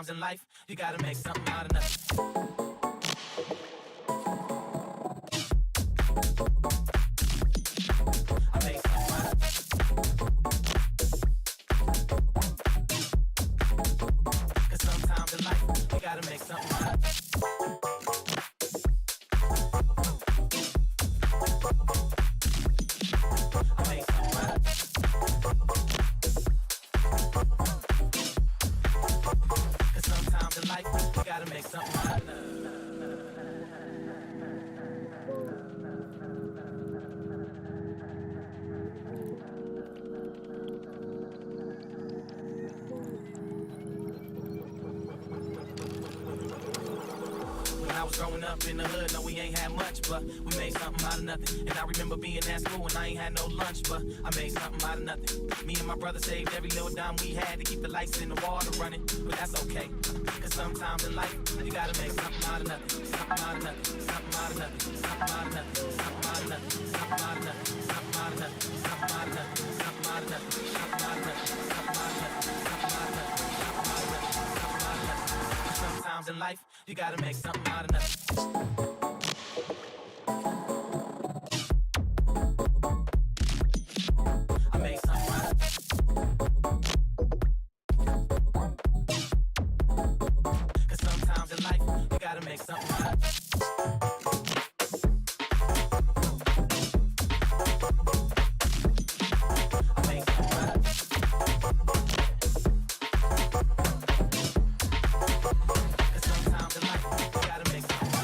In life, you gotta make something out of nothing. Growing up in the hood, no, we ain't had much, but we made something out of nothing. And I remember being at school and I ain't had no lunch, but I made something out of nothing. Me and my brother saved every little dime we had to keep the lights in the water running, but that's okay. Cause sometimes in life, you gotta make something out of nothing. Something out of nothing, something out of nothing, something out of nothing, something out of nothing, something out of nothing, something out of nothing, something out of nothing, something out of nothing, something out of nothing, something out of nothing, something out of nothing, something out of nothing, something out of nothing. Sometimes in life, you gotta make something out of nothing. I made something out of it. Cause sometimes in life, you gotta make something out of it. Cause sometimes in life, you gotta make something out of it.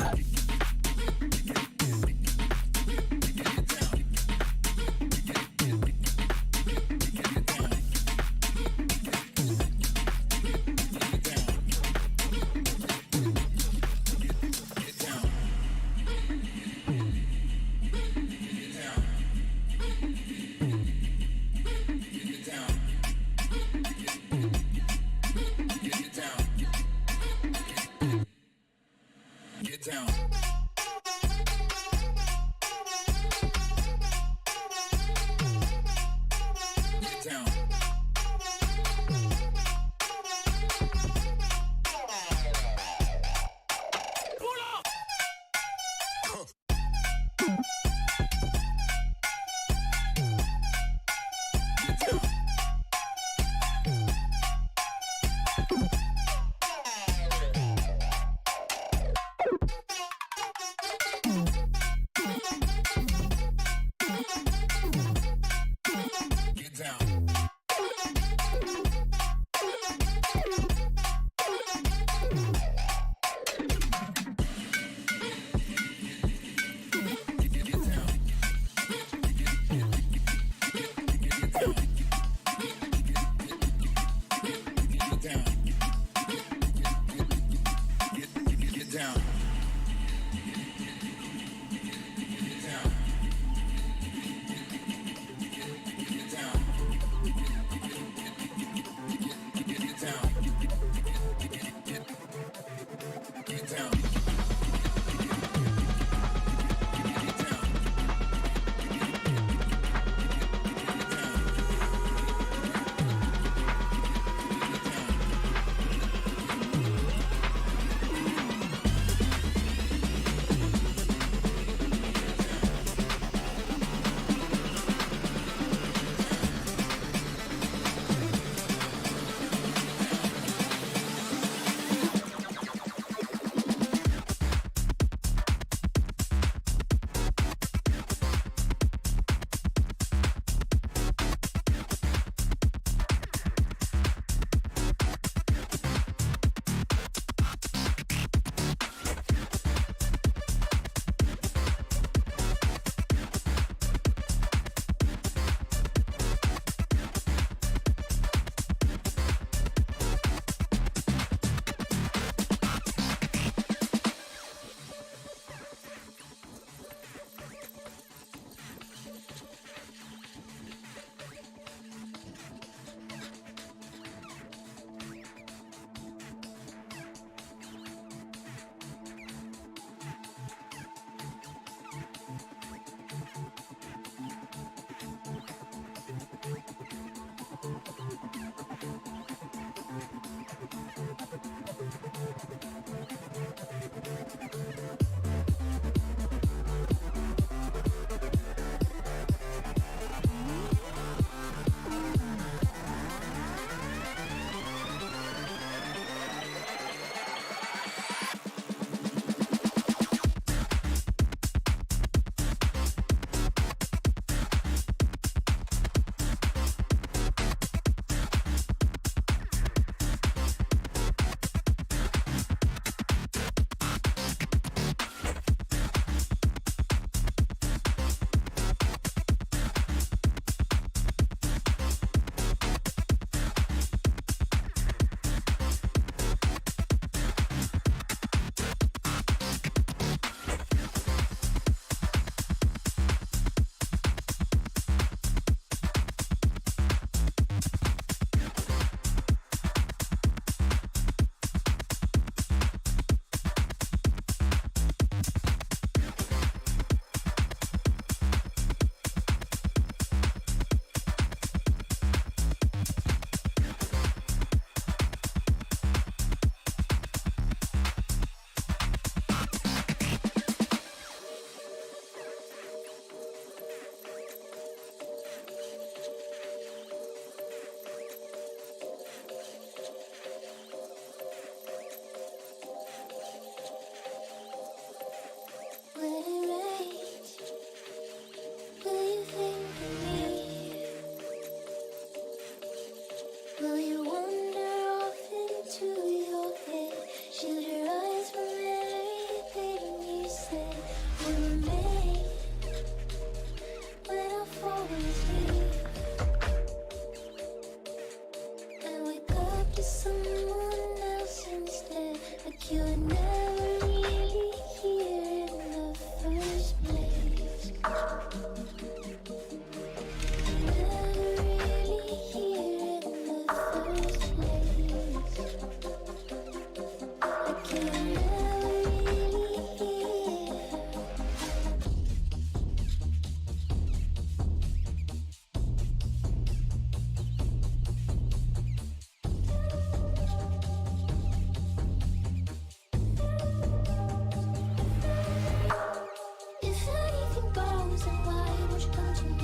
like, why won't you come to me?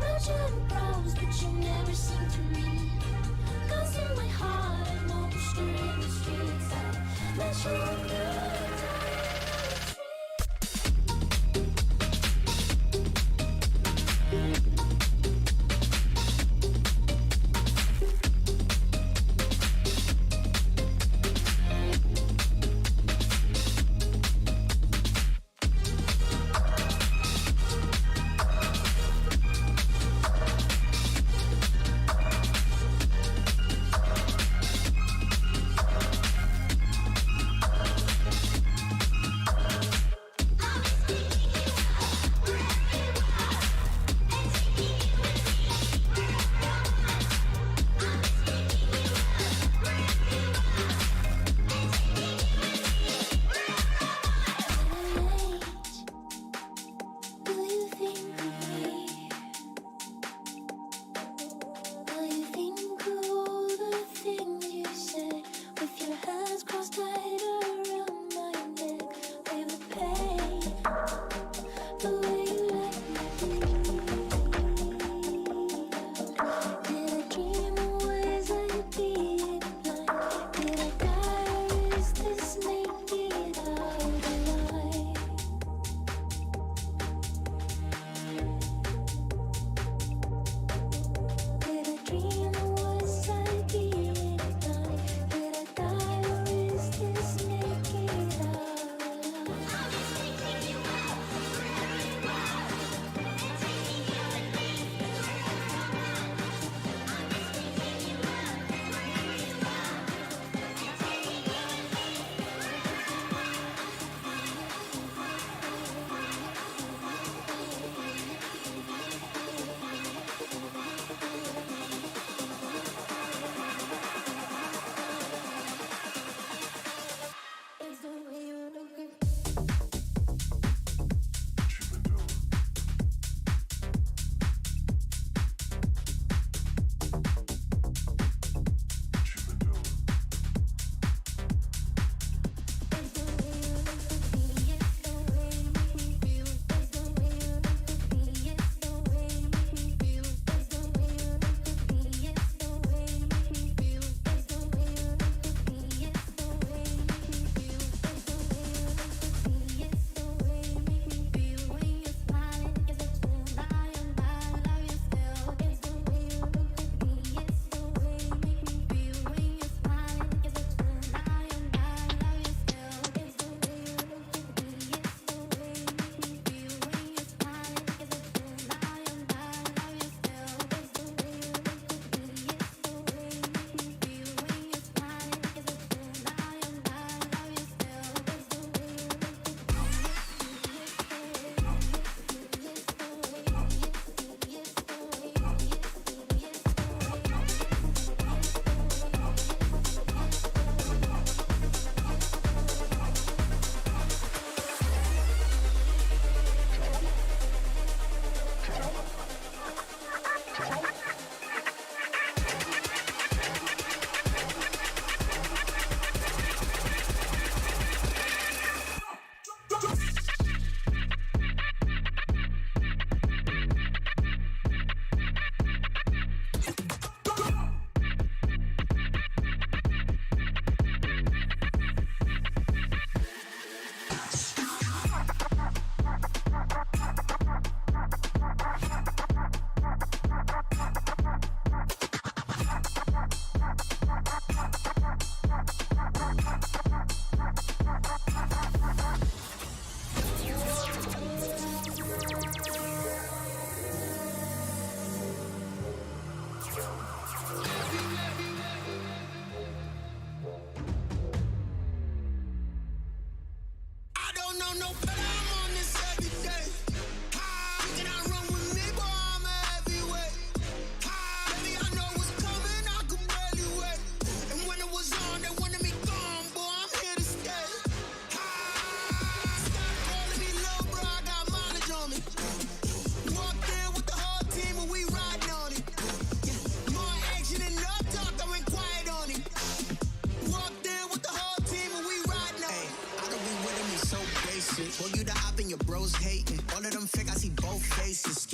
We'll try to browse, but you never seem to read. Cause in my heart, I know you're still in the streets. I met you on the dying tree.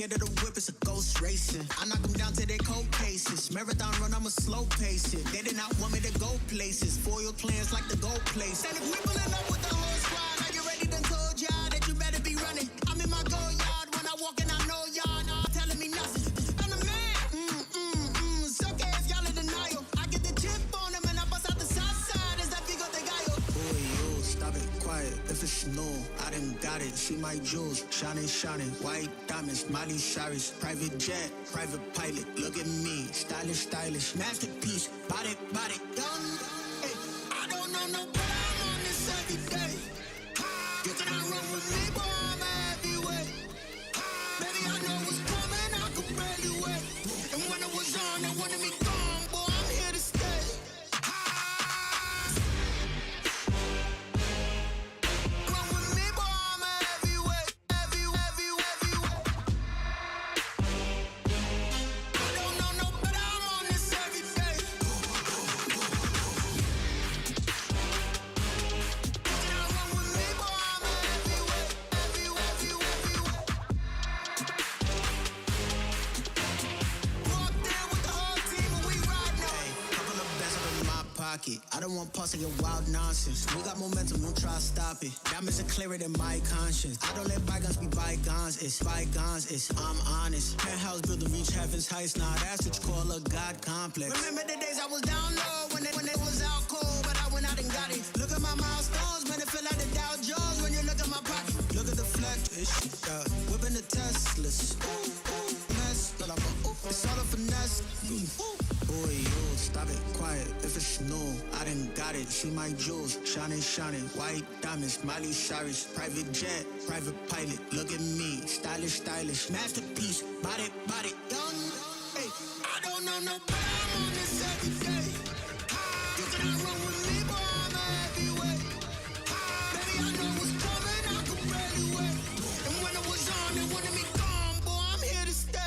scared of the whip, it's a ghost racing. I knock them down to their cold cases. Marathon run, I'm a slow pace it. They did not want me to go places. Foil plans like the gold place. And if we pulling up with the whole squad, are you ready? Done told y'all that you better be running. I'm in my go yard when I walk in, I know y'all not telling me nothing. I'm the man. It's okay if y'all in denial. I get the chip on them and I bust out the south side. Is that Pico de Gallo? Boy, yo, stop it, quiet. If it's snow, I done got it. See my jewels, shining, shining. White diamonds, Miley Cyrus. Private jet, private pilot. Look at me, stylish, stylish. Masterpiece, body, young. Hey, I don't know no, but I'm on this every day. You cannot run with me, boy, I'm a heavyweight. Baby, I know what's coming, I could barely wait. And when it was on, they wanted me gone, boy, I'm here to stay. Run with me, boy, I'm a heavyweight. Heavyweight. I don't know no, but I'm on this every day. I don't want parts of your wild nonsense. We got momentum, don't try to stop it. Diamonds are clearer than my conscience. I don't let bygones be bygones. It's I'm honest. Penthouse built to reach heaven's heights. Now that's what you call a God complex. Remember the days I was down low when it was out cold, but I went out and got it. Look at my milestones, man, it feel like the Dow Jones when you look at my pocket. Look at the flex, whipping the Teslas. Mess, but it's all a finesse. Boy, yo, stop it, quiet. If it's snow, I done got it. See my jewels, shining, shining. White diamonds, Miley Cyrus. Private jet, private pilot. Look at me, stylish, stylish. Masterpiece, body, young. Hey, I don't know no, but I'm on this every day. You cannot run with me, boy, I'm a heavyweight. Baby, I know what's coming, I could barely wait. And when it was on, they wanted me gone, boy, I'm here to stay.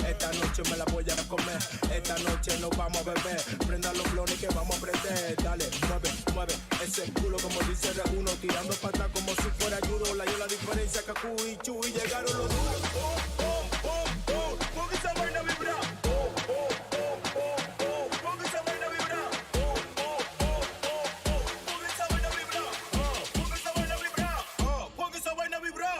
Esta noche me la voy a comer. Esta noche nos vamos a beber. Prenda los blones que vamos a prender. Dale, mueve, mueve ese culo como dice de uno. Tirando patas como si fuera judo. La yo la diferencia, Kaku y Chu. Y llegaron los duros. Porque esa vaina vibra. Porque esa vaina vibra. Porque esa vaina vibra. Porque esa vaina vibra. Porque esa vaina vibra.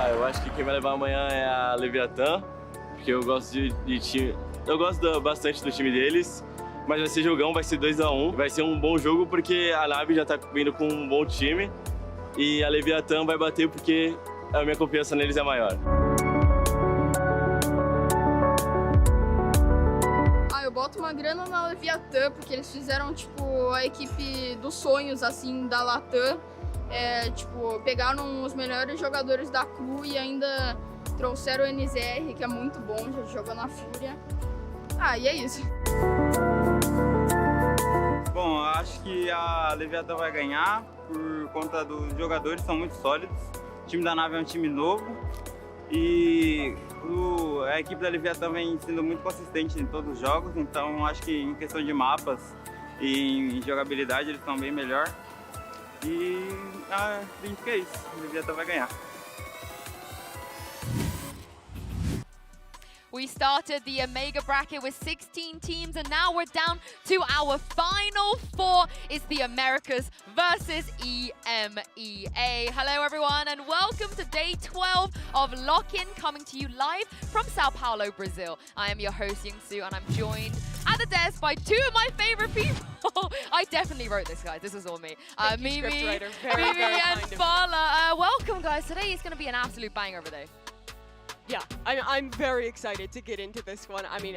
Eu acho que quem vai levar amanhã é a Leviat&, porque eu gosto de time. Eu gosto bastante do time deles, mas vai ser jogão, vai ser 2 a 1. Vai ser um bom jogo porque a Navi já tá vindo com um bom time e a Leviat& vai bater porque a minha confiança neles é maior. Eu boto uma grana na Leviat& porque eles fizeram tipo a equipe dos sonhos assim da Latam. Tipo, pegaram os melhores jogadores da CRU e ainda trouxeram o NZR, que é muito bom, já jogou na Fúria. E é isso. Bom, eu acho que a Leviat& vai ganhar por conta dos jogadores, são muito sólidos. O time da Navi é um time novo e a equipe da Leviat& vem sendo muito consistente em todos os jogos, então acho que em questão de mapas e em jogabilidade eles estão bem melhor. E acredito que é isso, o Leviat& vai ganhar. We started the EMEA bracket with 16 teams, and now we're down to our final 4. It's the Americas versus EMEA. Hello, everyone, and welcome to day 12 of Lock-In, coming to you live from São Paulo, Brazil. I am your host, Young-Soo, and I'm joined at the desk by 2 of my favorite people. I definitely wrote this, guys. This is all me. Mimi and Bala. Welcome, guys. Today is going to be an absolute banger of a day. Yeah, I'm very excited to get into this one. I mean,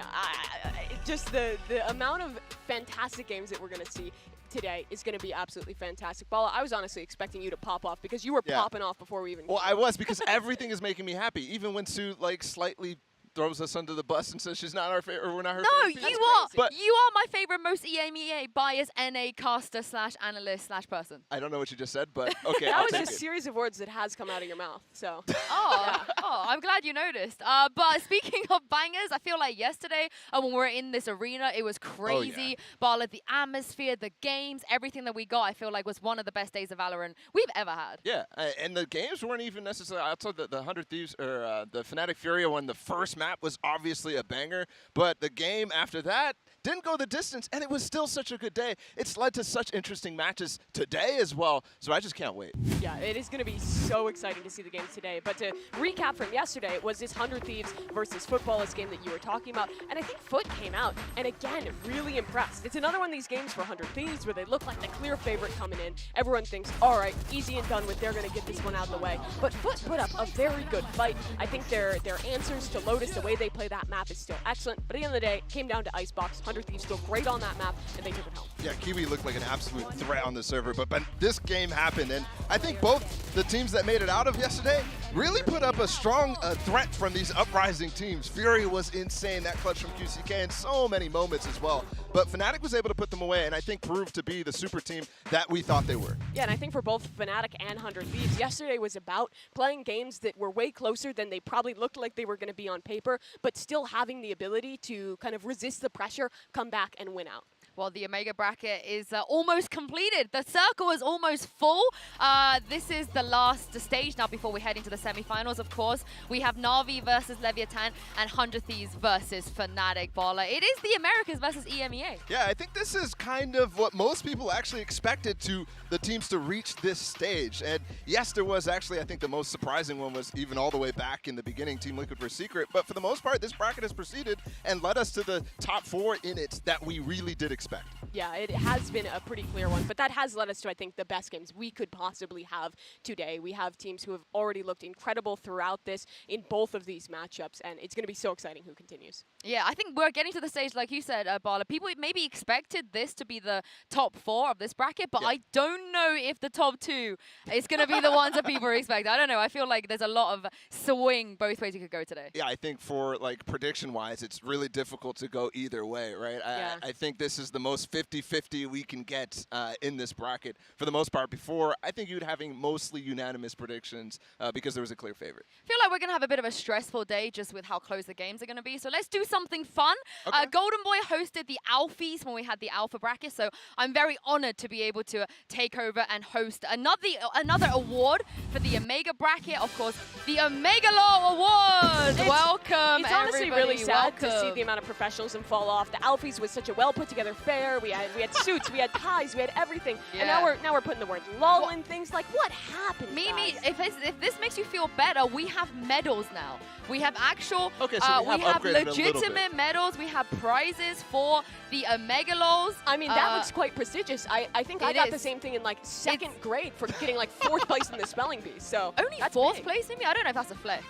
just the amount of fantastic games that we're going to see today is going to be absolutely fantastic. Bala, I was honestly expecting you to pop off because you were popping off before we even Well, I was, because everything is making me happy. Even when Sue, like, slightly throws us under the bus and says she's not our favorite, or we're not her favorite. No, you are. But you are my favorite, most EMEA biased NA caster / analyst / person. I don't know what you just said, but okay. That was a series of words that has come out of your mouth. So. Oh, I'm glad you noticed. But speaking of bangers, I feel like yesterday when we were in this arena, it was crazy. Oh, yeah. Bala, the atmosphere, the games, everything that we got, I feel like was one of the best days of Valorant we've ever had. Yeah, and the games weren't even necessarily outside the 100 Thieves or the Fnatic Furia when the first map was obviously a banger, but the game after that didn't go the distance, and it was still such a good day. It's led to such interesting matches today as well, so I just can't wait. Yeah, it is going to be so exciting to see the games today. But to recap from yesterday, it was this 100 Thieves versus Footballist game that you were talking about, and I think Foot came out, and again, really impressed. It's another one of these games for 100 Thieves where they look like the clear favorite coming in. Everyone thinks, all right, easy and done with, they're going to get this one out of the way. But Foot put up a very good fight. I think their answers to Lotus, the way they play that map is still excellent, but at the end of the day, it came down to Icebox. 100 Thieves still great on that map, and they took it home. Yeah, Kiwi looked like an absolute threat on the server, but this game happened, and I think both the teams that made it out of yesterday really put up a strong threat from these uprising teams. Fury was insane, that clutch from QCK, and so many moments as well. But Fnatic was able to put them away, and I think proved to be the super team that we thought they were. Yeah, and I think for both Fnatic and 100 Thieves, yesterday was about playing games that were way closer than they probably looked like they were going to be on paper, but still having the ability to kind of resist the pressure, come back and win out. Well, the EMEA bracket is almost completed. The circle is almost full. This is the last stage now before we head into the semi-finals, of course. We have Navi versus Leviat&, and 100 Thieves versus Fnatic. Bala. It is the Americas versus EMEA. Yeah, I think this is kind of what most people actually expected to the teams to reach this stage. And yes, there was actually, I think the most surprising one was even all the way back in the beginning, Team Liquid versus Secret. But for the most part, this bracket has proceeded and led us to the top 4 in it that we really did expect. Yeah, it has been a pretty clear one, but that has led us to, I think, the best games we could possibly have today. We have teams who have already looked incredible throughout this in both of these matchups, and it's going to be so exciting who continues. Yeah, I think we're getting to the stage, like you said, Bala. People maybe expected this to be the top 4 of this bracket, but I don't know if the top 2 is going to be the ones that people expect. I don't know. I feel like there's a lot of swing both ways you could go today. Yeah, I think for like prediction-wise, it's really difficult to go either way, right? Yeah. I think this is the most 50-50 we can get in this bracket for the most part. Before, I think you'd having mostly unanimous predictions because there was a clear favorite. I feel like we're going to have a bit of a stressful day just with how close the games are going to be. So let's do something fun. Okay. Golden Boy hosted the Alfies when we had the Alpha bracket. So I'm very honored to be able to take over and host another award for the EMEA bracket. Of course, the EMEA Law Award. Welcome, It's honestly everybody. really sad to see Welcome. the amount of professionals fall off. The Alfies was such a well put together fair. We had suits, we had ties, we had everything, and now we're putting the word lull in things. Like, what happened? Mimi, guys? if this makes you feel better, we have medals now. We have actual, Okay, so we have upgraded a little legitimate bit. medals. We have prizes for the EMEA Laws. I mean, that looks quite prestigious. I think I it got the is. same thing in like second grade for getting like 4th place in the spelling bee. So Only that's 4th big. place, Mimi? I don't know if that's a flex.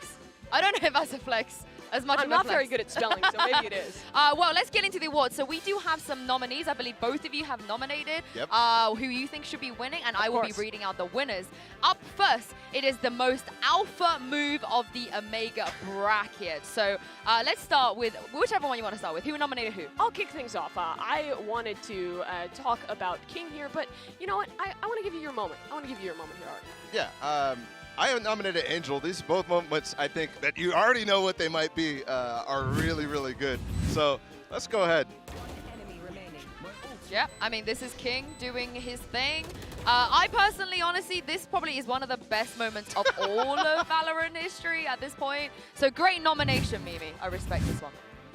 I don't know if that's a flex. As much I'm of a not flex. very good at spelling, so maybe it is. Well, let's get into the awards. So we do have some nominees. I believe both of you have nominated who you think should be winning, and I will be reading out the winners. Up first, it is the most alpha move of the EMEA bracket. So let's start with whichever one you want to start with. Who nominated who? I'll kick things off. I wanted to talk about King here, but you know what? I want to give you your moment. I want to give you your moment here, Art. Yeah, I have nominated Angel. These both moments, I think, that you already know what they might be, are really, really good. So let's go ahead. Yeah, I mean, this is King doing his thing. I personally, honestly, this probably is one of the best moments of all of Valorant history at this point. So great nomination, Mimi. I respect this one.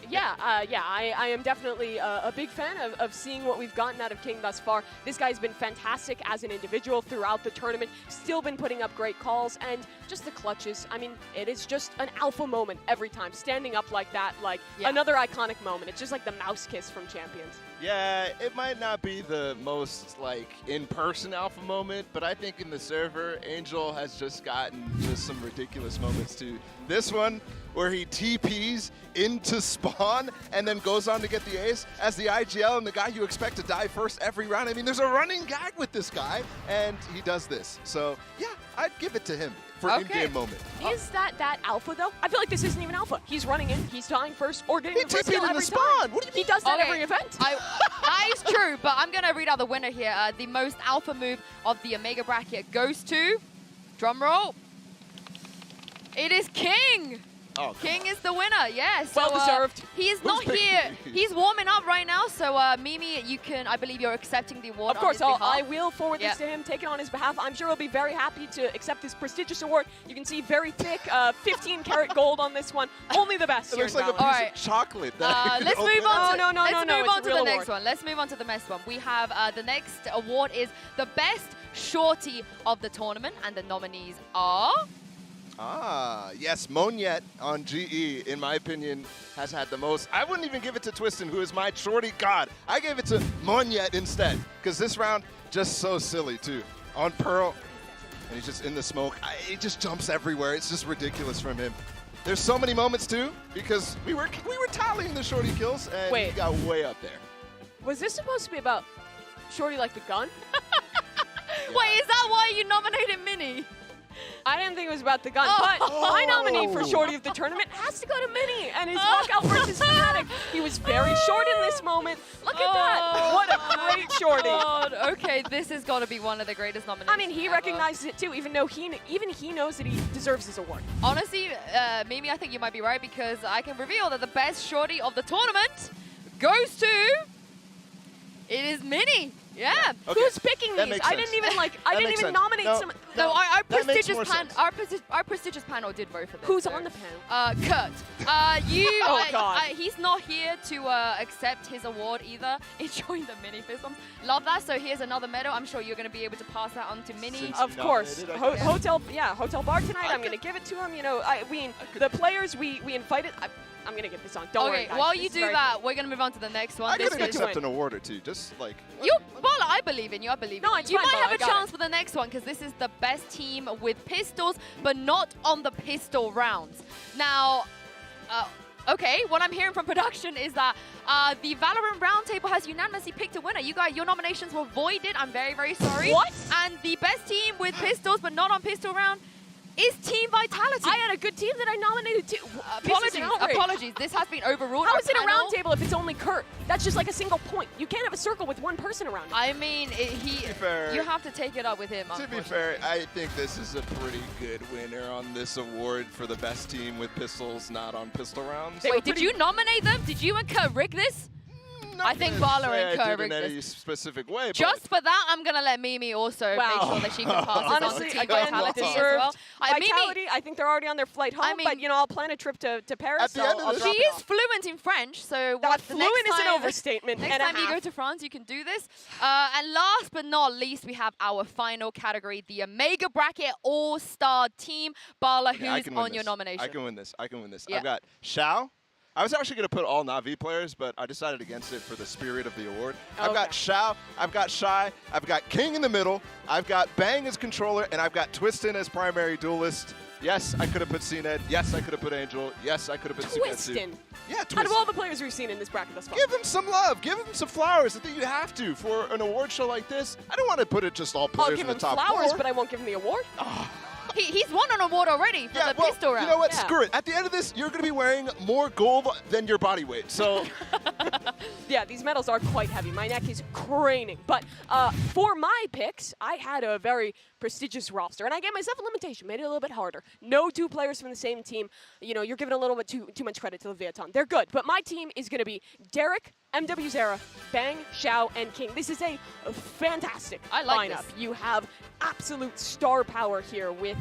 Yeah, I am definitely a big fan of seeing what we've gotten out of King thus far. This guy's been fantastic as an individual throughout the tournament, still been putting up great calls, and just the clutches. I mean, it is just an alpha moment every time. Standing up like that, like another iconic moment. It's just like the mouse kiss from Champions. Yeah, it might not be the most like in-person alpha moment, but I think in the server, Angel has just gotten just some ridiculous moments too. This one, where he TPs into spawn and then goes on to get the ace as the IGL and the guy you expect to die first every round. I mean, there's a running gag with this guy, and he does this. So yeah, I'd give it to him for an in-game moment. Is that alpha though? I feel like this isn't even alpha. He's running in, he's dying first, or getting He the first TP'd kill in every the spawn. time. What do you He does that Okay, every event. That is true, but I'm going to read out the winner here. The most alpha move of the Omega bracket goes to, drumroll, it is King. Oh, King is the winner, yes. Well deserved. He is Who's not picking here. these? He's warming up right now, so Mimi, you can, I believe you're accepting the award Of course, on his behalf. I will forward this to him, take it on his behalf. I'm sure he'll be very happy to accept this prestigious award. You can see very thick, 15 karat gold on this one. Only the best It here looks in like a Valorant. piece of chocolate. That Let's move on to, No, let's move it's on a to real the next award. one. Let's move on to the next one. We have the next award is the best shorty of the tournament, and the nominees are... Ah, yes, Monyet on GE, in my opinion, has had the most. I wouldn't even give it to Twistin, who is my shorty god. I gave it to Monyet instead, because this round, just so silly, too. On Pearl, and he's just in the smoke. He just jumps everywhere. It's just ridiculous from him. There's so many moments, too, because we were tallying the shorty kills, and he got way up there. Was this supposed to be about shorty like the gun? Wait, is that why you nominated Mini? I didn't think it was about the gun, but my nominee for shorty of the tournament has to go to Mini and his walkout versus Fnatic. He was very short in this moment. Look at that. What a great shorty. God. Okay, this has got to be one of the greatest nominations. I mean, he recognizes it too, even though he knows that he deserves his award. Honestly, Mimi, I think you might be right, because I can reveal that the best shorty of the tournament goes to... It is Mini. Yeah. Okay, Who's picking that these? makes I sense. didn't even I didn't even nominate some. No, our that makes prestigious more sense. our prestigious panel did vote for this. Who's so. on the panel? Kurt. You. Oh, God. He's not here to accept his award either. Enjoying the mini fistums. Love that. So here's another medal. I'm sure you're going to be able to pass that on to Mini. Since Of course. nominated, okay. Hotel bar tonight. I'm going to give it to him. You know, the players we invited. I'm going to get this on. Don't worry, Okay, guys. while This you is do very that, we're going to move on to the next one. I This could is accept an award or two, just like... Bala, I believe in you. I believe No, in you. it's You fine, might Bala, have I a got chance for the next one, because this is the best team with pistols, but not on the pistol rounds. Now, okay, what I'm hearing from production is that the Valorant Roundtable has unanimously picked a winner. You guys, your nominations were voided. I'm very, very sorry. What? And the best team with pistols, but not on pistol round, is Team Vitality. I had a good team that I nominated too. Apologies. This has been overruled. How Our is it a panel- round table if it's only Kurt? That's just like a single point. You can't have a circle with one person around it. I mean, fair, you have to take it up with him. To be fair, I think this is a pretty good winner on this award for the best team with pistols, not on pistol rounds. Wait, did you nominate them? Did you and Kurt rig this? I think Bala and Kurt rigged in any this. specific way. Just for that, I'm going to let Mimi also make sure that she can pass this Honestly, on to Team again, Vitality as deserved. well. Vitality, I think they're already on their flight home, but you know, I'll plan a trip to Paris. At the end of I'll this- She drop it is off. fluent in French, so That what, the fluent next is an time- overstatement Next and a time you go half. to France, you can do this. And last but not least, we have our final category, the Omega Bracket All-Star Team. Bala, Okay, I who's can win on your this. nomination? I can win this. I can win this. Yeah. I've got Xiao. I was actually going to put all Navi players, but I decided against it for the spirit of the award. I've got Xiao, I've got Shy, I've got King in the middle, I've got Bang as controller, and I've got Twistin as primary duelist. Yes, I could have put CNED. Yes, I could have put Angel. Yes, I could have put Sugetsu. Twistin. Yeah, Twistin. Out of all the players we've seen in this bracket thus far. Give him some love. Give him some flowers. I think you have to for an award show like this. I don't want to put it just all I'll players give in the him top flowers, four. but I won't give him the award. He's won an award already for the pistol round. You know what? Yeah. Screw it. At the end of this, you're going to be wearing more gold than your body weight. So Yeah, these medals are quite heavy. My neck is craning. But for my picks, I had a very prestigious roster, and I gave myself a limitation, made it a little bit harder. No two players from the same team. You know, you're giving a little bit too much credit to Leviathan. They're good, but my team is going to be Derek, MW Zera, Bang, Xiao, and King. This is a fantastic lineup. This. You have absolute star power here with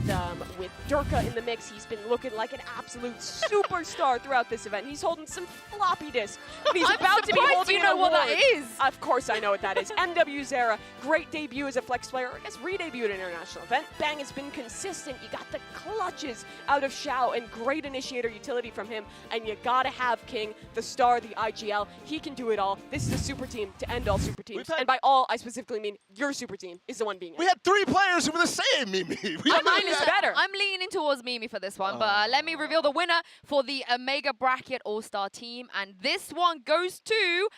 Durka in the mix. He's been looking like an absolute superstar throughout this event. He's holding some floppy disk. But he's about to be holding you know an what that award. is. Of course I know what that is. MW Zera, great debut as a flex player, or I guess re-debuted at an international event. Bang has been consistent. You got the clutches out of Xiao and great initiator utility from him. And you gotta have King, the star, the IGL. He can do it all. This is a super team to end all super teams. And by all, I specifically mean your super team is the one being We had 3 players who were the same, Mimi. Mine is better. I'm leaning towards Mimi for this one, but let me reveal the winner for the Omega Bracket All-Star team, and this one goes to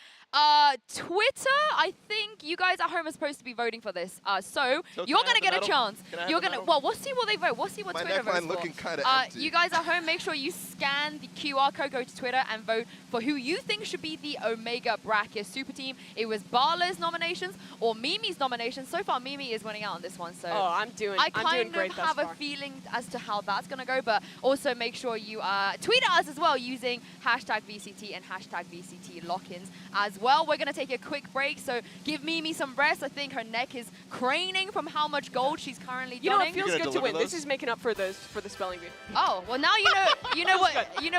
Twitter. I think you guys at home are supposed to be voting for this, so you're gonna get a chance. You're gonna. Well, we'll see what they vote. We'll see what Twitter votes for. looking kind of empty. You guys at home, make sure you scan the QR code, go to Twitter, and vote for who you think should be the Omega Bracket Super Team. It was Bala's nominations or Mimi's nominations. So far, Mimi is winning out on this one. So I'm doing kind great of thus have a far. feeling as to how that's gonna go, but also make sure you tweet at us as well using hashtag VCT and hashtag VCT lock-ins as well. We're gonna take a quick break, so give Mimi some rest. I think her neck is craning from how much gold she's currently You know, donning. it feels good to win. This is making up for the spelling bee. Oh, well now you know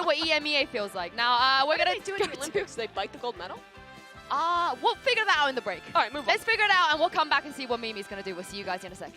what EMEA feels like. Now we're gonna do it in the Olympics. They bite the gold medal. we'll figure that out in the break. All right, move on. Let's figure it out and we'll come back and see what Mimi's gonna do. We'll see you guys in a sec.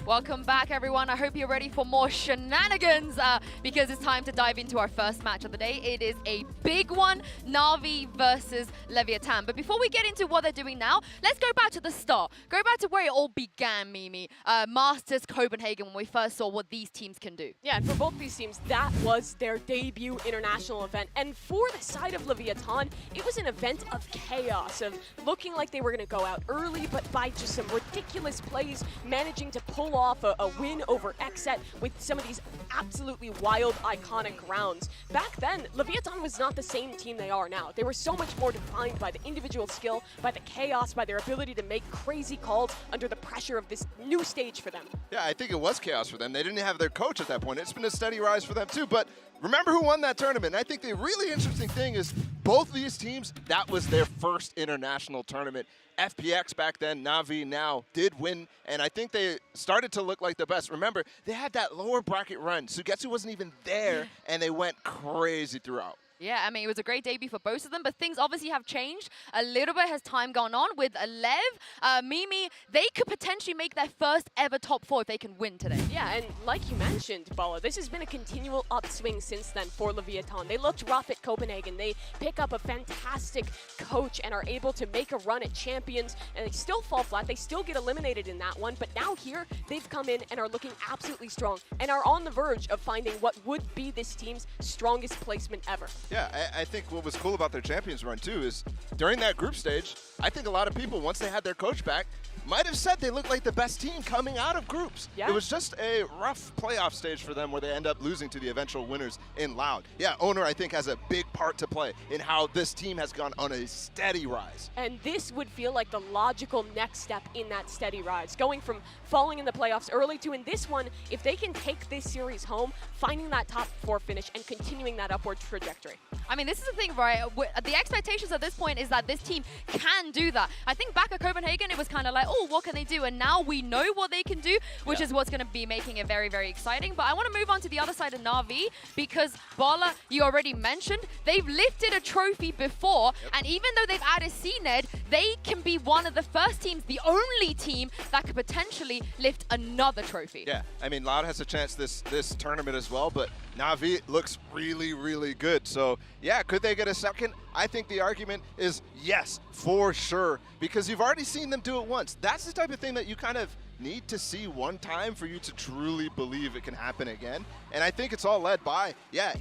Welcome back, everyone. I hope you're ready for more shenanigans because it's time to dive into our first match of the day. It is a big one, Navi versus Leviat&. But before we get into what they're doing now, let's go back to the start. Go back to where it all began, Mimi. Masters Copenhagen, when we first saw what these teams can do. Yeah, and for both these teams, that was their debut international event. And for the side of Leviathan, it was an event of chaos, of looking like they were going to go out early, but by just some ridiculous plays, managing to pull off a win over Xset with some of these absolutely wild, iconic rounds. Back then, Leviathan was not the same team they are now. They were so much more defined by the individual skill, by the chaos, by their ability to make crazy calls under the pressure of this new stage for them. Yeah, I think it was chaos for them. They didn't have their coach at that point. It's been a steady rise for them too, but remember who won that tournament? And I think the really interesting thing is both these teams, that was their first international tournament. FPX back then, Navi now, did win, and I think they started to look like the best. Remember, they had that lower bracket run. Sugetsu wasn't even there, and they went crazy throughout. Yeah, I mean, it was a great debut for both of them, but things obviously have changed a little bit as time gone on with Lev. Mimi, they could potentially make their first ever top 4 if they can win today. Yeah, and like you mentioned, Bala, this has been a continual upswing since then for Leviathan. They looked rough at Copenhagen. They pick up a fantastic coach and are able to make a run at Champions, and they still fall flat. They still get eliminated in that one, but now here, they've come in and are looking absolutely strong and are on the verge of finding what would be this team's strongest placement ever. Yeah, I think what was cool about their Champions run too is during that group stage, I think a lot of people, once they had their coach back, might have said they looked like the best team coming out of groups. Yeah. It was just a rough playoff stage for them where they end up losing to the eventual winners in Loud. Yeah, Owner, I think, has a big part to play in how this team has gone on a steady rise. And this would feel like the logical next step in that steady rise. Going from falling in the playoffs early to in this one, if they can take this series home, finding that top 4 finish and continuing that upward trajectory. I mean, this is the thing, right? The expectations at this point is that this team can do that. I think back at Copenhagen, it was kind of like, oh, what can they do? And now we know what they can do, which is what's going to be making it very, very exciting. But I want to move on to the other side of Navi because, Bala, you already mentioned, they've lifted a trophy before. And even though they've added CNED, they can be one of the first teams, the only team that could potentially lift another trophy. Yeah, I mean, Loud has a chance this tournament as well, but Navi looks really, really good. So, yeah, could they get a second? I think the argument is yes, for sure, because you've already seen them do it once. That's the type of thing that you kind of need to see one time for you to truly believe it can happen again. And I think it's all led by,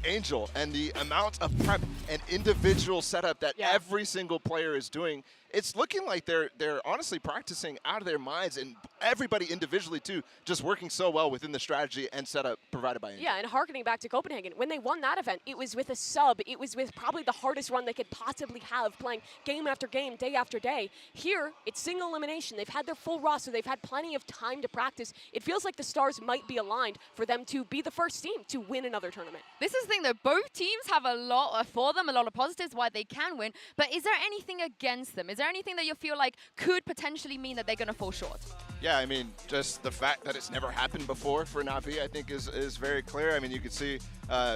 Angel and the amount of prep and individual setup that every single player is doing. It's looking like they're honestly practicing out of their minds, and everybody individually too, just working so well within the strategy and setup provided by Angel. Yeah, and harkening back to Copenhagen, when they won that event, it was with a sub. It was with probably the hardest run they could possibly have, playing game after game, day after day. Here, it's single elimination. They've had their full roster. They've had plenty of time to practice. It feels like the stars might be aligned for them to be the first team to win another tournament. This is the thing, though. Both teams have a lot for them, a lot of positives why they can win. But is there anything against them? Is there anything that you feel like could potentially mean that they're going to fall short? Yeah, I mean, just the fact that it's never happened before for Navi, I think, is very clear. I mean, you could see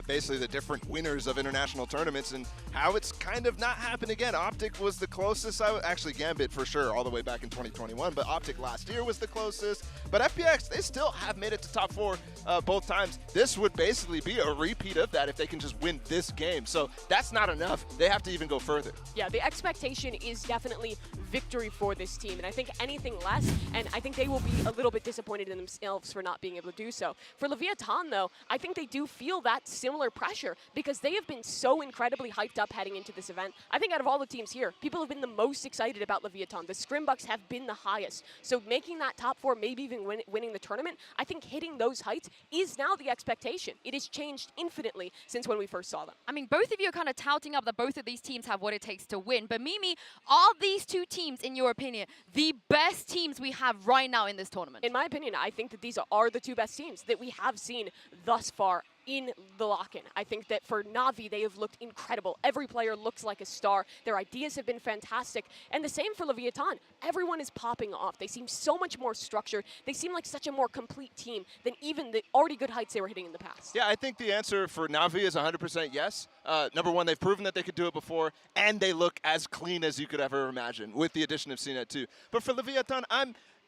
basically the different winners of international tournaments and how it's kind of not happened again. Optic was the closest. Actually, Gambit for sure, all the way back in 2021, but Optic last year was the closest. But FPX, they still have made it to top 4 both times. This would basically be a repeat of that if they can just win this game. So that's not enough. They have to even go further. Yeah, the expectation is definitely victory for this team, and I think anything less, and I think they will be a little bit disappointed in themselves for not being able to do so. For Leviathan, though, I think they do feel that similar pressure because they have been so incredibly hyped up heading into this event. I think out of all the teams here, people have been the most excited about Leviathan. The Scrimbucks have been the highest. So making that top 4, maybe even winning the tournament, I think hitting those heights is now the expectation. It has changed infinitely since when we first saw them. I mean, both of you are kind of touting up that both of these teams have what it takes to win. But Mimi, are these two teams, in your opinion, the best teams we have right now in this tournament? In my opinion, I think that these are the 2 best teams that we have seen thus far in the lock-in. I think that for Navi, they have looked incredible. Every player looks like a star. Their ideas have been fantastic. And the same for Leviathan. Everyone is popping off. They seem so much more structured. They seem like such a more complete team than even the already good heights they were hitting in the past. Yeah, I think the answer for Navi is 100% yes. Number one, they've proven that they could do it before, and they look as clean as you could ever imagine with the addition of CNET too. But for Leviathan,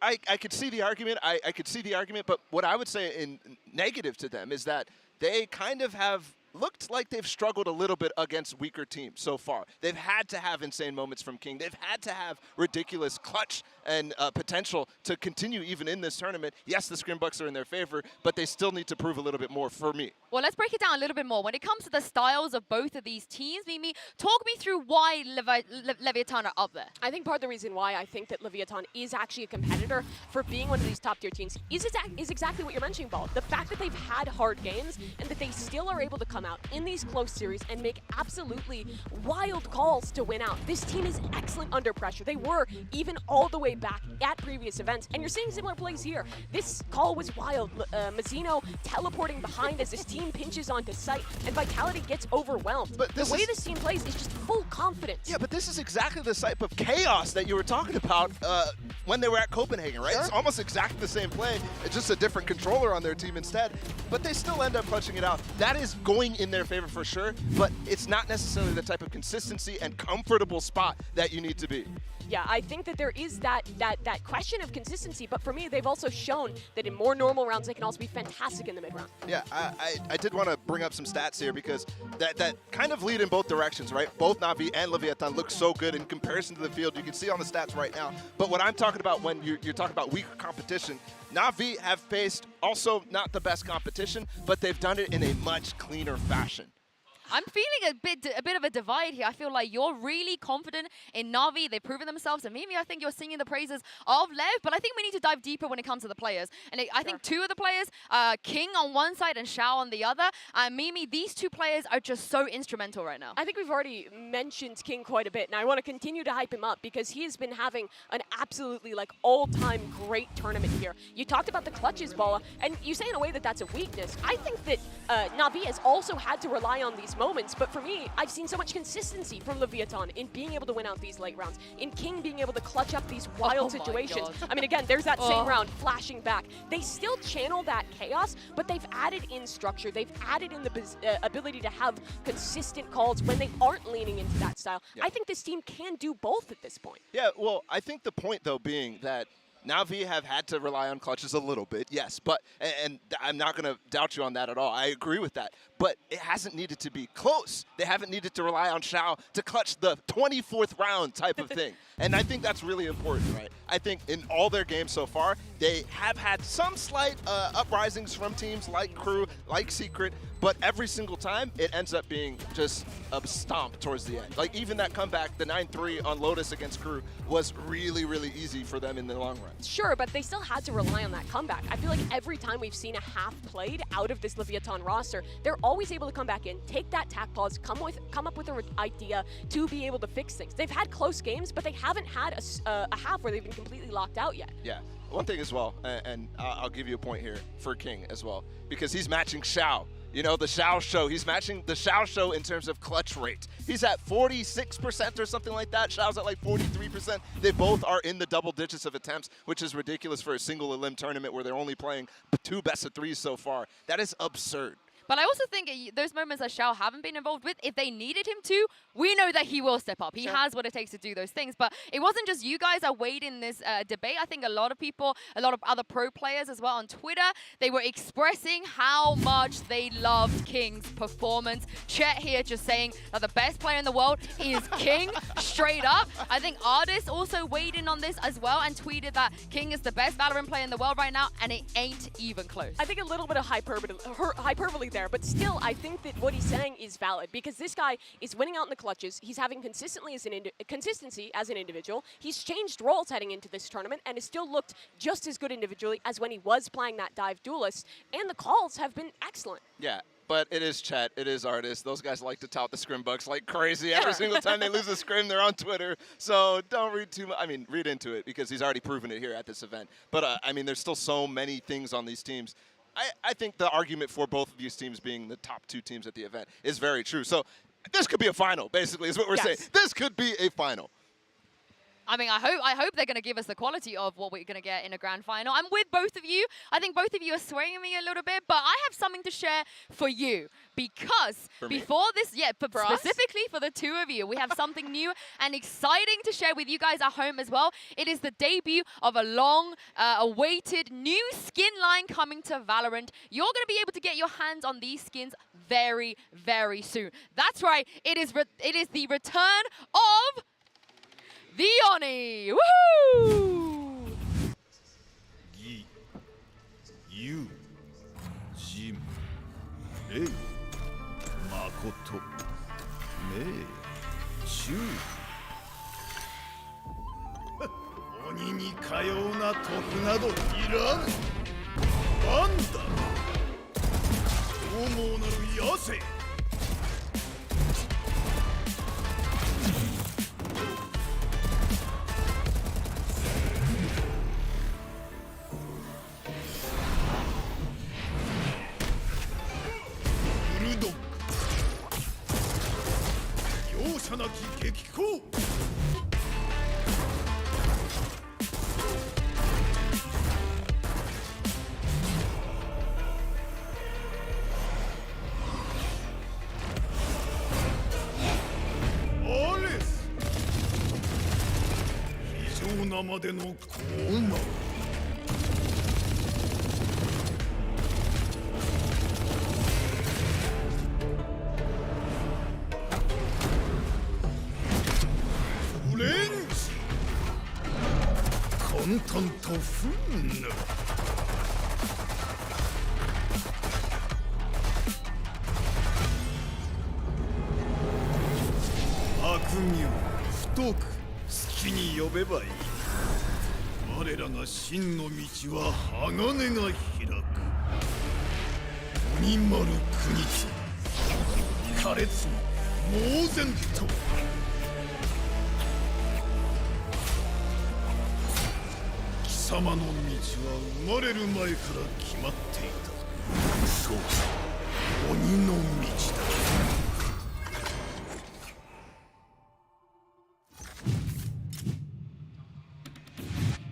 I could see the argument. I could see the argument, but what I would say in negative to them is that they kind of have looked like they've struggled a little bit against weaker teams so far. They've had to have insane moments from King. They've had to have ridiculous clutch and potential to continue even in this tournament. Yes, the Scrimbucks are in their favor, but they still need to prove a little bit more for me. Well, let's break it down a little bit more. When it comes to the styles of both of these teams, Mimi, talk me through why Leviathan are up there. I think part of the reason why I think that Leviathan is actually a competitor for being one of these top-tier teams is exactly what you're mentioning, Ball. The fact that they've had hard games and that they still are able to come out in these close series and make absolutely wild calls to win out. This team is excellent under pressure. They were even all the way back at previous events, and you're seeing similar plays here. This call was wild. Mazzino teleporting behind as this team pinches onto site, and Vitality gets overwhelmed. But the way this team plays is just full confidence. Yeah, but this is exactly the type of chaos that you were talking about when they were at Copenhagen, right? Sure. It's almost exactly the same play. It's just a different controller on their team instead. But they still end up clutching it out. That is going in their favor for sure, but it's not necessarily the type of consistency and comfortable spot that you need to be. Yeah, I think that there is that question of consistency, but for me, they've also shown that in more normal rounds, they can also be fantastic in the mid-round. Yeah, I did want to bring up some stats here because that kind of lead in both directions, right? Both Navi and Leviat&aacute look so good in comparison to the field. You can see on the stats right now. But what I'm talking about when you're talking about weaker competition, Navi have faced also not the best competition, but they've done it in a much cleaner fashion. I'm feeling a bit of a divide here. I feel like you're really confident in Navi. They've proven themselves. And Mimi, I think you're singing the praises of Lev. But I think we need to dive deeper when it comes to the players. And I think two of the players, King on one side and Xiao on the other. Mimi, these two players are just so instrumental right now. I think we've already mentioned King quite a bit, and I want to continue to hype him up because he has been having an absolutely all-time great tournament here. You talked about the clutches, Bala, and you say in a way that that's a weakness. I think that Navi has also had to rely on these moments, but for me, I've seen so much consistency from Leviat&aacute in being able to win out these late rounds, in King being able to clutch up these wild situations. I mean, again, there's that same round flashing back. They still channel that chaos, but they've added in structure. They've added in the ability to have consistent calls when they aren't leaning into that style. I think this team can do both at this point. Yeah, well, I think the point, though, being that Navi have had to rely on clutches a little bit, yes, but, and I'm not going to doubt you on that at all. I agree with that, but it hasn't needed to be close. They haven't needed to rely on Xiao to clutch the 24th round type of thing, and I think that's really important, right? I think in all their games so far, they have had some slight uprisings from teams like Crew, like Secret, but every single time, it ends up being just a stomp towards the end. Like, even that comeback, the 9-3 on Lotus against Crew, was really, really easy for them in the long run. Sure, but they still had to rely on that comeback. I feel like every time we've seen a half played out of this Leviat&aacute roster, they're always able to come back in, take that tack pause, come up with an idea to be able to fix things. They've had close games, but they haven't had a half where they've been completely locked out yet. Yeah. One thing as well, and I'll give you a point here for King as well, because he's matching Xiao. You know, the Xiao show, he's matching the Xiao show in terms of clutch rate. He's at 46% or something like that. Xiao's at like 43%. They both are in the double digits of attempts, which is ridiculous for a single elim tournament where they're only playing 2 best-of-3s so far. That is absurd. But I also think those moments that Xiao haven't been involved with, if they needed him to, we know that he will step up. He has what it takes to do those things. But it wasn't just you guys that weighed in this debate. I think a lot of people, a lot of other pro players as well on Twitter, they were expressing how much they loved King's performance. Chet here just saying that the best player in the world is King, straight up. I think Artist also weighed in on this as well and tweeted that King is the best Valorant player in the world right now, and it ain't even close. I think a little bit of hyperbole there, but still, I think that what he's saying is valid because this guy is winning out in the clutches. He's having consistency as an individual. He's changed roles heading into this tournament and has still looked just as good individually as when he was playing that dive duelist, and the calls have been excellent. Yeah. But it is Chet, it is Artist. Those guys like to tout the scrim bucks like crazy. Every single time they lose a scrim, they're on Twitter. So don't read too much. I mean, read into it because he's already proven it here at this event. But I mean, there's still so many things on these teams. I think the argument for both of these teams being the top 2 teams at the event is very true. So this could be a final, basically, is what we're saying. This could be a final. I mean, I hope they're going to give us the quality of what we're going to get in a grand final. I'm with both of you. I think both of you are swaying me a little bit, but I have something to share for you because before this, specifically for the two of you, we have something new and exciting to share with you guys at home as well. It is the debut of a long-awaited new skin line coming to Valorant. You're going to be able to get your hands on these skins very, very soon. That's right. It is the return of the Oni! Woohoo! Gi, Yu, Jin, Rei, Makoto, Mei, Shu. 鬼にかような徳などいらぬ。なんだ。獰猛なる野生。 容赦なき激高アレス非常なまでの高慢フレンチ混沌と憤怒悪名太く好きに呼べばいい我らが真の道は鋼が開く鬼丸国津苛烈に猛然と貴様の道は生まれる前から決まっていたそう鬼の道だ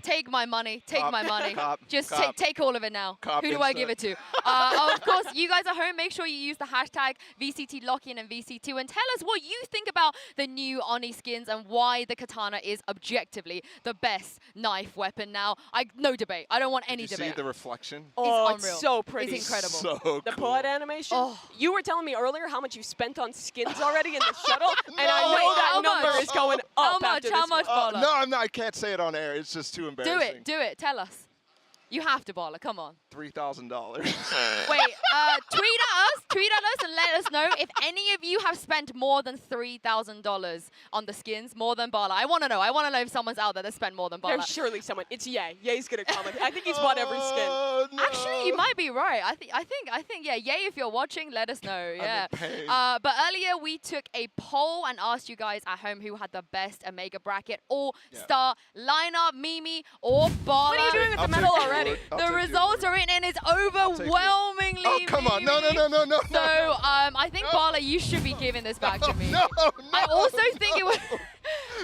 Take my money. Take Cop. my money. Cop. Just Cop. take all of it now. Cop Who do I instant. give it to? Of course, you guys at home, make sure you use the hashtag VCT LOCK and VC2 and tell us what you think about the new Oni skins and why the katana is objectively the best knife weapon now. No debate. I don't want any Did you debate. see the reflection? Oh, unreal. it's so pretty. It's incredible. So The cool. pod animation. Oh. You were telling me earlier how much you spent on skins already in the shuttle, and I know Wait, that how number much? is going up How much? after How this much, one. Baller? No, I'm not. I can't say it on air. It's just too embarrassing. Do it. Do it. Tell us. You have to, Baller. Come on. $3,000. Wait, tweet at us and let us know if any of you have spent more than $3,000 on the skins, more than Bala. I want to know. I want to know if someone's out there that spent more than Bala. There's surely someone. It's Ye. Ye's gonna comment. I think he's bought every skin. Oh, no. Actually, you might be right. I think, yeah, Yay, if you're watching, let us know. Yeah. in pain. But earlier we took a poll and asked you guys at home who had the best Omega bracket all-star lineup, Mimi or Bala. What are you doing with I'll the medal take your already? word. I'll The take your results word. are in and it's take your word. overwhelmingly Oh, come on. No, no, Mimi. no, no, no. So I think Bala, you should be giving this back to me. No, no. I also think it was.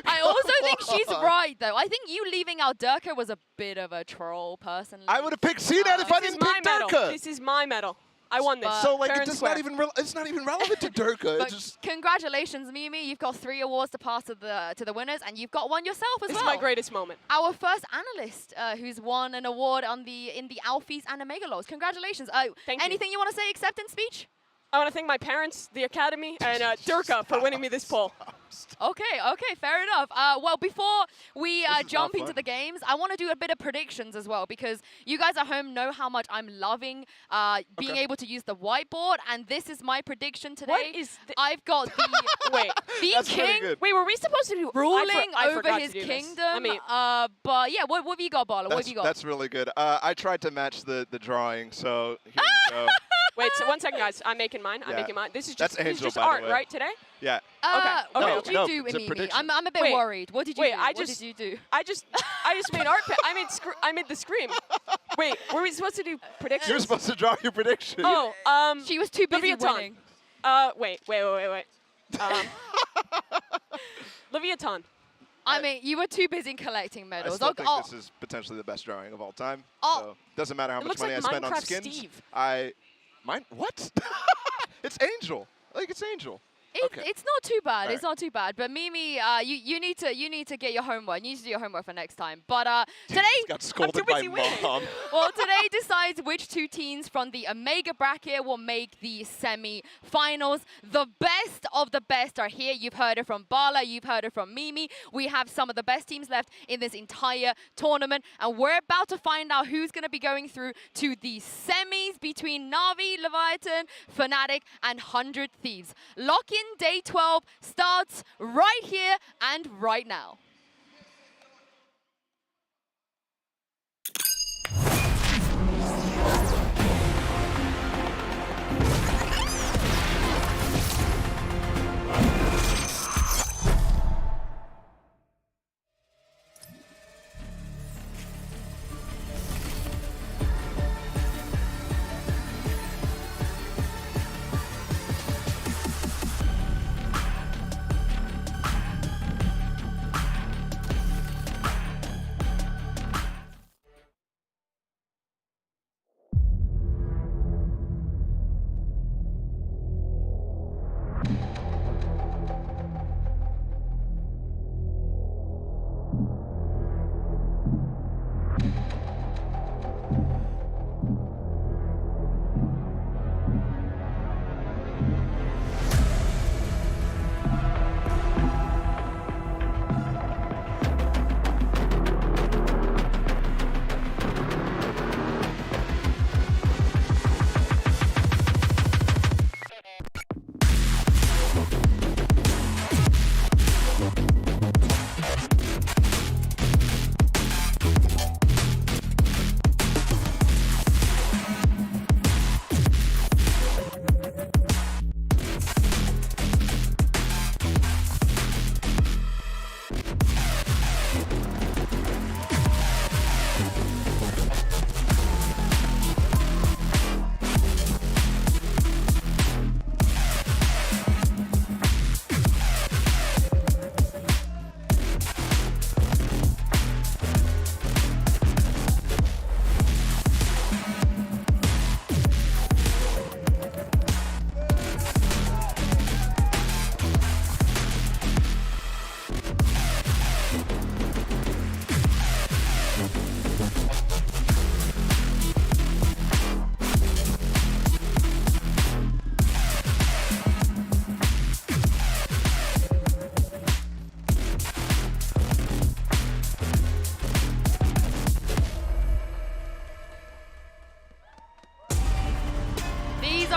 I also think she's right though. I think you leaving out Durka was a bit of a troll, personally. I would have picked CNET if I This is didn't my pick medal. Durka. This is my medal. I won this. So like Fair it's and just square. not even it's not even relevant to Durka. But It's just congratulations, Mimi. You've got 3 awards to pass to the winners, and you've got one yourself as This well. is my greatest moment. Our first analyst who's won an award in the Alfies and Omega Laws. Congratulations. Thank you. Anything you want to say acceptance speech? I want to thank my parents, the academy, and Durka for winning me this poll. Okay, fair enough. Well, before we is jump not into fun. the games, I want to do a bit of predictions as well, because you guys at home know how much I'm loving being able to use the whiteboard, and this is my prediction today. What is I've got the Wait, the That's pretty king good. wait, were we supposed to do ruling I over forgot his to do this. kingdom. Let me, But yeah, what have you got, Bala? What have you got? That's really good. I tried to match the drawing, so here you go. wait, so 1 second, guys. I'm making mine. I'm Yeah. making mine. This is That's just, this is Angel, just by the art, way. right, today? Yeah. Okay, What okay. did you No, do it's with a Mimi? prediction. I'm a bit Wait, worried. What did you wait, do? I What just- did you do? I just made art. I made the scream. Wait, were we supposed to do predictions? You're supposed to draw your prediction. Oh, She was too busy Leviathan. winning. Wait. Leviathan. I mean, you were too busy collecting I medals. still think Oh, this is potentially the best drawing of all time. Oh. So doesn't matter how It much looks money like I spend on Minecraft skins. Steve. Mine what? It's Angel. Like it's Angel. It's not too bad. All It's not too bad. But Mimi, you need to get your homework. You need to do your homework for next time. But today, Got scolded too by busy winning. mom. well, today decides which 2 teams from the Omega bracket will make the semi-finals. The best of the best are here. You've heard it from Bala. You've heard it from Mimi. We have some of the best teams left in this entire tournament, and we're about to find out who's going to be going through to the semis between Navi, Leviathan, Fnatic, and 100 Thieves. Lock in day 12 starts right here and right now.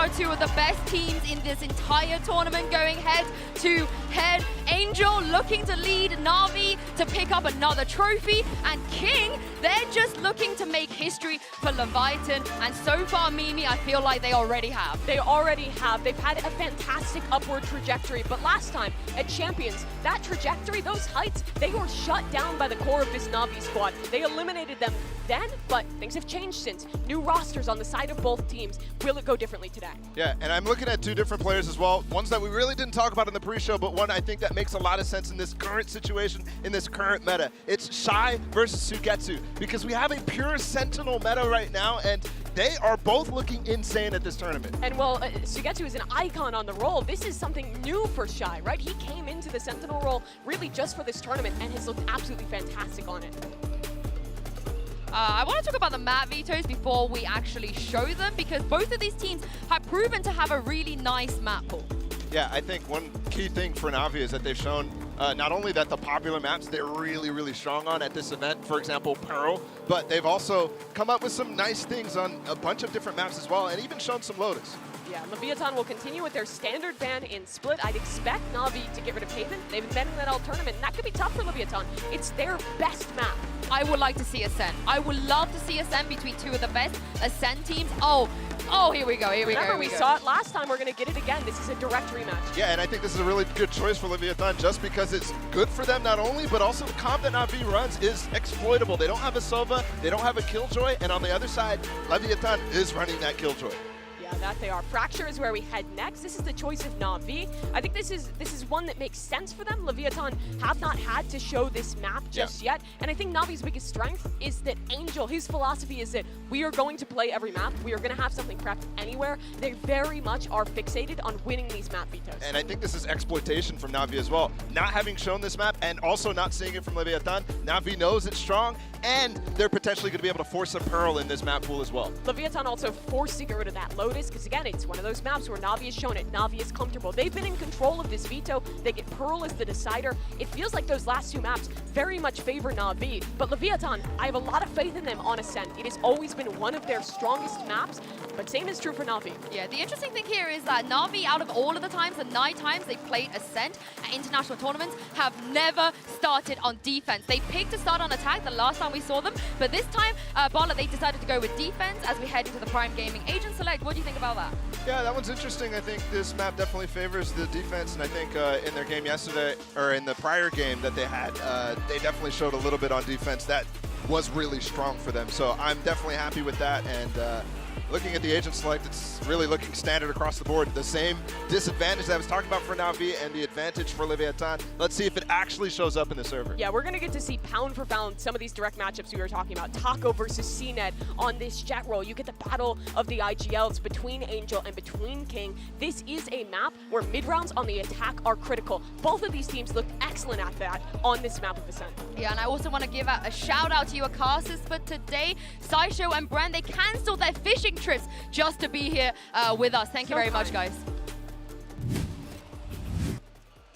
are two of the best teams in this entire tournament going head to head. Angel looking to lead Navi to pick up another trophy, and King, they're just looking to make history for Leviathan, and so far, Mimi, I feel like they already have. They already have. They've had a fantastic upward trajectory, but last time at Champions, that trajectory, those heights, they were shut down by the core of this Navi squad. They eliminated them then, but things have changed since. New rosters on the side of both teams. Will it go differently today? Yeah, and I'm looking at two different players as well. Ones that we really didn't talk about in the pre-show, but one I think that makes a lot of sense in this current situation, in this current meta. It's Shy versus Sugetsu, because we have a pure Sentinel meta right now, and they are both looking insane at this tournament. And well, Sugetsu is an icon on the role. This is something new for Shy, right? He came into the Sentinel role really just for this tournament and has looked absolutely fantastic on it. I want to talk about the map vetoes before we actually show them, because both of these teams have proven to have a really nice map pool. Yeah, I think one key thing for Navi is that they've shown not only that the popular maps they're really, really strong on at this event, for example, Pearl, but they've also come up with some nice things on a bunch of different maps as well, and even shown some Lotus. Yeah, Leviathan will continue with their standard ban in Split. I'd expect Navi to get rid of Haven. They've been in that all tournament, and that could be tough for Leviathan. It's their best map. I would like to see Ascent. I would love to see Ascent between two of the best Ascent teams. Oh, here we go, here we go. Remember, we saw it last time, we're going to get it again. This is a direct rematch. Yeah, and I think this is a really good choice for Leviathan just because it's good for them not only, but also the comp that Navi runs is exploitable. They don't have a Sova, they don't have a Killjoy, and on the other side, Leviathan is running that Killjoy. Yeah, that they are. Fracture is where we head next. This is the choice of Navi. I think this is one that makes sense for them. Leviathan have not had to show this map just yet. And I think Navi's biggest strength is that Angel, his philosophy is that we are going to play every map. We are going to have something prepped anywhere. They very much are fixated on winning these map vetoes. And I think this is exploitation from Navi as well. Not having shown this map and also not seeing it from Leviathan, Navi knows it's strong, and they're potentially going to be able to force a Pearl in this map pool as well. Leviathan also forced to get rid of that Lotus, because again, it's one of those maps where Navi has shown it. Navi is comfortable. They've been in control of this veto. They get Pearl as the decider. It feels like those last two maps very much favor Navi, but Leviathan, I have a lot of faith in them on Ascent. It has always been one of their strongest maps, but same is true for Navi. Yeah, the interesting thing here is that Navi, out of all of the times, the 9 times they played Ascent at international tournaments, have never started on defense. They picked to start on attack the last time we saw them, but this time, Bala, they decided to go with defense as we head into the Prime Gaming Agent Select. What do you think about that? Yeah, that one's interesting. I think this map definitely favors the defense, and I think in their game yesterday, or in the prior game that they had, they definitely showed a little bit on defense that was really strong for them. So I'm definitely happy with that, and looking at the agent select, it's really looking standard across the board. The same disadvantage that I was talking about for Navi and the advantage for Leviathan. Let's see if it actually shows up in the server. Yeah, we're going to get to see pound for pound some of these direct matchups we were talking about. Taco versus CNET on this jet roll. You get the battle of the IGLs between Angel and between King. This is a map where mid-rounds on the attack are critical. Both of these teams looked excellent at that on this map of Ascent. Yeah, and I also want to give a shout out to you, Akasis, for today. Saisho and Brand, they cancelled their fishing trips just to be here with us. Thank you very much, guys.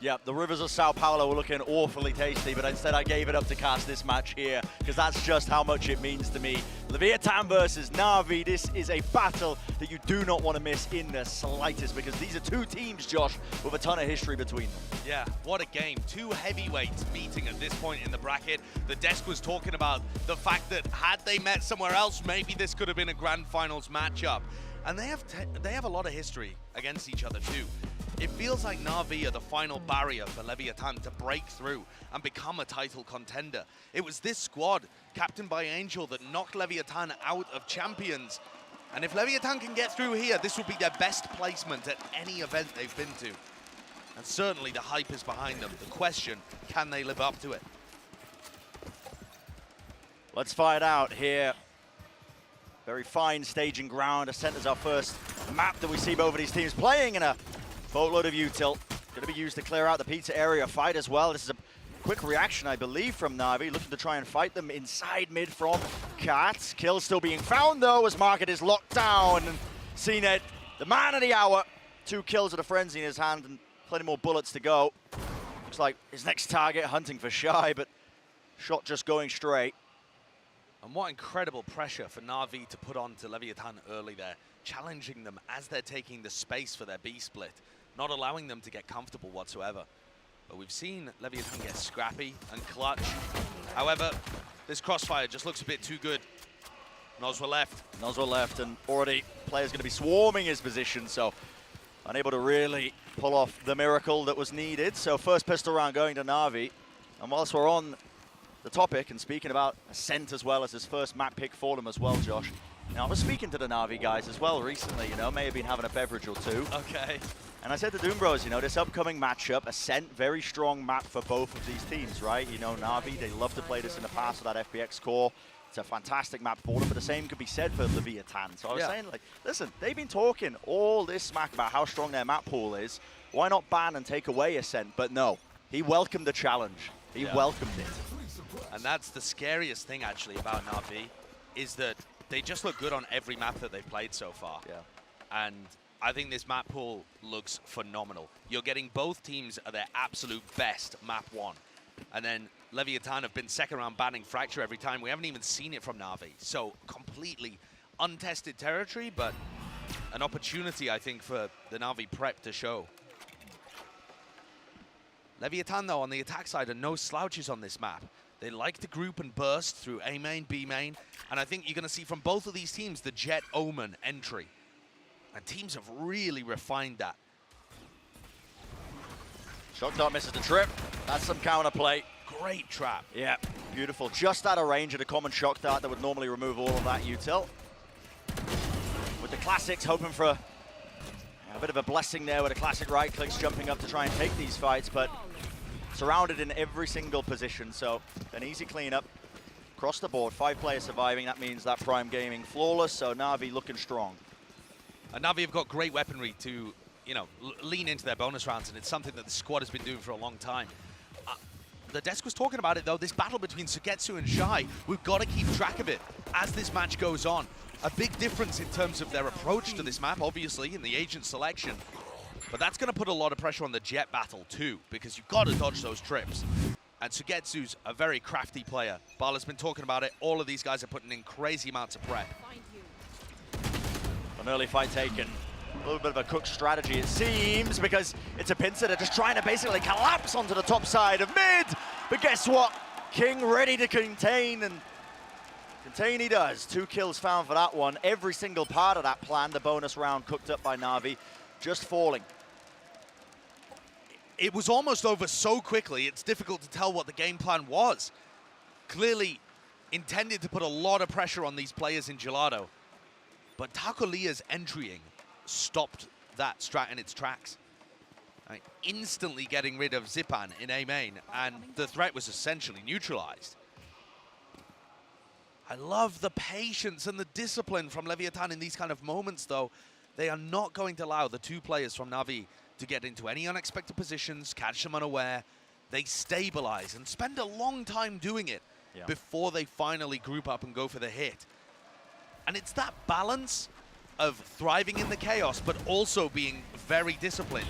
Yep, the rivers of Sao Paulo were looking awfully tasty, but instead I gave it up to cast this match here, because that's just how much it means to me. Leviathan versus Navi, this is a battle that you do not want to miss in the slightest, because these are two teams, Josh, with a ton of history between them. Yeah, what a game. Two heavyweights meeting at this point in the bracket. The desk was talking about the fact that had they met somewhere else, maybe this could have been a grand finals matchup. And they have a lot of history against each other too. It feels like Navi are the final barrier for Leviathan to break through and become a title contender. It was this squad, captained by Angel, that knocked Leviathan out of Champions. And if Leviathan can get through here, this will be their best placement at any event they've been to. And certainly the hype is behind them. The question, can they live up to it? Let's find out here. Very fine staging ground. Ascent is our first map that we see both of these teams playing in a boatload of util. Going to be used to clear out the pizza area fight as well. This is a quick reaction, I believe, from Navi, looking to try and fight them inside mid from Cat. Kill still being found, though, as Market is locked down. And CNET, the man of the hour. 2 kills with a frenzy in his hand and plenty more bullets to go. Looks like his next target hunting for Shy, but shot just going straight. And what incredible pressure for Navi to put on to Leviathan early there. challenging them as they're taking the space for their B split, not allowing them to get comfortable whatsoever. But we've seen Leviathan get scrappy and clutch. However, this crossfire just looks a bit too good. Nozwa left. Nozwa left, and already players going to be swarming his position, so unable to really pull off the miracle that was needed. So first pistol round going to Navi. And whilst we're on the topic and speaking about Ascent as well as his first map pick for them as well, Josh. Now, I was speaking to the Navi guys as well recently, you know, may have been having a beverage or two. Okay. And I said to Doom Bros, you know, this upcoming matchup, Ascent, very strong map for both of these teams, right? You know, Navi, they love to play this in the past with that FPX core. It's a fantastic map for them, but the same could be said for Leviathan. So I was saying, like, listen, they've been talking all this smack about how strong their map pool is. Why not ban and take away Ascent? But no, he welcomed the challenge. He welcomed it. And that's the scariest thing, actually, about Navi, is that they just look good on every map that they've played so far. Yeah. And I think this map pool looks phenomenal. You're getting both teams at their absolute best map one. And then Leviathan have been second round banning Fracture every time. We haven't even seen it from Navi. So completely untested territory, but an opportunity, I think, for the Navi prep to show. Leviathan, though, on the attack side are no slouches on this map. They like to group and burst through A main, B main, and I think you're going to see from both of these teams the Jet Omen entry. And teams have really refined that. Shock Dart misses the trip. That's some counterplay. Great trap. Yeah, beautiful. Just out of range of the common Shock Dart that would normally remove all of that util. With the classics hoping for a bit of a blessing there with the classic right clicks jumping up to try and take these fights, but surrounded in every single position, so an easy cleanup across the board. 5 players surviving, that means that Prime Gaming flawless, so Navi looking strong. And Navi have got great weaponry to, you know, lean into their bonus rounds, and it's something that the squad has been doing for a long time. The desk was talking about it, though, this battle between Sugetsu and Shy, we've got to keep track of it as this match goes on. A big difference in terms of their approach to this map, obviously, in the agent selection. But that's going to put a lot of pressure on the Jet battle, too, because you've got to dodge those trips. And Sugetsu's a very crafty player. Bala's been talking about it. All of these guys are putting in crazy amounts of prep. An early fight taken. A little bit of a cook strategy, it seems, because it's a pincer. They're just trying to basically collapse onto the top side of mid. But guess what? King ready to contain, and contain he does. 2 kills found for that one. Every single part of that plan, the bonus round cooked up by Navi, just falling. It was almost over so quickly, it's difficult to tell what the game plan was. Clearly intended to put a lot of pressure on these players in Gelato. But Takolia's entrying stopped that strat in its tracks. Instantly getting rid of Zipan in A main, and the threat was essentially neutralized. I love the patience and the discipline from Leviathan in these kind of moments, though. They are not going to allow the 2 players from Navi to get into any unexpected positions, catch them unaware. They stabilize and spend a long time doing it before they finally group up and go for the hit. And it's that balance of thriving in the chaos, but also being very disciplined,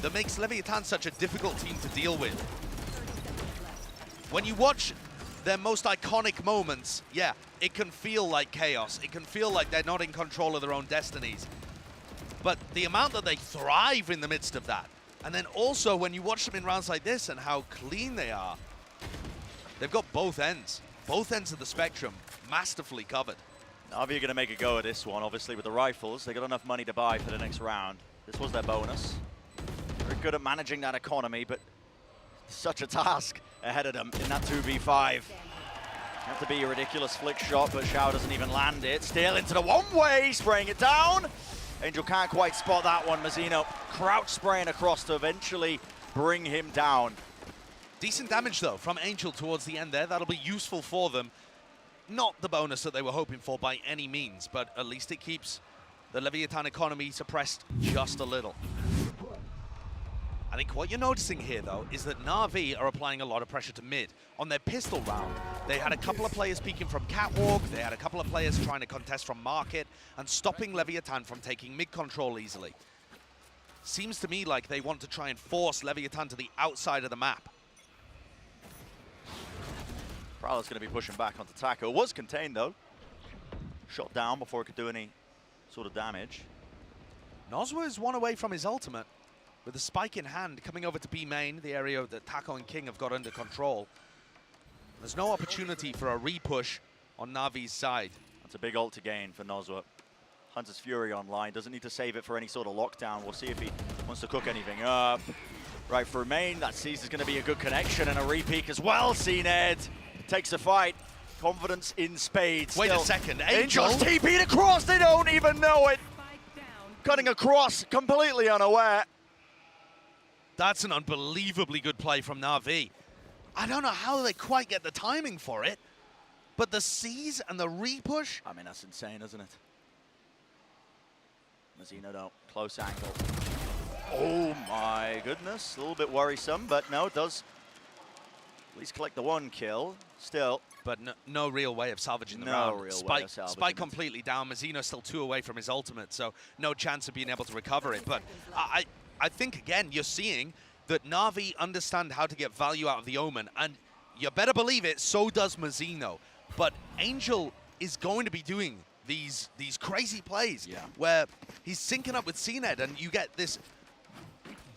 that makes Leviathan such a difficult team to deal with. When you watch their most iconic moments, yeah, it can feel like chaos. It can feel like they're not in control of their own destinies. But the amount that they thrive in the midst of that, and then also when you watch them in rounds like this and how clean they are, they've got both ends of the spectrum masterfully covered. Navi are going to make a go at this one, obviously, with the rifles. They got enough money to buy for the next round. This was their bonus. Very good at managing that economy, but such a task ahead of them in that 2v5. Have to be a ridiculous flick shot, but Shao doesn't even land it. Still into the one-way, spraying it down. Angel can't quite spot that one. Mazzino crouch spraying across to eventually bring him down. Decent damage, though, from Angel towards the end there. That'll be useful for them. Not the bonus that they were hoping for by any means, but at least it keeps the Leviathan economy suppressed just a little. I think what you're noticing here, though, is that Navi are applying a lot of pressure to mid. On their pistol round, they had a couple of players peeking from Catwalk, they had a couple of players trying to contest from Market, and stopping Leviathan from taking mid control easily. Seems to me like they want to try and force Leviathan to the outside of the map. Prowler's going to be pushing back onto Taco. Was contained, though. Shot down before it could do any sort of damage. Nozwa is one away from his ultimate, with the spike in hand, coming over to B main, the area that Taco and King have got under control. There's no opportunity for a repush on Navi's side. That's a big ult to gain for Nozwa. Hunter's Fury online, doesn't need to save it for any sort of lockdown. We'll see if he wants to cook anything up. Right for main, that sees is going to be a good connection and a repeak as well. CNED takes the fight. Confidence in spades. Wait still. a second, Angel? Angel's TP'd across, they don't even know it. Cutting across, completely unaware. That's an unbelievably good play from Navi. I don't know how they quite get the timing for it, but the C's and the repush. I mean, that's insane, isn't it? Mazzino don't. Close angle. Oh my goodness. A little bit worrisome, but no, it does at least collect the one kill. Still. But no real way of salvaging the No round. real way of salvaging Spike it. completely down. Mazzino still 2 away from his ultimate, so no chance of being able to recover it. But I think, again, you're seeing that Navi understand how to get value out of the Omen, and you better believe it, so does Mazzino. But Angel is going to be doing these crazy plays where he's syncing up with CNED, and you get this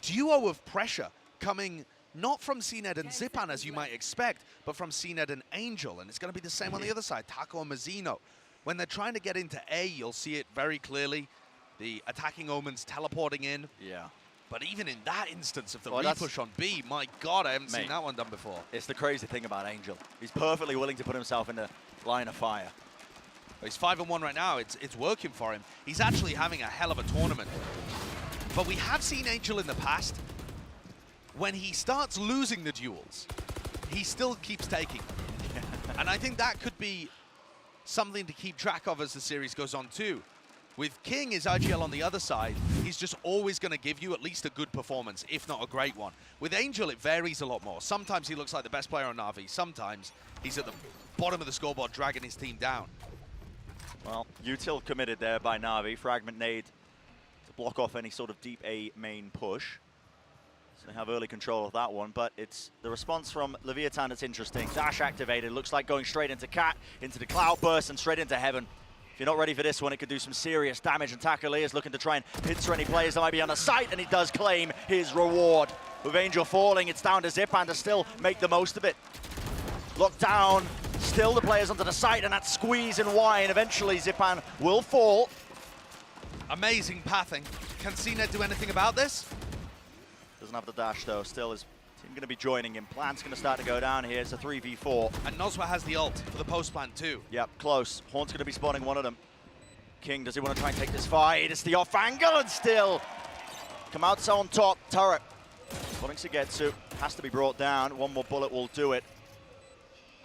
duo of pressure coming not from CNED and Zipan as you might expect, but from CNED and Angel, and it's going to be the same on the other side, Taco and Mazzino. When they're trying to get into A, you'll see it very clearly. The attacking Omens teleporting in. Yeah. But even in that instance of the repush on B, my God, I haven't seen that one done before. It's the crazy thing about Angel. He's perfectly willing to put himself in the line of fire. He's 5-1 right now. It's working for him. He's actually having a hell of a tournament. But we have seen Angel in the past. When he starts losing the duels, he still keeps taking. And I think that could be something to keep track of as the series goes on too. With King, his IGL on the other side, he's just always going to give you at least a good performance, if not a great one. With Angel, it varies a lot more. Sometimes he looks like the best player on Navi. Sometimes he's at the bottom of the scoreboard dragging his team down. Well, util committed there by Navi. Fragment nade to block off any sort of deep A main push. So they have early control of that one, but it's the response from Leviat&, that's interesting. Dash activated, looks like going straight into Cat, into the Cloudburst, and straight into Heaven. If you're not ready for this one, it could do some serious damage, and Takali is looking to try and pincer any players that might be on the site, and he does claim his reward. With Angel falling, it's down to Zipan to still make the most of it. Locked down, still the players onto the site, and that squeeze and whine. Eventually, Zipan will fall. Amazing pathing. Can CNED do anything about this? Doesn't have the dash, though. Still is team going to be joining him. Plant's going to start to go down here. It's a 3v4. And Nozwa has the ult for the post plant too. Yep, close. Horn's going to be spawning one of them. King, does he want to try and take this fight? It's the off angle, and still come out on top. Turret spawning Sugetsu. Has to be brought down. One more bullet will do it.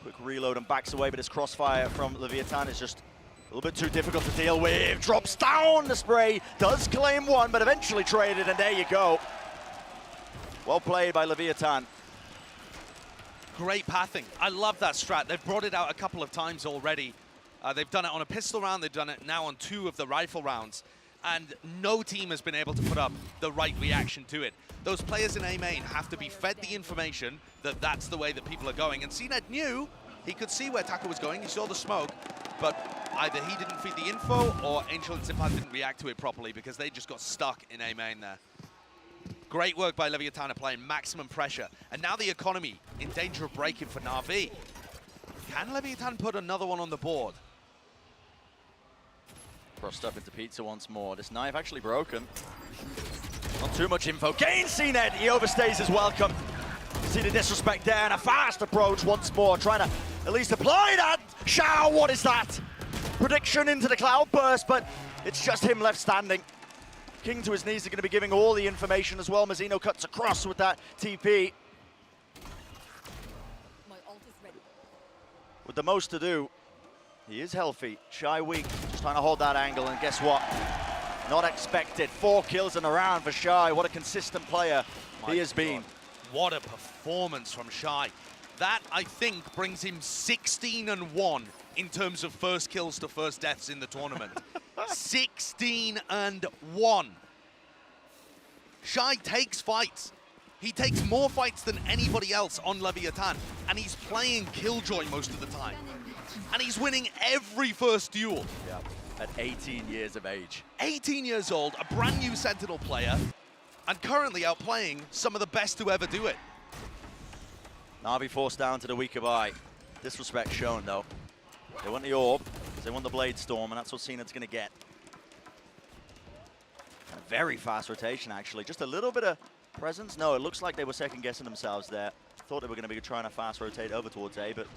Quick reload and backs away, but his crossfire from Leviat&, is just a little bit too difficult to deal with. Drops down the spray. Does claim one, but eventually traded, and there you go. Well played by Leviat&. Great pathing. I love that strat. They've brought it out a couple of times already. They've done it on a pistol round. They've done it now on 2 of the rifle rounds. And no team has been able to put up the right reaction to it. Those players in A main have to be fed the information that that's the way that people are going. And CNED knew he could see where Taco was going. He saw the smoke, but either he didn't feed the info or Angel and Zipan didn't react to it properly because they just got stuck in A main there. Great work by Leviat&, applying maximum pressure. And now the economy in danger of breaking for Navi. Can Leviat& put another one on the board? Crossed up into Pizza once more. This knife actually broken. Not too much info. Gain CNED. He overstays his welcome. See the disrespect there, and a fast approach once more. Trying to at least apply that. Shao, what is that? Prediction into the Cloudburst, but it's just him left standing. King to his knees are going to be giving all the information as well. Mazzino cuts across with that TP. With the most to do, he is healthy. Shy weak, just trying to hold that angle, and guess what? Not expected. 4 kills in the round for Shy. What a consistent player he has been. What a performance from Shy. That, I think, brings him 16-1 in terms of first kills to first deaths in the tournament. 16-1. Shy takes fights. He takes more fights than anybody else on Leviat&, and he's playing Killjoy most of the time. And he's winning every first duel. Yeah. at 18 years of age. 18 years old, a brand new Sentinel player, and currently outplaying some of the best to ever do it. Navi forced down to the weaker buy. Disrespect shown, though. They want the orb, they want the Blade Storm, and that's what Cened's going to get. And a very fast rotation, actually. Just a little bit of presence. No, it looks like they were second-guessing themselves there. Thought they were going to be trying to fast rotate over towards A, but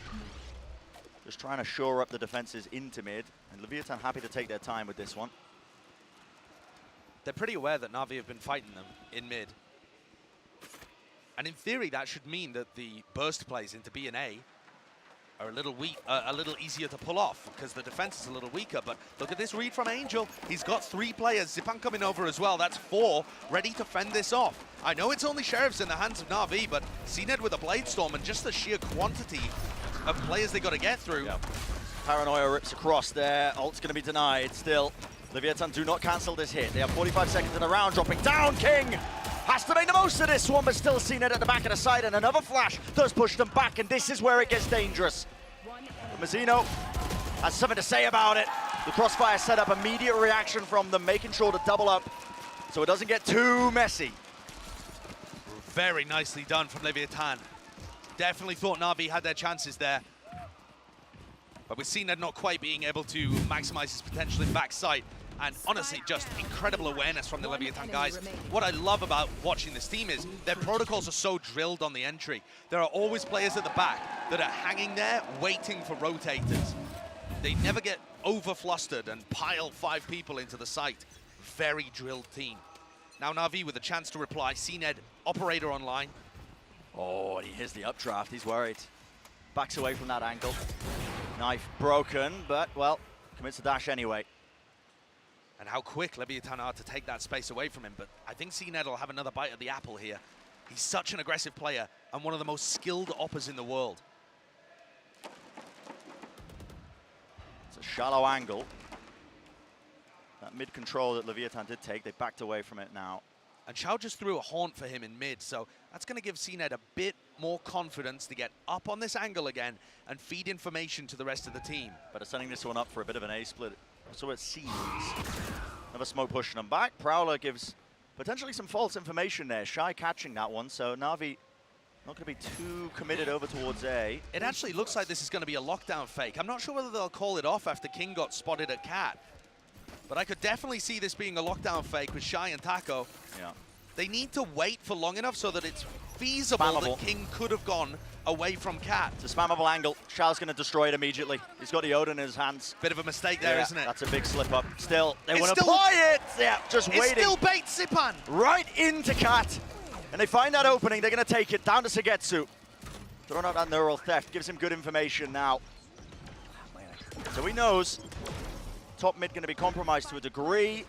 just trying to shore up the defenses into mid. And Leviathan happy to take their time with this one. They're pretty aware that Navi have been fighting them in mid. And in theory, that should mean that the burst plays into B and A are a little easier to pull off because the defense is a little weaker. But look at this read from Angel. He's got 3 players. Zipan coming over as well. That's 4 ready to fend this off. I know it's only Sheriffs in the hands of Navi, but Cened with a Blade Storm and just the sheer quantity of players they got to get through. Yep. Paranoia rips across there. Ult's going to be denied still. Leviathan do not cancel this hit. They have 45 seconds in the round. Dropping down. King has to make the most of this one, but still Cened at the back of the side, and another flash does push them back, and this is where it gets dangerous. Mazzino has something to say about it. The crossfire set up, immediate reaction from them, making sure to double up so it doesn't get too messy. Very nicely done from Leviathan. Definitely thought Navi had their chances there. But with Cened not quite being able to maximize his potential in backside, and honestly, just incredible awareness from the Leviathan guys. What I love about watching this team is their protocols are so drilled on the entry. There are always players at the back that are hanging there waiting for rotators. They never get over-flustered and pile 5 people into the site. Very drilled team. Now Navi with a chance to reply. Cened, operator online. Oh, and he hears the updraft. He's worried. Backs away from that angle. Knife broken, but, well, commits the dash anyway. And how quick Leviathan are to take that space away from him. But I think Cened will have another bite at the apple here. He's such an aggressive player and one of the most skilled oppers in the world. It's a shallow angle. That mid control that Leviathan did take, they backed away from it now. And Xiao just threw a haunt for him in mid, so that's going to give Cened a bit more confidence to get up on this angle again and feed information to the rest of the team. But setting this one up for a bit of an A split. So it seems. Another smoke pushing them back. Prowler gives potentially some false information there. Shy catching that one, so Navi not going to be too committed over towards A. It actually looks like this is going to be a lockdown fake. I'm not sure whether they'll call it off after King got spotted at Cat. But I could definitely see this being a lockdown fake with Shy and Taco. Yeah. They need to wait for long enough so that it's feasible that King could have gone away from Cat. It's a spammable angle. Xiao's going to destroy it immediately. He's got the Odin in his hands. Bit of a mistake there, isn't it? That's a big slip up. Still, they want to apply it. Yeah, just waiting. It still baits Zipan. Right into Cat. And they find that opening. They're going to take it down to Sugetsu. Throwing out that neural theft. Gives him good information now. So he knows top mid going to be compromised to a degree.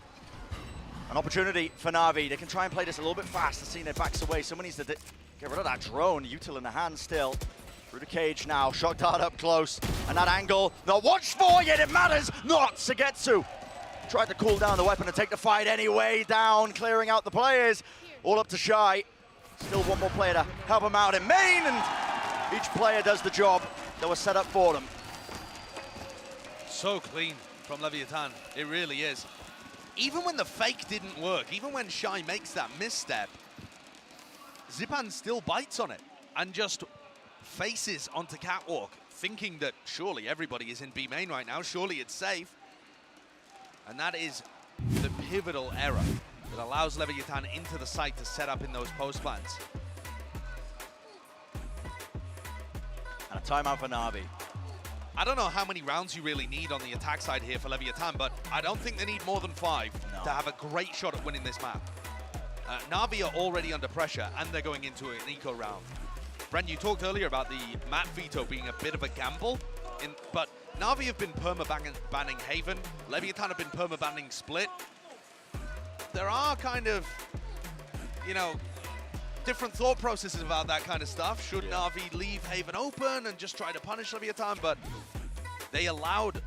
An opportunity for Navi. They can try and play this a little bit fast. Cened backs away. Someone needs to get rid of that drone. Util in the hand still. Through the cage now. Shock dart up close. And that angle. Not watch for yet. It matters not. Sugetsu tried to cool down the weapon and take the fight anyway. Down. Clearing out the players. All up to Shy. Still one more player to help him out in main. And each player does the job that was set up for them. So clean from Leviathan. It really is. Even when the fake didn't work, even when Shy makes that misstep, Zipan still bites on it and just faces onto Catwalk, thinking that surely everybody is in B main right now, surely it's safe. And that is the pivotal error that allows Leviathan into the site to set up in those post plants. And a timeout for Navi. I don't know how many rounds you really need on the attack side here for Leviathan, but I don't think they need more than 5 to have a great shot at winning this map. Navi are already under pressure, and they're going into an eco round. Brent, you talked earlier about the map veto being a bit of a gamble, but Navi have been perma-banning Haven, Leviathan have been perma-banning Split. There are kind of, you know, different thought processes about that kind of stuff. Should Navi leave Haven open and just try to punish Leviathan? But they allowed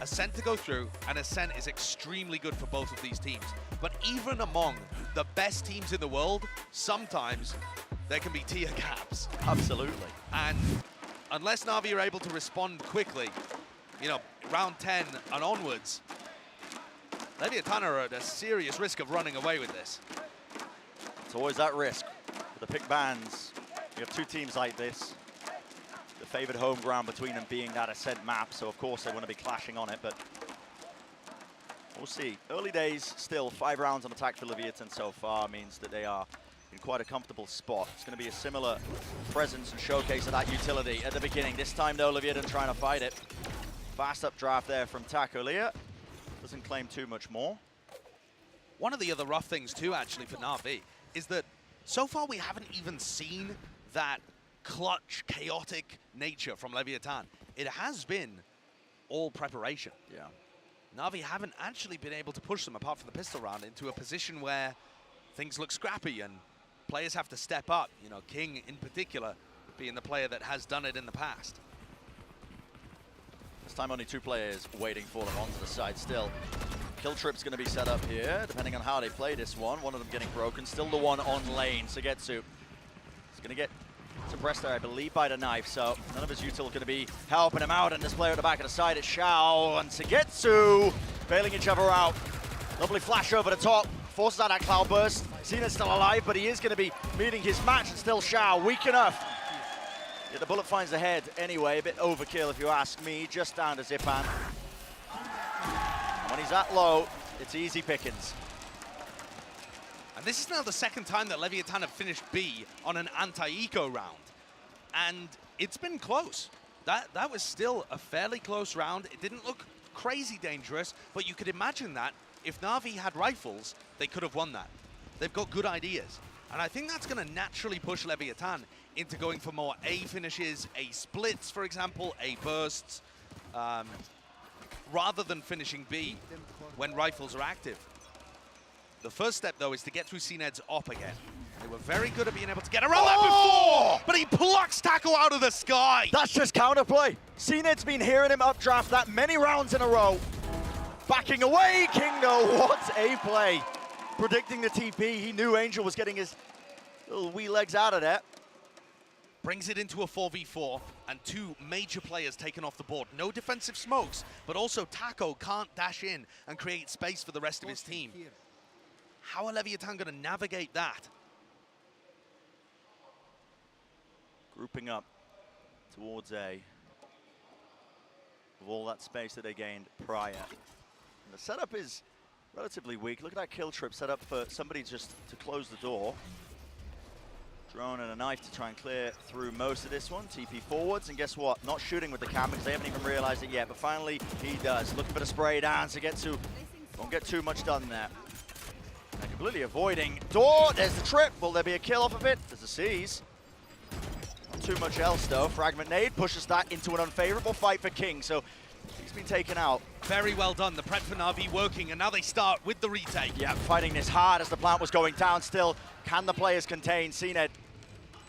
Ascent to go through, and Ascent is extremely good for both of these teams. But even among the best teams in the world, sometimes there can be tier gaps. Absolutely. And unless Navi are able to respond quickly, you know, round 10 and onwards, Leviat&aacute are at a serious risk of running away with this. It's always that risk. With the pick bans, you have two teams like this. The favored home ground between them being that Ascent map, so of course they want to be clashing on it, but we'll see. Early days, still 5 rounds on attack for Leviat&aacute so far means that they are in quite a comfortable spot. It's going to be a similar presence and showcase of that utility at the beginning. This time though, Leviat&aacute trying to fight it. Fast updraft there from Taco Leah. Doesn't claim too much more. One of the other rough things too, actually, for Navi is that so far we haven't even seen that clutch, chaotic nature from Leviat&aacute. It has been all preparation. Yeah. Navi haven't actually been able to push them, apart from the pistol round, into a position where things look scrappy and players have to step up. You know, King in particular being the player that has done it in the past. This time only 2 players waiting for them onto the side still. Kill trip's going to be set up here, depending on how they play this one. One of them getting broken, still the one on lane. Sugetsu is going to get suppressed there, I believe, by the knife, so none of his util going to be helping him out, and this player at the back of the side is Xiao and Sugetsu bailing each other out. Lovely flash over the top, forces out that cloud burst. Cena's still alive, but he is going to be meeting his match, and still Xiao, weak enough. Yeah, the bullet finds the head anyway, a bit overkill if you ask me, just down to Zipan. When he's that low, it's easy pickings. And this is now the second time that Leviat&aacute have finished B on an anti-eco round. And it's been close. That was still a fairly close round. It didn't look crazy dangerous, but you could imagine that if Navi had rifles, they could have won that. They've got good ideas. And I think that's going to naturally push Leviat&aacute into going for more A finishes, A splits, for example, A bursts, rather than finishing B when rifles are active. The first step, though, is to get through CNED's op again. They were very good at being able to get around that before, but he plucks Taco out of the sky. That's just counterplay. CNED's been hearing him updraft that many rounds in a row. Backing away, Kingo, what a play. Predicting the TP, he knew Angel was getting his little wee legs out of there. Brings it into a 4v4, and 2 major players taken off the board. No defensive smokes, but also Taco can't dash in and create space for the rest of his team. How are Leviat&aacute going to navigate that? Grouping up towards A. With all that space that they gained prior. And the setup is relatively weak. Look at that kill trip set up for somebody just to close the door. Drone and a knife to try and clear through most of this one. TP forwards, and guess what? Not shooting with the cam because they haven't even realized it yet, but finally he does. Looking for the spray down to get to, won't get too much done there. And completely avoiding door. There's the trip. Will there be a kill off of it? There's a seize. Not too much else though. Fragment nade pushes that into an unfavorable fight for King, so he's been taken out. Very well done. The prep for Navi working, and now they start with the retake. Yeah, fighting this hard as the plant was going down still. Can the players contain? CNED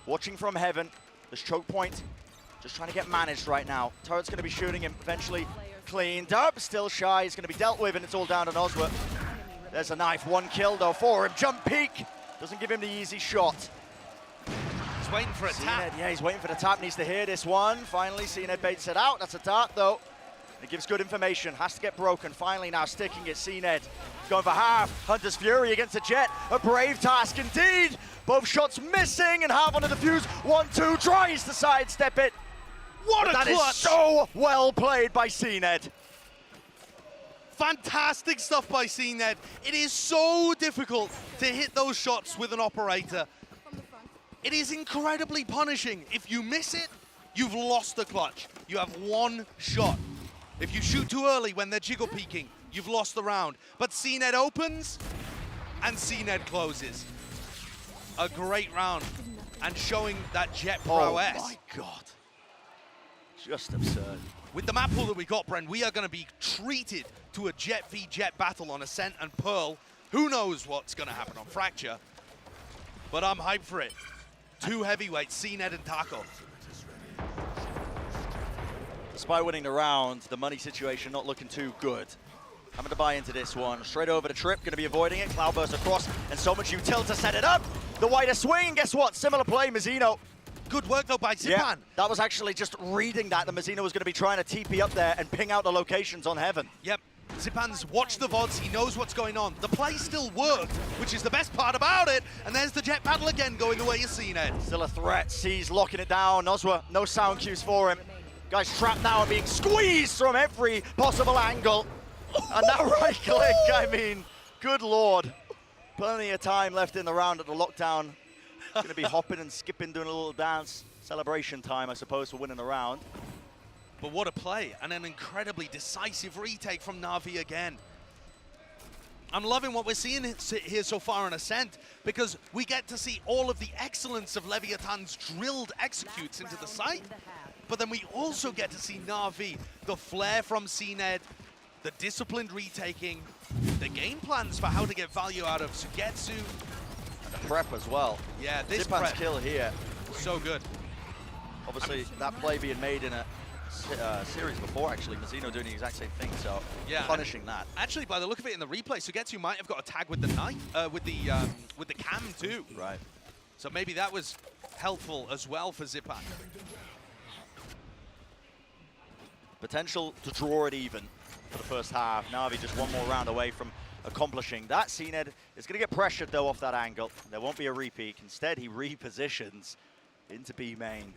watching from heaven. This choke point just trying to get managed right now. Turret's going to be shooting him, eventually cleaned up. Still shy, he's going to be dealt with, and it's all down to Nosworth. There's a knife, 1 kill though for him. Jump peek, doesn't give him the easy shot. He's waiting for a tap. Yeah, he's waiting for the tap, needs to hear this one. Finally, CNED baits it out. That's a dart though. It gives good information, has to get broken. Finally now sticking it, CNED. Going for half, Hunter's Fury against the Jet. A brave task indeed. Both shots missing, and half on the defuse. 1-2, tries to sidestep it. What a clutch! That is so well played by CNED. Fantastic stuff by CNED. It is so difficult to hit those shots with an operator. It is incredibly punishing. If you miss it, you've lost the clutch. You have 1 shot. If you shoot too early when they're jiggle peeking, you've lost the round. But CNED opens, and CNED closes. A great round, and showing that Jet prowess. Oh my God. Just absurd. With the map pool that we got, Bren, we are going to be treated to a Jet v Jet battle on Ascent and Pearl. Who knows what's going to happen on Fracture, but I'm hyped for it. 2 heavyweights, CNED and Taco. Despite winning the round, the money situation not looking too good. Having to buy into this one. Straight over the trip, going to be avoiding it. Cloudburst across, and so much util to set it up. The wider swing, guess what? Similar play, Mizzino. Good work, though, by Zipan. Yeah, that was actually just reading that. The Mazzino was going to be trying to TP up there and ping out the locations on Heaven. Yep. Zipan's watched the VODs, he knows what's going on. The play still worked, which is the best part about it. And there's the jet paddle again going the way you've seen it. Still a threat, C's locking it down. Nozwa, no sound cues for him. Guy's trapped now and being squeezed from every possible angle. And that right click, I mean, good lord. Plenty of time left in the round at the lockdown. Gonna be hopping and skipping, doing a little dance. Celebration time, I suppose, for winning the round. But what a play, and an incredibly decisive retake from Navi again. I'm loving what we're seeing here so far on Ascent, because we get to see all of the excellence of Leviathan's drilled executes into the site, but then we also get to see Navi, the flair from CNED, the disciplined retaking, the game plans for how to get value out of Sugetsu. And the prep as well. Yeah, this Zipan's prep, kill here. so good. Obviously, that play being made in a series before, actually. Mazzino doing the exact same thing, so Yeah, punishing that. Actually, by the look of it in the replay, Sugetsu might have got a tag with the knife, with the cam too. Right. So maybe that was helpful as well for Zipan. Potential to draw it even for the first half. Navi just one more round away from accomplishing that. CNED is going to get pressured, though, off that angle. There won't be a repeat. Instead, he repositions into B main.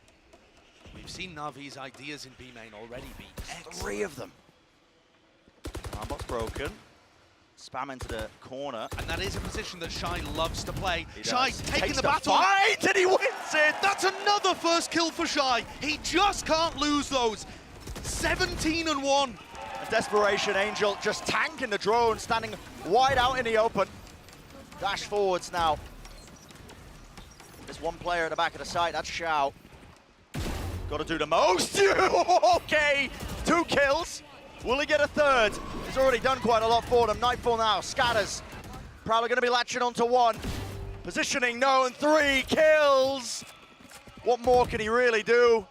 We've seen Navi's ideas in B main already be excellent. 3 of them. Armbot's broken. Spam into the corner. And that is a position that Shy loves to play. He Shy does. taking Takes the battle. Fight, and he wins it! That's another first kill for Shy. He just can't lose those. 17-1. A desperation, Angel just tanking the drone, standing wide out in the open. Dash forwards now. There's one player at the back of the site, that's Xiao. Got to do the most. Okay, 2 kills. Will he get a third? He's already done quite a lot for them. Nightfall now, scatters. Probably going to be latching onto 1. Positioning known, 3 kills. What more can he really do?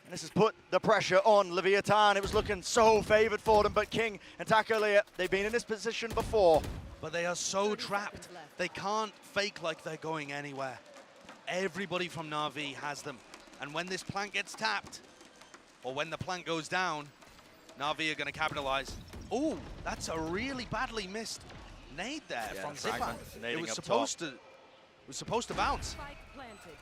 And this has put the pressure on Leviathan. It was looking so favored for them, but King and Takolia, they've been in this position before. But they are so trapped. They can't fake like they're going anywhere. Everybody from Navi has them. And when this plant gets tapped, or when the plant goes down, Navi are going to capitalize. Oh, that's a really badly missed nade there from Zipan. It was supposed to bounce.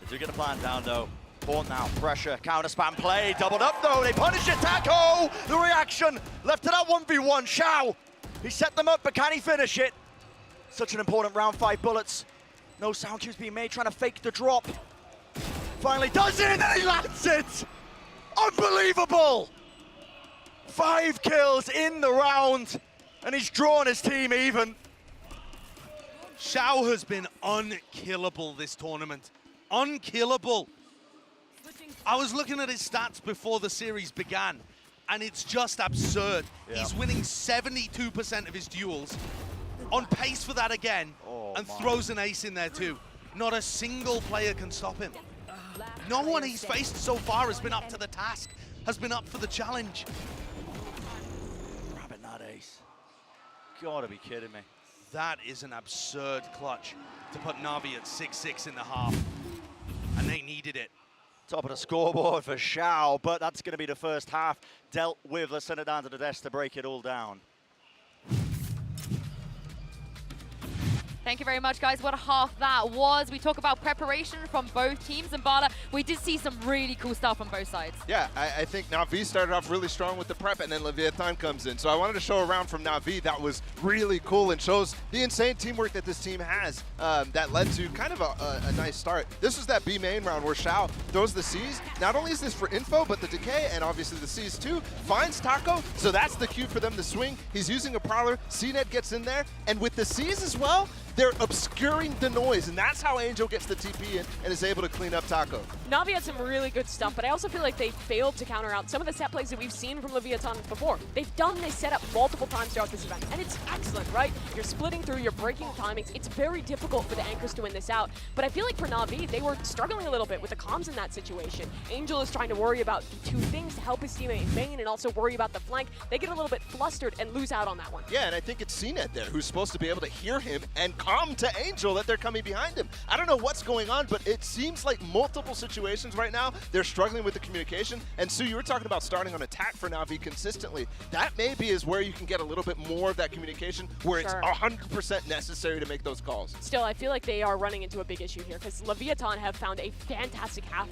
They do get the plant down though. Born now, pressure, counter spam play, doubled up though, they punish it, Taco! The reaction, left to that 1v1, Xiao! He set them up, but can he finish it? Such an important round, 5 bullets. No sound cues being made, trying to fake the drop. Finally does it, and then he lands it! Unbelievable! 5 kills in the round, and he's drawn his team even. Xiao has been unkillable this tournament. Unkillable. I was looking at his stats before the series began, and it's just absurd. Yeah. He's winning 72% of his duels, on pace for that again, and throws an ace in there too. Not a single player can stop him. No one he's faced so far has been up to the task, has been up for the challenge. Rabbit not ace. Gotta be kidding me. That is an absurd clutch to put Navi at 6-6 in the half, and they needed it. Top of the scoreboard for Xiao, but that's going to be the first half dealt with. Let's send it down to the desk to break it all down. Thank you very much, guys. What a half that was. We talk about preparation from both teams, and Bala, we did see some really cool stuff on both sides. Yeah, I think Navi started off really strong with the prep, and then Leviathan comes in. So I wanted to show a round from Navi that was really cool and shows the insane teamwork that this team has that led to kind of a nice start. This was that B main round where Xiao throws the C's. Not only is this for info, but the decay, and obviously the C's too, finds Taco, so that's the cue for them to swing. He's using a Prowler, CNED gets in there, and with the C's as well, they're obscuring the noise, and that's how Angel gets the TP in and is able to clean up Taco. Navi had some really good stuff, but I also feel like they failed to counter out some of the set plays that we've seen from Leviathan before. They've done this setup multiple times throughout this event, and it's excellent, right? You're splitting through, you're breaking timings. It's very difficult for the anchors to win this out, but I feel like for Navi, they were struggling a little bit with the comms in that situation. Angel is trying to worry about the 2 things to help his teammate in main and also worry about the flank. They get a little bit flustered and lose out on that one. Yeah, and I think it's CNED there who's supposed to be able to hear him and comm to Angel that they're coming behind him. I don't know what's going on, but it seems like multiple situations right now, they're struggling with the communication. And Sue, you were talking about starting on attack for Navi consistently. That maybe is where you can get a little bit more of that communication, where it's 100% necessary to make those calls. Still, I feel like they are running into a big issue here because Leviat&aacute have found a fantastic half.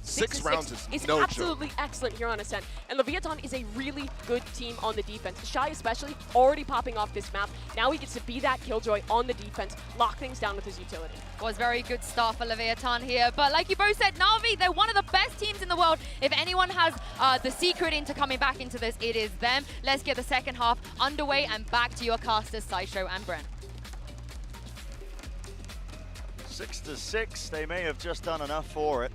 6 rounds is no no absolutely joke. excellent here on Ascent. And Leviat&aacute is a really good team on the defense. Shy especially already popping off this map. Now he gets to be that killjoy on the defense, lock things down with his utility. Was very good start for Leviat&aacute here. But like you both said, Navi, they're one of the best teams in the world. If anyone has the secret into coming back into this, it is them. Let's get the second half underway and back to your casters, Sideshow and Bren. 6-6, they may have just done enough for it.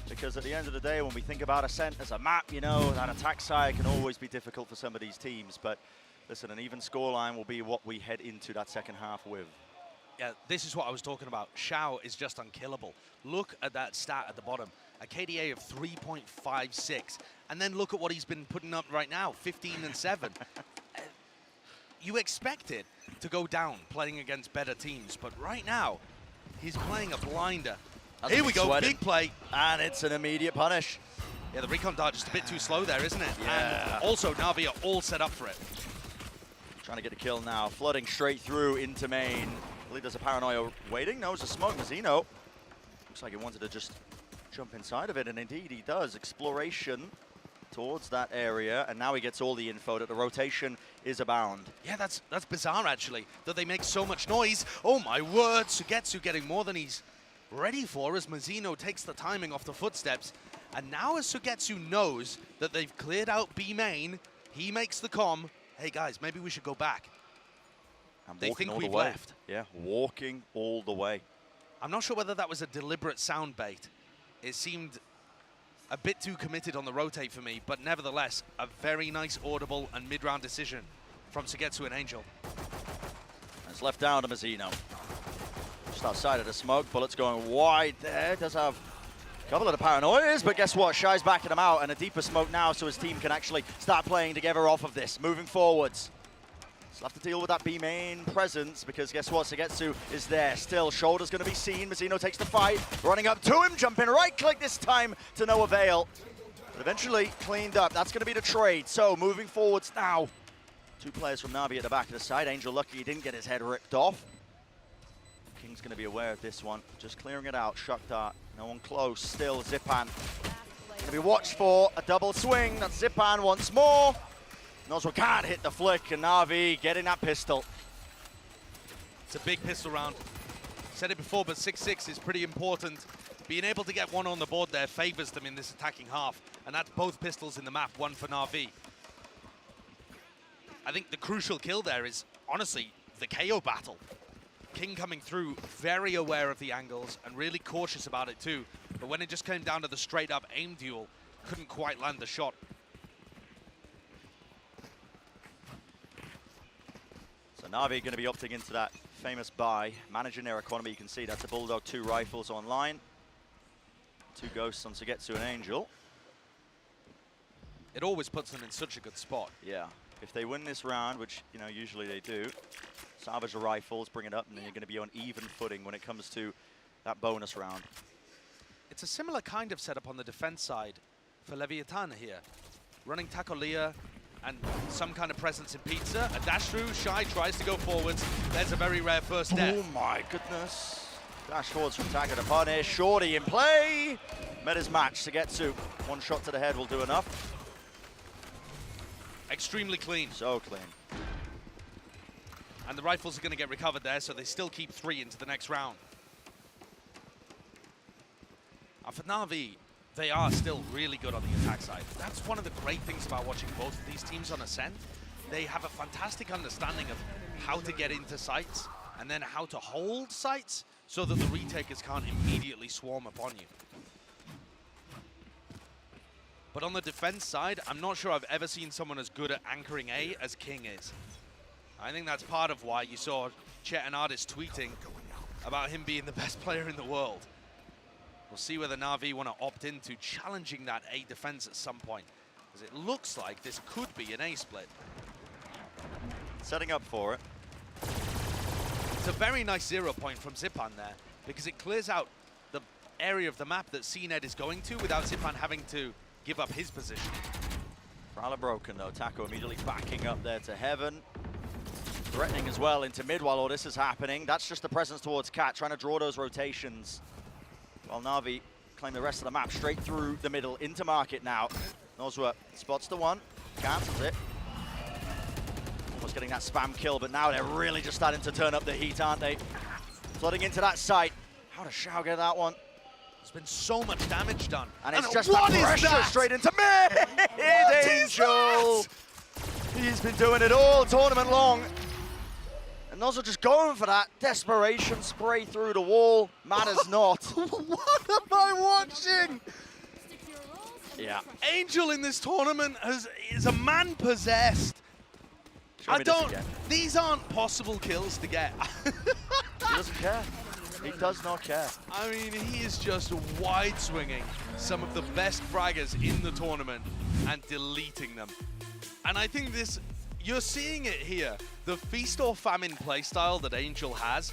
Because at the end of the day, when we think about Ascent as a map, you know, that attack side can always be difficult for some of these teams. But listen, an even scoreline will be what we head into that second half with. Yeah, this is what I was talking about. Xiao is just unkillable. Look at that stat at the bottom. A KDA of 3.56. And then look at what he's been putting up right now, 15-7. You expect it to go down playing against better teams. But right now, he's playing a blinder. Here we go, sweating. big play. And it's an immediate punish. Yeah, the recon dart just a bit too slow there, isn't it? Yeah. And also, Navi are all set up for it. Trying to get a kill now, flooding straight through into main. I believe there's a Paranoia waiting. No, it's a smoke. Mazino looks like he wanted to just jump inside of it, and indeed he does. Exploration towards that area, and now he gets all the info that the rotation is abound. Yeah, that's bizarre, actually, that they make so much noise. Oh, my word. Sugetsu getting more than he's ready for as Mazino takes the timing off the footsteps. And now as Sugetsu knows that they've cleared out B main, he makes the comm. Hey, guys, maybe we should go back. And they think we've way. left. Yeah, walking all the way. I'm not sure whether that was a deliberate sound bait. It seemed a bit too committed on the rotate for me, but nevertheless, a very nice audible and mid-round decision from Sugetsu and Angel. It's left down to Mazino. Just outside of the smoke, bullets going wide there. Does have a couple of the Paranoias, but guess what? Shy's backing him out, and a deeper smoke now so his team can actually start playing together off of this, moving forwards. Still have to deal with that B main presence because guess what? Sugetsu is there still. Shoulder's going to be seen. Mazino takes the fight, running up to him, jumping right click this time to no avail. But eventually cleaned up. That's going to be the trade. So moving forwards now. 2 players from Navi at the back of the side. Angel lucky he didn't get his head ripped off. King's going to be aware of this one. Just clearing it out. Shock dart. No one close. Still Zipan. Going to be watched for a double swing. That's Zipan once more. Nozzle can't hit the flick, and Navi getting that pistol. It's a big pistol round. Said it before, but 6-6 is pretty important. Being able to get one on the board there favors them in this attacking half, and that's both pistols in the map, one for Navi. I think the crucial kill there is, honestly, the KO battle. King coming through, very aware of the angles, and really cautious about it too. But when it just came down to the straight-up aim duel, couldn't quite land the shot. So Navi going to be opting into that famous buy, managing their economy. You can see that's a Bulldog, 2 rifles online, 2 ghosts on Sugetsu and Angel. It always puts them in such a good spot. Yeah, if they win this round, which you know usually they do, salvage the rifles, bring it up, and then you're going to be on even footing when it comes to that bonus round. It's a similar kind of setup on the defense side for Leviat&aacute here. Running Takolia and some kind of presence in Pizza. A dash through, Shy tries to go forwards. There's a very rare first death. Oh my goodness. Dash forwards from Taka to punish. Shorty in play. Met his match, Sugetsu. 1 shot to the head will do enough. Extremely clean. So clean. And the rifles are going to get recovered there, so they still keep 3 into the next round. And for Navi, they are still really good on the attack side. That's one of the great things about watching both of these teams on Ascent. They have a fantastic understanding of how to get into sites and then how to hold sites so that the retakers can't immediately swarm upon you. But on the defense side, I'm not sure I've ever seen someone as good at anchoring A as King is. I think that's part of why you saw Chet and Artist tweeting about him being the best player in the world. We'll see whether Navi want to opt into challenging that A defense at some point, because it looks like this could be an A split. Setting up for it. a very nice 0 point from Zipan there, because it clears out the area of the map that CNED is going to without Zipan having to give up his position. Prowler broken though, Taco immediately backing up there to Heaven. Threatening as well into mid while all this is happening. That's just the presence towards Cat, trying to draw those rotations. While Navi claim the rest of the map straight through the middle into market now. Nozwa spots the one, cancels it. Almost getting that spam kill, but now they're really just starting to turn up the heat, aren't they? Flooding into that site. How does Shao get that one? There's been so much damage done. And it's just that pressure straight into mid! Angel! He's been doing it all tournament long. And Nozwa just going for that desperation spray through the wall. Matters not. What am I watching? Yeah. Angel in this tournament is a man possessed. These aren't possible kills to get. He doesn't care. He does not care. I mean, he is just wide swinging some of the best fraggers in the tournament and deleting them. And I think this, you're seeing it here. The feast or famine playstyle that Angel has,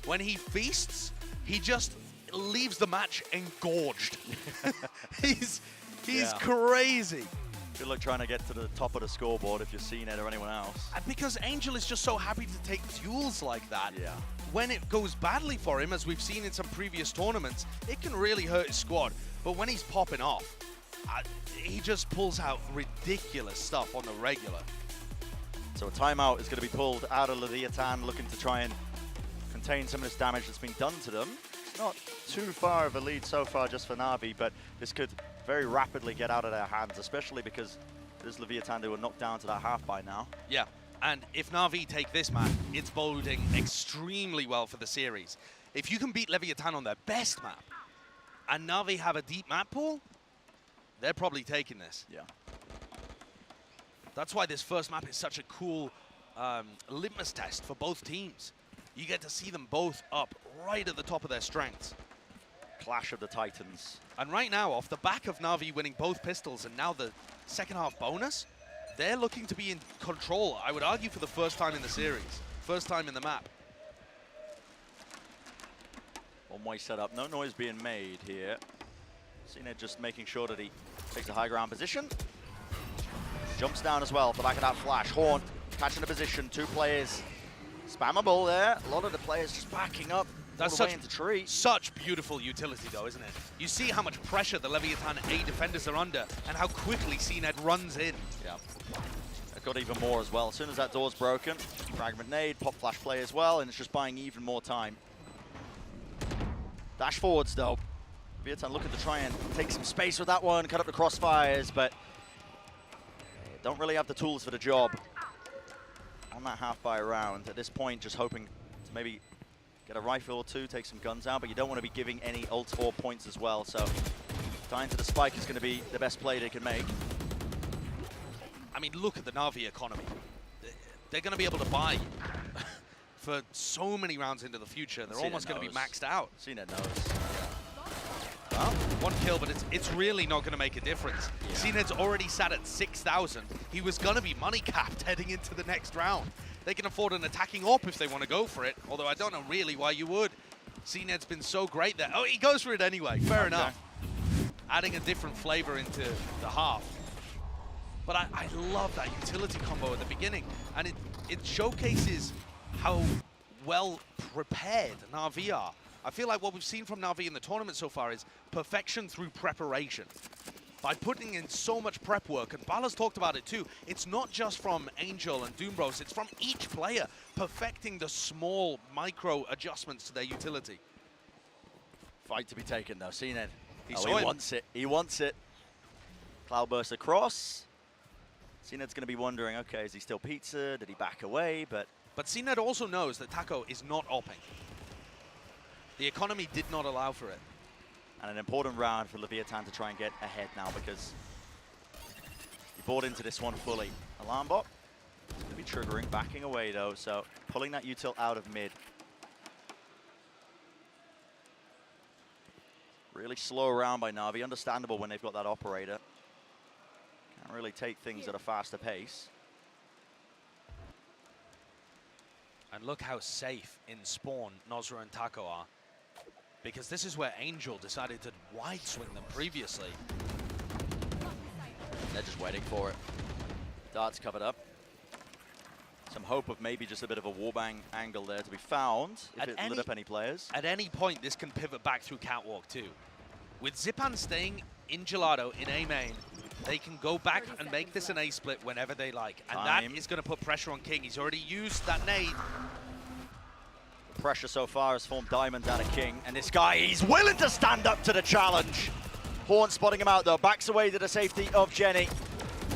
when he feasts, he just leaves the match engorged. He's crazy. Good luck trying to get to the top of the scoreboard if you're CNED or anyone else. Because Angel is just so happy to take duels like that. Yeah. When it goes badly for him, as we've seen in some previous tournaments, it can really hurt his squad. But when he's popping off, he just pulls out ridiculous stuff on the regular. So a timeout is going to be pulled out of Leviat&, looking to try and contain some of this damage that's been done to them. Not too far of a lead so far just for Navi, but this could very rapidly get out of their hands, especially because there's Leviat&, who were knocked down to that half by now. Yeah, and if Navi take this map, it's boding extremely well for the series. If you can beat Leviat& on their best map, and Navi have a deep map pool, they're probably taking this. Yeah. That's why this first map is such a cool litmus test for both teams. You get to see them both up right at the top of their strengths. Clash of the Titans. And right now, off the back of Navi winning both pistols and now the second half bonus, they're looking to be in control, I would argue, for the first time in the series. First time in the map. One-way setup, no noise being made here. CNED just making sure that he takes a high ground position. Jumps down as well for the back of that flash. Horn catching the position, 2 players. Spammable there. A lot of the players just backing up. That's such beautiful utility though, isn't it? You see how much pressure the Leviat&. A defenders are under and how quickly CNED runs in. Yeah. They've got even more as well. As soon as that door's broken, fragment nade, pop flash play as well, and it's just buying even more time. Dash forwards though. Leviat&. looking to try and take some space with that one, cut up the crossfires, but don't really have the tools for the job on that half by round. At this point, just hoping to maybe get a rifle or 2, take some guns out, but you don't want to be giving any ult or points as well, so dying to the spike is going to be the best play they can make. I mean, look at the Navi economy. They're going to be able to buy for so many rounds into the future. They're almost going to be maxed out. CNED knows. Well, 1 kill, but it's really not going to make a difference. Yeah. CNED's already sat at 6,000. He was going to be money capped heading into the next round. They can afford an attacking AWP if they want to go for it, although I don't know really why you would. CNED's been so great there. Oh, he goes for it anyway. Fair enough. Adding a different flavor into the half. But I love that utility combo at the beginning, and it showcases how well prepared Navi are. I feel like what we've seen from Navi in the tournament so far is perfection through preparation. By putting in so much prep work, and Bala's talked about it too, it's not just from Angel and Doombros, it's from each player perfecting the small micro adjustments to their utility. Fight to be taken though, CNED. He wants it, he wants it. Cloudburst across. CNED's going to be wondering, okay, is he still pizza? Did he back away? But CNED also knows that Taco is not opping. The economy did not allow for it. And an important round for Leviat&. to try and get ahead now, because he bought into this one fully. Alarm bot is going to be triggering, backing away though, so pulling that util out of mid. Really slow round by Navi, understandable when they've got that operator. Can't really take things at a faster pace. And look how safe in spawn Nozra and Taco are. Because this is where Angel decided to wide swing them previously. They're just waiting for it. Dart's covered up. Some hope of maybe just a bit of a warbang angle there to be found if it lit up any players. At any point, this can pivot back through Catwalk too. With Zipan staying in Gelato in A main, they can go back and make this an A split whenever they like. And that is going to put pressure on King. He's already used that nade. The pressure so far has formed diamonds out of King. And this guy, he's willing to stand up to the challenge. Horn spotting him out though, backs away to the safety of Jenny.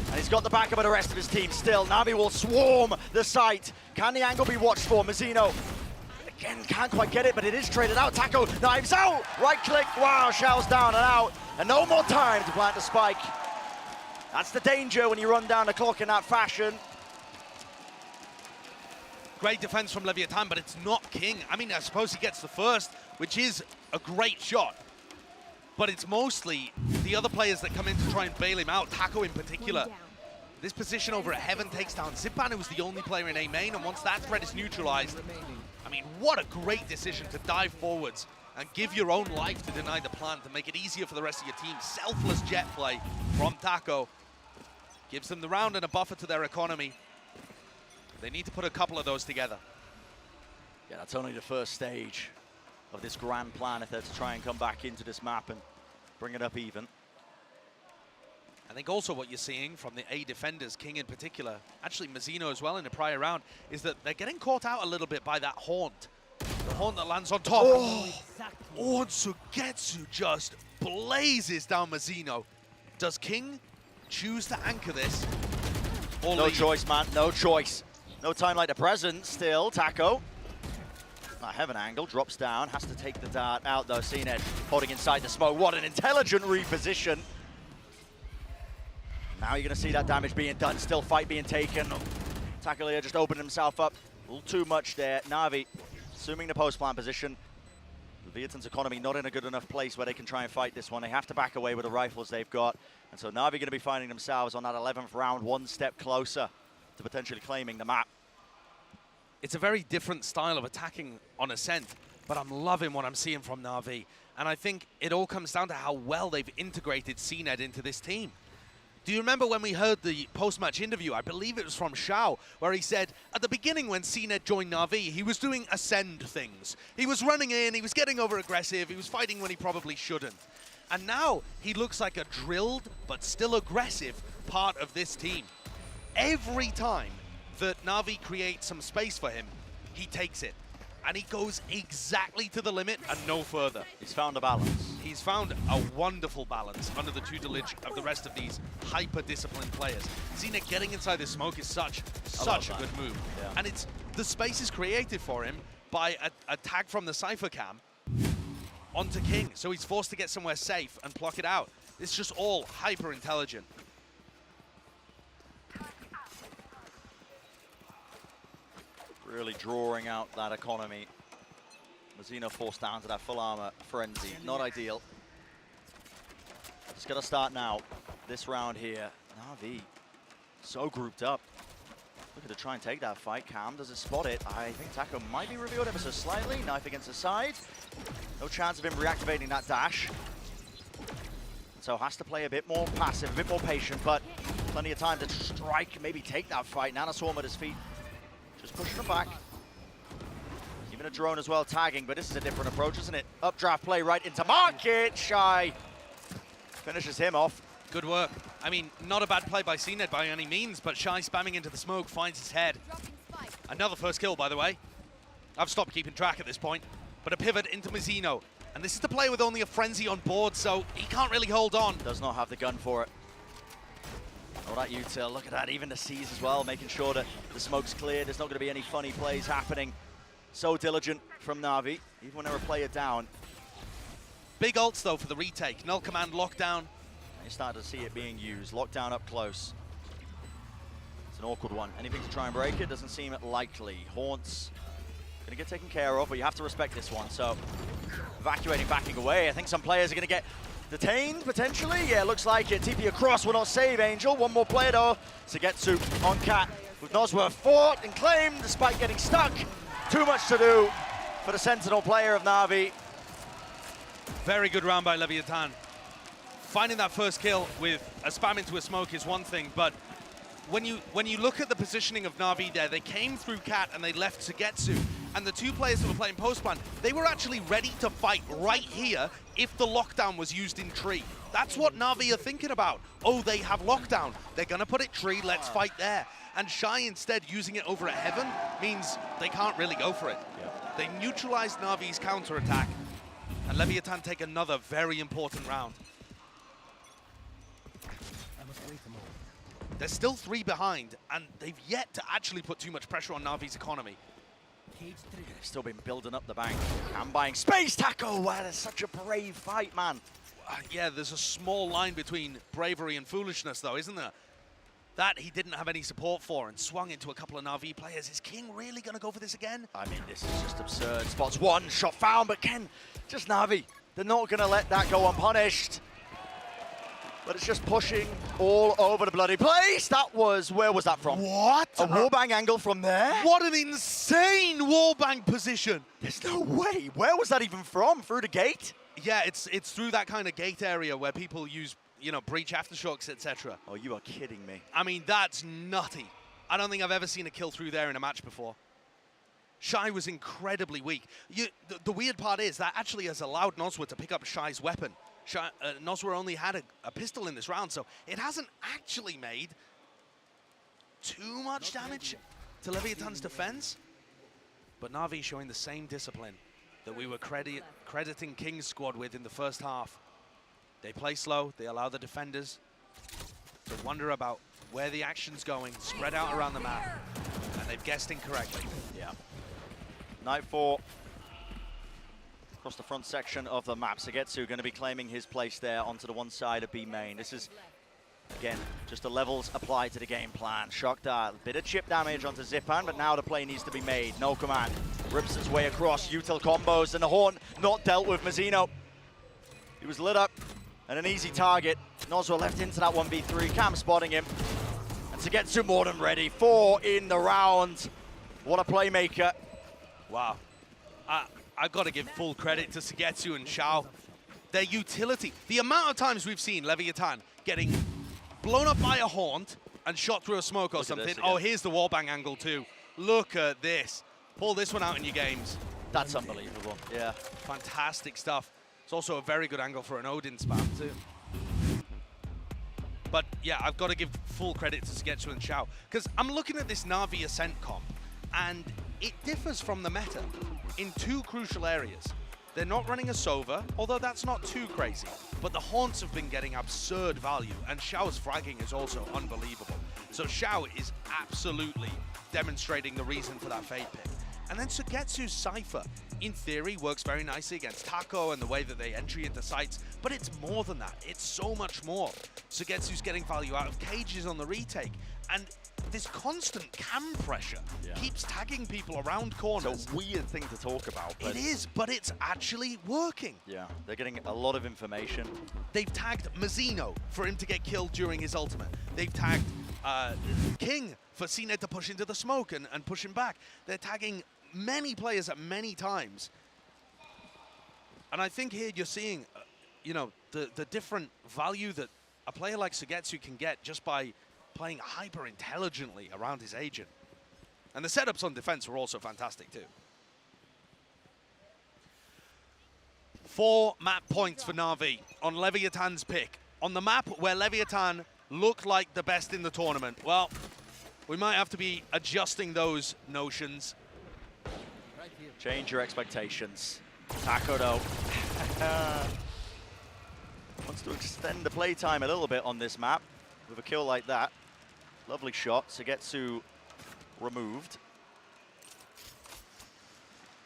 And he's got the backup of the rest of his team still. Navi will swarm the site. Can the angle be watched for? Mazzino, again, can't quite get it, but it is traded out. Taco, knives out, right click, wow, shells down and out. And no more time to plant the spike. That's the danger when you run down the clock in that fashion. Great defense from Leviat&, but it's not King. I mean, I suppose he gets the first, which is a great shot. But it's mostly the other players that come in to try and bail him out, Taco in particular. This position over at Heaven takes down Zipan, who was the only player in A main, and once that threat is neutralized, I mean, what a great decision to dive forwards and give your own life to deny the plant, to make it easier for the rest of your team. Selfless jet play from Taco. Gives them the round and a buffer to their economy. They need to put a couple of those together. Yeah, that's only the first stage of this grand plan if they're to try and come back into this map and bring it up even. I think also what you're seeing from the A defenders, King in particular, actually Mazzino as well in the prior round, is that they're getting caught out a little bit by that haunt. The haunt that lands on top. Oh, Sugetsu just blazes down Mazzino. Does King choose to anchor this? Or no leave? choice, man, no choice. No time like the present still, Taco. Heaven angle, drops down, has to take the dart out though. CNED holding inside the smoke. What an intelligent reposition. Now you're gonna see that damage being done, still fight being taken. Taco here just opened himself up a little too much there. Navi assuming the post plan position. Leviathan's economy not in a good enough place where they can try and fight this one. They have to back away with the rifles they've got. And so Navi gonna be finding themselves on that 11th round, one step closer to potentially claiming the map. It's a very different style of attacking on Ascent, but I'm loving what I'm seeing from Navi. And I think it all comes down to how well they've integrated CNED into this team. Do you remember when we heard the post-match interview? I believe it was from Xiao, where he said, at the beginning when CNED joined Navi, he was doing Ascend things. He was running in, he was getting over-aggressive, he was fighting when he probably shouldn't. And now he looks like a drilled, but still aggressive part of this team. Every time that Navi creates some space for him, he takes it. And he goes exactly to the limit and no further. He's found a balance. He's found a wonderful balance under the tutelage of the rest of these hyper-disciplined players. CNED getting inside the smoke is such a good move. Yeah. And it's the space is created for him by a tag from the Cypher cam onto King. So he's forced to get somewhere safe and pluck it out. It's just all hyper-intelligent. Really drawing out that economy. Mazzino forced down to that full armor frenzy. Not ideal. Just got to start now. This round here. Navi so grouped up. Looking to try and take that fight. Cam does it spot it. I think Taco might be revealed ever so slightly. Knife against the side. No chance of him reactivating that dash. So has to play a bit more passive, a bit more patient, but plenty of time to strike, maybe take that fight. Nanoswarm at his feet. Just pushing him back. Even a drone as well tagging, but this is a different approach, isn't it? Updraft play right into market. Shy finishes him off. Good work. I mean, not a bad play by CNED by any means, but Shy spamming into the smoke finds his head. Another first kill, by the way. I've stopped keeping track at this point, but a pivot into Mazzino. And this is the play with only a frenzy on board, so he can't really hold on. Does not have the gun for it. All that util, look at that, even the C's as well, making sure that the smoke's clear. There's not going to be any funny plays happening. So diligent from Navi, even when they're a player down. Big ults though for the retake. Null command lockdown. You start to see it being used. Lockdown up close. It's an awkward one. Anything to try and break it doesn't seem likely. Haunts gonna get taken care of, but you have to respect this one. So evacuating, backing away. I think some players are gonna get detained, potentially. Yeah, looks like it. TP across will not save Angel. One more player, though. Sugetsu on Cat with Nosworth fought and claimed despite getting stuck. Too much to do for the Sentinel player of Navi. Very good round by Leviat&. Finding that first kill with a spam into a smoke is one thing, but when you look at the positioning of Navi there, they came through Cat and they left Sugetsu. And the two players that were playing post-ban, they were actually ready to fight right here if the lockdown was used in tree. That's what Navi are thinking about. Oh, they have lockdown. They're gonna put it tree, let's fight there. And Shy instead using it over at Heaven means they can't really go for it. Yep. They neutralized Navi's counter-attack, and Leviat&. Take another very important round. They're still 3 behind, and they've yet to actually put too much pressure on Navi's economy. They've still been building up the bank and buying space. Taco, wow, that's such a brave fight, man. Yeah, there's a small line between bravery and foolishness, though, isn't there? That he didn't have any support for and swung into a couple of Navi players. Is King really going to go for this again? I mean, this is just absurd. Spots one, shot found, but Ken, just Navi. They're not going to let that go unpunished. But it's just pushing all over the bloody place. That was, where was that from? What? A wallbang angle from there? What an insane wallbang position. There's no way. Where was that even from? Through the gate? Yeah, it's through that kind of gate area where people use, you know, breach aftershocks, etc. Oh, you are kidding me. I mean, that's nutty. I don't think I've ever seen a kill through there in a match before. Shy was incredibly weak. The weird part is that actually has allowed Noswa to pick up Shy's weapon. Noswa only had a pistol in this round, so it hasn't actually made too much damage to Leviat&'s defense. But Navi showing the same discipline that we were crediting King's squad with in the first half. They play slow, they allow the defenders to wonder about where the action's going, spread out around the map, and they've guessed incorrectly. Yeah. Night 4. Across the front section of the map. Sugetsu going to be claiming his place there onto the one side of B main. This is, again, just the levels applied to the game plan. Shockdart, bit of chip damage onto Zipan, but now the play needs to be made. No command. Rips his way across, util combos, and the Horn not dealt with Mazzino. He was lit up and an easy target. Noswa left into that 1v3, Cam spotting him. And Sugetsu more than ready. 4 in the round. What a playmaker. Wow. I've got to give full credit to Sugetsu and Xiao. Their utility. The amount of times we've seen Leviat&. Getting blown up by a haunt and shot through a smoke or something. Oh, here's the wallbang angle too. Look at this. Pull this one out in your games. That's unbelievable. Yeah. Fantastic stuff. It's also a very good angle for an Odin spam too. But yeah, I've got to give full credit to Sugetsu and Xiao, because I'm looking at this Navi Ascent comp, and it differs from the meta in 2 crucial areas. They're not running a Sova, although that's not too crazy, but the Haunts have been getting absurd value, and Xiao's fragging is also unbelievable. So Xiao is absolutely demonstrating the reason for that Fade pick. And then Sugetsu's Cypher, in theory, works very nicely against Taco and the way that they entry into sites, but it's more than that. It's so much more. Sugetsu's getting value out of cages on the retake, and this constant cam pressure keeps tagging people around corners. It's a weird thing to talk about. It is, but it's actually working. Yeah, they're getting a lot of information. They've tagged Mazzino for him to get killed during his ultimate. They've tagged King for CNED to push into the smoke and push him back. They're tagging many players at many times. And I think here you're seeing, you know, the different value that a player like Sugetsu can get just by playing hyper intelligently around his agent. And the setups on defense were also fantastic too. 4 map points for Navi on Leviat&'s pick. On the map where Leviat& looked like the best in the tournament. Well, we might have to be adjusting those notions. Change your expectations. Taco though wants to extend the playtime a little bit on this map with a kill like that. Lovely shot. Sugetsu removed.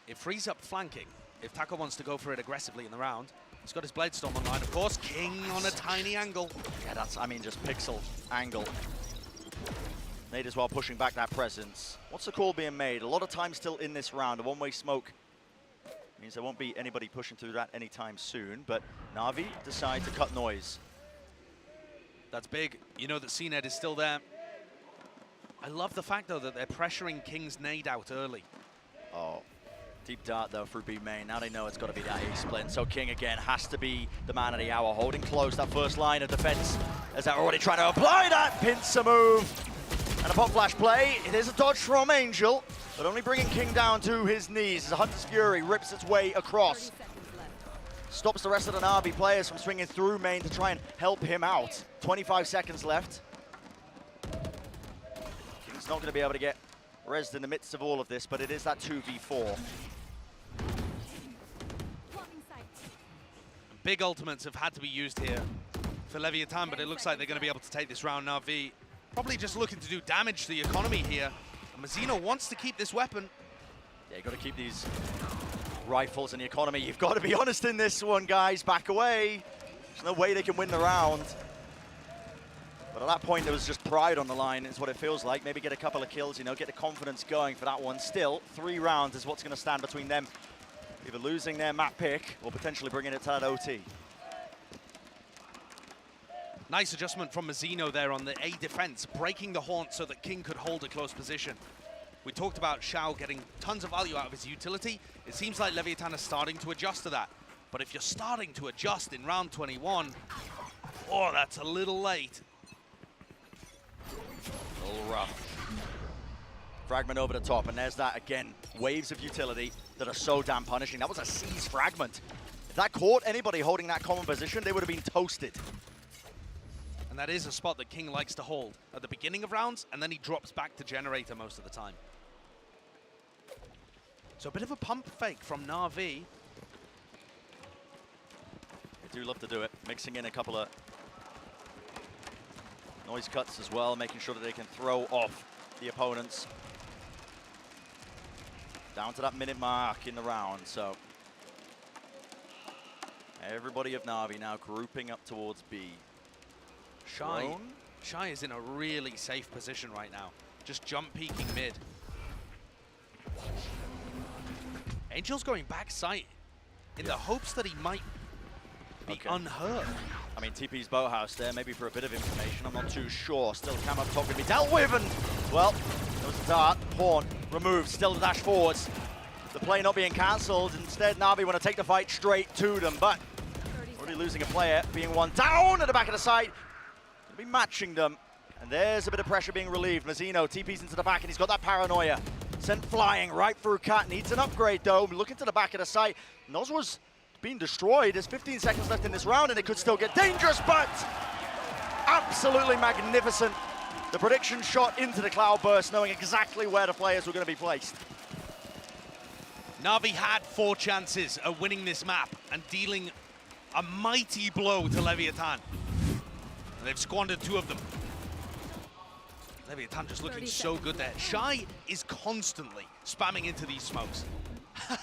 It frees up flanking if Taco wants to go for it aggressively in the round. He's got his Blade Storm online, of course. King on a tiny angle. Yeah, that's, I mean, just pixel angle. Nade as well pushing back that presence. What's the call being made? A lot of time still in this round. A one-way smoke means there won't be anybody pushing through that anytime soon, but Navi decide to cut noise. That's big. You know that CNED is still there. I love the fact, though, that they're pressuring King's nade out early. Oh, deep dart though through B main. Now they know it's got to be that A split. And so King again has to be the man of the hour, holding close that first line of defense as they're already trying to apply that pincer move. And a pop flash play. It is a dodge from Angel, but only bringing King down to his knees as Hunter's Fury rips its way across. Stops the rest of the Navi players from swinging through main to try and help him out. 25 seconds left. King's not going to be able to get rezzed in the midst of all of this, but it is that 2v4. Big ultimates have had to be used here for Leviathan, but it looks like they're going to be able to take this round. Navi probably just looking to do damage to the economy here. And Mazzino wants to keep this weapon. Yeah, you got to keep these rifles in the economy. You've got to be honest in this one, guys. Back away. There's no way they can win the round. But at that point, there was just pride on the line, is what it feels like. Maybe get a couple of kills, you know, get the confidence going for that one. Still, 3 rounds is what's going to stand between them, either losing their map pick or potentially bringing it to that OT. Nice adjustment from Mazzino there on the A defense, breaking the haunt so that King could hold a close position. We talked about Xiao getting tons of value out of his utility. It seems like Leviathan is starting to adjust to that. But if you're starting to adjust in round 21, oh, that's a little late. A little rough. Fragment over the top, and there's that again. Waves of utility that are so damn punishing. That was a seize fragment. If that caught anybody holding that common position, they would have been toasted. And that is a spot that King likes to hold at the beginning of rounds, and then he drops back to Generator most of the time. So a bit of a pump fake from Navi. They do love to do it, mixing in a couple of noise cuts as well, making sure that they can throw off the opponents. Down to that minute mark in the round, so everybody of Navi now grouping up towards B. Shy is in a really safe position right now, just jump peeking mid. Angel's going back sight in the hopes that he might be unhurt. I mean, TP's boathouse there, maybe for a bit of information, I'm not too sure. Still cam up top going to be dealt with, and, well, there was a dart, pawn, removed, still the dash forwards. The play not being cancelled, instead Navi want to take the fight straight to them, but already losing a player, being one down at the back of the site. Be matching them, and there's a bit of pressure being relieved. Mazzino TP's into the back, and he's got that paranoia. Sent flying right through Cat, needs an upgrade though. Looking to the back of the site, Noz was being destroyed. There's 15 seconds left in this round, and it could still get dangerous, but absolutely magnificent. The prediction shot into the cloudburst, knowing exactly where the players were going to be placed. Navi had 4 chances of winning this map and dealing a mighty blow to Leviathan. They've squandered 2 of them. Leviathan just looking so good there. Shy is constantly spamming into these smokes.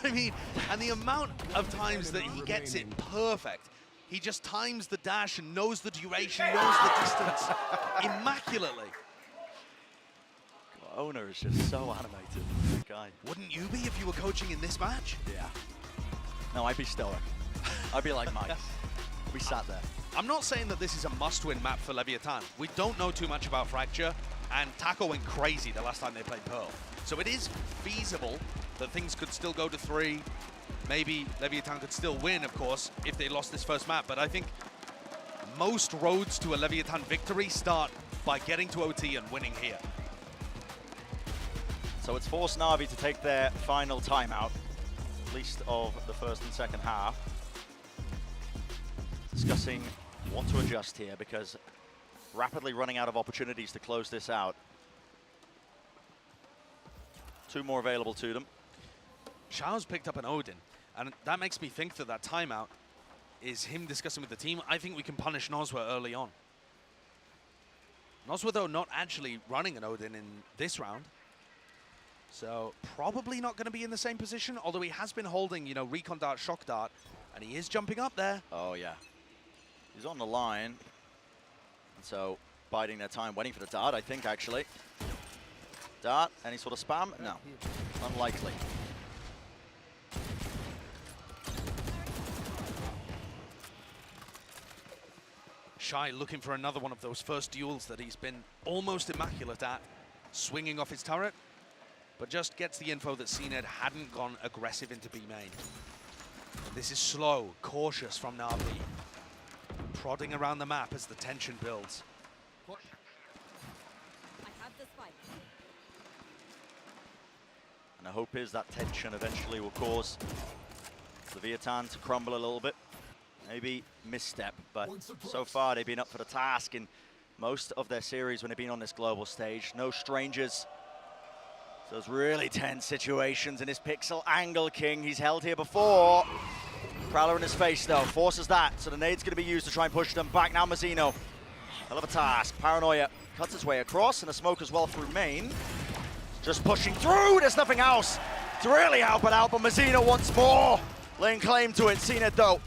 I mean, and the amount of times that he gets it perfect. He just times the dash and knows the duration, knows the distance immaculately. Owner is just so animated, that guy. Wouldn't you be if you were coaching in this match? Yeah. No, I'd be stoic. I'd be like Mike. We sat there. I'm not saying that this is a must-win map for Leviathan. We don't know too much about Fracture, and Taco went crazy the last time they played Pearl. So it is feasible that things could still go to 3. Maybe Leviathan could still win, of course, if they lost this first map. But I think most roads to a Leviathan victory start by getting to OT and winning here. So it's forced Navi to take their final timeout, at least of the first and second half. Discussing what to adjust here, because rapidly running out of opportunities to close this out. 2 more available to them. Xiao's picked up an Odin, and that makes me think that that timeout is him discussing with the team. I think we can punish Nozwa early on. Nozwa, though, not actually running an Odin in this round. So probably not going to be in the same position, although he has been holding, you know, Recon Dart, Shock Dart, and he is jumping up there. Oh, yeah. He's on the line. And so biding their time, waiting for the dart, I think, actually. Dart, any sort of spam? No, unlikely. Shy looking for another one of those first duels that he's been almost immaculate at, swinging off his turret. but just gets the info that CNED hadn't gone aggressive into B main. This is slow, cautious from Navi, prodding around the map as the tension builds. And the hope is that tension eventually will cause Leviat& to crumble a little bit. Maybe misstep, but so far they've been up for the task in most of their series when they've been on this global stage. No strangers. So it's really tense situations in this Pixel angle king. He's held here before. Prowler in his face though, forces that. So the nade's gonna be used to try and push them back. Now Mazzino, hell of a task. Paranoia cuts his way across and the smoke as well through main. Just pushing through, there's nothing else to really help it out, but Mazzino once more laying claim to it. CNED though,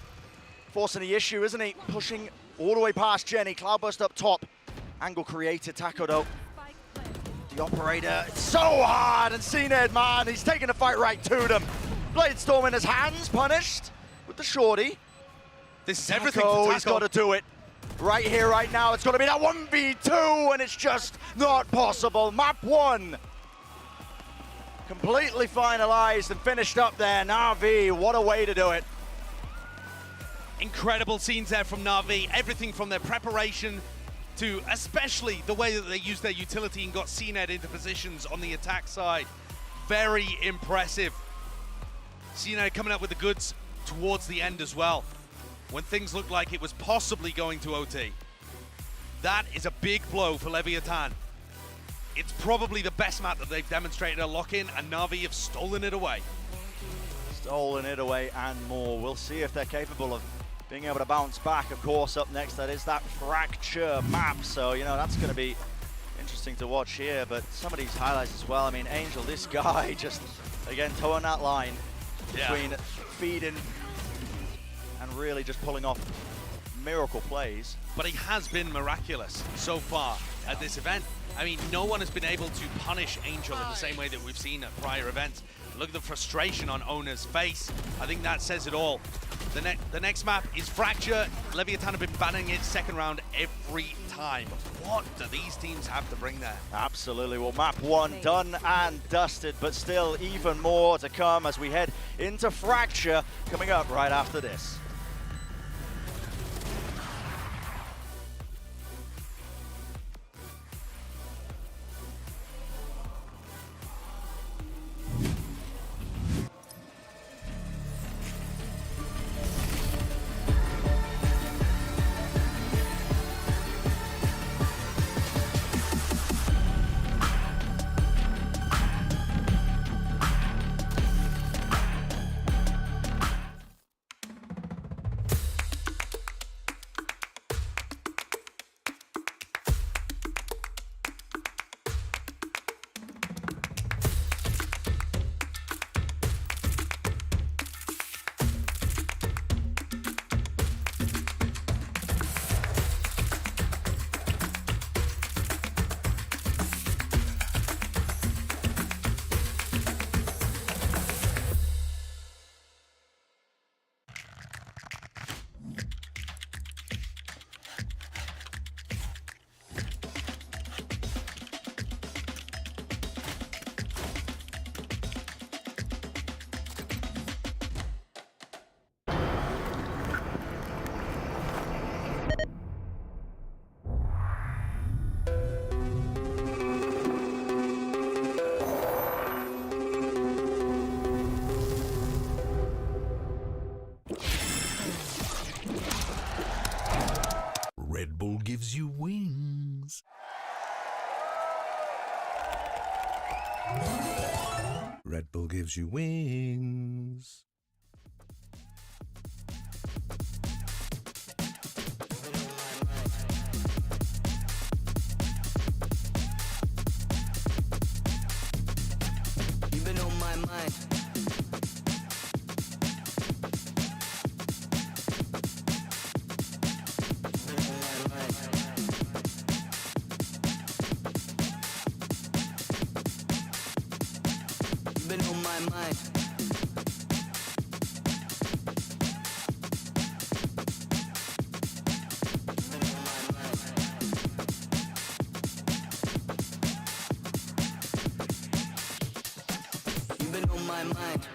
forcing the issue, isn't he? Pushing all the way past Jenny. Cloudburst up top. Angle created. Taco though. The operator, it's so hard, and CNED, man, he's taking the fight right to them. Bladestorm in his hands, punished with the shorty. This is everything for Taco. He's got to do it. Right here, right now, it's got to be that 1v2, and it's just not possible. Map 1. Completely finalized and finished up there. Navi, what a way to do it. Incredible scenes there from Navi. Everything from their preparation to especially the way that they used their utility and got CNED into positions on the attack side. Very impressive. CNED coming up with the goods towards the end as well, when things looked like it was possibly going to OT. That is a big blow for Leviat&. It's probably the best map that they've demonstrated a lock-in, and Navi have stolen it away. Stolen it away and more. We'll see if they're capable of being able to bounce back. Of course, up next, that is that Fracture map. So, you know, that's going to be interesting to watch here. But some of these highlights as well. I mean, Angel, this guy just, again, towing that line between feeding and really just pulling off miracle plays. But he has been miraculous so far at this event. I mean, no one has been able to punish Angel in the same way that we've seen at prior events. Look at the frustration on Ona's face. I think that says it all. The next map is Fracture. Leviat&. Have been banning it second round every time. What do these teams have to bring there? Absolutely. Well, map 1 done and dusted, but still even more to come as we head into Fracture coming up right after this. Red Bull gives you wings. Red Bull gives you wings. You've been on my mind. You've been on my mind. mind.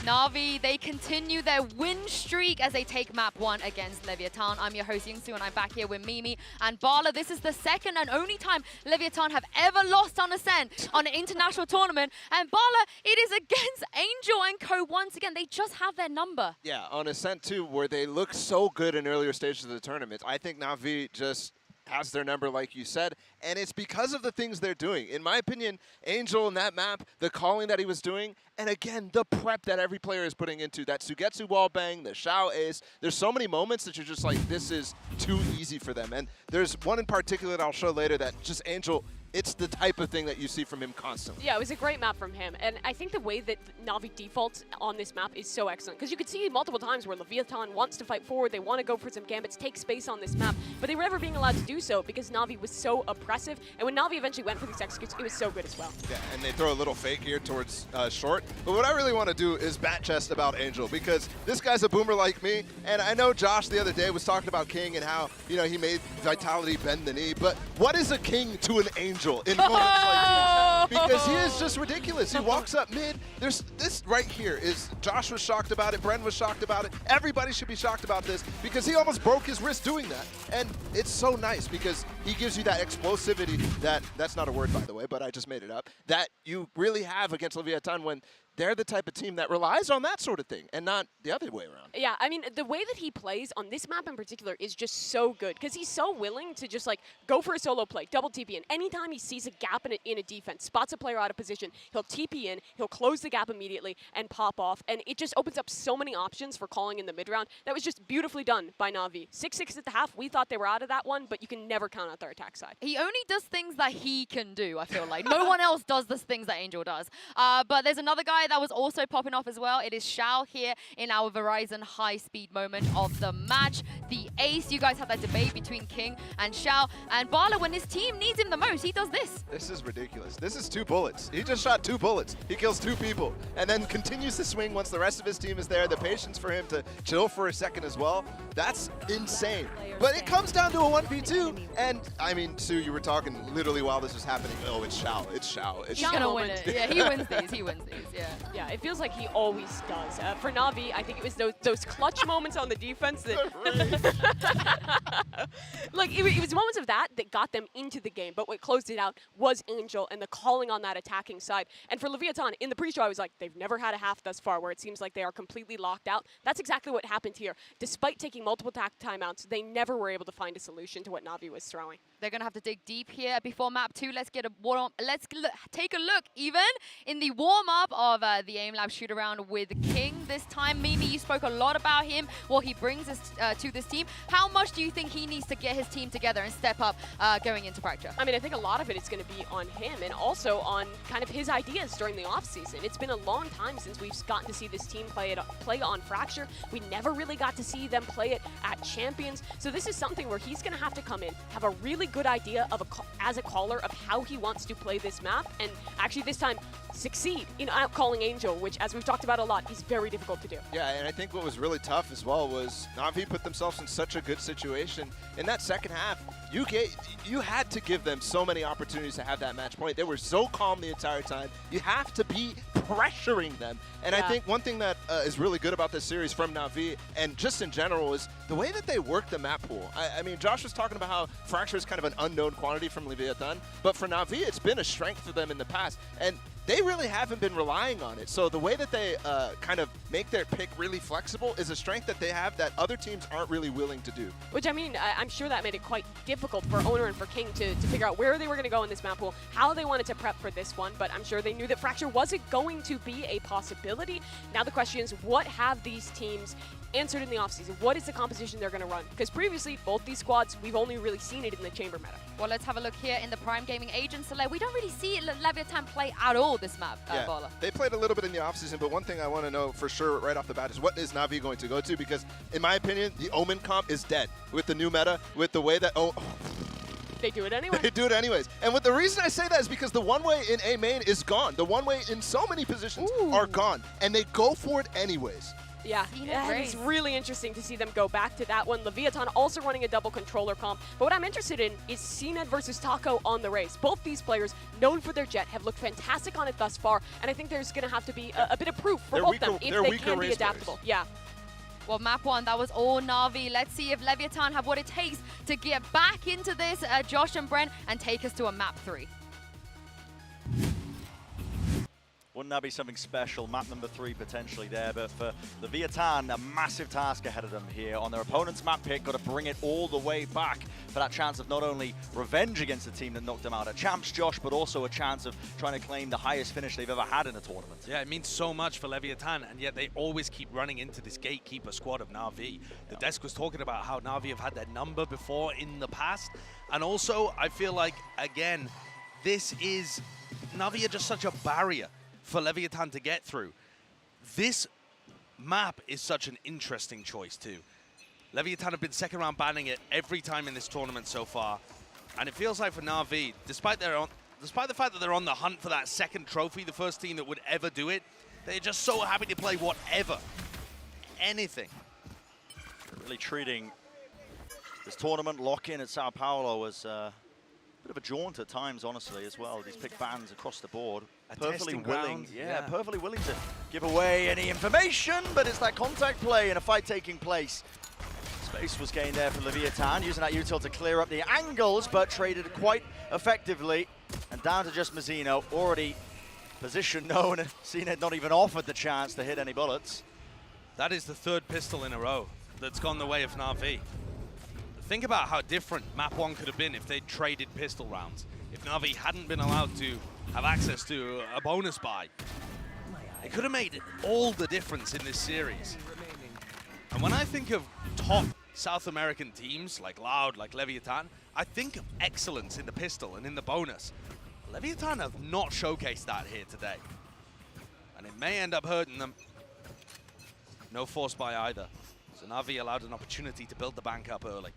Navi, they continue their win streak as they take map 1 against Leviat&. I'm your host, Yingsu, and I'm back here with Mimi and Bala. This is the second and only time Leviat& have ever lost on Ascent on an international tournament. And Bala, it is against Angel and Co. once again. They just have their number. Yeah, on Ascent too, where they look so good in earlier stages of the tournament. I think Navi just has their number, like you said, and it's because of the things they're doing. In my opinion, Angel in that map, the calling that he was doing, and again, the prep that every player is putting into that Sugetsu wall bang, the Shao ace. There's so many moments that you're just like, this is too easy for them. And there's one in particular that I'll show later that just Angel, it's the type of thing that you see from him constantly. Yeah, it was a great map from him. And I think the way that Navi defaults on this map is so excellent. Because you could see multiple times where Leviathan wants to fight forward, they want to go for some gambits, take space on this map, but they were never being allowed to do so because Navi was so oppressive. And when Navi eventually went for these executes, it was so good as well. Yeah, and they throw a little fake here towards short. But what I really want to do is bat chest about Angel, because this guy's a boomer like me, and I know Josh the other day was talking about King and how, you know, he made Vitality bend the knee, but what is a King to an Angel in moments like these? Because he is just ridiculous. He walks up mid. There's this right here is, Josh was shocked about it, Bren was shocked about it, everybody should be shocked about this, because he almost broke his wrist doing that. And it's so nice because he gives you that explosivity that's not a word, by the way, but I just made it up, that you really have against Leviathan when they're the type of team that relies on that sort of thing and not the other way around. Yeah, I mean, the way that he plays on this map in particular is just so good because he's so willing to just like go for a solo play, double TP in. Anytime he sees a gap in a defense, spots a player out of position, he'll TP in, he'll close the gap immediately and pop off. And it just opens up so many options for calling in the mid round. That was just beautifully done by Navi. 6-6 at the half, we thought they were out of that one, but you can never count out their attack side. He only does things that he can do, I feel like. No one else does the things that Angel does. But there's another guy guy that was also popping off as well, it is Xiao here in our Verizon high-speed moment of the match. The ace, you guys have that debate between King and Xiao. And Bala, when his team needs him the most, he does this. This is ridiculous. This is 2 bullets. He just shot 2 bullets. He kills 2 people and then continues to swing once the rest of his team is there. The patience for him to chill for a second as well. That's insane. But it comes down to a 1v2. And I mean, Sue, you were talking literally while this was happening. Oh, it's Xiao. It's Xiao. It's He's Xiao. gonna win it. Yeah, he wins these. He wins these. Yeah. Yeah, it feels like he always does. For Navi, I think it was those clutch moments on the defense that, like, it was moments of that got them into the game. But what closed it out was Angel and the calling on that attacking side. And for Leviathan, in the pre-show, I was like, they've never had a half thus far where it seems like they are completely locked out. That's exactly what happened here. Despite taking multiple timeouts, they never were able to find a solution to what Navi was throwing. They're gonna have to dig deep here before map 2. Let's get a take a look even in the warm-up of the Aim Lab shoot-around with King this time. Mimi, you spoke a lot about him, what he brings us to this team. How much do you think he needs to get his team together and step up going into fracture? I mean, I think a lot of it is going to be on him and also on kind of his ideas during the offseason. It's been a long time since we've gotten to see this team play on Fracture. We never really got to see them play it at Champions. So this is something where he's going to have to come in, have a really good idea of as a caller of how he wants to play this map, and actually this time succeed in outcalling Angel, which, as we've talked about a lot, is very difficult to do. Yeah, and I think what was really tough as well was Navi put themselves in such a good situation. In that second half, you had to give them so many opportunities to have that match point. They were so calm the entire time. You have to be pressuring them. And I think one thing that is really good about this series from Navi, and just in general, is the way that they work the map pool. I mean, Josh was talking about how Fracture is kind of an unknown quantity from Leviathan, but for Navi, it's been a strength for them in the past. And they really haven't been relying on it. So the way that they kind of make their pick really flexible is a strength that they have that other teams aren't really willing to do. Which, I mean, I'm sure that made it quite difficult for Owner and for King to figure out where they were going to go in this map pool, how they wanted to prep for this one, but I'm sure they knew that Fracture wasn't going to be a possibility. Now the question is, what have these teams answered in the offseason? What is the composition they're going to run? Because previously, both these squads, we've only really seen it in the chamber meta. Well, let's have a look here in the Prime Gaming Agent Select. We don't really see Leviathan play at all this map, Bala. They played a little bit in the offseason, but one thing I want to know for sure right off the bat is what is Navi going to go to? Because in my opinion, the Omen comp is dead with the new meta, with the way that they do it anyway. They do it anyways. And the reason I say that is because the one-way in A main is gone. The one-way in so many positions are gone, and they go for it anyways. Yeah, it's really interesting to see them go back to that one. Leviathan also running a double controller comp. But what I'm interested in is CNED versus Taco on the race. Both these players, known for their jet, have looked fantastic on it thus far. And I think there's going to have to be a bit of proof for both of them if they can be adaptable. Yeah. Well, map 1, that was all Navi. Let's see if Leviathan have what it takes to get back into this, Josh and Brent, and take us to a map 3. Wouldn't that be something special? Map number 3 potentially there, but for the Leviathan, a massive task ahead of them here. On their opponent's map pick, got to bring it all the way back for that chance of not only revenge against the team that knocked them out at Champs, Josh, but also a chance of trying to claim the highest finish they've ever had in a tournament. Yeah, it means so much for Leviathan, and yet they always keep running into this gatekeeper squad of Navi. The desk was talking about how Navi have had their number before in the past, and also I feel like, again, Navi are just such a barrier for Leviathan to get through. This map is such an interesting choice too. Leviathan have been second round banning it every time in this tournament so far, and it feels like for Navi, despite the fact that they're on the hunt for that second trophy, the first team that would ever do it, they're just so happy to play whatever, anything. Really treating this tournament lock-in at Sao Paulo as a bit of a jaunt at times, honestly, as well. These pick bans across the board. Perfectly willing, perfectly willing to give away any information, but it's that contact play and a fight taking place. Space was gained there for Leviathan, using that util to clear up the angles, but traded quite effectively. And down to just Mazzino, already position known, and CNED not even offered the chance to hit any bullets. That is the third pistol in a row that's gone the way of Navi. Think about how different map 1 could have been if they'd traded pistol rounds. If Navi hadn't been allowed to have access to a bonus buy, it could have made all the difference in this series. And when I think of top South American teams like Loud, like Leviathan, I think of excellence in the pistol and in the bonus. Leviathan have not showcased that here today. and it may end up hurting them. No force buy either. So Navi allowed an opportunity to build the bank up early.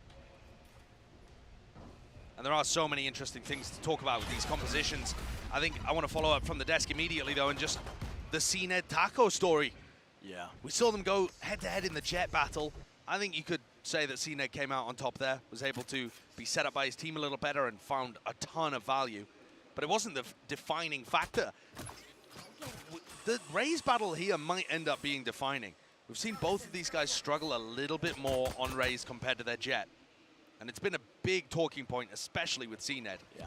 And there are so many interesting things to talk about with these compositions. I think I want to follow up from the desk immediately, though, and just the CNED Taco story. Yeah. We saw them go head-to-head in the jet battle. I think you could say that CNED came out on top there, was able to be set up by his team a little better and found a ton of value. But it wasn't the defining factor. The Raze battle here might end up being defining. We've seen both of these guys struggle a little bit more on Raze compared to their jet. And it's been a big talking point, especially with CNED. Yeah,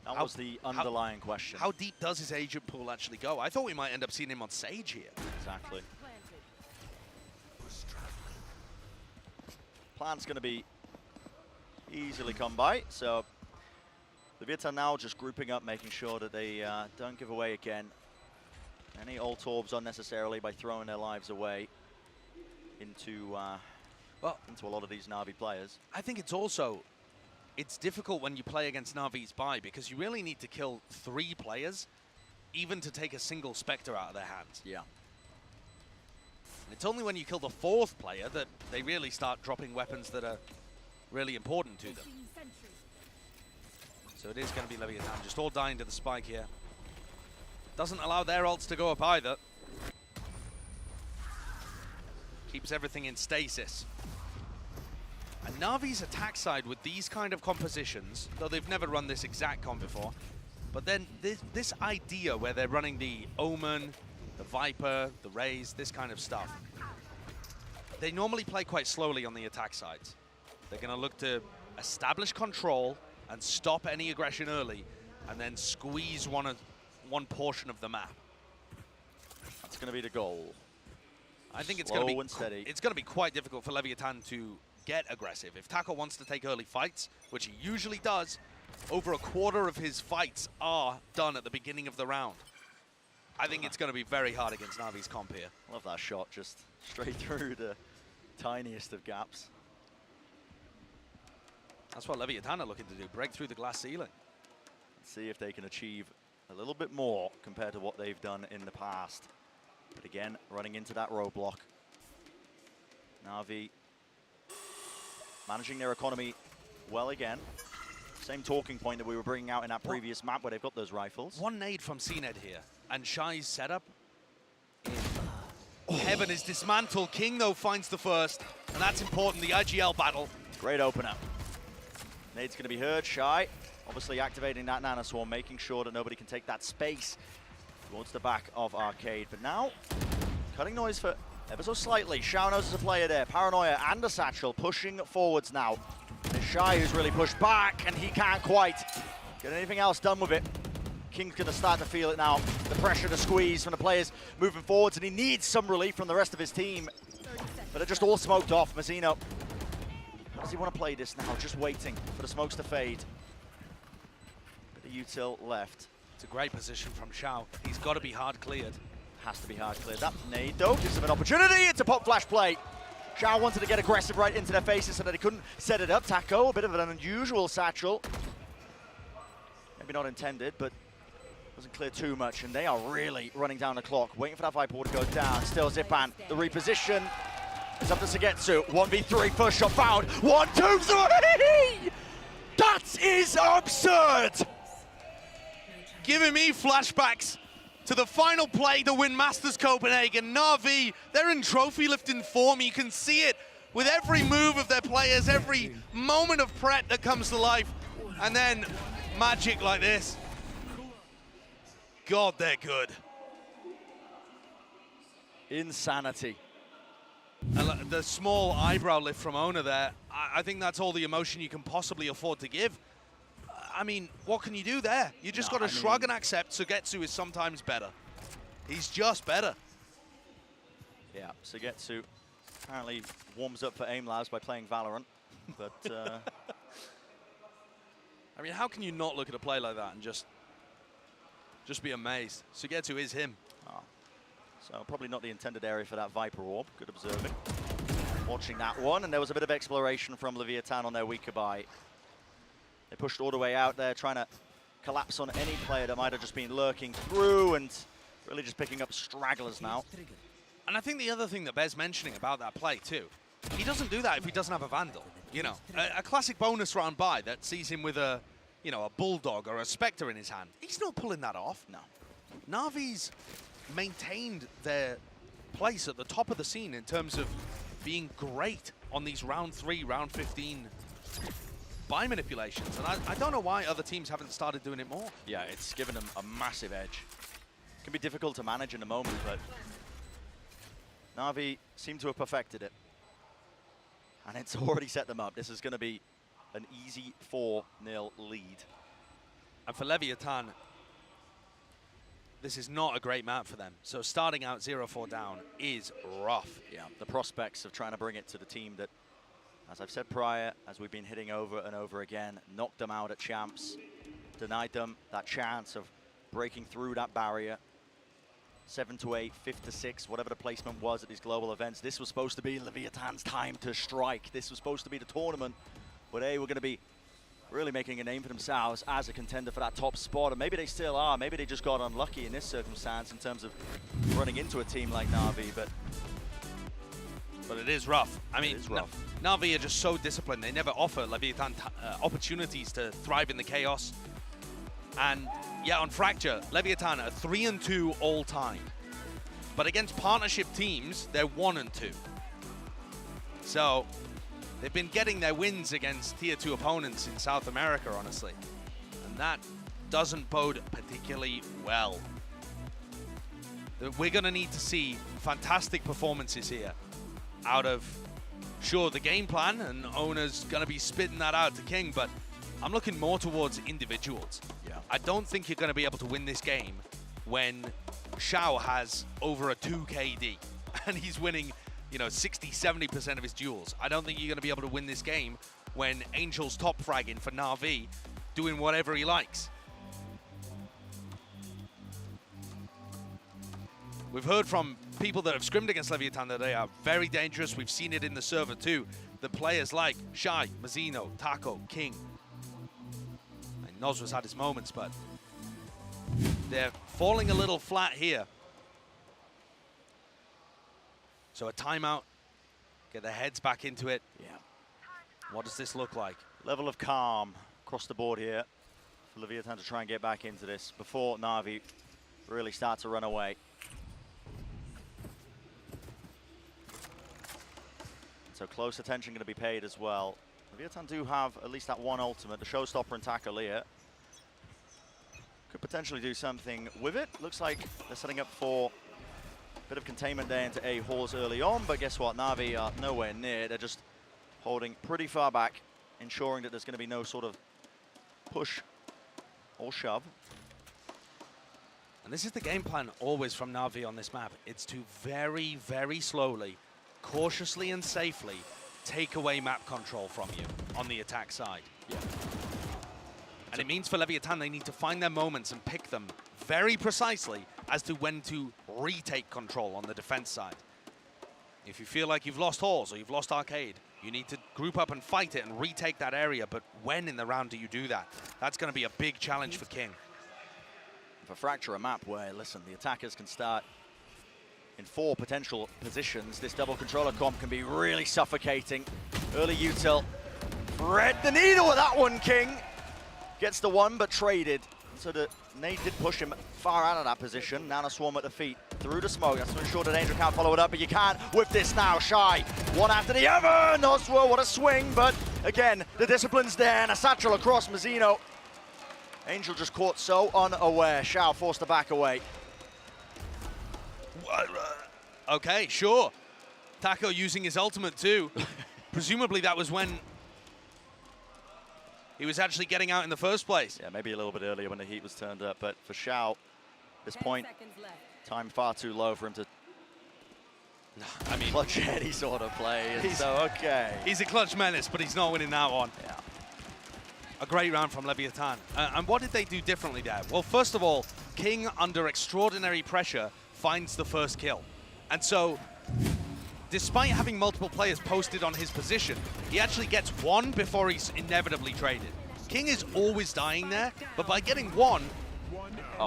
that was the underlying question. How deep does his agent pool actually go? I thought we might end up seeing him on Sage here. Exactly. Plan's going to be easily come by, so Leviat now just grouping up, making sure that they don't give away again any ult orbs unnecessarily by throwing their lives away into a lot of these Navi players. I think it's difficult when you play against Navi's buy because you really need to kill 3 players even to take a single Spectre out of their hands. Yeah. And it's only when you kill the 4th player that they really start dropping weapons that are really important to them. So it is going to be Leviat&, just all dying to the spike here. Doesn't allow their ults to go up either. Keeps everything in stasis. And Navi's attack side with these kind of compositions, though they've never run this exact comp before, but then this idea where they're running the Omen, the Viper, the Raze, this kind of stuff, they normally play quite slowly on the attack sides. They're going to look to establish control and stop any aggression early, and then squeeze one portion of the map. That's going to be the goal. I think it's going to be quite difficult for Leviat& to get aggressive. If Taco wants to take early fights, which he usually does, over a quarter of his fights are done at the beginning of the round. I think it's going to be very hard against Navi's comp here. Love that shot, just straight through the tiniest of gaps. That's what Leviat& are looking to do, break through the glass ceiling. Let's see if they can achieve a little bit more compared to what they've done in the past. But again, running into that roadblock. Navi managing their economy well again. Same talking point that we were bringing out in that previous map where they've got those rifles. One nade from CNED here, and Shy's setup. Heaven is dismantled. King, though, finds the first, and that's important, the IGL battle. Great opener. Nade's going to be heard. Shy, obviously activating that Nano Swarm, making sure that nobody can take that space towards the back of Arcade. But now, cutting noise for ever so slightly. Xiao knows there's a player there. Paranoia and a Satchel pushing forwards now. It's Shy who's really pushed back, and he can't quite get anything else done with it. King's going to start to feel it now. The pressure to squeeze from the players moving forwards, and he needs some relief from the rest of his team. But they're just all smoked off. Mazzino, how does he want to play this now? Just waiting for the smokes to fade. Bit of util left. It's a great position from Xiao. He's got to be hard cleared. Has to be hard cleared. That nade, though, gives him an opportunity. It's a pop flash play. Xiao wanted to get aggressive right into their faces so that he couldn't set it up. Taco, a bit of an unusual satchel. Maybe not intended, but doesn't clear too much. And they are really running down the clock, waiting for that Viper wall to go down. Still Zipan, the reposition. It's up to Sugetsu. 1v3, first shot found. 1, 2, 3! That is absurd! Giving me flashbacks to the final play to win Masters Copenhagen. Navi, they're in trophy lifting form. You can see it with every move of their players, every moment of pret that comes to life. And then magic like this. God, they're good. Insanity. And the small eyebrow lift from Ona there, I think that's all the emotion you can possibly afford to give. I mean, what can you do there? You just got to shrug and accept. Sugetsu is sometimes better. He's just better. Yeah, Sugetsu apparently warms up for AIM Labs by playing Valorant, but... I mean, how can you not look at a play like that and just be amazed? Sugetsu is him. Oh. So probably not the intended area for that Viper Orb. Good observing. Watching that one, and there was a bit of exploration from Leviat& on their weaker buy. They pushed all the way out there, trying to collapse on any player that might have just been lurking through, and Really just picking up stragglers now. And I think the other thing that bears mentioning about that play too, he doesn't do that if he doesn't have a Vandal. You know, a classic bonus round buy that sees him with a, you know, a Bulldog or a Spectre in his hand. He's not pulling that off. No. Navi's maintained their place at the top of the scene in terms of being great on these round 3, round 15 buy manipulations. And I don't know why other teams haven't started doing it more. Yeah, it's given them a massive edge. It can be difficult to manage in the moment, but Navi seem to have perfected it. And it's already set them up. This is going to be an easy 4-0 lead. And for Leviat&, this is not a great map for them. So starting out 0-4 down is rough. Yeah, the prospects of trying to bring it to the team that, as I've said prior, as we've been hitting over and over again, knocked them out at champs, denied them that chance of breaking through that barrier. 7-8, 5-6, whatever the placement was at these global events. This was supposed to be Leviathan's time to strike. This was supposed to be the tournament where they were going to be really making a name for themselves as a contender for that top spot. And maybe they still are. Maybe they just got unlucky in this circumstance in terms of running into a team like Navi. But it is rough. I mean, rough. Navi are just so disciplined. They never offer Leviathan opportunities to thrive in the chaos. And yeah, on Fracture, Leviathan are 3-2 all time. But against partnership teams, they're 1-2. So they've been getting their wins against tier 2 opponents in South America, honestly. And that doesn't bode particularly well. We're going to need to see fantastic performances here out of, sure, the game plan, and Owner's going to be spitting that out to King, but I'm looking more towards individuals. Yeah. I don't think you're going to be able to win this game when Xiao has over a 2 KD and he's winning, you know, 60-70% of his duels. I don't think you're going to be able to win this game when Angel's top fragging for Navi, doing whatever he likes. We've heard from people that have scrimmed against Leviathan that they are very dangerous. We've seen it in the server too. The players like Shai, Mazzino, Taco, King. And Nozra's had his moments, but they're falling a little flat here. So a timeout, get their heads back into it. Yeah. What does this look like? Level of calm across the board here for Leviathan to try and get back into this before Navi really start to run away. So close attention going to be paid as well. Leviathan do have at least that one ultimate, the showstopper and Takalia. Could potentially do something with it. Looks like they're setting up for a bit of containment there into A Horse early on, but guess what? Navi are nowhere near. They're just holding pretty far back, ensuring that there's going to be no sort of push or shove. And this is the game plan always from Navi on this map. It's to very, very slowly, cautiously and safely take away map control from you on the attack side. Yeah. And it means for Leviathan, they need to find their moments and pick them very precisely as to when to retake control on the defense side. If you feel like you've lost Halls or you've lost Arcade, you need to group up and fight it and retake that area. But when in the round do you do that? That's going to be a big challenge for King. For Fracture, a map where, listen, the attackers can start in 4 potential positions. This double controller comp can be really suffocating. Early util. Thread the needle with that one, King. Gets the one, but traded. So the nade did push him far out of that position. Nano Swarm at the feet. Through the smoke. That's to ensure that Angel can't follow it up, but you can't with this now. Shy. One after the other. Nozra, what a swing, but again, the discipline's there, and a satchel across Mazzino. Angel just caught so unaware. Xiao forced to back away. Okay, sure. Taco using his ultimate too. Presumably that was when he was actually getting out in the first place. Yeah, maybe a little bit earlier when the heat was turned up, but for Xiao, this point, time far too low for him to I mean, clutch any sort of play. So, okay. He's a clutch menace, but he's not winning that one. Yeah. A great round from Leviathan. And what did they do differently there? Well, first of all, King, under extraordinary pressure, finds the first kill. And so, despite having multiple players posted on his position, he actually gets one before he's inevitably traded. King is always dying there, but by getting one,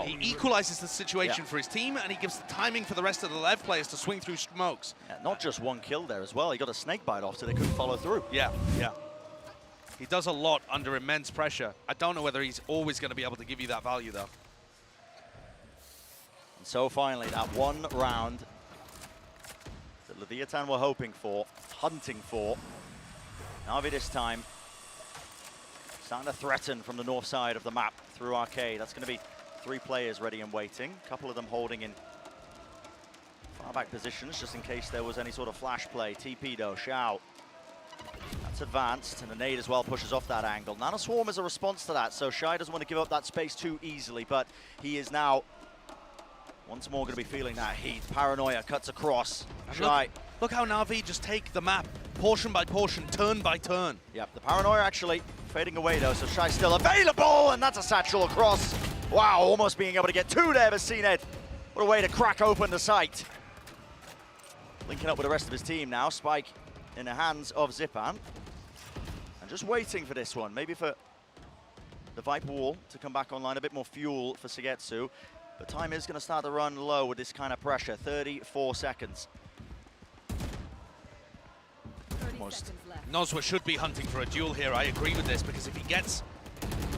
He equalizes the situation for his team, and he gives the timing for the rest of the Lev players to swing through smokes. Yeah, not just one kill there as well. He got a snake bite off so they couldn't follow through. Yeah, yeah. He does a lot under immense pressure. I don't know whether he's always going to be able to give you that value, though. And so finally, that one round that Leviathan were hoping for, hunting for. Navi this time starting to threaten from the north side of the map through Arcade. That's going to be 3 players ready and waiting. A couple of them holding in far back positions just in case there was any sort of flash play. TP though, Xiao. That's advanced, and the nade as well pushes off that angle. Nano Swarm is a response to that, so Shai doesn't want to give up that space too easily, but he is now once more going to be feeling that heat. Paranoia cuts across. Shai. Look how Navi just take the map portion by portion, turn by turn. Yep, the Paranoia actually fading away though, so Shai's still available, and that's a satchel across. Wow, almost being able to get 2 there, VCT. What a way to crack open the site. Linking up with the rest of his team now. Spike in the hands of Zipan. And just waiting for this one, maybe for the Viper Wall to come back online, a bit more fuel for Sugetsu. But time is going to start to run low with this kind of pressure, 34 seconds. Nozwa should be hunting for a duel here, I agree with this, because if he gets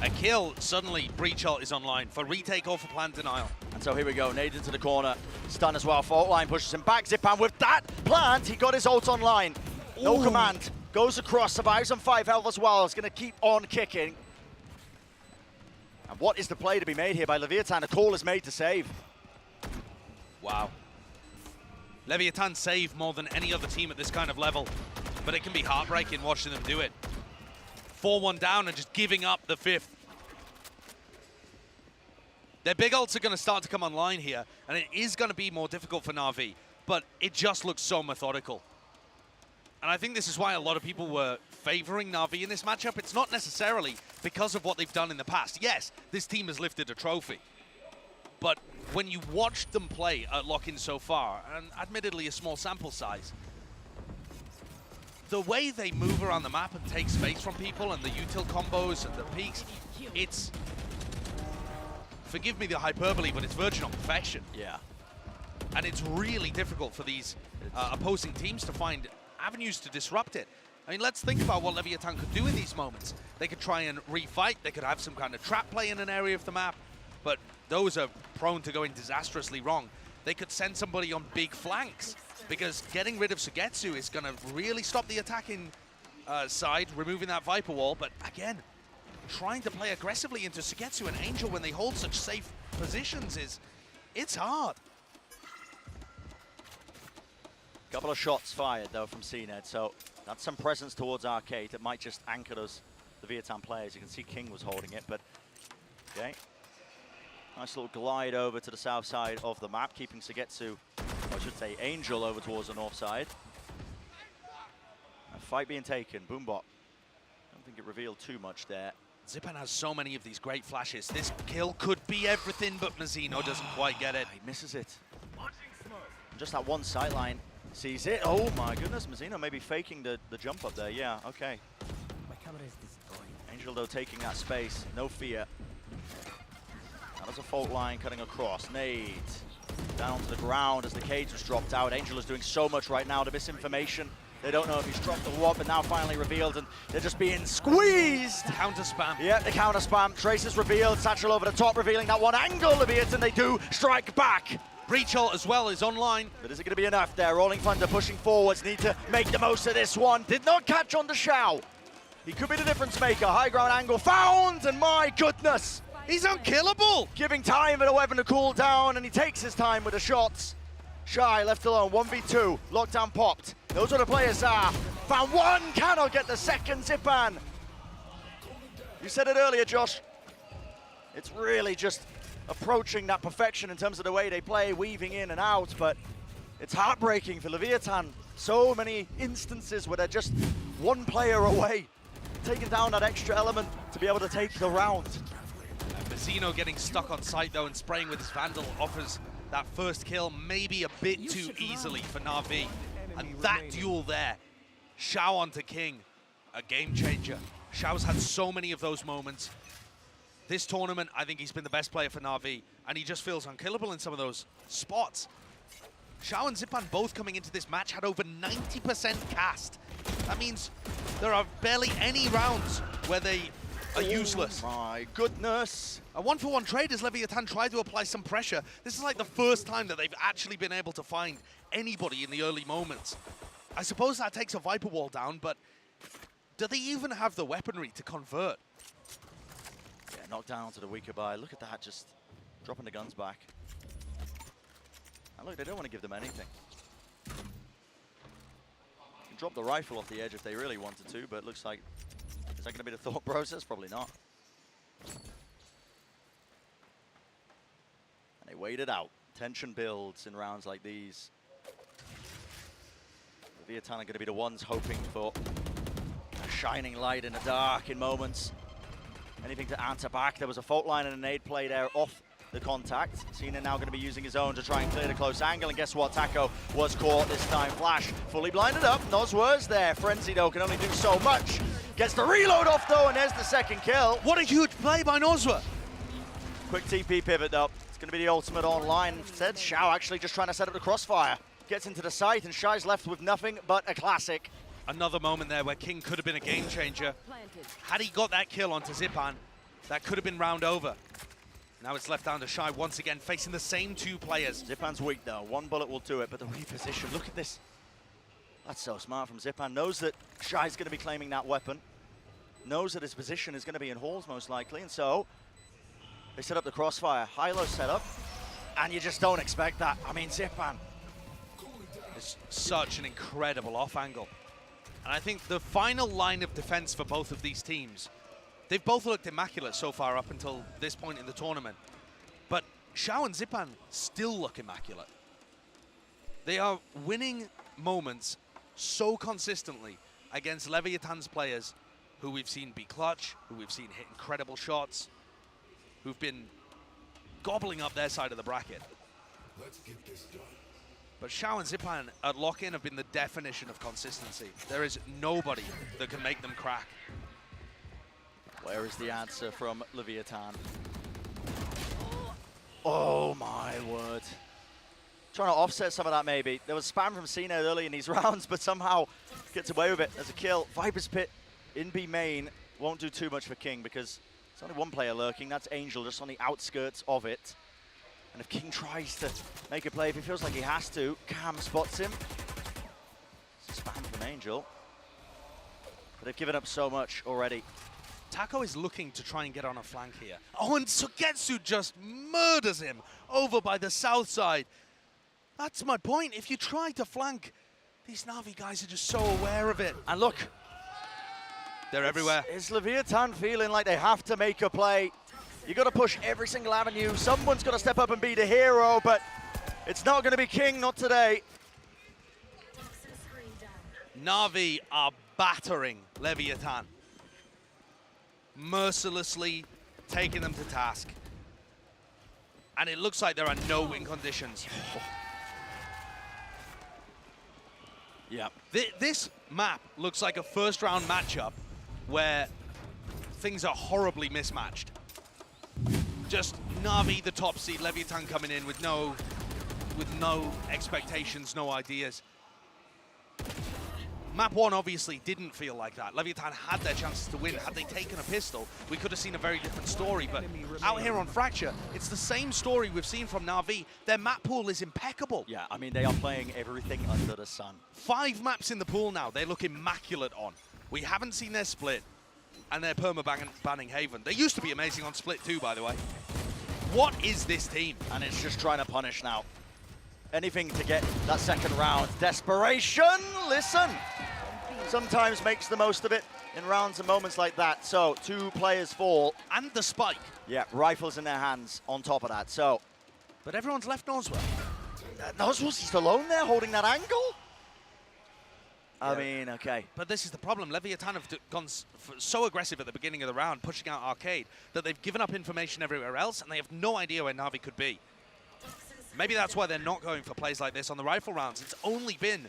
a kill, suddenly Breach Ult is online for retake or for plant denial. And so here we go, nade into the corner, stun as well, fault line pushes him back. Zipan with that plant, he got his ult online. No command, goes across, survives on 5 health as well, is going to keep on kicking. And what is the play to be made here by Leviathan? A call is made to save. Wow. Leviathan save more than any other team at this kind of level, but it can be heartbreaking watching them do it. 4-1 down and just giving up the 5th. Their big ults are going to start to come online here, and it is going to be more difficult for Navi, but it just looks so methodical. And I think this is why a lot of people were favoring Navi in this matchup. It's not necessarily because of what they've done in the past. Yes, this team has lifted a trophy, but when you watch them play at Lock-In so far, and admittedly a small sample size, the way they move around the map and take space from people and the util combos and the peaks, it's, forgive me the hyperbole, but it's verging on perfection. Yeah. And it's really difficult for these opposing teams to find avenues to disrupt it. I mean, let's think about what Leviathan could do in these moments. They could try and refight, they could have some kind of trap play in an area of the map, but those are prone to going disastrously wrong. They could send somebody on big flanks, because getting rid of Sugetsu is going to really stop the attacking side, removing that Viper Wall. But again, trying to play aggressively into Sugetsu and Angel when they hold such safe positions it's hard. Couple of shots fired though from CNED, so that's some presence towards Arcade that might just anchor those Leviathan players. You can see King was holding it, but okay. Nice little glide over to the south side of the map, keeping Sugetsu, I should say Angel, over towards the north side. A fight being taken, Boombot. Don't think it revealed too much there. Zipan has so many of these great flashes. This kill could be everything, but Mazzino doesn't quite get it. He misses it. Just that one sightline sees it. Oh my goodness, Mazzino maybe faking the jump up there. Yeah, okay. Angel though taking that space, no fear. There's a fault line cutting across. Nade down to the ground as the cage was dropped out. Angel is doing so much right now to misinformation. They don't know if he's dropped or what, but now finally revealed, and they're just being squeezed. Counter spam. Yeah, the counter spam. Trace is revealed. Satchel over the top, revealing that one angle of it, and they do strike back. Breach Ult as well is online. But is it going to be enough there? Rolling Thunder pushing forwards. Need to make the most of this one. Did not catch on the Xiao. He could be the difference maker. High ground angle found, and my goodness. He's unkillable! Giving time for the weapon to cool down, and he takes his time with the shots. Shai left alone, 1v2, lockdown popped. Those are the players are. Found one, cannot get the second, Zipan. You said it earlier, Josh. It's really just approaching that perfection in terms of the way they play, weaving in and out, but it's heartbreaking for Leviathan. So many instances where they're just one player away, taking down that extra element to be able to take the round. Mazzino getting stuck on site though and spraying with his Vandal offers that first kill maybe a bit too easily for Navi. And that duel there, Xiao onto King, a game changer. Xiao's had so many of those moments. This tournament, I think he's been the best player for Navi, and he just feels unkillable in some of those spots. Xiao and Zipan both coming into this match had over 90% cast. That means there are barely any rounds where they are useless. Oh my goodness. A 1-for-1 trade as Leviat& tried to apply some pressure. This is like the first time that they've actually been able to find anybody in the early moments. I suppose that takes a Viper wall down, but do they even have the weaponry to convert? Yeah, knocked down onto the weaker buy. Look at that, just dropping the guns back. And look, they don't want to give them anything. Drop the rifle off the edge if they really wanted to, but it looks like, is that going to be the thought process? Probably not. And they wait it out. Tension builds in rounds like these. The Leviat& are going to be the ones hoping for a shining light in the dark in moments. Anything to answer back. There was a fault line and a nade play there off the contact. Cena now going to be using his own to try and clear the close angle, and guess what? Taco was caught this time. Flash fully blinded up. Noz was there. Frenzy though can only do so much. Gets the reload off though, and there's the second kill. What a huge play by Nozwa. Quick TP pivot though. It's going to be the ultimate online. Instead, Xiao actually just trying to set up the crossfire. Gets into the site, and Shai's left with nothing but a classic. Another moment there where King could have been a game changer. Had he got that kill onto Zipan, that could have been round over. Now it's left down to Shai once again, facing the same two players. Zipan's weak though. One bullet will do it, but the reposition, look at this. That's so smart from Zipan. Knows that Shai's going to be claiming that weapon. Knows that his position is going to be in halls most likely, and so they set up the crossfire. High-low setup, and you just don't expect that. I mean, Zipan. It's such an incredible off angle. And I think the final line of defense for both of these teams, they've both looked immaculate so far up until this point in the tournament. But Xiao and Zipan still look immaculate. They are winning moments so consistently against Leviat&'s players who we've seen be clutch, who we've seen hit incredible shots, who've been gobbling up their side of the bracket. Let's get this done. But Xiao and Zipan at lock-in have been the definition of consistency. There is nobody that can make them crack. Where is the answer from Leviat&? Oh my word. Trying to offset some of that maybe. There was spam from Cena early in these rounds, but somehow gets away with it as a kill. Viper's Pit in B main won't do too much for King because there's only one player lurking. That's Angel just on the outskirts of it. And if King tries to make a play, if he feels like he has to, Cam spots him. Spam from Angel. But they've given up so much already. Taco is looking to try and get on a flank here. Oh, and Sugetsu just murders him over by the south side. That's my point. If you try to flank, these Navi guys are just so aware of it. And look. They're everywhere. Is Leviat&' feeling like they have to make a play? You got to push every single avenue. Someone's got to step up and be the hero, but it's not going to be King, not today. Navi are battering Leviat&, mercilessly taking them to task. And it looks like there are no win conditions. Yeah. This map looks like a first round matchup where things are horribly mismatched. Just Navi, the top seed, Leviat&, coming in with no expectations, no ideas. Map 1 obviously didn't feel like that. Leviat&, had their chances to win. Had they taken a pistol, we could have seen a very different story. But out here on Fracture, it's the same story we've seen from Navi. Their map pool is impeccable. Yeah, I mean, they are playing everything under the sun. 5 maps in the pool now. They look immaculate on. We haven't seen their split. And they're perma-banning Haven. They used to be amazing on split too, by the way. What is this team? And it's just trying to punish now. Anything to get that second round. Desperation, listen. Sometimes makes the most of it in rounds and moments like that. So 2 players fall. And the spike. Yeah, rifles in their hands on top of that. So, but everyone's left Nozwa. Nozwa's just alone there holding that angle? I mean, okay. But this is the problem. Leviat&, have gone so aggressive at the beginning of the round, pushing out Arcade, that they've given up information everywhere else, and they have no idea where Navi could be. Maybe that's why they're not going for plays like this on the rifle rounds. It's only been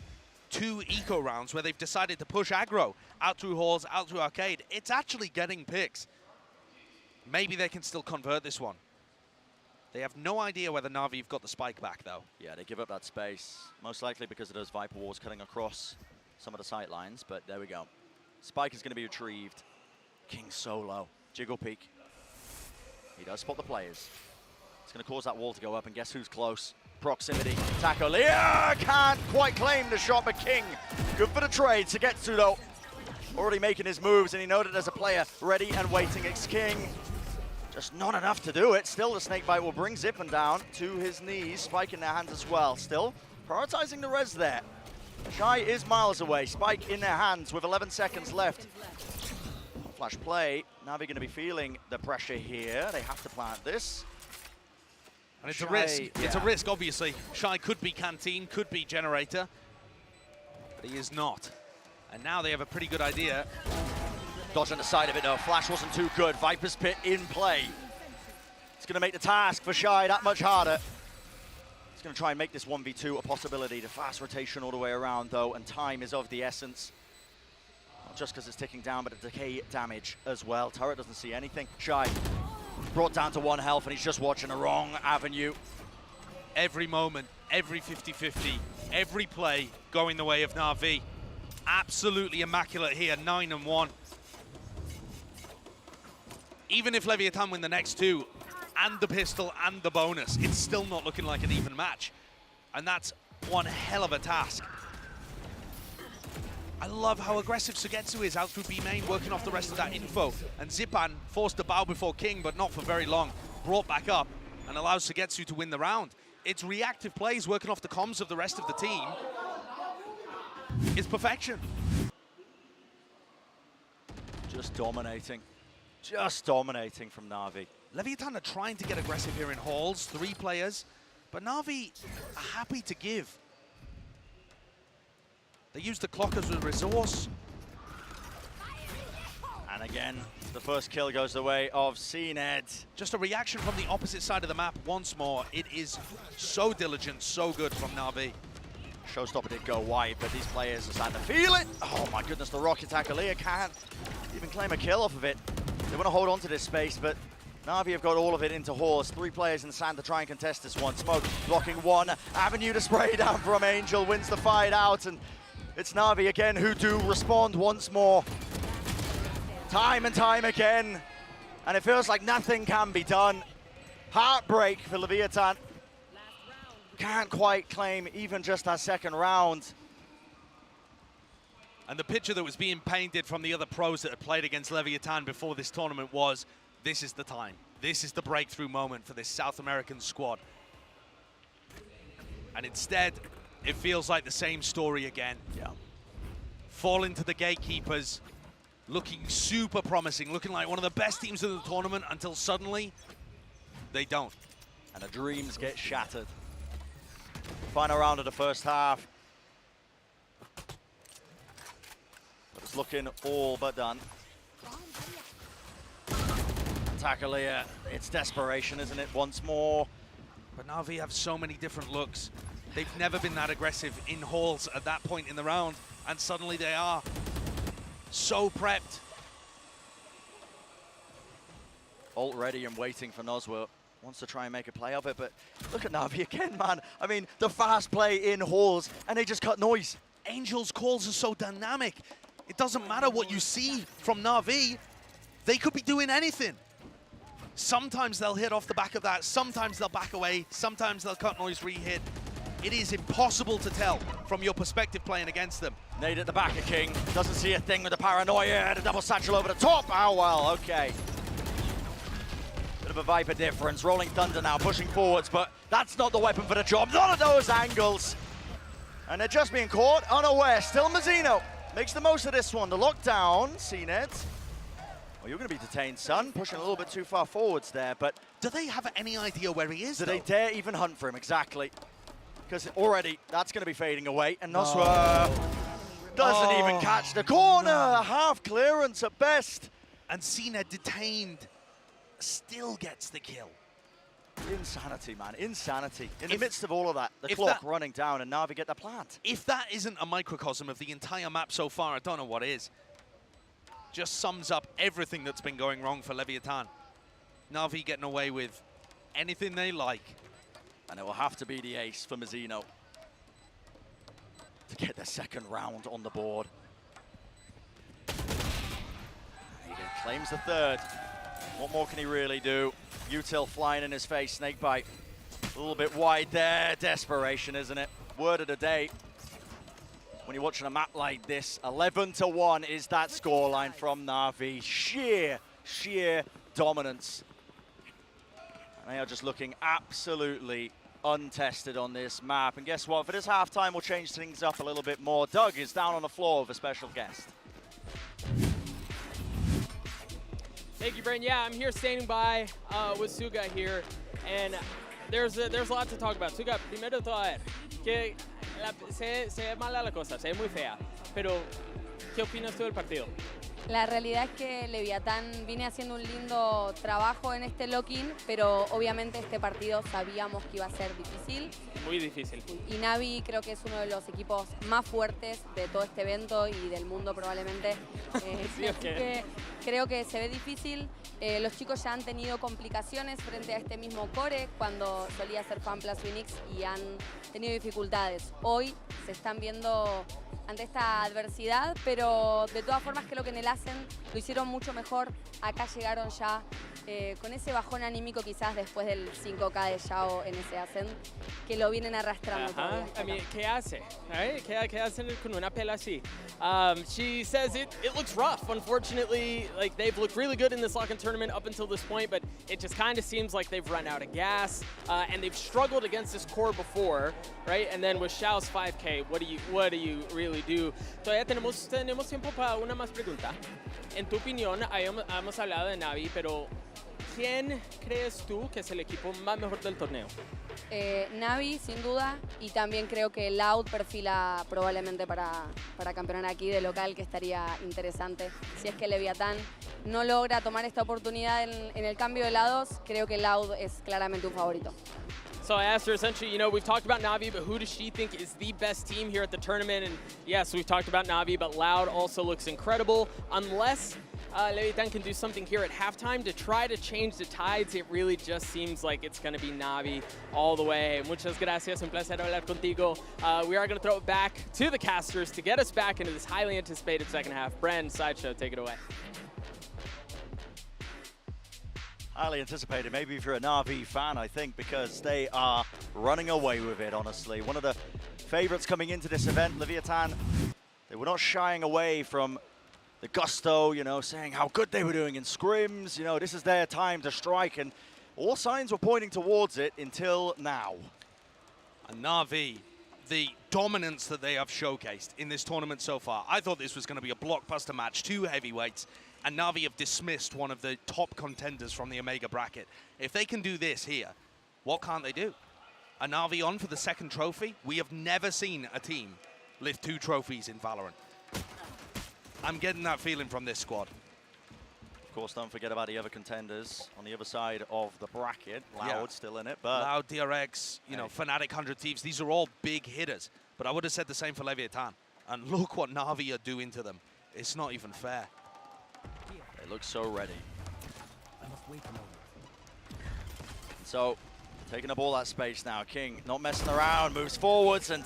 2 eco rounds where they've decided to push aggro out through halls, out through Arcade. It's actually getting picks. Maybe they can still convert this one. They have no idea whether Navi have got the spike back, though. Yeah, they give up that space, most likely because of those Viper walls cutting across some of the sight lines, but there we go. Spike is going to be retrieved. King solo. Jiggle peek. He does spot the players. It's going to cause that wall to go up, and guess who's close? Proximity. Tackle. Yeah, can't quite claim the shot, but King, good for the trade. Sugetsu, though, already making his moves, and he noted there's a player ready and waiting. It's King. Just not enough to do it. Still, the snakebite will bring Zippin down to his knees. Spike in their hands as well. Still, prioritizing the res there. Shy is miles away. Spike in their hands with 11 seconds left. Flash play. Navi going to be feeling the pressure here. They have to plant this. And it's Shy, a risk. yeah. It's a risk, obviously. Shy could be Canteen, could be Generator, but he is not. And now they have a pretty good idea. Dodging the side of it, though. Flash wasn't too good. Viper's Pit in play. It's going to make the task for Shy that much harder. He's going to try and make this 1v2 a possibility. The fast rotation all the way around, though, and time is of the essence. Not just because it's ticking down, but the decay damage as well. Turret doesn't see anything. Shy brought down to 1 health, and he's just watching the wrong avenue. Every moment, every 50-50, every play going the way of Navi. Absolutely immaculate here, 9-1. Even if Leviat& win the next two, and the pistol and the bonus, it's still not looking like an even match. And that's one hell of a task. I love how aggressive Sugetsu is out through B main, working off the rest of that info. And Zipan forced to bow before King, but not for very long. Brought back up and allows Sugetsu to win the round. It's reactive plays working off the comms of the rest of the team. It's perfection. Just dominating. Just dominating from Navi. Leviat& are trying to get aggressive here in halls, 3 players, but Navi are happy to give. They use the clock as a resource. And again, the first kill goes the way of CNED. Just a reaction from the opposite side of the map once more. It is so diligent, so good from Navi. Showstopper did go wide, but these players are starting to feel it. Oh my goodness, the rocket tackle here can't even claim a kill off of it. They want to hold on to this space, but Navi have got all of it into halls. 3 players in the sand to try and contest this one. Smoke blocking one avenue to spray down from Angel, wins the fight out, and it's Navi again who do respond once more. Time and time again, and it feels like nothing can be done. Heartbreak for Leviat&. Can't quite claim even just that second round. And the picture that was being painted from the other pros that had played against Leviat&. Before this tournament was, this is the time. This is the breakthrough moment for this South American squad. And instead, it feels like the same story again. Yeah. Fall into the gatekeepers, looking super promising, looking like one of the best teams in the tournament until suddenly, they don't. And the dreams get shattered. Final round of the first half. But it's looking all but done. Tackle here, it's desperation, isn't it, once more. But Navi have so many different looks. They've never been that aggressive in halls at that point in the round, and suddenly they are so prepped. Ult ready and waiting for Nozwa. Wants to try and make a play of it, but look at Navi again, man. I mean, the fast play in halls, and they just cut noise. Angel's calls are so dynamic. It doesn't matter what you see from Navi. They could be doing anything. Sometimes they'll hit off the back of that. Sometimes they'll back away. Sometimes they'll cut noise re-hit. It is impossible to tell from your perspective playing against them. Nade at the back of King. Doesn't see a thing with the paranoia. The double satchel over the top. Oh, well, okay. Bit of a Viper difference. Rolling Thunder now, pushing forwards, but that's not the weapon for the job. None of those angles. And they're just being caught unaware. Still Mazzino makes the most of this one. The lockdown, CNED. Well, you're going to be detained, son. Pushing a little bit too far forwards there, but... Do they have any idea where he is, Do they dare even hunt for him? Exactly. Because already, that's going to be fading away. And Nosra doesn't even catch the corner. No. Half clearance at best. And CNED detained still gets the kill. Insanity, man. Insanity. In the midst of all of that, the clock running down and Navi get the plant. If that isn't a microcosm of the entire map so far, I don't know what is. Just sums up everything that's been going wrong for Leviat&. Navi getting away with anything they like. And it will have to be the ace for Mazzino to get the second round on the board. He claims the third. What more can he really do? Util flying in his face, snakebite. A little bit wide there. Desperation, isn't it? Word of the day. When you're watching a map like this, 11-1 is that scoreline from Navi. Sheer dominance. And they are just looking absolutely untested on this map. And guess what? For this halftime, we'll change things up a little bit more. Doug is down on the floor with a special guest. Thank you, Brandon. Yeah, I'm here standing by with Suga here, and there's a lot to talk about. Suga, primero de todo, a ver, que se ve mala la cosa, se ve muy fea, pero ¿qué opinas tú del partido? La realidad es que Leviatán viene haciendo un lindo trabajo en este lock-in, pero obviamente este partido sabíamos que iba a ser difícil. Muy difícil. Y Navi creo que es uno de los equipos más fuertes de todo este evento y del mundo probablemente. Sí, así que creo que se ve difícil. Los chicos ya han tenido complicaciones frente a este mismo core cuando solía ser Fan Plus Phoenix y han tenido dificultades. Hoy se están viendo ante esta adversidad, pero de todas formas creo que en el Ascent lo hicieron mucho mejor. Acá llegaron ya con ese bajón anímico quizás después del 5K de Yao en ese Ascent, que lo vienen arrastrando todavía. I mean, ¿qué hace? Right? ¿Qué hacen con una pela así? She says it looks rough. Unfortunately, like they've looked really good in this lock-in tournament up until this point, but it just kind of seems like they've run out of gas, and they've struggled against this core before, right? And then with Xiao's 5K, what do you really do? Todavía tenemos tiempo para una más pregunta. En tu opinión, hemos hablado de Navi, pero ¿quién crees tú que es el equipo más mejor del torneo? Navi, sin duda, y también creo que Loud perfila probablemente para campeonar aquí de local, que estaría interesante. Si es que Leviatán no logra tomar esta oportunidad en el cambio de lados, creo que Loud es claramente un favorito. So I asked her essentially, you know, we've talked about Navi, but who does she think is the best team here at the tournament? And yes, we've talked about Navi, but Loud also looks incredible. Unless Leviatán can do something here at halftime to try to change the tides, it really just seems like it's going to be Navi all the way. Muchas gracias, un placer hablar contigo. We are going to throw it back to the casters to get us back into this highly anticipated second half. Bren, Sideshow, take it away. Highly anticipated, maybe if you're a Navi fan, I think, because they are running away with it, honestly. One of the favorites coming into this event, Leviatán, they were not shying away from the gusto, you know, saying how good they were doing in scrims, you know, this is their time to strike, and all signs were pointing towards it until now. And Navi, the dominance that they have showcased in this tournament so far, I thought this was going to be a blockbuster match, two heavyweights, and Navi have dismissed one of the top contenders from the EMEA bracket. If they can do this here, what can't they do? A Navi on for the second trophy? We have never seen a team lift 2 trophies in Valorant. I'm getting that feeling from this squad. Of course, don't forget about the other contenders on the other side of the bracket. Loud still in it, but... Loud, DRX, you know, Fnatic, 100 Thieves, these are all big hitters. But I would have said the same for Leviatán. And look what Navi are doing to them. It's not even fair. They look so ready. So, taking up all that space now. King not messing around, moves forwards, and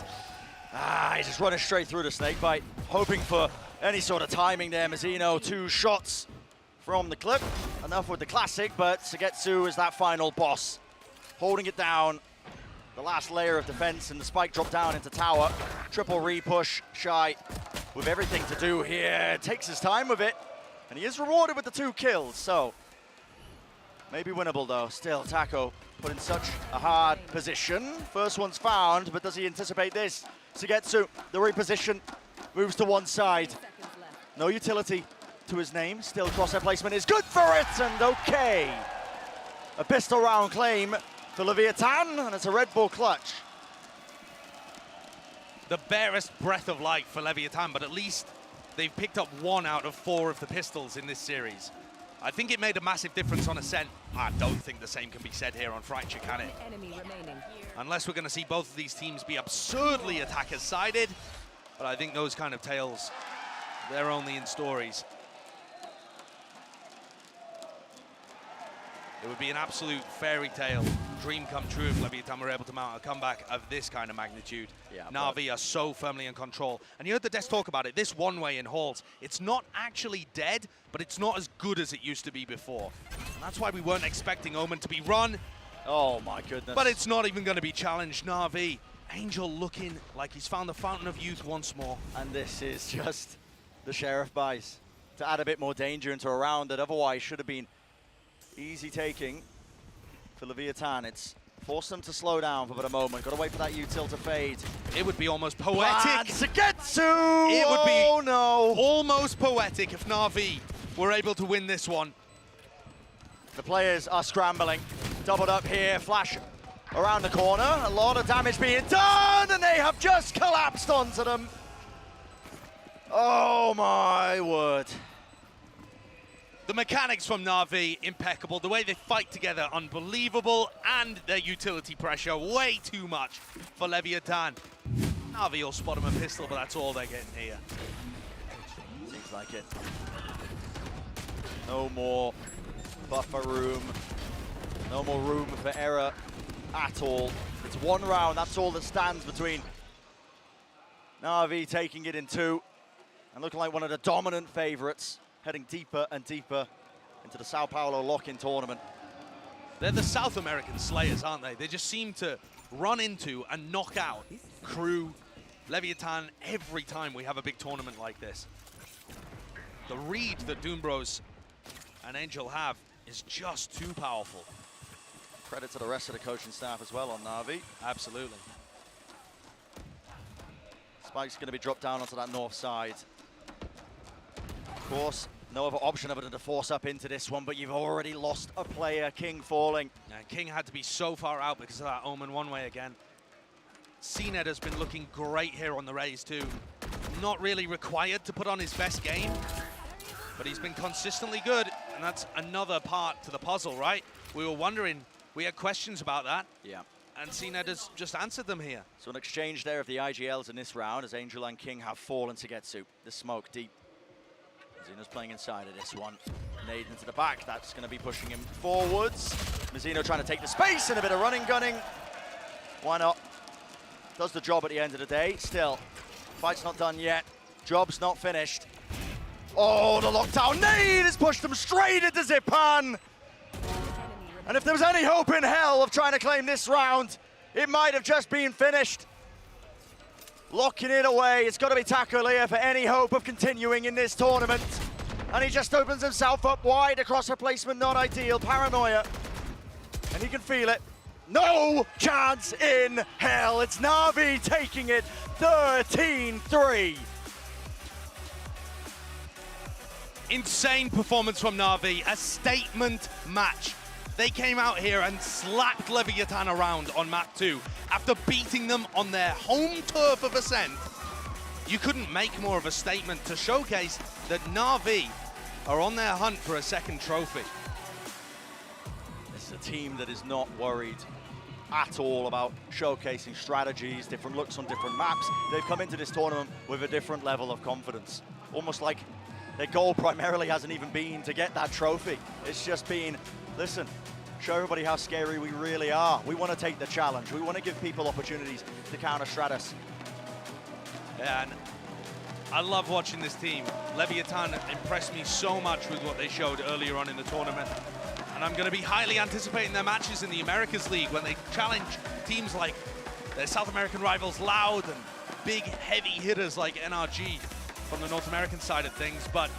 he's just running straight through the snakebite, hoping for any sort of timing there. Mazzino, 2 shots from the clip. Enough with the classic, but Sugetsu is that final boss, holding it down. The last layer of defense, and the spike drop down into tower. Triple re-push, Shy with everything to do here. Takes his time with it, and he is rewarded with the 2 kills, so maybe winnable though. Still, Taco put in such a hard position. First one's found, but does he anticipate this? Sugetsu, the reposition, moves to one side. No utility to his name. Still, crosshair placement is good for it, and okay. A pistol round claim for Leviatán, and it's a Red Bull clutch. The barest breath of life for Leviatán, but at least they've picked up 1 out of 4 of the pistols in this series. I think it made a massive difference on Ascent. I don't think the same can be said here on Fracture, can it? Unless we're going to see both of these teams be absurdly attacker-sided, but I think those kind of tales, they're only in stories. It would be an absolute fairy tale, dream come true if Leviathan were able to mount a comeback of this kind of magnitude. Yeah, Navi are so firmly in control. And you heard the desk talk about it, this one-way in Halls, it's not actually dead, but it's not as good as it used to be before. And that's why we weren't expecting Omen to be run. Oh my goodness. But it's not even going to be challenged. Navi, Angel looking like he's found the fountain of youth once more. And this is just the Sheriff buys to add a bit more danger into a round that otherwise should have been easy taking for Leviathan. It's forced them to slow down for about a moment. Got to wait for that util to fade. It would be almost poetic. Seketsu! It would be oh, no. almost poetic if Navi were able to win this one. The players are scrambling. Doubled up here. Flash around the corner. A lot of damage being done, and they have just collapsed onto them. Oh, my word. The mechanics from Navi, impeccable. The way they fight together, unbelievable. And their utility pressure, way too much for Leviathan. Navi will spot him a pistol, but that's all they're getting here. Seems like it. No more buffer room. No more room for error at all. It's one round, that's all that stands between Navi taking it in 2 and looking like one of the dominant favorites, heading deeper and deeper into the São Paulo lock-in tournament. They're the South American Slayers, aren't they? They just seem to run into and knock out Crew, Leviathan every time we have a big tournament like this. The read that Doombros and Angel have is just too powerful. Credit to the rest of the coaching staff as well on Navi. Absolutely. Spike's going to be dropped down onto that north side. Of course, no other option other than to force up into this one, but you've already lost a player, King falling. And King had to be so far out because of that Omen one-way again. CNED has been looking great here on the raise too. Not really required to put on his best game, but he's been consistently good, and that's another part to the puzzle, right? We were wondering, we had questions about that. Yeah. And CNED has just answered them here. So an exchange there of the IGLs in this round as Angel and King have fallen to Seketsu. The smoke deep. Mizzino's playing inside of this one. Nade into the back, that's going to be pushing him forwards. Mizzino trying to take the space and a bit of running gunning. Why not? Does the job at the end of the day. Still, fight's not done yet. Job's not finished. Oh, the lockdown nade has pushed them straight into Zipan. And if there was any hope in hell of trying to claim this round, it might have just been finished. Locking it away, it's got to be Takulia for any hope of continuing in this tournament. And he just opens himself up wide across a placement not ideal, paranoia. And he can feel it. No chance in hell. It's Navi taking it 13-3. Insane performance from Navi, a statement match. They came out here and slapped Leviathan around on map 2 after beating them on their home turf of Ascent. You couldn't make more of a statement to showcase that Navi are on their hunt for a second trophy. It's a team that is not worried at all about showcasing strategies, different looks on different maps. They've come into this tournament with a different level of confidence. Almost like their goal primarily hasn't even been to get that trophy. It's just been, listen, show everybody how scary we really are. We want to take the challenge. We want to give people opportunities to counter Stratus. Yeah, and I love watching this team. Leviathan impressed me so much with what they showed earlier on in the tournament. And I'm going to be highly anticipating their matches in the Americas League when they challenge teams like their South American rivals Loud and big heavy hitters like NRG from the North American side of things. But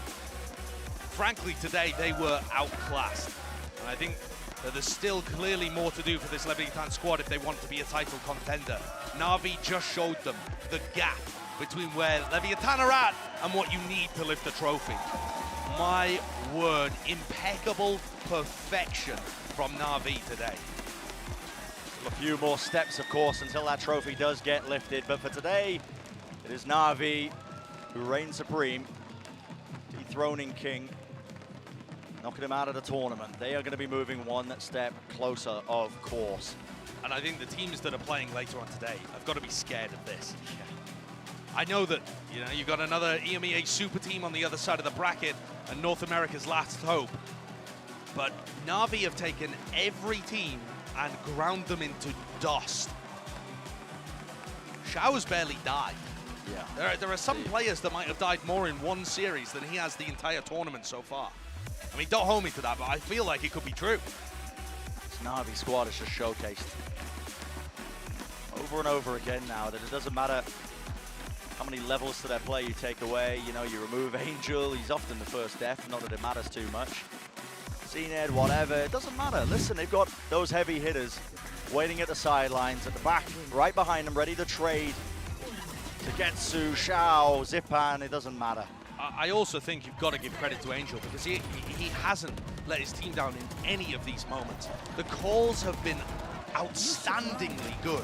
frankly, today they were outclassed. And I think that there's still clearly more to do for this Leviathan squad if they want to be a title contender. Navi just showed them the gap between where Leviathan are at and what you need to lift the trophy. My word, impeccable perfection from Navi today. A few more steps, of course, until that trophy does get lifted. But for today, it is Navi who reigns supreme, dethroning King, knocking him out of the tournament. They are going to be moving one step closer, of course. And I think the teams that are playing later on today have got to be scared of this. I know that, you know, you've got another EMEA super team on the other side of the bracket and North America's last hope. but Navi have taken every team and ground them into dust. Shao's barely died. Yeah. There are some players that might have died more in one series than he has the entire tournament so far. I mean, don't hold me to that, but I feel like it could be true. This Navi squad is just showcased over and over again now that it doesn't matter how many levels to their play you take away. You know, you remove Angel, he's often the first death, not that it matters too much. CNED, whatever, it doesn't matter. Listen, they've got those heavy hitters waiting at the sidelines, at the back, right behind them, ready to trade. Tagetsu, Shao, Zipan, it doesn't matter. I also think you've got to give credit to Angel because he hasn't let his team down in any of these moments. The calls have been outstandingly good.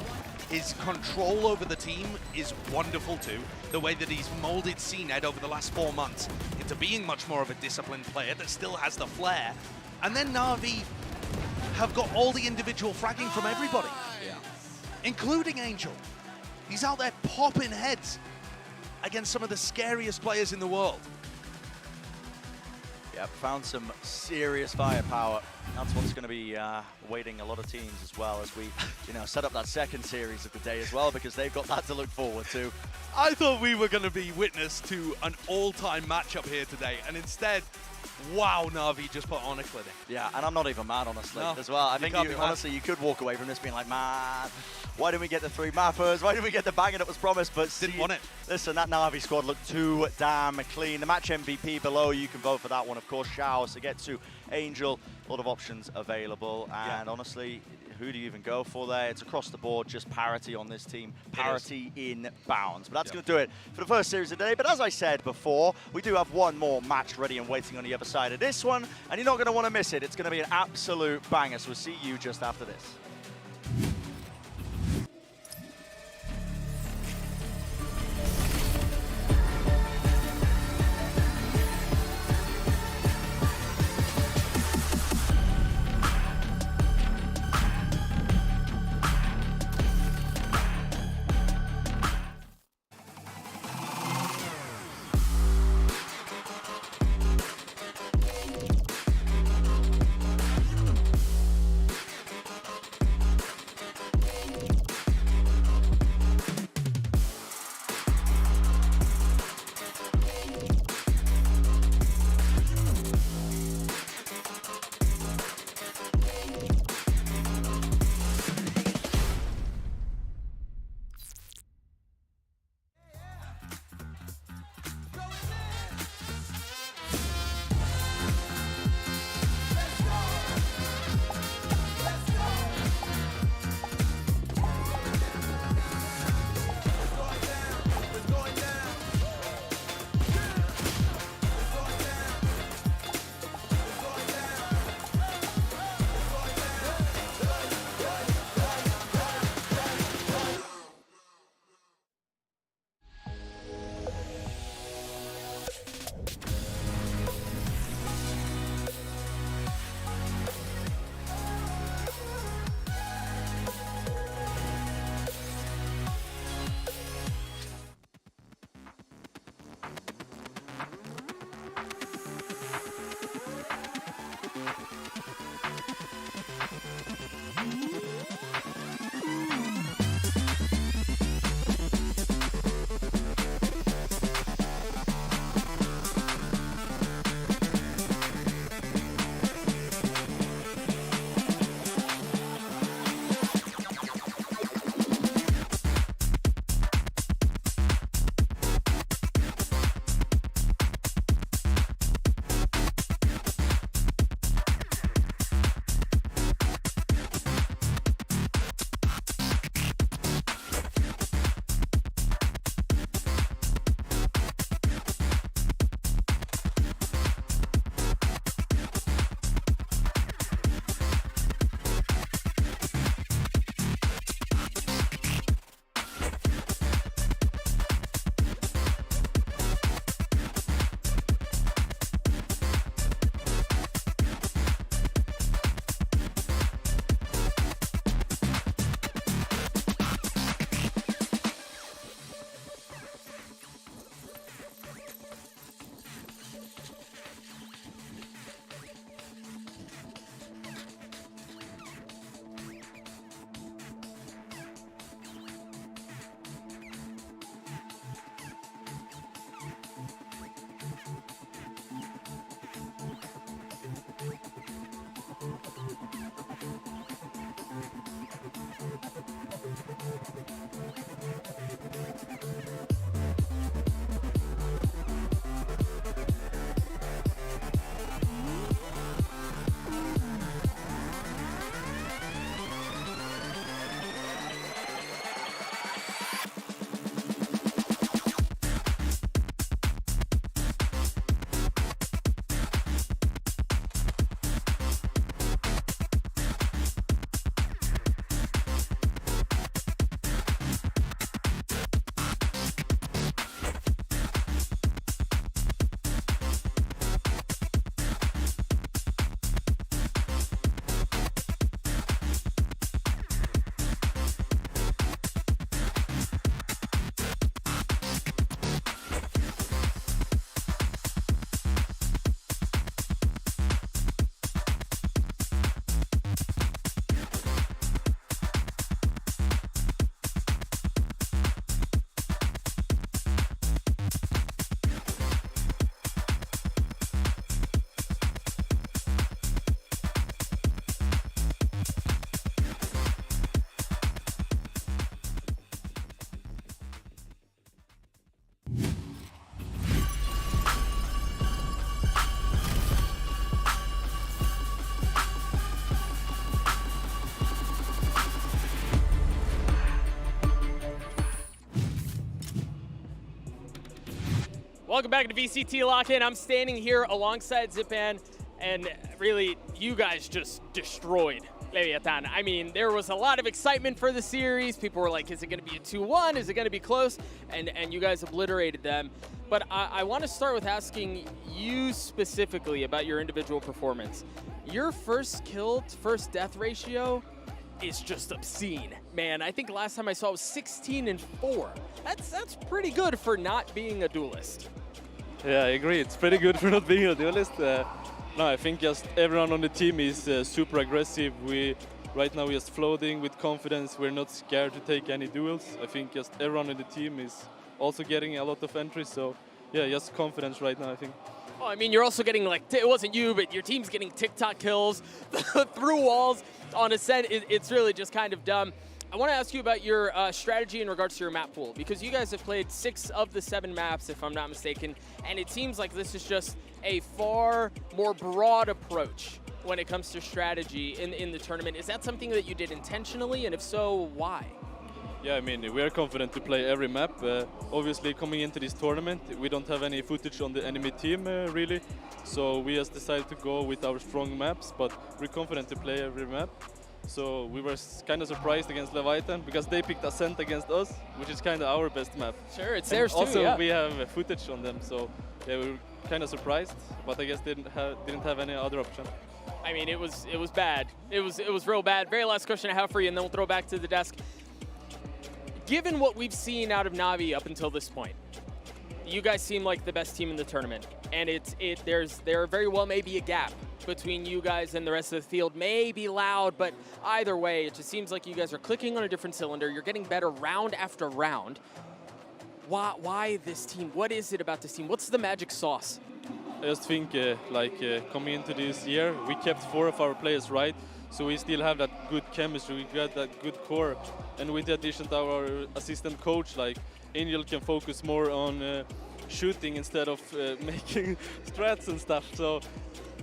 His control over the team is wonderful too. The way that he's molded CNED over the last 4 months into being much more of a disciplined player that still has the flair. And then Navi have got all the individual fragging from everybody, including Angel. He's out there popping heads against some of the scariest players in the world. Yep, found some serious firepower. That's what's going to be waiting a lot of teams as well as we, set up that second series of the day as well, because they've got that to look forward to. I thought we were going to be witness to an all-time matchup here today, and instead, wow, Navi just put on a clinic. Yeah, and I'm not even mad, honestly, No, as well. I think honestly, you could walk away from this being like, man, why didn't we get the 3 mappers? Why didn't we get the banger that was promised? But didn't want it. Listen, that Navi squad looked too damn clean. The match MVP below, you can vote for that one, of course. Shao, Sagetsu, Angel, a lot of options available. And honestly, who do you even go for there? It's across the board, just parity on this team, parity in bounds. But that's going to do it for the first series of the day. But as I said before, we do have one more match ready and waiting on the other side of this one, and you're not going to want to miss it. It's going to be an absolute banger, so we'll see you just after this. Welcome back to VCT Lock In. I'm standing here alongside Zipan, and really, you guys just destroyed Leviat&. I mean, there was a lot of excitement for the series. People were like, is it going to be a 2-1? Is it going to be close? And you guys obliterated them. But I want to start with asking you specifically about your individual performance. Your first kill to first death ratio is just obscene, man. I think last time I saw it was 16-4. That's pretty good for not being a duelist. Yeah, I agree. It's pretty good for not being a duelist. No, I think just everyone on the team is super aggressive. Right now we're just floating with confidence. We're not scared to take any duels. I think just everyone on the team is also getting a lot of entries. So yeah, just confidence right now, I think. Oh, I mean, you're also getting, like, it wasn't you, but your team's getting TikTok kills through walls on Ascent. It's really just kind of dumb. I want to ask you about your strategy in regards to your map pool, because you guys have played 6 of the 7 maps, if I'm not mistaken, and it seems like this is just a far more broad approach when it comes to strategy in the tournament. Is that something that you did intentionally, and if so, why? Yeah, I mean, we are confident to play every map. Obviously, coming into this tournament, we don't have any footage on the enemy team, really. So we just decided to go with our strong maps, but we're confident to play every map. So we were kind of surprised against Leviathan because they picked Ascent against us, which is kind of our best map. Sure, it's theirs too, also, yeah. we have footage on them, so yeah, we were kind of surprised, but I guess didn't have any other option. I mean, it was bad. It was real bad. Very last question I have for you, and then we'll throw it back to the desk. Given what we've seen out of Navi up until this point, you guys seem like the best team in the tournament, and there very well may be a gap between you guys and the rest of the field. May be loud, but either way, it just seems like you guys are clicking on a different cylinder. You're getting better round after round. Why this team? What is it about this team? What's the magic sauce? I just think, coming into this year, we kept 4 of our players right, so we still have that good chemistry, we got that good core, and with the addition to our assistant coach, like Angel can focus more on shooting instead of making strats and stuff. So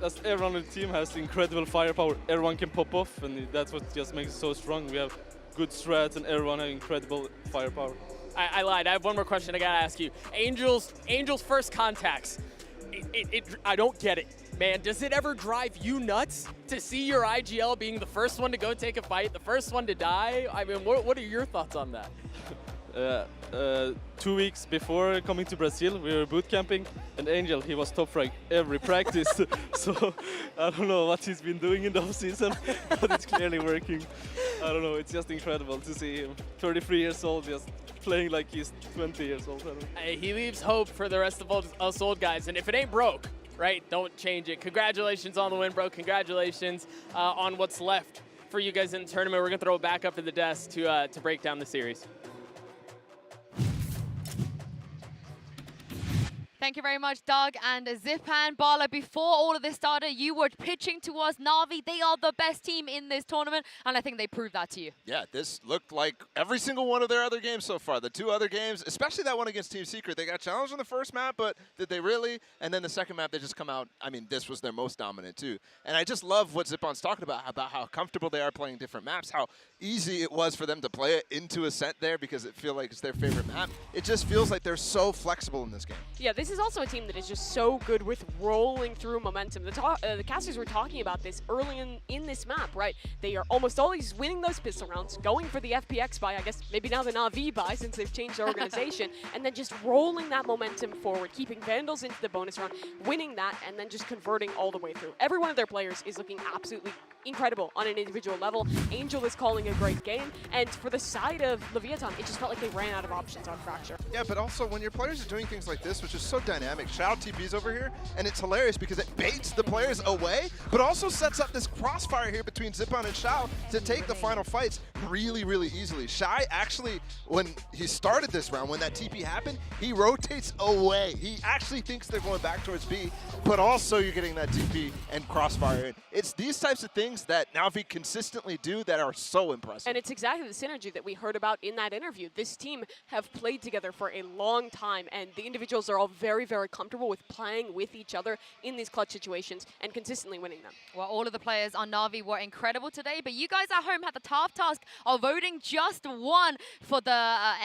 as everyone on the team has incredible firepower, everyone can pop off, and that's what just makes it so strong. We have good strats and everyone has incredible firepower. I lied. I have one more question I gotta ask you. Angel's first contacts. I don't get it, man. Does it ever drive you nuts to see your IGL being the first one to go take a fight, the first one to die? I mean, what are your thoughts on that? 2 weeks before coming to Brazil, we were boot camping, and Angel, he was top rank every practice. So I don't know what he's been doing in the off-season, but it's clearly working. I don't know, it's just incredible to see him, 33 years old, just playing like he's 20 years old. He leaves hope for the rest of us old guys, and if it ain't broke, right, don't change it. Congratulations on the win, bro. Congratulations on what's left for you guys in the tournament. We're gonna throw it back up to the desk to break down the series. Thank you very much, Doug and Zipan. Bala, before all of this started, you were pitching to us Navi. They are the best team in this tournament, and I think they proved that to you. Yeah, this looked like every single one of their other games so far. The 2 other games, especially that one against Team Secret, they got challenged on the first map, but did they really? And then the second map, they just come out. I mean, this was their most dominant too. And I just love what Zipan's talking about how comfortable they are playing different maps, how easy it was for them to play it into Ascent there because it feels like it's their favorite map. It just feels like they're so flexible in this game. Yeah, this is also a team that is just so good with rolling through momentum. The casters were talking about this early in this map, right? They are almost always winning those pistol rounds, going for the FPX buy, I guess maybe now the Navi buy since they've changed their organization, and then just rolling that momentum forward, keeping Vandals into the bonus round, winning that, and then just converting all the way through. Every one of their players is looking absolutely incredible on an individual level. Angel is calling a great game, and for the side of Leviathan, it just felt like they ran out of options on Fracture. Yeah, but also when your players are doing things like this, which is so dynamic, shout out TP's over here, and it's hilarious because it baits the players away, but also sets up this crossfire here between Zipan and Shao to take the final fights really, really easily. Shy actually, when he started this round, when that TP happened, he rotates away. He actually thinks they're going back towards B, but also you're getting that TP and crossfire in. It's these types of things that Navi consistently do that are so impressive. And it's exactly the synergy that we heard about in that interview. This team have played together for a long time, and the individuals are all very very, very comfortable with playing with each other in these clutch situations and consistently winning them. Well, all of the players on Navi were incredible today, but you guys at home had the tough task of voting just one for the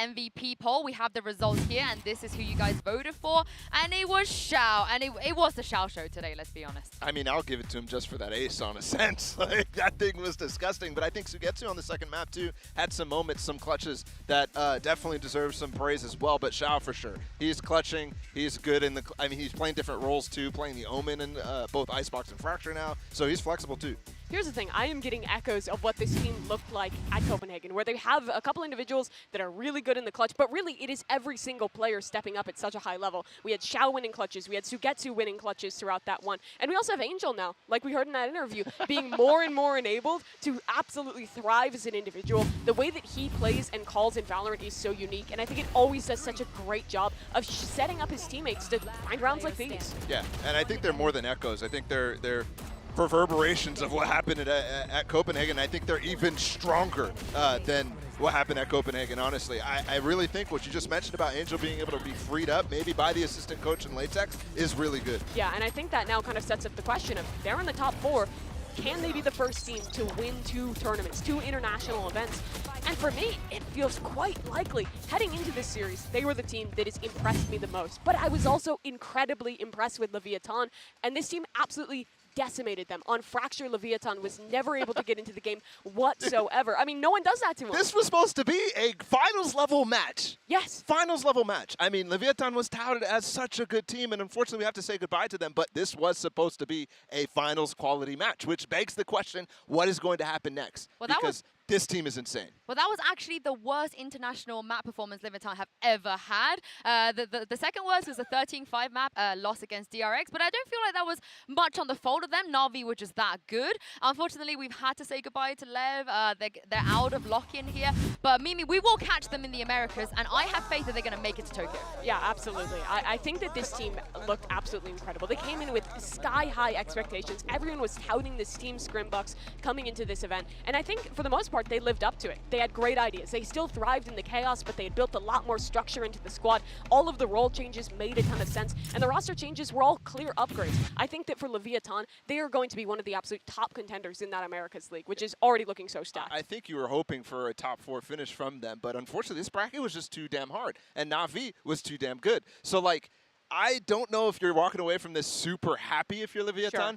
MVP poll. We have the results here, and this is who you guys voted for, and it was Xiao, and it was the Xiao show today, let's be honest. I mean, I'll give it to him just for that ace on a sense. Like, that thing was disgusting, but I think Sugetsu on the second map too had some moments, some clutches that definitely deserve some praise as well, but Xiao for sure. He's clutching, he's good in the, I mean, he's playing different roles too, playing the Omen in both Icebox and Fracture now, so he's flexible too. Here's the thing, I am getting echoes of what this team looked like at Copenhagen, where they have a couple individuals that are really good in the clutch, but really it is every single player stepping up at such a high level. We had Xiao winning clutches, we had Sugetsu winning clutches throughout that one, and we also have Angel now, like we heard in that interview, being more and more enabled to absolutely thrive as an individual. The way that he plays and calls in Valorant is so unique, and I think it always does such a great job of setting up his teammates to find rounds like these. Yeah, and I think they're more than echoes. I think they're reverberations of what happened at Copenhagen. I think they're even stronger than what happened at Copenhagen, honestly. I really think what you just mentioned about Angel being able to be freed up, maybe by the assistant coach in Latex, is really good. Yeah, and I think that now kind of sets up the question of, they're in the top 4, can they be the first team to win 2 tournaments, 2 international events? And for me, it feels quite likely. Heading into this series, they were the team that has impressed me the most. But I was also incredibly impressed with Leviat&, and this team absolutely decimated them. On Fracture, Leviat& was never able to get into the game whatsoever. I mean, no one does that to him. This was supposed to be a finals level match. Yes. Finals level match. I mean, Leviat& was touted as such a good team, and unfortunately we have to say goodbye to them, but this was supposed to be a finals quality match, which begs the question, what is going to happen next? Well, because this team is insane. Well, that was actually the worst international map performance Leviat& have ever had. The second worst was a 13-5 map loss against DRX, but I don't feel like that was much on the fault of them. Navi were just that good. Unfortunately, we've had to say goodbye to Lev. They're out of lock-in here. But Mimi, we will catch them in the Americas, and I have faith that they're going to make it to Tokyo. Yeah, absolutely. I think that this team looked absolutely incredible. They came in with sky-high expectations. Everyone was touting this Team Scrimbucks coming into this event, and I think for the most part, they lived up to it. They had great ideas. They still thrived in the chaos, but they had built a lot more structure into the squad. All of the role changes made a ton of sense, and the roster changes were all clear upgrades. I think that for Leviat&, they are going to be one of the absolute top contenders in that Americas League, which is already looking so stacked. I think you were hoping for a top 4 finish from them, but unfortunately this bracket was just too damn hard, and Navi was too damn good. So, like, I don't know if you're walking away from this super happy if you're Leviat&. Sure.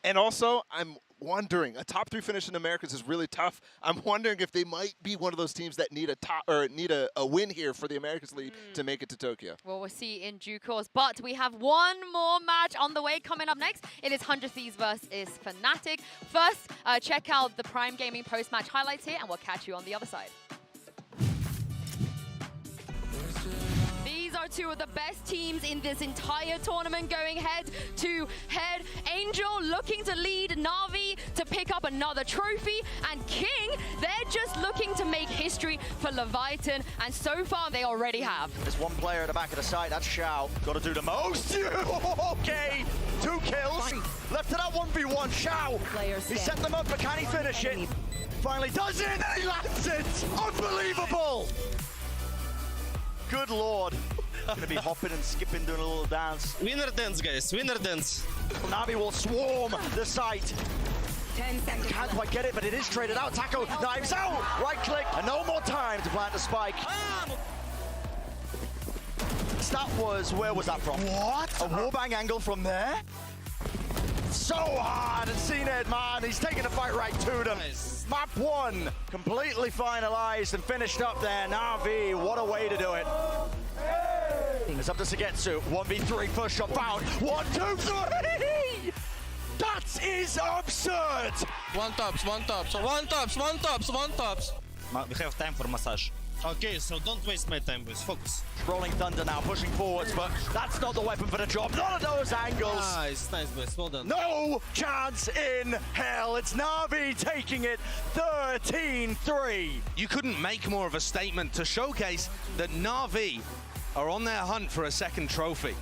And also, I'm wondering, a top 3 finish in Americas is really tough. I'm wondering if they might be one of those teams that need a win here for the Americas League to make it to Tokyo. Well, we'll see in due course. But we have one more match on the way coming up next. It is 100 Thieves versus Fnatic. First, check out the Prime Gaming post-match highlights here, and we'll catch you on the other side. These are 2 of the best teams in this entire tournament going head-to-head. Angel looking to lead Navi to pick up another trophy, and King, they're just looking to make history for Leviathan, and so far they already have. There's one player at the back of the site, that's Xiao. Got to do the most. Okay, 2 kills. Left to that 1v1, Xiao. He set them up, but can he finish it? Finally does it, and he lands it! Unbelievable! Good lord. Gonna be hopping and skipping, doing a little dance. Winner dance, guys, winner dance. Navi will swarm the site. 10 seconds. Can't quite get it, but it is traded out. Taco, knives out, right click, and no more time to plant the spike. That was, where was that from? What? A warbang angle from there? So hard, and seen it, man. He's taking the fight right to them. Nice. Map 1 completely finalized and finished up there. Navi, what a way to do it. It's up to Sugetsu. 1v3 first shot found. 1, 2, 3! That is absurd! One tops, one tops, one tops, one tops, one tops. We have time for massage. Okay, so don't waste my time, boys. Focus. Rolling Thunder now, pushing forwards, but that's not the weapon for the job. None of those angles. Nice, nice, boys. Well done. No chance in hell. It's Navi taking it 13-3. You couldn't make more of a statement to showcase that Navi are on their hunt for a second trophy.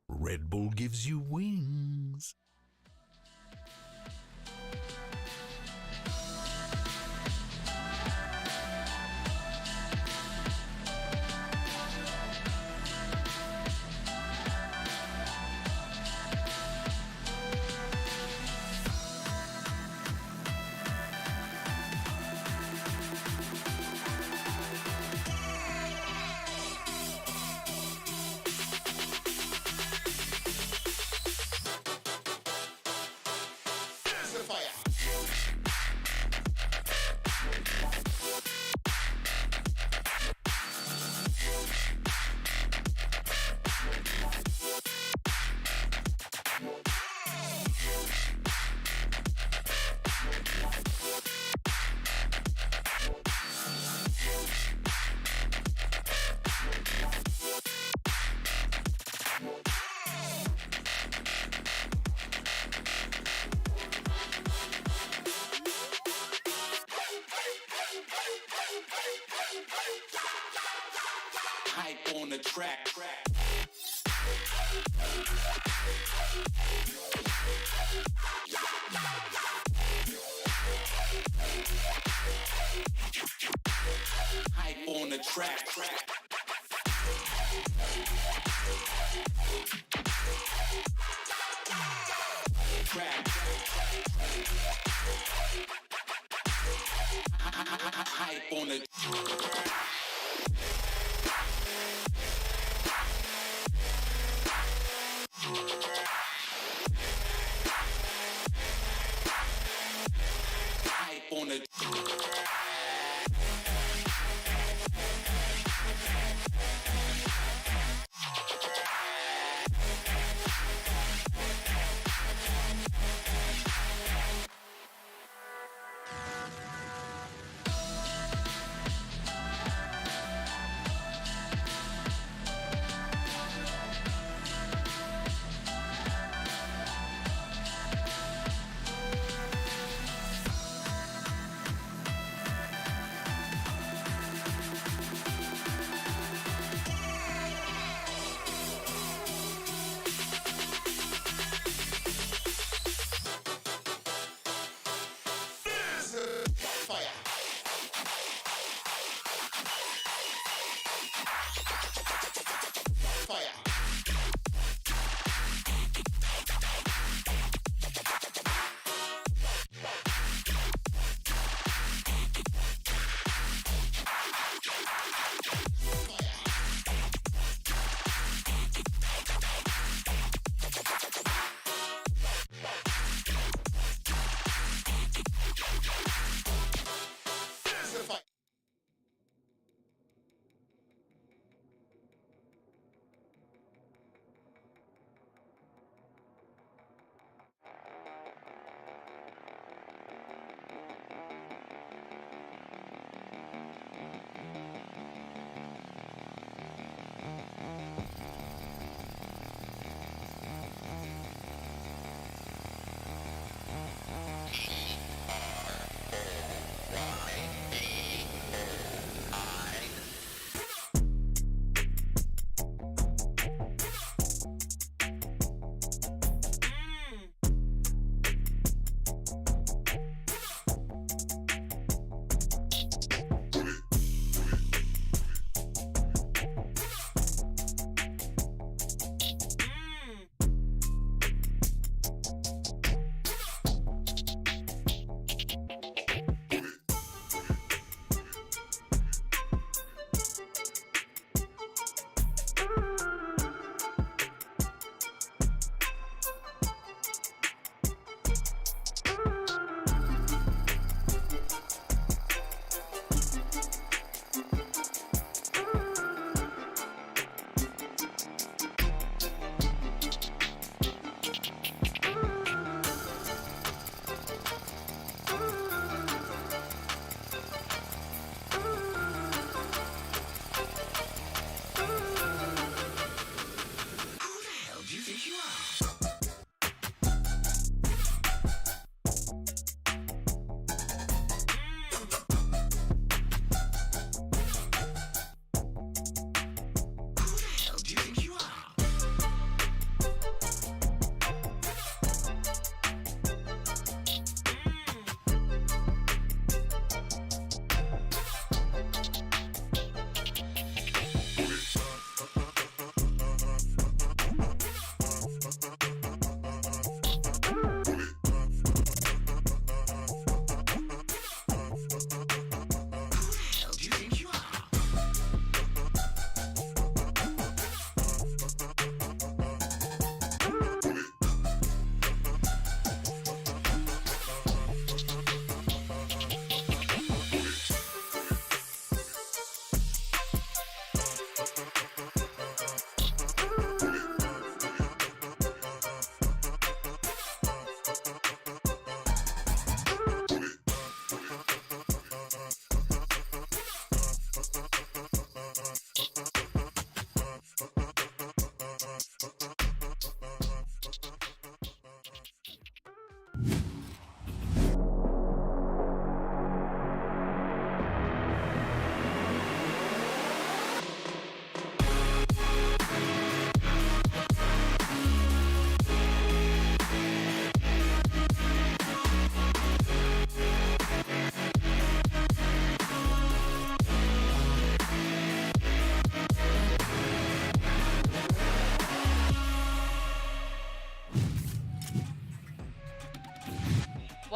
Red Bull gives you wings. Hype on the track. Hype on the track. Hype on the hype on the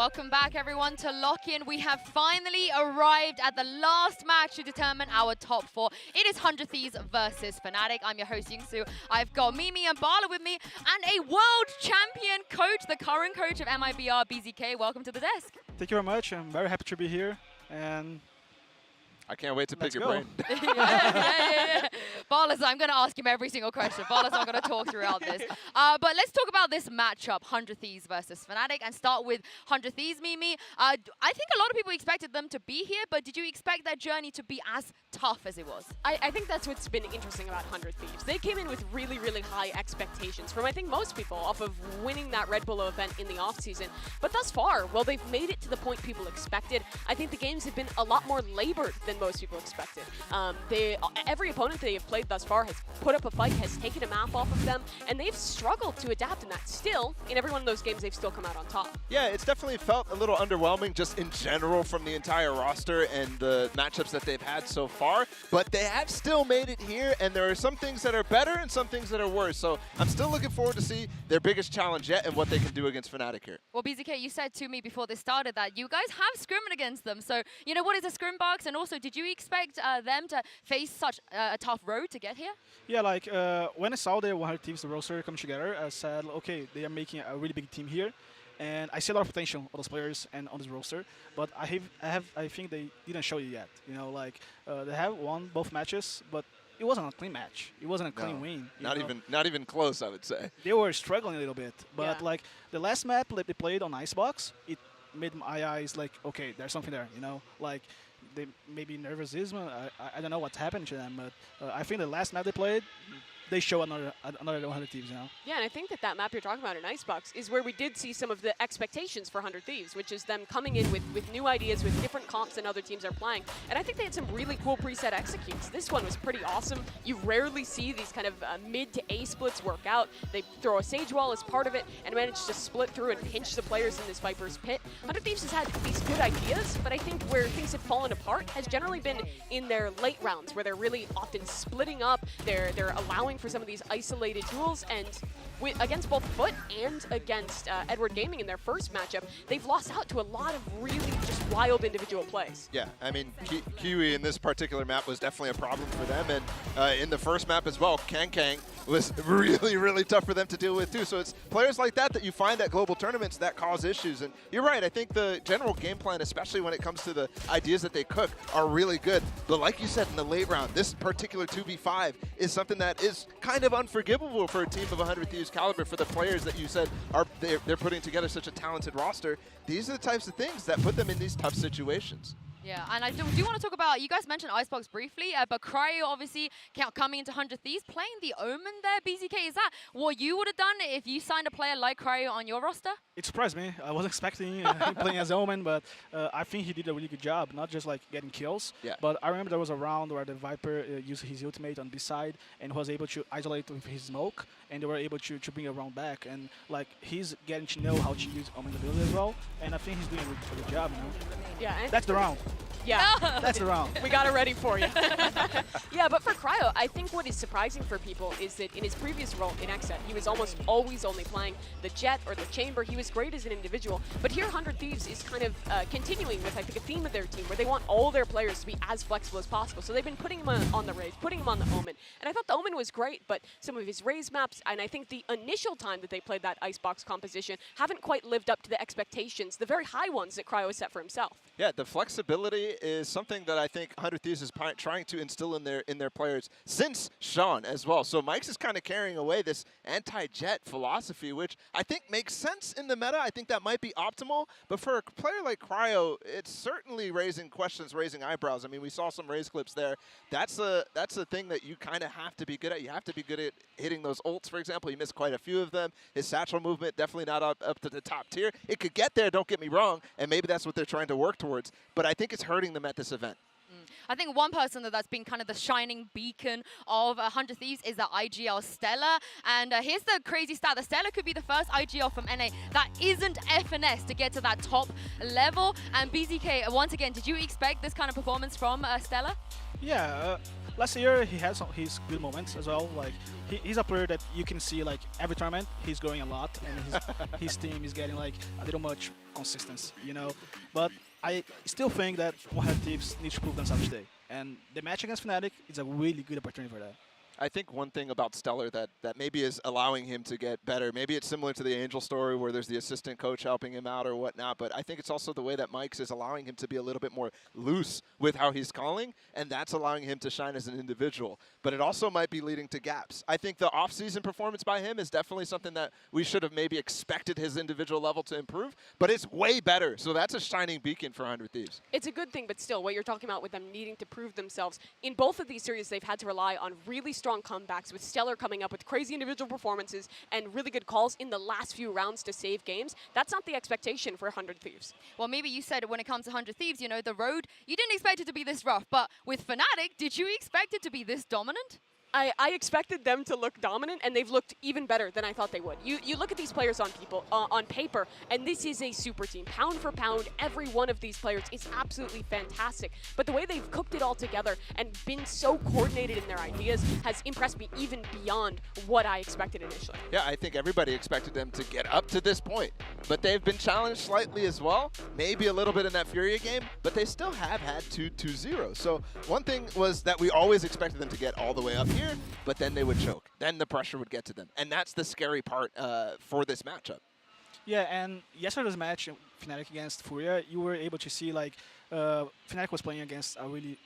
Welcome back, everyone, to Lock In. We have finally arrived at the last match to determine our top 4. It is 100 Thieves versus Fnatic. I'm your host, Yingsu. I've got Mimi and Bala with me, and a world champion coach, the current coach of MIBR, BZK. Welcome to the desk. Thank you very much. I'm very happy to be here, and I can't wait to pick your go. brain. yeah. Bala's, I'm going to ask him every single question. Bala's not going to talk throughout this. But let's talk about this matchup, 100 Thieves versus Fnatic, and start with 100 Thieves, Mimi. I think a lot of people expected them to be here, but did you expect that journey to be as tough as it was? I think that's what's been interesting about 100 Thieves. They came in with really, really high expectations from, I think, most people off of winning that Red Bull event in the offseason. But thus far, well, they've made it to the point people expected. I think the games have been a lot more labored than most people expected. Every opponent they have played thus far has put up a fight, has taken a map off of them, and they've struggled to adapt in that. Still, in every one of those games, they've still come out on top. Yeah, it's definitely felt a little underwhelming just in general from the entire roster and the matchups that they've had so far, but they have still made it here, and there are some things that are better and some things that are worse. So I'm still looking forward to see their biggest challenge yet and what they can do against Fnatic here. Well, BZK, you said to me before this started that you guys have scrimmed against them. So, you know, what is a scrim box? And also, did you expect them to face such a tough road to get here? yeah, like when I saw the 100 Thieves, the roster come together, I said, okay, they are making a really big team here, and I see a lot of potential on those players and on this roster. But I think they didn't show it yet. You know, like they have won both matches, but it wasn't a clean match. It wasn't a clean win. Not even close, I would say. They were struggling a little bit, but Yeah. like the last map that they played on Icebox, it made my eyes like, okay, there's something there. You know, like they maybe nervousism. I don't know what's happened to them, but I think the last map they played, they show another 100 Thieves, you know. Yeah, and I think that map you're talking about in Icebox is where we did see some of the expectations for 100 Thieves, which is them coming in with new ideas, with different comps than other teams are playing. And I think they had some really cool preset executes. This one was pretty awesome. You rarely see these kind of mid to A splits work out. They throw a Sage Wall as part of it and manage to split through and pinch the players in this Viper's pit. 100 Thieves has had these good ideas, but I think where things have fallen apart has generally been in their late rounds, where they're really often splitting up. They're allowing for some of these isolated duels, and against both Foot and against Edward Gaming in their first matchup, they've lost out to a lot of really just wild individual plays. Yeah, I mean, Kiwi in this particular map was definitely a problem for them, and in the first map as well, Kang was really, really tough for them to deal with too. So it's players like that you find at global tournaments that cause issues. And you're right, I think the general game plan, especially when it comes to the ideas that they cook, are really good. But like you said, in the late round, this particular 2v5 is something that is kind of unforgivable for a team of 100 Thieves caliber, for the players that you said they're putting together such a talented roster. These are the types of things that put them in these tough situations. Yeah, and I do want to talk about, you guys mentioned Icebox briefly, but Cryo obviously coming into 100 Thieves, playing the Omen there, BZK. Is that what you would have done if you signed a player like Cryo on your roster? It surprised me. I wasn't expecting him playing as Omen, but I think he did a really good job, not just like getting kills. Yeah. But I remember there was a round where the Viper used his ultimate on B side and was able to isolate with his smoke, and they were able to bring a round back. And like he's getting to know how to use Omen's ability as well, and I think he's doing a good job, you know? Yeah, and That's the round. Yeah. That's the round. We got it ready for you. Yeah, but for Cryo, I think what is surprising for people is that in his previous role in XSET, he was almost always only playing the Jet or the Chamber. He was great as an individual. But here, 100 Thieves is kind of continuing with, I think, a theme of their team where they want all their players to be as flexible as possible. So they've been putting him on the Raze, putting him on the Omen. And I thought the Omen was great, but some of his Raze maps, and I think the initial time that they played that Icebox composition, haven't quite lived up to the expectations, the very high ones that Cryo has set for himself. Yeah, the flexibility is something that I think 100 Thieves is trying to instill in their players since Sean as well. So Mike's is kind of carrying away this anti-jet philosophy, which I think makes sense in the meta. I think that might be optimal, but for a player like Cryo, it's certainly raising questions, raising eyebrows. I mean, we saw some Raze clips there. That's a thing that you kind of have to be good at. You have to be good at hitting those ults, for example. He missed quite a few of them. His satchel movement definitely not up to the top tier. It could get there, don't get me wrong, and maybe that's what they're trying to work towards, but I think it's hurting them at this event. I think one person that's been kind of the shining beacon of 100 Thieves is the IGL Stella. And here's the crazy stat. The Stella could be the first IGL from NA that isn't FNS to get to that top level. And BZK, once again, did you expect this kind of performance from Stella? Yeah, last year he had some his good moments as well. Like he's a player that you can see like every tournament he's growing a lot, and his team is getting like a little much consistency, you know. But I still think that One Head Thieves needs to prove themselves today, and the match against Fnatic is a really good opportunity for that. I think one thing about Stellar that maybe is allowing him to get better, maybe it's similar to the Angel story where there's the assistant coach helping him out or whatnot, but I think it's also the way that Mike's is allowing him to be a little bit more loose with how he's calling, and that's allowing him to shine as an individual. But it also might be leading to gaps. I think the off-season performance by him is definitely something that we should have maybe expected his individual level to improve, but it's way better. So that's a shining beacon for 100 Thieves. It's a good thing, but still, what you're talking about with them needing to prove themselves, in both of these series, they've had to rely on really strong comebacks, with Stellar coming up with crazy individual performances and really good calls in the last few rounds to save games. That's not the expectation for 100 Thieves. Well, maybe you said when it comes to 100 Thieves, you know, the road, you didn't expect it to be this rough, but with Fnatic, did you expect it to be this dominant? I expected them to look dominant, and they've looked even better than I thought they would. You look at these players on paper, and this is a super team. Pound for pound, every one of these players is absolutely fantastic. But the way they've cooked it all together and been so coordinated in their ideas has impressed me even beyond what I expected initially. Yeah, I think everybody expected them to get up to this point, but they've been challenged slightly as well, maybe a little bit in that Furia game, but they still have had 2-0. So one thing was that we always expected them to get all the way up here, but then they would choke. Then the pressure would get to them. And that's the scary part for this matchup. Yeah, and yesterday's match, Fnatic against Furia, you were able to see like Fnatic was playing against a really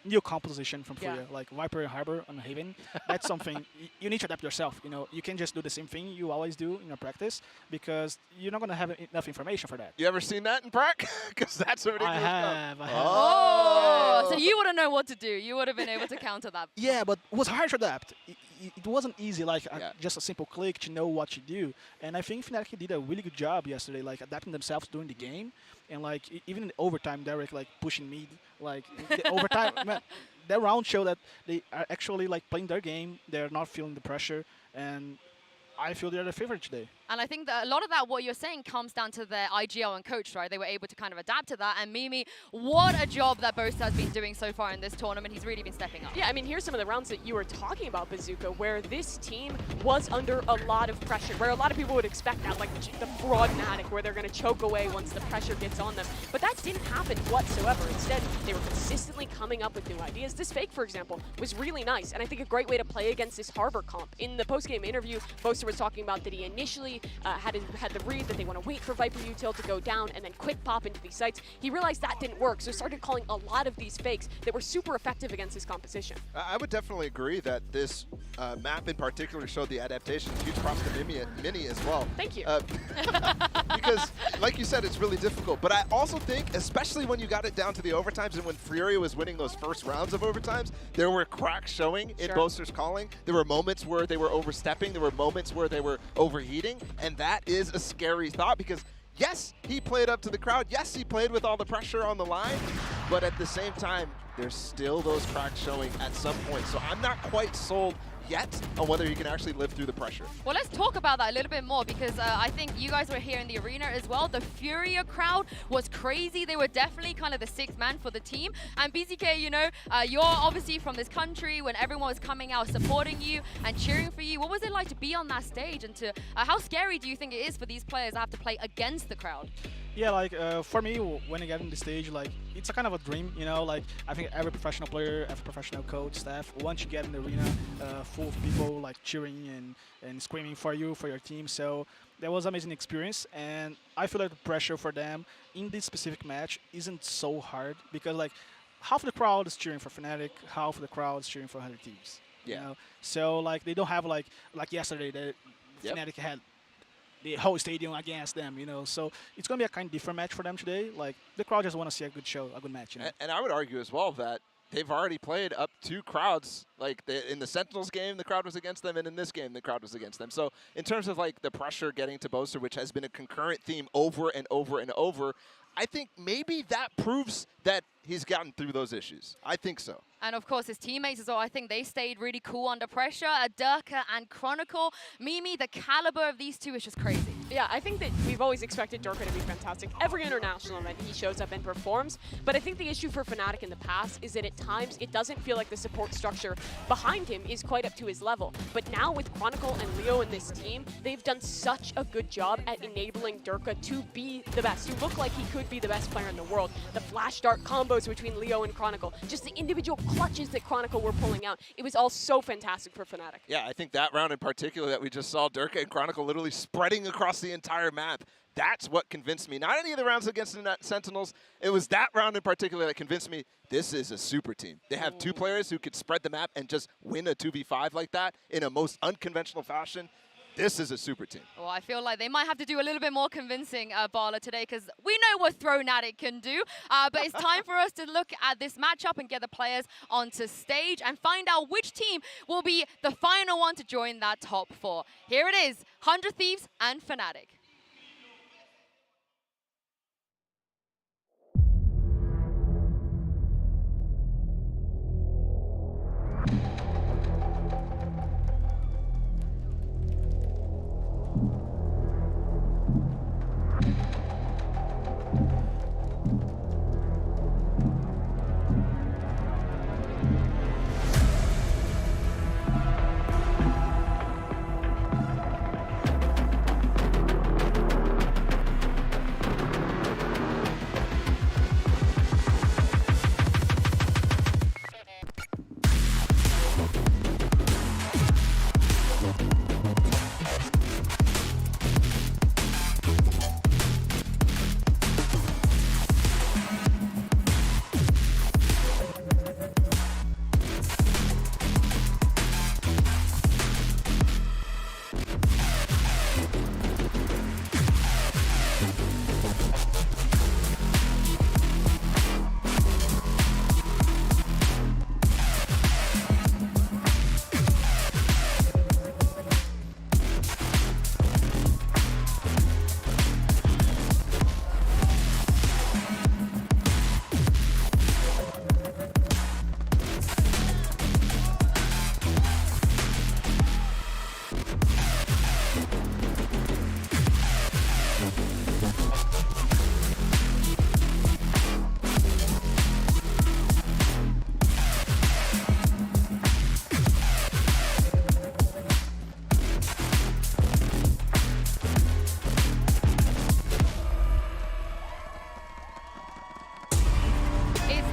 new composition from Furia, like Viper and Harbor on Haven. That's something you need to adapt yourself. You know, you can't just do the same thing you always do in your practice because you're not gonna have enough information for that. You ever seen that in prac? Because that's a ridiculous I have. Oh, so you wouldn't know what to do. You would have been able to counter that. Yeah, but it was hard to adapt. It wasn't easy, like just a simple click to know what to do. And I think Fnatic did a really good job yesterday, like adapting themselves during the game. And like even in overtime, Derek like pushing mid, like the overtime. Man, that round showed that they are actually like playing their game. They're not feeling the pressure, and I feel they're the favorite today. And I think that a lot of that, what you're saying, comes down to their IGL and coach, right? They were able to kind of adapt to that. And Mimi, what a job that Boast has been doing so far in this tournament. He's really been stepping up. Yeah, I mean, here's some of the rounds that you were talking about, Bazooka, where this team was under a lot of pressure, where a lot of people would expect that, like the fraud Fnatic, where they're going to choke away once the pressure gets on them. But that didn't happen whatsoever. Instead, they were consistently coming up with new ideas. This fake, for example, was really nice, and I think a great way to play against this Harbor comp. In the post-game interview, Boaster was talking about that he initially had the read that they want to wait for Viper Util to go down and then quick pop into these sites. He realized that didn't work, so started calling a lot of these fakes that were super effective against his composition. I would definitely agree that this map in particular showed the adaptation. Huge props to Mini as well. Thank you. Because, like you said, it's really difficult. But I also think, especially when you got it down to the overtimes and when Furia was winning those first rounds of overtimes, there were cracks showing in Boaster's calling. There were moments where they were overstepping. There were moments where they were overheating. And that is a scary thought because, yes, he played up to the crowd. Yes, he played with all the pressure on the line. But at the same time, there's still those cracks showing at some point. So I'm not quite sold yet on whether he can actually live through the pressure. Well, let's talk about that a little bit more because I think you guys were here in the arena as well. The Furia crowd was crazy. They were definitely kind of the sixth man for the team. And BZK, you know, you're obviously from this country when everyone was coming out supporting you and cheering for you. What was it like to be on that stage and to how scary do you think it is for these players to have to play against the crowd? Yeah, like for me, when I get on the stage, like it's a kind of a dream, you know. Like I think every professional player, every professional coach, staff, once you get in the arena, full of people like cheering and screaming for you, for your team. So that was an amazing experience, and I feel like the pressure for them in this specific match isn't so hard because like half the crowd is cheering for Fnatic, half the crowd is cheering for 100 Thieves. Yeah. You know? So like they don't have like yesterday that Fnatic had the whole stadium against them, you know. So it's going to be a kind of different match for them today. Like, the crowd just want to see a good show, a good match, you know. And I would argue as well that they've already played up 2 crowds. Like, in the Sentinels game, the crowd was against them, and in this game, the crowd was against them. So in terms of, like, the pressure getting to Boaster, which has been a concurrent theme over and over and over, I think maybe that proves that he's gotten through those issues. I think so. And of course, his teammates as well, I think they stayed really cool under pressure. Durka and Chronicle. Mimi, the caliber of these two is just crazy. Yeah, I think that we've always expected Durka to be fantastic. Every international event, he shows up and performs. But I think the issue for Fnatic in the past is that at times it doesn't feel like the support structure behind him is quite up to his level. But now with Chronicle and Leo in this team, they've done such a good job at enabling Durka to be the best, to look like he could be the best player in the world. The flash dart combos between Leo and Chronicle, just the individual clutches that Chronicle were pulling out. It was all so fantastic for Fnatic. Yeah, I think that round in particular that we just saw Durka and Chronicle literally spreading across the entire map. That's what convinced me. Not any of the rounds against the Sentinels. It was that round in particular that convinced me this is a super team. They have two players who could spread the map and just win a 2v5 like that in a most unconventional fashion. This is a super team. Well, I feel like they might have to do a little bit more convincing, Bala, today, because we know what Fnatic can do. But it's time for us to look at this matchup and get the players onto stage and find out which team will be the final one to join that top 4. Here it is, 100 Thieves and Fnatic.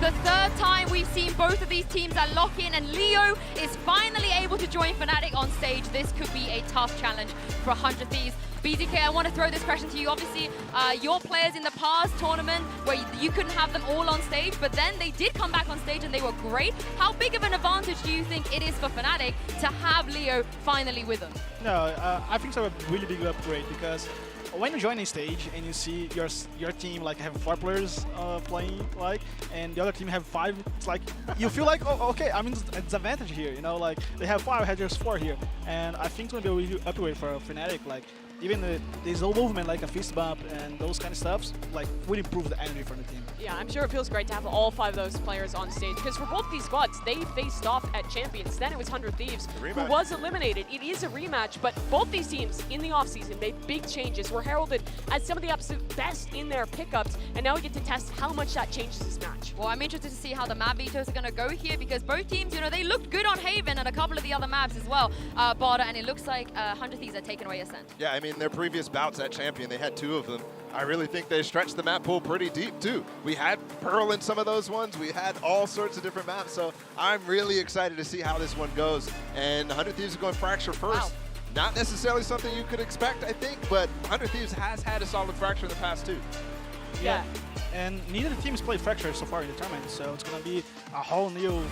The third time we've seen both of these teams at lock-in, and Leo is finally able to join Fnatic on stage. This could be a tough challenge for 100 Thieves. BDK, I want to throw this question to you. Obviously, your players in the past tournament where you couldn't have them all on stage, but then they did come back on stage and they were great. How big of an advantage do you think it is for Fnatic to have Leo finally with them? No, I think it's a really big upgrade because when you join a stage and you see your team like have 4 players playing and the other team have 5, it's like you feel like, oh, okay, I'm in disadvantage here, you know, like they have 5, I had just 4 here, and I think it's gonna be a really upgrade for Fnatic. Like even the slow movement, like a fist bump and those kind of stuffs, like will improve the energy for the team. Yeah, I'm sure it feels great to have all 5 of those players on stage, because for both these squads, they faced off at Champions. Then it was 100 Thieves, who was eliminated. It is a rematch, but both these teams in the offseason made big changes, were heralded as some of the absolute best in their pickups, and now we get to test how much that changes this match. Well, I'm interested to see how the map vetoes are going to go here, because both teams, you know, they looked good on Haven and a couple of the other maps as well, Barda, and it looks like 100 Thieves are taking away Ascent. Yeah, I mean, their previous bouts at Champion, they had 2 of them. I really think they stretched the map pool pretty deep, too. We had Pearl in some of those ones. We had all sorts of different maps, so I'm really excited to see how this one goes. And 100 Thieves are going Fracture first. Wow. Not necessarily something you could expect, I think, but 100 Thieves has had a solid Fracture in the past, too. Yeah, and neither teams played Fracture so far in the tournament, so it's going to be a whole new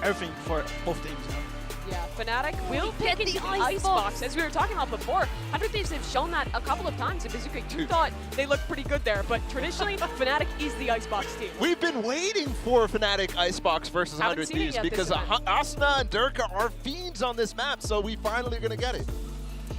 everything for both teams, you know? Yeah, Fnatic will pick the Icebox. As we were talking about before, 100 Thieves have shown that a couple of times. And Bazooka, you thought they looked pretty good there, but traditionally, Fnatic is the Icebox team. We've been waiting for Fnatic Icebox versus 100 Thieves because Asuna and Durka are fiends on this map, so we finally are going to get it.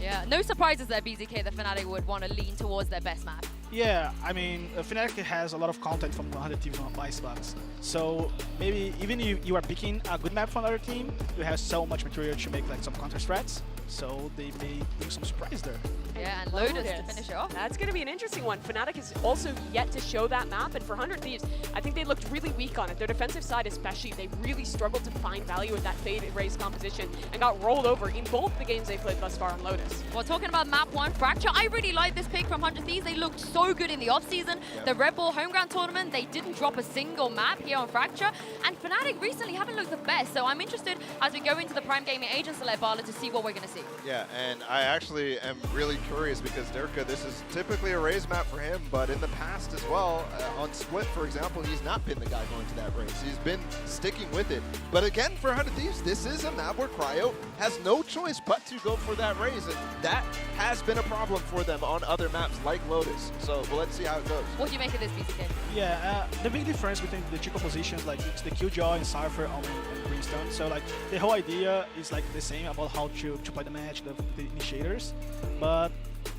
Yeah, no surprises there, BZK, that Fnatic would want to lean towards their best map. Yeah, I mean, Fnatic has a lot of content from 100 teams on Icebox. So maybe even if you are picking a good map from another team, you have so much material to make like some counter strats. So they may do some surprise there. Yeah, and Lotus to finish it off. That's going to be an interesting one. Fnatic is also yet to show that map, and for 100 Thieves, I think they looked really weak on it. Their defensive side especially, they really struggled to find value with that fade raise composition and got rolled over in both the games they played thus far on Lotus. Well, talking about map 1, Fracture, I really like this pick from 100 Thieves. They looked so good in the off-season. Yeah. The Red Bull Homeground Tournament, they didn't drop a single map here on Fracture, and Fnatic recently haven't looked the best, so I'm interested as we go into the Prime Gaming Agent Select Bala to see what we're going to see. Yeah, and I actually am really curious because Durka, this is typically a raise map for him, but in the past as well, on Split, for example, he's not been the guy going to that raise. He's been sticking with it. But again, for 100 Thieves, this is a map where Cryo has no choice but to go for that raise, and that has been a problem for them on other maps like Lotus. So well, let's see how it goes. What do you make of this, BCK? Yeah, the big difference between the two compositions, like it's the Killjoy and Cypher on Brimstone. So like the whole idea is like the same about how to play the match, the initiators. But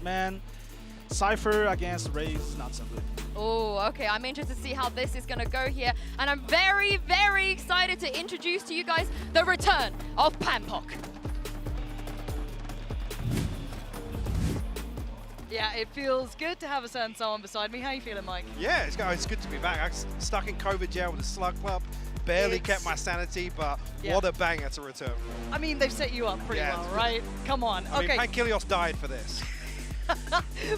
man, Cypher against Raze is not so good. Oh, okay. I'm interested to see how this is going to go here. And I'm very, very excited to introduce to you guys the return of Pampok. Yeah, it feels good to have a certain someone beside me. How you feeling, Mike? Yeah, it's good to be back. I was stuck in COVID jail with the Slug Club. Barely kept my sanity, but what a banger to return. I mean, they've set you up pretty well, right? Come on. I mean, Pankilios died for this.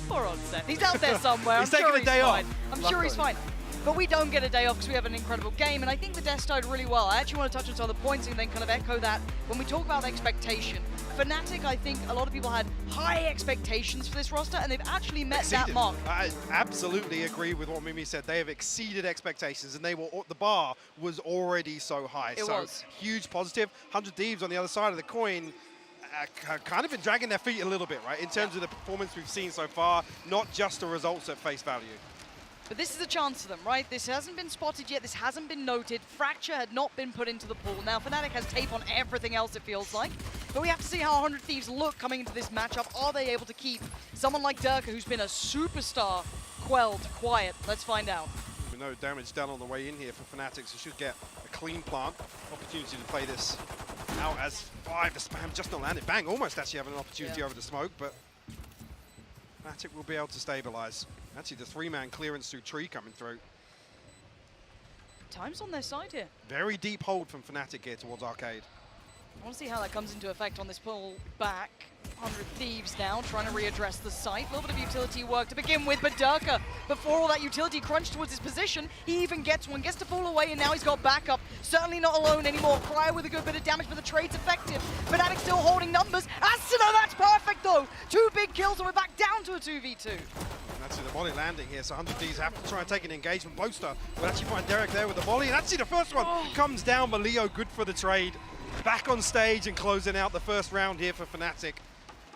Poor old Seth. He's out there somewhere. He's taking a day off. I'm sure he's fine. But we don't get a day off because we have an incredible game, and I think the Death started really well. I actually want to touch on some of the points and then kind of echo that. When we talk about expectation, Fnatic, I think a lot of people had high expectations for this roster, and they've actually met that mark. I absolutely agree with what Mimi said. They have exceeded expectations, and the bar was already so high. It was. Huge positive. 100 Thieves on the other side of the coin, kind of been dragging their feet a little bit, right, in terms of the performance we've seen so far, not just the results at face value. But this is a chance for them, right? This hasn't been spotted yet. This hasn't been noted. Fracture had not been put into the pool. Now, Fnatic has tape on everything else, it feels like. But we have to see how 100 Thieves look coming into this matchup. Are they able to keep someone like Durka, who's been a superstar, quelled, quiet? Let's find out. With no damage done on the way in here for Fnatic, so should get a clean plant. Opportunity to play this out as 5. The spam just not landed. Bang, almost actually having an opportunity over the smoke, but Fnatic will be able to stabilize. Actually, the 3-man clearance through tree coming through. Time's on their side here. Very deep hold from Fnatic here towards Arcade. I want to see how that comes into effect on this pull back. 100 Thieves now trying to readdress the site. A little bit of utility work to begin with, but Durka, before all that utility crunched towards his position, he even gets one, gets to fall away, and now he's got backup. Certainly not alone anymore. Cryo with a good bit of damage, but the trade's effective. Fnatic still holding numbers. Asuna, that's perfect though! 2 big kills, and we're back down to a 2v2. That's the volley landing here, so 100 Thieves have to try and take an engagement. Boaster will actually find Derek there with the volley, and actually the first one comes down, but Leo good for the trade. Back on stage and closing out the first round here for Fnatic.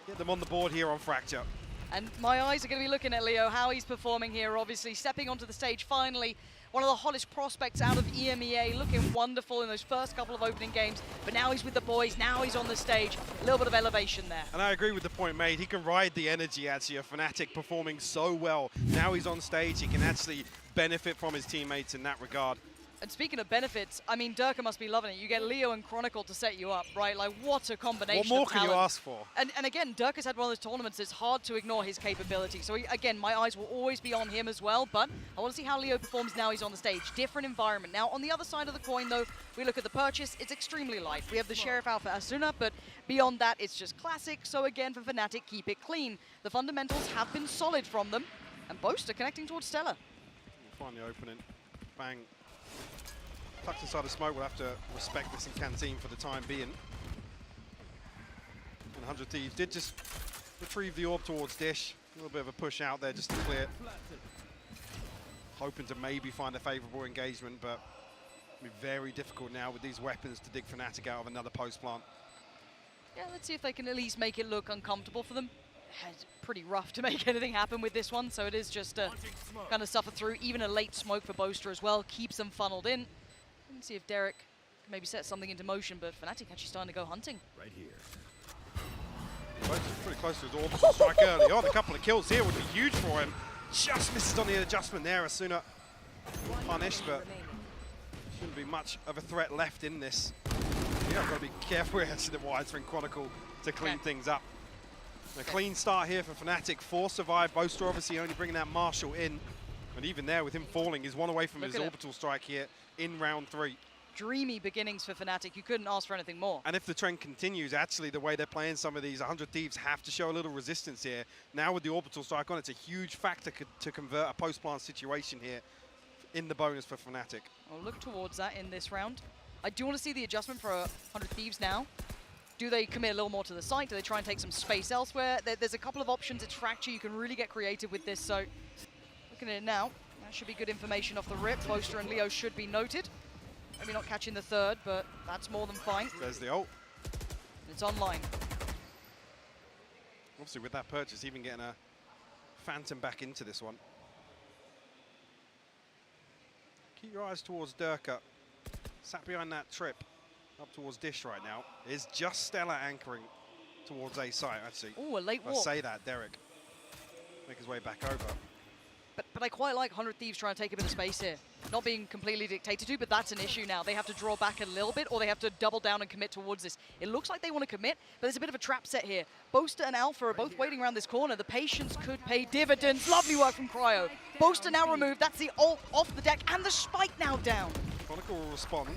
Get them on the board here on Fracture. And my eyes are going to be looking at Leo, how he's performing here, obviously. Stepping onto the stage finally. One of the hottest prospects out of EMEA, looking wonderful in those first couple of opening games. But now he's with the boys, now he's on the stage. A little bit of elevation there. And I agree with the point made. He can ride the energy actually of Fnatic performing so well. Now he's on stage, he can actually benefit from his teammates in that regard. And speaking of benefits, I mean, Durka must be loving it. You get Leo and Chronicle to set you up, right? Like, what a combination. What more of can you talent. ask for? And again, Durka's had one of those tournaments. It's hard to ignore his capability. So again, my eyes will always be on him as well. But I want to see how Leo performs now he's on the stage. Different environment. Now, on the other side of the coin, though, we look at the purchase. It's extremely light. We have the Sheriff Alpha Asuna, but beyond that, it's just classic. So again, for Fnatic, keep it clean. The fundamentals have been solid from them. And Boaster connecting towards Stella. We'll find the opening. Bang. Tucked inside the smoke, we'll have to respect this in Canteen for the time being. And 100 Thieves did just retrieve the orb towards Dish. A little bit of a push out there just to clear. Hoping to maybe find a favourable engagement, but it'll be very difficult now with these weapons to dig Fnatic out of another post plant. Yeah, let's see if they can at least make it look uncomfortable for them. It's pretty rough to make anything happen with this one, so it is just kind of suffer through. Even a late smoke for Boaster as well keeps them funneled in. Let's see if Derek can maybe set something into motion, but Fnatic actually starting to go hunting. Right here. Boaster's pretty close to his orbital strike early on. A couple of kills here would be huge for him. Just misses on the adjustment there. Asuna punished, but shouldn't be much of a threat left in this. Yeah, I've got to be careful here to the Widescreen Chronicle to clean things up. A clean start here for Fnatic. 4 survive. Boaster obviously only bringing that Marshall in. And even there, with him falling, he's one away from his orbital strike here in round 3. Dreamy beginnings for Fnatic. You couldn't ask for anything more. And if the trend continues, actually, the way they're playing some of these 100 Thieves have to show a little resistance here. Now with the orbital strike on, it's a huge factor to convert a post-plant situation here in the bonus for Fnatic. I'll look towards that in this round. I do want to see the adjustment for 100 Thieves now. Do they commit a little more to the site? Do they try and take some space elsewhere? There's a couple of options. It's Fracture. You can really get creative with this. So looking at it now, that should be good information off the rip. Boaster and Leo should be noted. Maybe not catching the third, but that's more than fine. There's the ult. It's online. Obviously with that purchase, even getting a Phantom back into this one. Keep your eyes towards Durka. Sat behind that trip up towards Dish right now. Is just Stella anchoring towards A site, actually. Oh, a late walk. I say that, Derek. Make his way back over. But I quite like 100 Thieves trying to take a bit of space here. Not being completely dictated to, but that's an issue now. They have to draw back a little bit, or they have to double down and commit towards this. It looks like they want to commit, but there's a bit of a trap set here. Boaster and Alpha are both waiting around this corner. The patience could pay dividends. Lovely work from Cryo. Boaster now removed. That's the ult off the deck, and the spike now down. Chronicle will respond.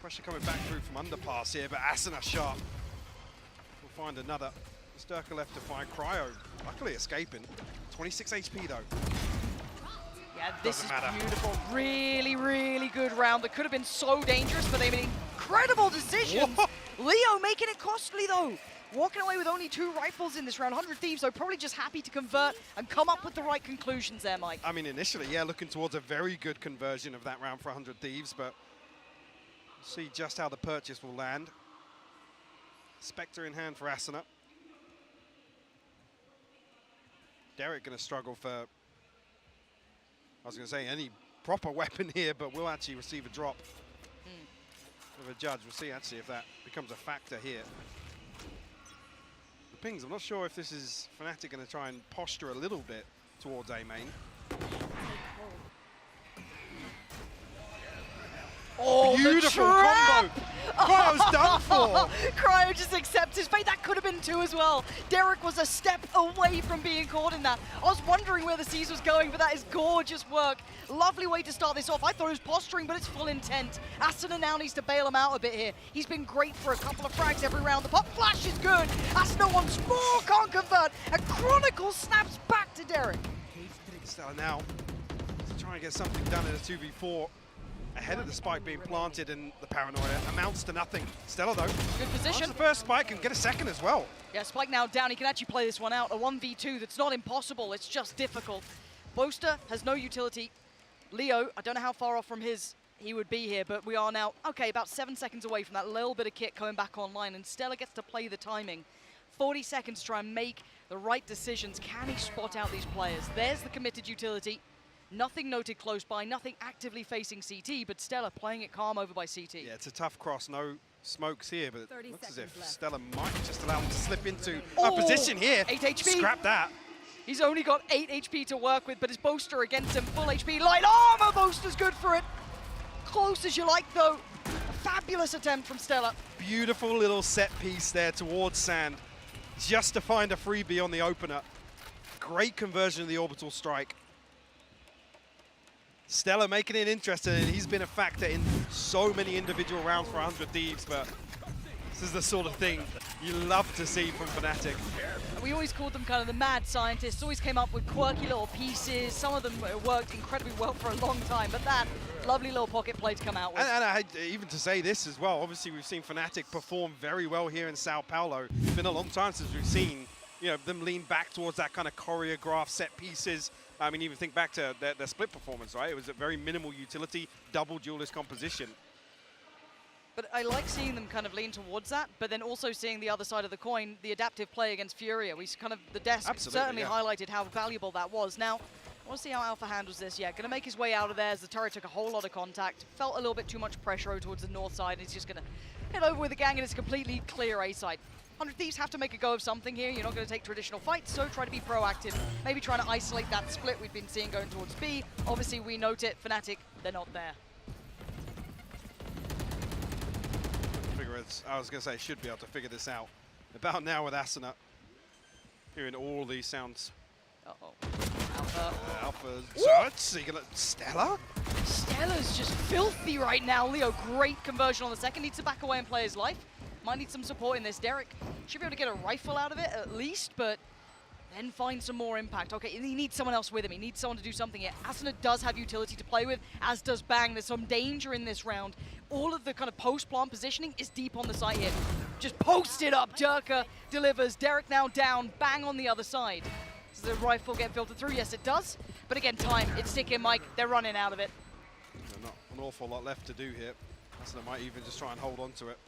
Pressure coming back through from underpass here, but Asuna sharp. We'll find another. Sturka left to find Cryo. Luckily escaping. 26 HP though. Yeah, this is beautiful. Really, really good round. That could have been so dangerous, but they made incredible decisions. Whoa. Leo making it costly though. Walking away with only 2 rifles in this round. 100 Thieves, so probably just happy to convert and come up with the right conclusions there, Mike. I mean, initially, yeah, looking towards a very good conversion of that round for 100 Thieves, but we'll see just how the purchase will land. Spectre in hand for Asuna. Derek going to struggle for, I was going to say, any proper weapon here, but will actually receive a drop of a judge. We'll see actually if that becomes a factor here. The pings, I'm not sure if this is Fnatic going to try and posture a little bit towards A main. Oh, beautiful combo! Cryo's done for! Cryo just accepts his fate. That could have been 2 as well. Derek was a step away from being caught in that. I was wondering where the C's was going, but that is gorgeous work. Lovely way to start this off. I thought it was posturing, but it's full intent. Asuna now needs to bail him out a bit here. He's been great for a couple of frags every round. The pop flash is good. Asuna wants more, can't convert. And Chronicle snaps back to Derek. Stella now to try and get something done in a 2v4. Ahead of the spike being planted, and the paranoia amounts to nothing. Stella, though, good position. The first spike and get a second as well. Yeah, Spike now down. He can actually play this one out. A 1v2 that's not impossible. It's just difficult. Boaster has no utility. Leo, I don't know how far off from he would be here, but we are now, okay, about 7 seconds away from that little bit of kit coming back online, and Stella gets to play the timing. 40 seconds to try and make the right decisions. Can he spot out these players? There's the committed utility. Nothing noted close by, nothing actively facing CT, but Stella playing it calm over by CT. Yeah, it's a tough cross, no smokes here, but it looks as if Stella might just allow him to slip into a position here. 8 HP. Scrap that. He's only got 8 HP to work with, but his Boaster against him, full HP. Light armor, Boaster's good for it. Close as you like, though. A fabulous attempt from Stella. Beautiful little set piece there towards Sand, just to find a freebie on the opener. Great conversion of the orbital strike. Stella making it interesting, and he's been a factor in so many individual rounds for 100 Thieves, but this is the sort of thing you love to see from Fnatic. We always called them kind of the mad scientists, always came up with quirky little pieces. Some of them worked incredibly well for a long time, but that lovely little pocket play to come out with. And even to say this as well, obviously we've seen Fnatic perform very well here in Sao Paulo. It's been a long time since we've seen them lean back towards that kind of choreographed set pieces. I mean, even think back to their split performance, right? It was a very minimal utility, double duelist composition. But I like seeing them kind of lean towards that, but then also seeing the other side of the coin, the adaptive play against Furia. The desk certainly highlighted how valuable that was. Now, I want to see how Alpha handles this. Yeah, going to make his way out of there as the turret took a whole lot of contact. Felt a little bit too much pressure over towards the north side, and he's just going to head over with the gang, and it's a completely clear A side. 100 Thieves have to make a go of something here. You're not going to take traditional fights, so try to be proactive. Maybe trying to isolate that split we've been seeing going towards B. Obviously, we note it. Fnatic, they're not there. I was going to say, should be able to figure this out. About now with Asuna, hearing all these sounds. Uh-oh. Alpha. Alpha. Stella? Stella's just filthy right now. Leo, great conversion on the second. Needs to back away and play his life. Might need some support in this. Derek should be able to get a rifle out of it at least, but then find some more impact. Okay, he needs someone else with him. He needs someone to do something here. Asuna does have utility to play with, as does Bang. There's some danger in this round. All of the kind of post-plant positioning is deep on the site here. Just post it up. Durka delivers. Derek now down. Bang on the other side. Does the rifle get filtered through? Yes, it does. But again, time. It's ticking, Mike. They're running out of it. Not an awful lot left to do here. Asuna might even just try and hold on to it.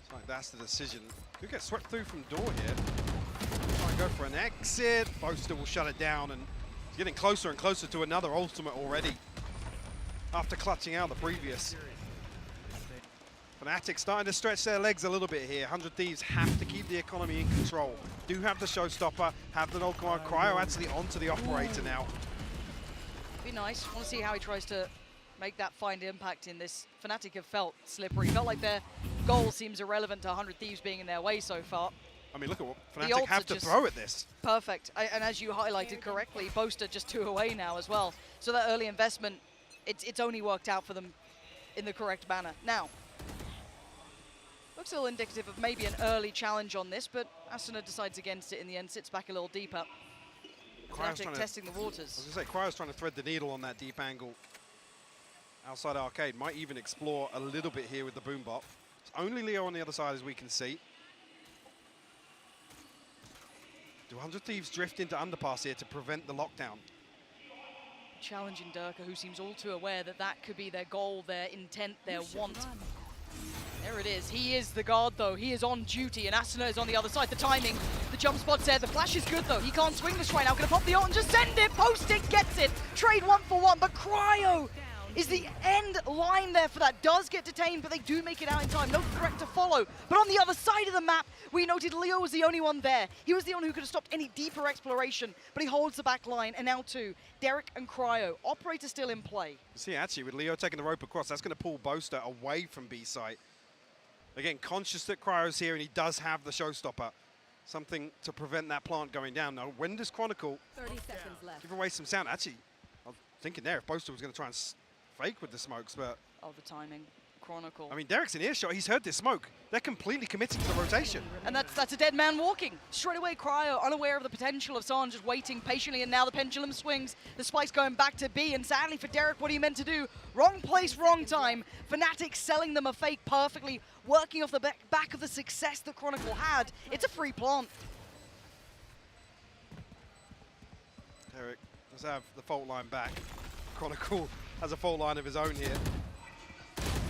It's like that's the decision. Could get swept through from door here. Try and go for an exit. Boaster will shut it down, and he's getting closer and closer to another ultimate already after clutching out the previous. Fnatic starting to stretch their legs a little bit here. 100 Thieves have to keep the economy in control. Do have the showstopper, have the null command. Cryo actually onto the operator now. Be nice. Want to see how he tries to make that find impact in this. Fnatic have felt slippery. Felt like their goal seems irrelevant to 100 Thieves being in their way so far. I mean, look at what Fnatic have to throw at this. Perfect. And as you highlighted correctly, Boaster just 2 away now as well. So that early investment, it's only worked out for them in the correct manner. Now, looks a little indicative of maybe an early challenge on this, but Asuna decides against it in the end, sits back a little deeper. Fnatic testing the waters. I was going to say, Cryo's trying to thread the needle on that deep angle. Outside arcade, might even explore a little bit here with the boom bot. It's only Leo on the other side as we can see. Do 100 Thieves drift into underpass here to prevent the lockdown? Challenging Durka, who seems all too aware that that could be their goal, their intent, their want. There it is. He is the guard, though. He is on duty, and Asuna is on the other side. The timing, the jump spot's there. The flash is good, though. He can't swing this right now. Gonna pop the ult and just send it. Post it, gets it. Trade 1-for-1, but Cryo is the end line there for that. Does get detained, but they do make it out in time. No threat to follow. But on the other side of the map, we noted Leo was the only one there. He was the only who could have stopped any deeper exploration, but he holds the back line. And now too, Derek and Cryo. Operator still in play. See, actually, with Leo taking the rope across, that's going to pull Boaster away from B site. Again, conscious that Cryo's here, and he does have the showstopper. Something to prevent that plant going down. Now, when does Chronicle 30 seconds left. give away some sound? Actually, I was thinking there if Boaster was going to try and fake with the smokes, but... Oh, the timing. Chronicle. I mean, Derek's in earshot. He's heard this smoke. They're completely committed to the rotation. And that's a dead man walking. Straight away, Cryo, unaware of the potential of someone just waiting patiently, and now the pendulum swings. The spike's going back to B, and sadly for Derek, what are you meant to do? Wrong place, wrong time. Fnatic selling them a fake perfectly, working off the back of the success that Chronicle had. It's a free plant. Derek does have the fault line back. Chronicle has a fault line of his own here.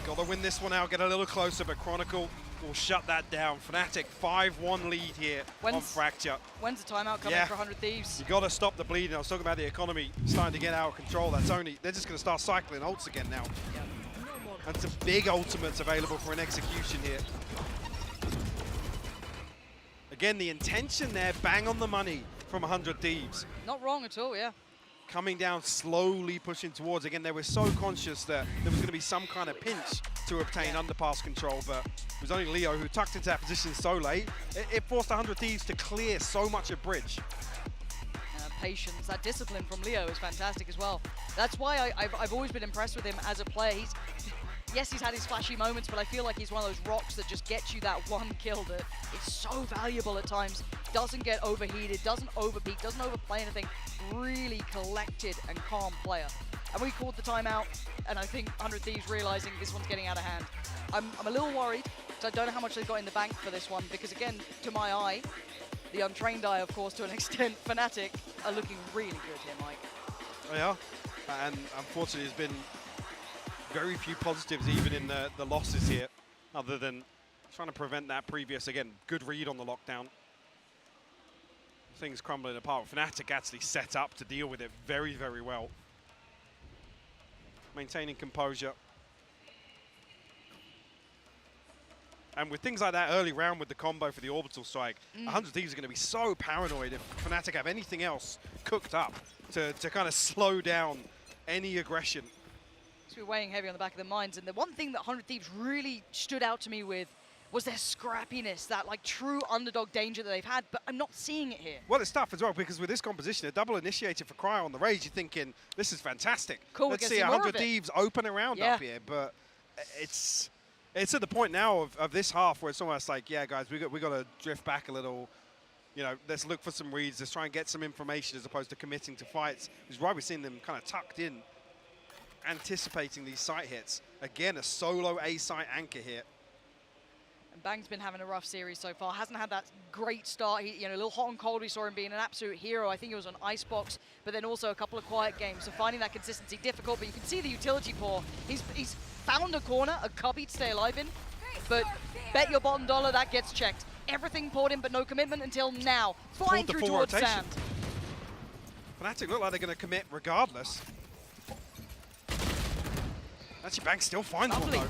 Got to win this one out, get a little closer, but Chronicle will shut that down. Fnatic 5-1 lead here on Fracture. When's the timeout coming for 100 Thieves? You got to stop the bleeding. I was talking about the economy starting to get out of control. They're just going to start cycling ults again now. And some big ultimates available for an execution here. Again, the intention there, bang on the money from 100 Thieves. Not wrong at all, yeah. Coming down, slowly pushing towards. Again, they were so conscious that there was going to be some kind of pinch to obtain underpass control, but it was only Leo who tucked into that position so late. It forced 100 Thieves to clear so much of bridge. Patience, that discipline from Leo is fantastic as well. That's why I've always been impressed with him as a player. Yes, he's had his flashy moments, but I feel like he's one of those rocks that just gets you that one kill that is so valuable at times. Doesn't get overheated, doesn't overpeak, doesn't overplay anything. Really collected and calm player. And we called the timeout, and I think 100 Thieves realizing this one's getting out of hand. I'm a little worried, because I don't know how much they've got in the bank for this one, because again, to my eye, the untrained eye, of course, to an extent, Fnatic are looking really good here, Mike. They are, and unfortunately there's been very few positives even in the losses here, other than trying to prevent that previous, again, good read on the lockdown. Things crumbling apart. Fnatic actually set up to deal with it very, very well. Maintaining composure. And with things like that early round with the combo for the orbital strike, 100 Thieves are going to be so paranoid if Fnatic have anything else cooked up to kind of slow down any aggression. So we're weighing heavy on the back of their minds. And the one thing that 100 Thieves really stood out to me with was their scrappiness, that like true underdog danger that they've had, but I'm not seeing it here. Well, it's tough as well, because with this composition, a double initiator for Cryo on the Rage, you're thinking, this is fantastic. Cool, Let's see 100 Thieves open around Yeah. up here, but it's at the point now of this half where it's almost like, yeah, guys, we got to drift back a little. You know, let's look for some reads, let's try and get some information as opposed to committing to fights, which is why we're seeing them kind of tucked in, anticipating these site hits. Again, a solo A-site anchor here. And Bang's been having a rough series so far. Hasn't had that great start. He, a little hot and cold. We saw him being an absolute hero. I think it was on Icebox, but then also a couple of quiet games. So finding that consistency difficult, but you can see the utility pour. He's found a corner, a cubby to stay alive in, but bet your bottom dollar that gets checked. Everything poured in, but no commitment until now. Flying through towards sand. Fnatic look like they're going to commit regardless. Actually, Bang still finds one though.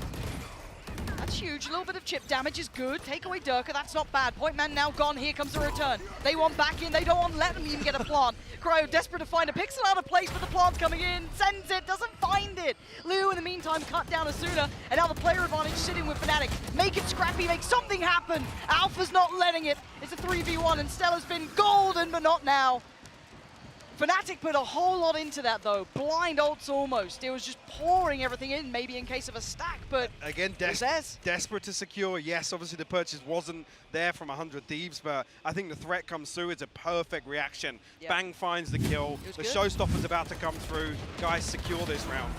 That's huge. A little bit of chip damage is good. Take away Durka, that's not bad. Point man now gone. Here comes the return. They want back in. They don't want to let them even get a plant. Cryo desperate to find a pixel out of place, but the plant's coming in. Sends it, doesn't find it. Leo in the meantime cut down Asuna, and now the player advantage sitting with Fnatic. Make it scrappy, make something happen. Alpha's not letting it. It's a 3v1, and Stella's been golden, but not now. Fnatic put a whole lot into that though. Blind ults almost. It was just pouring everything in, maybe in case of a stack, but again, desperate to secure. Yes, obviously the purchase wasn't there from 100 Thieves, but I think the threat comes through. It's a perfect reaction. Yep. Bang finds the kill. The good. showstopper's about to come through. Guys, secure this round.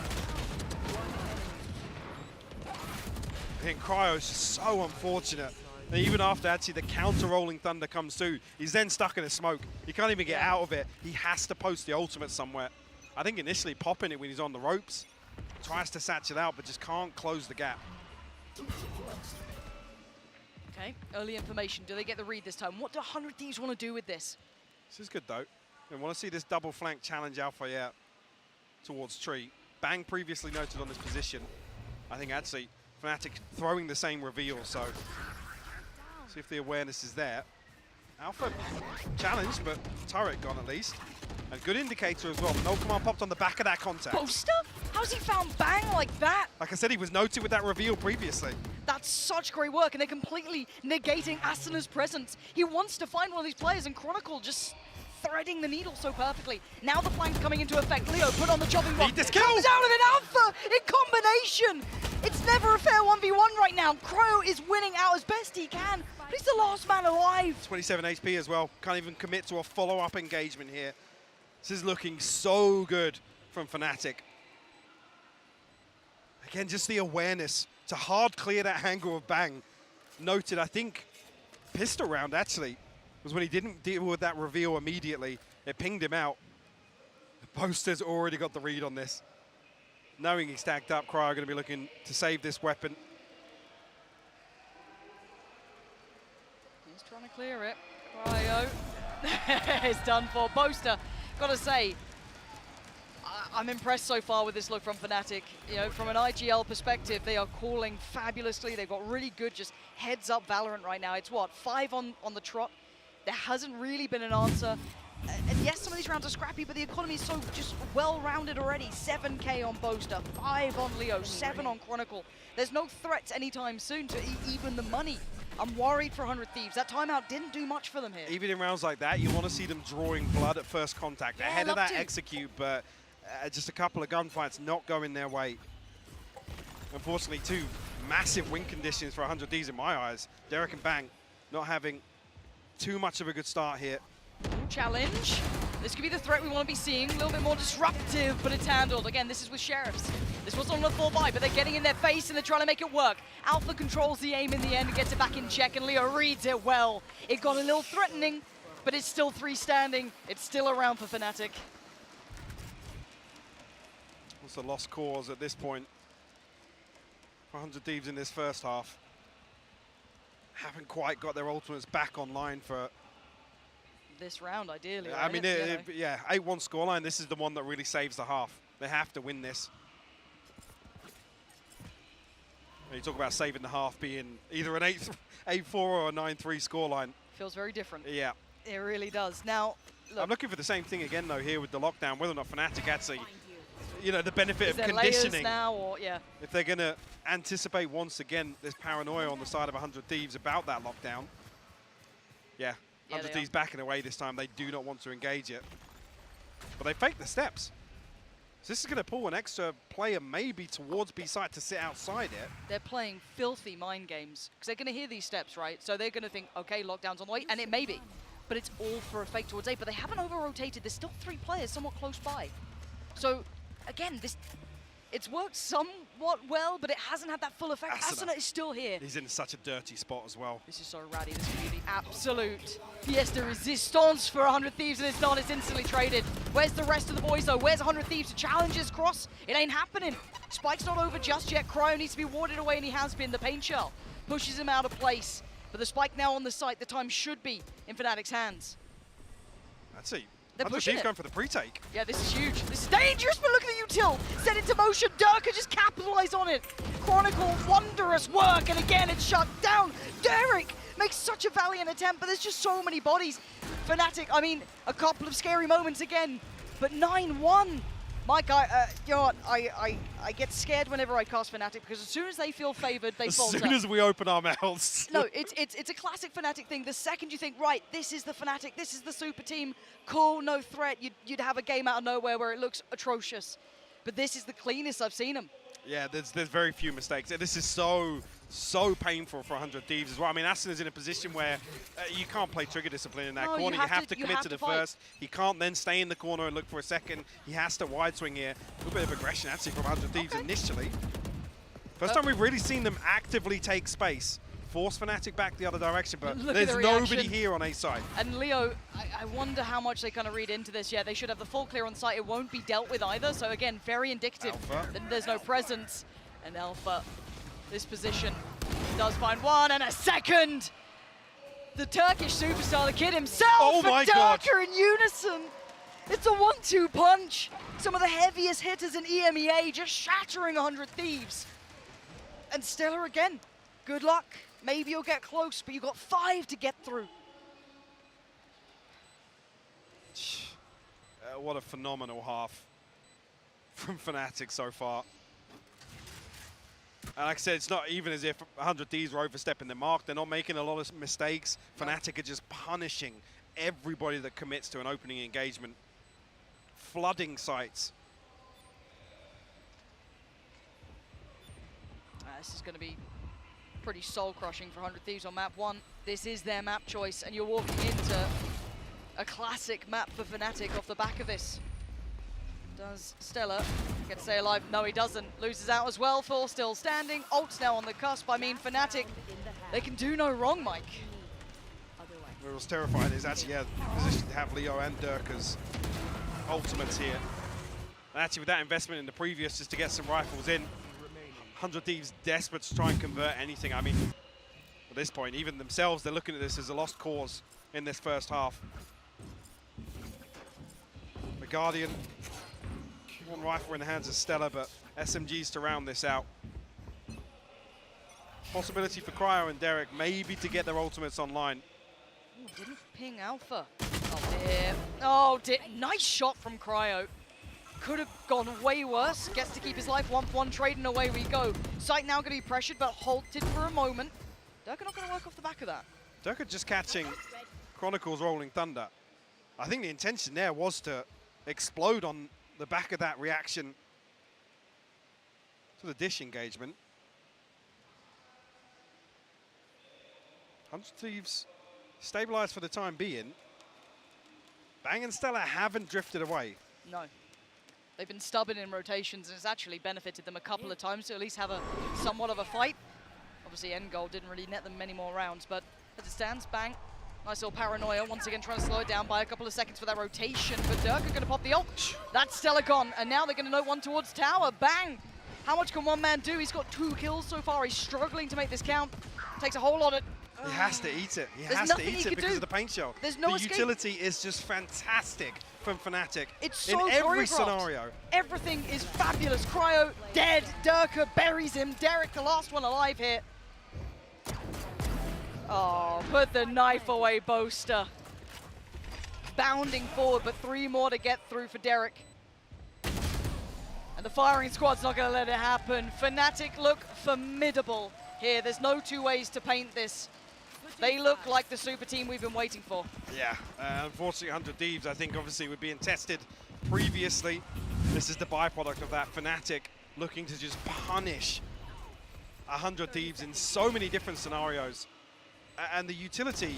I think Cryo's just so unfortunate. And even after actually the counter-rolling thunder comes through, he's then stuck in a smoke. He can't even get out of it. He has to post the ultimate somewhere. I think initially popping it when he's on the ropes, tries to satch it out, but just can't close the gap. okay, early information. Do they get the read this time? What do 100 Thieves want to do with this? This is good though. We want to see this double flank challenge Alpha out towards Tree. Bang previously noted on this position. I think actually Fnatic throwing the same reveal, so see if the awareness is there. Alpha challenged, but turret gone at least. A good indicator as well. No command popped on the back of that contact. Boaster? How's he found Bang like that? Like I said, he was noted with that reveal previously. That's such great work, and they're completely negating Asuna's presence. He wants to find one of these players, and Chronicle just threading the needle so perfectly. Now the flank's coming into effect. Leo put on the chopping block. This kill! Comes out of it, Alpha in combination. It's never a fair 1v1 right now. Cryo is winning out as best he can, but he's the last man alive. 27 HP as well. Can't even commit to a follow-up engagement here. This is looking so good from Fnatic. Again, just the awareness to hard clear that angle of Bang. Noted, I think, pistol round actually was when he didn't deal with that reveal immediately. It pinged him out. The Boaster's already got the read on this. Knowing he's stacked up, Cryo are going to be looking to save this weapon. He's trying to clear it. Cryo is done for. Boaster, gotta say, I'm impressed so far with this look from Fnatic. You know, from an IGL perspective, they are calling fabulously. They've got really good just heads up Valorant right now. It's what, 5 on the trot? There hasn't really been an answer. And yes, some of these rounds are scrappy, but the economy is so just well-rounded already. 7K on Boaster, 5 on Leo, 7 on Chronicle. There's no threats anytime soon to even the money. I'm worried for 100 Thieves. That timeout didn't do much for them here. Even in rounds like that, you want to see them drawing blood at first contact. Yeah, Ahead of that love to. execute, but just a couple of gunfights not going their way. Unfortunately, 2 massive win conditions for 100 Thieves in my eyes. Derek and Bang not having too much of a good start here. Challenge. This could be the threat we want to be seeing. A little bit more disruptive, but it's handled. Again, this is with Sheriffs. This wasn't on a 4-buy, but they're getting in their face and they're trying to make it work. Alpha controls the aim in the end and gets it back in check, and Leo reads it well. It got a little threatening, but it's still 3 standing. It's still around for Fnatic. What's a lost cause at this point? 100 Thieves in this first half. Haven't quite got their ultimates back online for This round, ideally. I right? mean, yeah, 8-1 scoreline. This is the one that really saves the half. They have to win this. You talk about saving the half being either an 8-4 or a 9-3 scoreline. Feels very different. Yeah. It really does. Now, look. I'm looking for the same thing again, though, here with the lockdown, whether or not Fnatic actually, you know, the benefit Is of there conditioning. layers now, or, yeah. If they're going to anticipate once again this paranoia on the side of 100 Thieves about that lockdown. Yeah, 100 Thieves backing away this time. They do not want to engage it. But they faked the steps. So this is going to pull an extra player maybe towards B side to sit outside it. They're playing filthy mind games because they're going to hear these steps, right? So they're going to think, okay, lockdown's on the way, and it may be. But it's all for a fake towards A, but they haven't over-rotated. There's still 3 players somewhat close by. So, again, it's worked somewhat well, but it hasn't had that full effect. Asuna is still here. He's in such a dirty spot as well. This is so ratty. This could be the absolute fiesta resistance for 100 Thieves, and it's not. It's instantly traded. Where's the rest of the boys, though? Where's 100 Thieves to challenge his cross? It ain't happening. Spike's not over just yet. Cryo needs to be warded away, and he has been. The paint shell pushes him out of place. But the spike now on the site. The time should be in Fnatic's hands. Let's see. They're 100 pushing Thieves it. going for the pre-take. Yeah, this is huge. This is dangerous, but look at the util. Set into motion. Durka just capitalize on it. Chronicle, wondrous work, and again, it's shut down. Derek makes such a valiant attempt, but there's just so many bodies. Fnatic, I mean, a couple of scary moments again, but 9-1. Mike, you know what, I get scared whenever I cast Fnatic because as soon as they feel favored, they falter. As soon as we open our mouths. No, it's a classic Fnatic thing. The second you think, right, this is the Fnatic, this is the super team, cool, no threat, you'd have a game out of nowhere where it looks atrocious. But this is the cleanest I've seen them. Yeah, there's very few mistakes. This is so painful for 100 Thieves as well. I mean, Asuna's in a position where you can't play trigger discipline in that corner. You have to commit to the first. He can't then stay in the corner and look for a second. He has to wide swing here. A little bit of aggression actually from 100 Thieves initially. First time we've really seen them actively take space. Force Fnatic back the other direction, but there's nobody here on A side. And Leo, I wonder how much they kind of read into this. Yeah, they should have the full clear on site. It won't be dealt with either. So again, very indicative that there's no presence. And Alpha, this position, does find one and a second. The Turkish superstar, the kid himself, oh my God, in unison. It's a 1-2 punch. Some of the heaviest hitters in EMEA just shattering 100 Thieves. And Stella again, good luck. Maybe you'll get close, but you've got 5 to get through. What a phenomenal half from Fnatic so far. And like I said, it's not even as if 100 Thieves are overstepping the mark. They're not making a lot of mistakes. Fnatic are just punishing everybody that commits to an opening engagement. Flooding sites. This is going to be pretty soul-crushing for 100 Thieves on map 1. This is their map choice, and you're walking into a classic map for Fnatic off the back of this. Does Stella get to stay alive? No, he doesn't. Loses out as well. Full still standing. Ult's now on the cusp. I mean, Fnatic, they can do no wrong, Mike. What was terrifying is actually, yeah, position to have Leo and Durka's ultimates here. And actually, with that investment in the previous, just to get some rifles in, 100 Thieves desperate to try and convert anything. I mean, at this point, even themselves, they're looking at this as a lost cause in this first half. The Guardian, one rifle in the hands of Stella, but SMGs to round this out. Possibility for Cryo and Derek maybe to get their ultimates online. Ooh, didn't ping Alpha. Oh dear. Oh dear. Nice shot from Cryo. Could have gone way worse. Gets to keep his life 1-1 trade, and away we go. Sight now going to be pressured, but halted for a moment. Durka not going to work off the back of that. Durka just catching Chronicle's Rolling Thunder. I think the intention there was to explode on the back of that reaction to the dish engagement. 100 Thieves stabilized for the time being. Bang and Stella haven't drifted away. No. They've been stubborn in rotations, and it's actually benefited them a couple of times to at least have a somewhat of a fight. Obviously, end goal didn't really net them many more rounds, but as it stands, Bang. Nice little paranoia, once again trying to slow it down by a couple of seconds for that rotation. But Durka going to pop the ult. That's Stella gone, and now they're going to note one towards tower. Bang! How much can one man do? He's got 2 kills so far. He's struggling to make this count. Takes a whole lot of... He has to eat it. He There's has to nothing eat he it could because do. of the paint shell. There's no the escape. utility is just fantastic from Fnatic. It's so in every choreographed. scenario. Everything is fabulous. Cryo dead. Durka buries him. Derek, the last one alive here. Oh, put the knife away, Boaster. Bounding forward, but 3 more to get through for Derek. And the firing squad's not going to let it happen. Fnatic look formidable here. There's no two ways to paint this. They look like the super team we've been waiting for. Yeah, unfortunately 100 Thieves, I think obviously were being tested previously. This is the byproduct of that. Fnatic looking to just punish 100 Thieves in so many different scenarios. And the utility,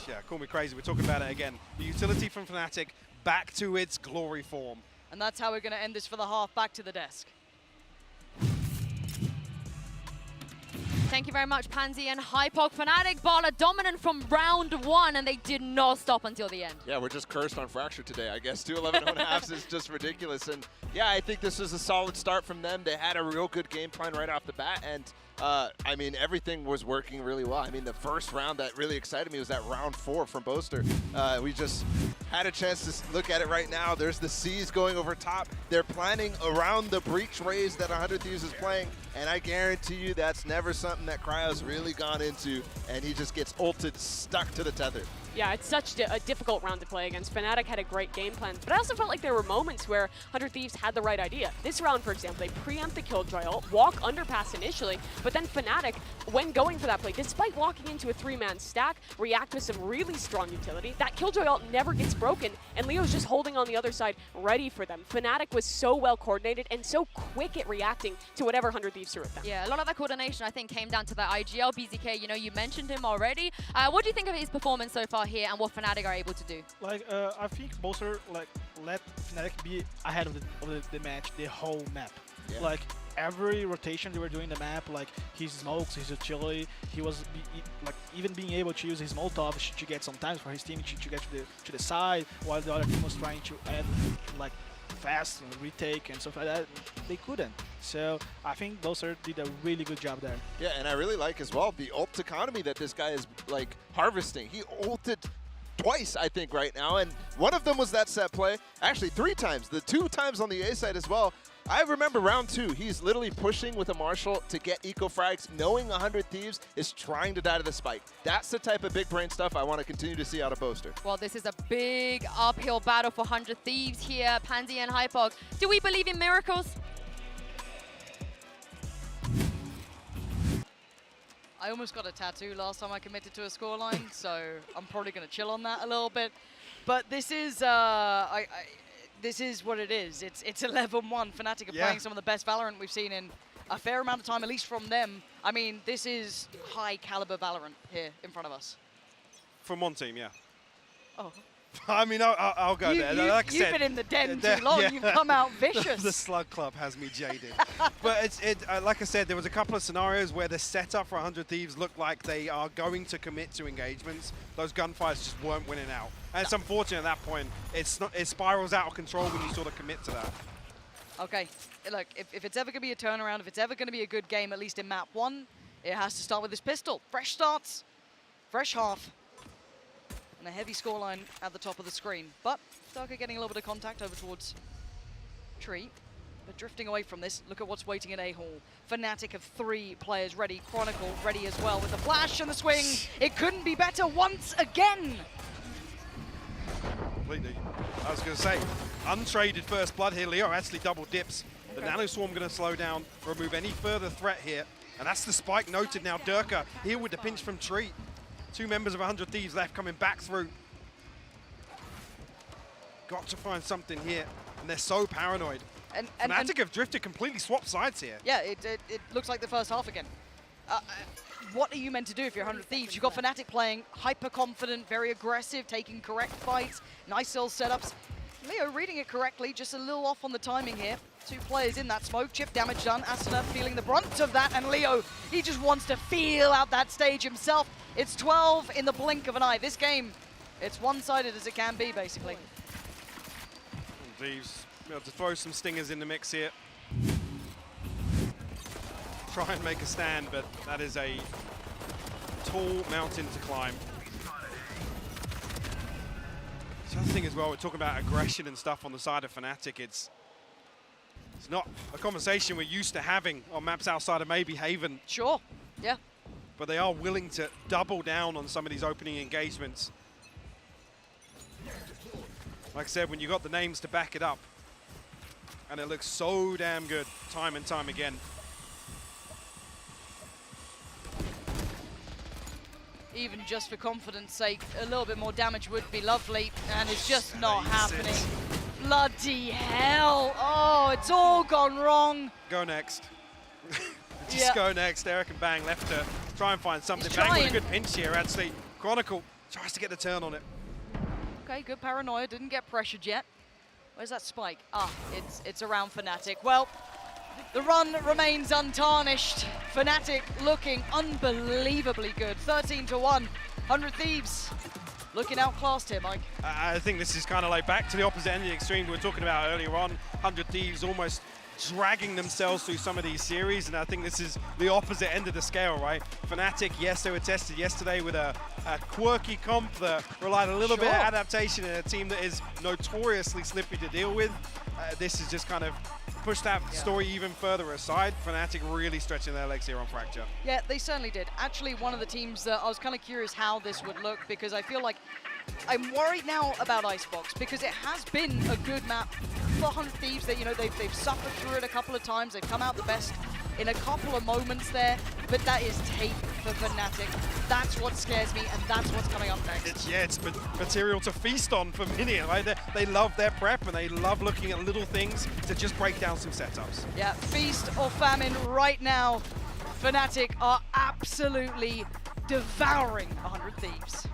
yeah, call me crazy, we're talking about it again. The utility from Fnatic back to its glory form. And that's how we're going to end this for the half. Back to the desk. Thank you very much, Pansy and Hypok. Fnatic ball are dominant from round 1, and they did not stop until the end. Yeah, we're just cursed on Fracture today, I guess. 2-11.5 is just ridiculous. And yeah, I think this was a solid start from them. They had a real good game plan right off the bat. And I mean, everything was working really well. I mean, the first round that really excited me was that round 4 from Boaster. We just had a chance to look at it right now. There's the C's going over top. They're planning around the breach raise that 100 Thieves is playing. And I guarantee you that's never something that Cryo's really gone into. And he just gets ulted, stuck to the tether. Yeah, it's such a difficult round to play against. Fnatic had a great game plan, but I also felt like there were moments where 100 Thieves had the right idea. This round, for example, they preempt the Killjoy ult, walk underpass initially, but then Fnatic, when going for that play, despite walking into a 3-man stack, react with some really strong utility. That Killjoy ult never gets broken, and Leo's just holding on the other side, ready for them. Fnatic was so well coordinated and so quick at reacting to whatever 100 Thieves threw at them. Yeah, a lot of that coordination, I think, came down to the IGL. BZK, you know, you mentioned him already. What do you think of his performance so far here and what Fnatic are able to do? Like, I think Boaster let Fnatic be ahead of the match, the whole map. Yeah. Like every rotation they were doing the map, like his smokes, his utility, he was like even being able to use his Molotov to get sometimes for his team to get to the side, while the other team was trying to add like fast and retake and stuff like that. They couldn't. So I think Boaster did a really good job there. Yeah, and I really like as well the ult economy that this guy is like harvesting. He ulted twice, I think, right now, and one of them was that set play. Actually, 3 times. The 2 times on the A side as well. I remember round 2, he's literally pushing with a Marshall to get eco frags, knowing 100 Thieves is trying to die to the spike. That's the type of big brain stuff I want to continue to see out of Boaster. Well, this is a big uphill battle for 100 Thieves here, Pansy and Hypok. Do we believe in miracles? I almost got a tattoo last time I committed to a scoreline, so I'm probably going to chill on that a little bit. But this is this is what it is. It's 11-1. Fnatic are playing some of the best Valorant we've seen in a fair amount of time, at least from them. I mean, this is high caliber Valorant here in front of us. From one team, yeah. Oh. I mean, I'll go there. Like I said, you've been in the den too long. Yeah. You've come out vicious. The Slug Club has me jaded. But like I said, there was a couple of scenarios where the setup for 100 Thieves looked like they are going to commit to engagements. Those gunfires just weren't winning out. And it's unfortunate at that point. It spirals out of control when you sort of commit to that. Okay, look, if it's ever going to be a turnaround, if it's ever going to be a good game, at least in map 1, it has to start with this pistol. Fresh starts, fresh half. And a heavy scoreline at the top of the screen. But Darker getting a little bit of contact over towards Tree. But drifting away from this, look at what's waiting at A-Hall. Fnatic have 3 players ready. Chronicle ready as well with the flash and the swing. It couldn't be better once again. Completely. I was going to say, untraded first blood here. Leo actually double dips. The Nano Swarm going to slow down, remove any further threat here. And that's the spike noted now. Durka here with the pinch from Tree. 2 members of 100 Thieves left coming back through. Got to find something here, and they're so paranoid. And Fnatic have drifted, completely swapped sides here. Yeah, it looks like the first half again. What are you meant to do if you're 100 Thieves? You've got Fnatic playing hyper confident, very aggressive, taking correct fights, nice cell setups. Leo reading it correctly, just a little off on the timing here. 2 players in that smoke, chip damage done. Asuna feeling the brunt of that, and Leo, he just wants to feel out that stage himself. It's 12 in the blink of an eye. This game, it's one-sided as it can be, basically. Thieves able to throw some stingers in the mix here. Try and make a stand, but that is a tall mountain to climb. The other thing as well, we're talking about aggression and stuff on the side of Fnatic. It's not a conversation we're used to having on maps outside of maybe Haven. Sure, yeah. But they are willing to double down on some of these opening engagements. Like I said, when you got the names to back it up, and it looks so damn good time and time again. Even just for confidence sake, a little bit more damage would be lovely, and it's just not happening. Bloody hell. Oh, it's all gone wrong. Go next. Just go next. Eric and Bang left to try and find something. Bang with a good pinch here, actually. Chronicle tries to get the turn on it. Okay, good paranoia, didn't get pressured yet. Where's that spike? Ah, it's around Fnatic. Well, the run remains untarnished. Fnatic looking unbelievably good. 13-1, 100 Thieves. Looking outclassed here, Mike. I think this is kind of like back to the opposite end of the extreme we were talking about earlier on. 100 Thieves almost dragging themselves through some of these series, and I think this is the opposite end of the scale, right? Fnatic, yes, they were tested yesterday with a quirky comp that relied a little bit of adaptation in a team that is notoriously slippy to deal with. This is just kind of pushed that story even further aside. Fnatic really stretching their legs here on Fracture. Yeah, they certainly did. Actually, one of the teams that I was kind of curious how this would look, because I feel like I'm worried now about Icebox, because it has been a good map for 100 Thieves. That, you know, they've suffered through it a couple of times. They've come out the best in a couple of moments there, but that is tape for Fnatic. That's what scares me, and that's what's coming up next. It's material to feast on for Minion, right? They love their prep, and they love looking at little things to just break down some setups. Yeah, feast or famine right now. Fnatic are absolutely devouring 100 Thieves.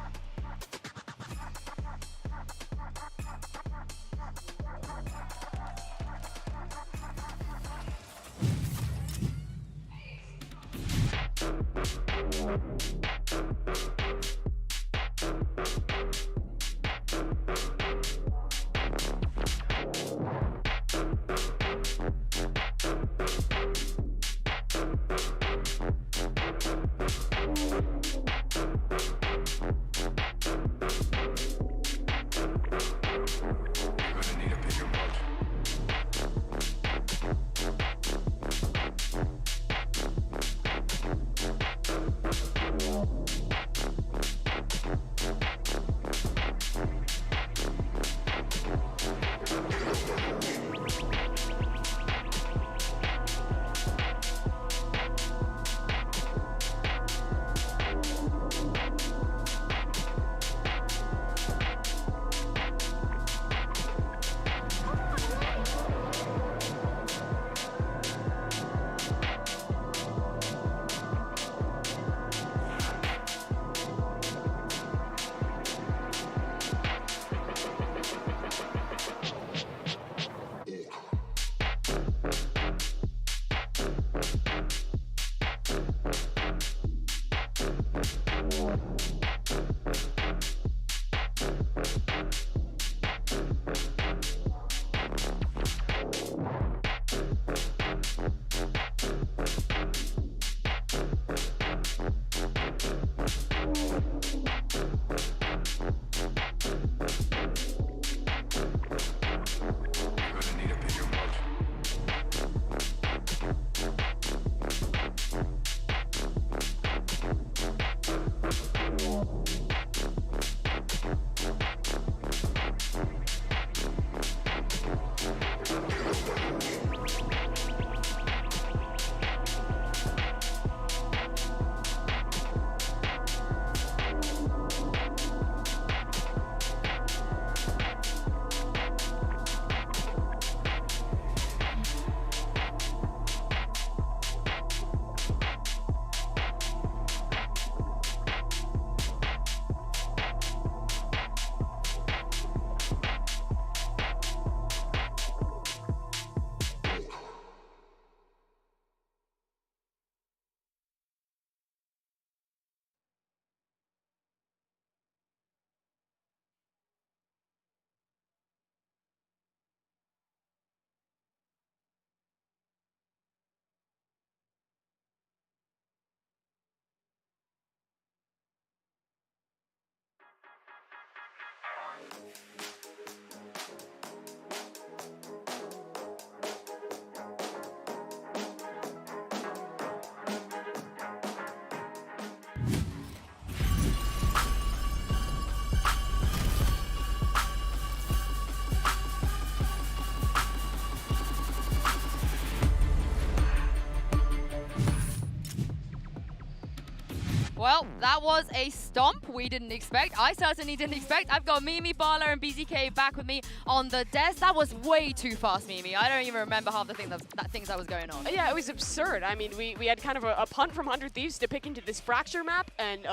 that was a stomp we didn't expect. I certainly didn't expect. I've got Mimi, Bala, and BZK back with me on the desk. That was way too fast, Mimi. I don't even remember half the things that was going on. Yeah, it was absurd. I mean, we had kind of a punt from 100 Thieves to pick into this fracture map, and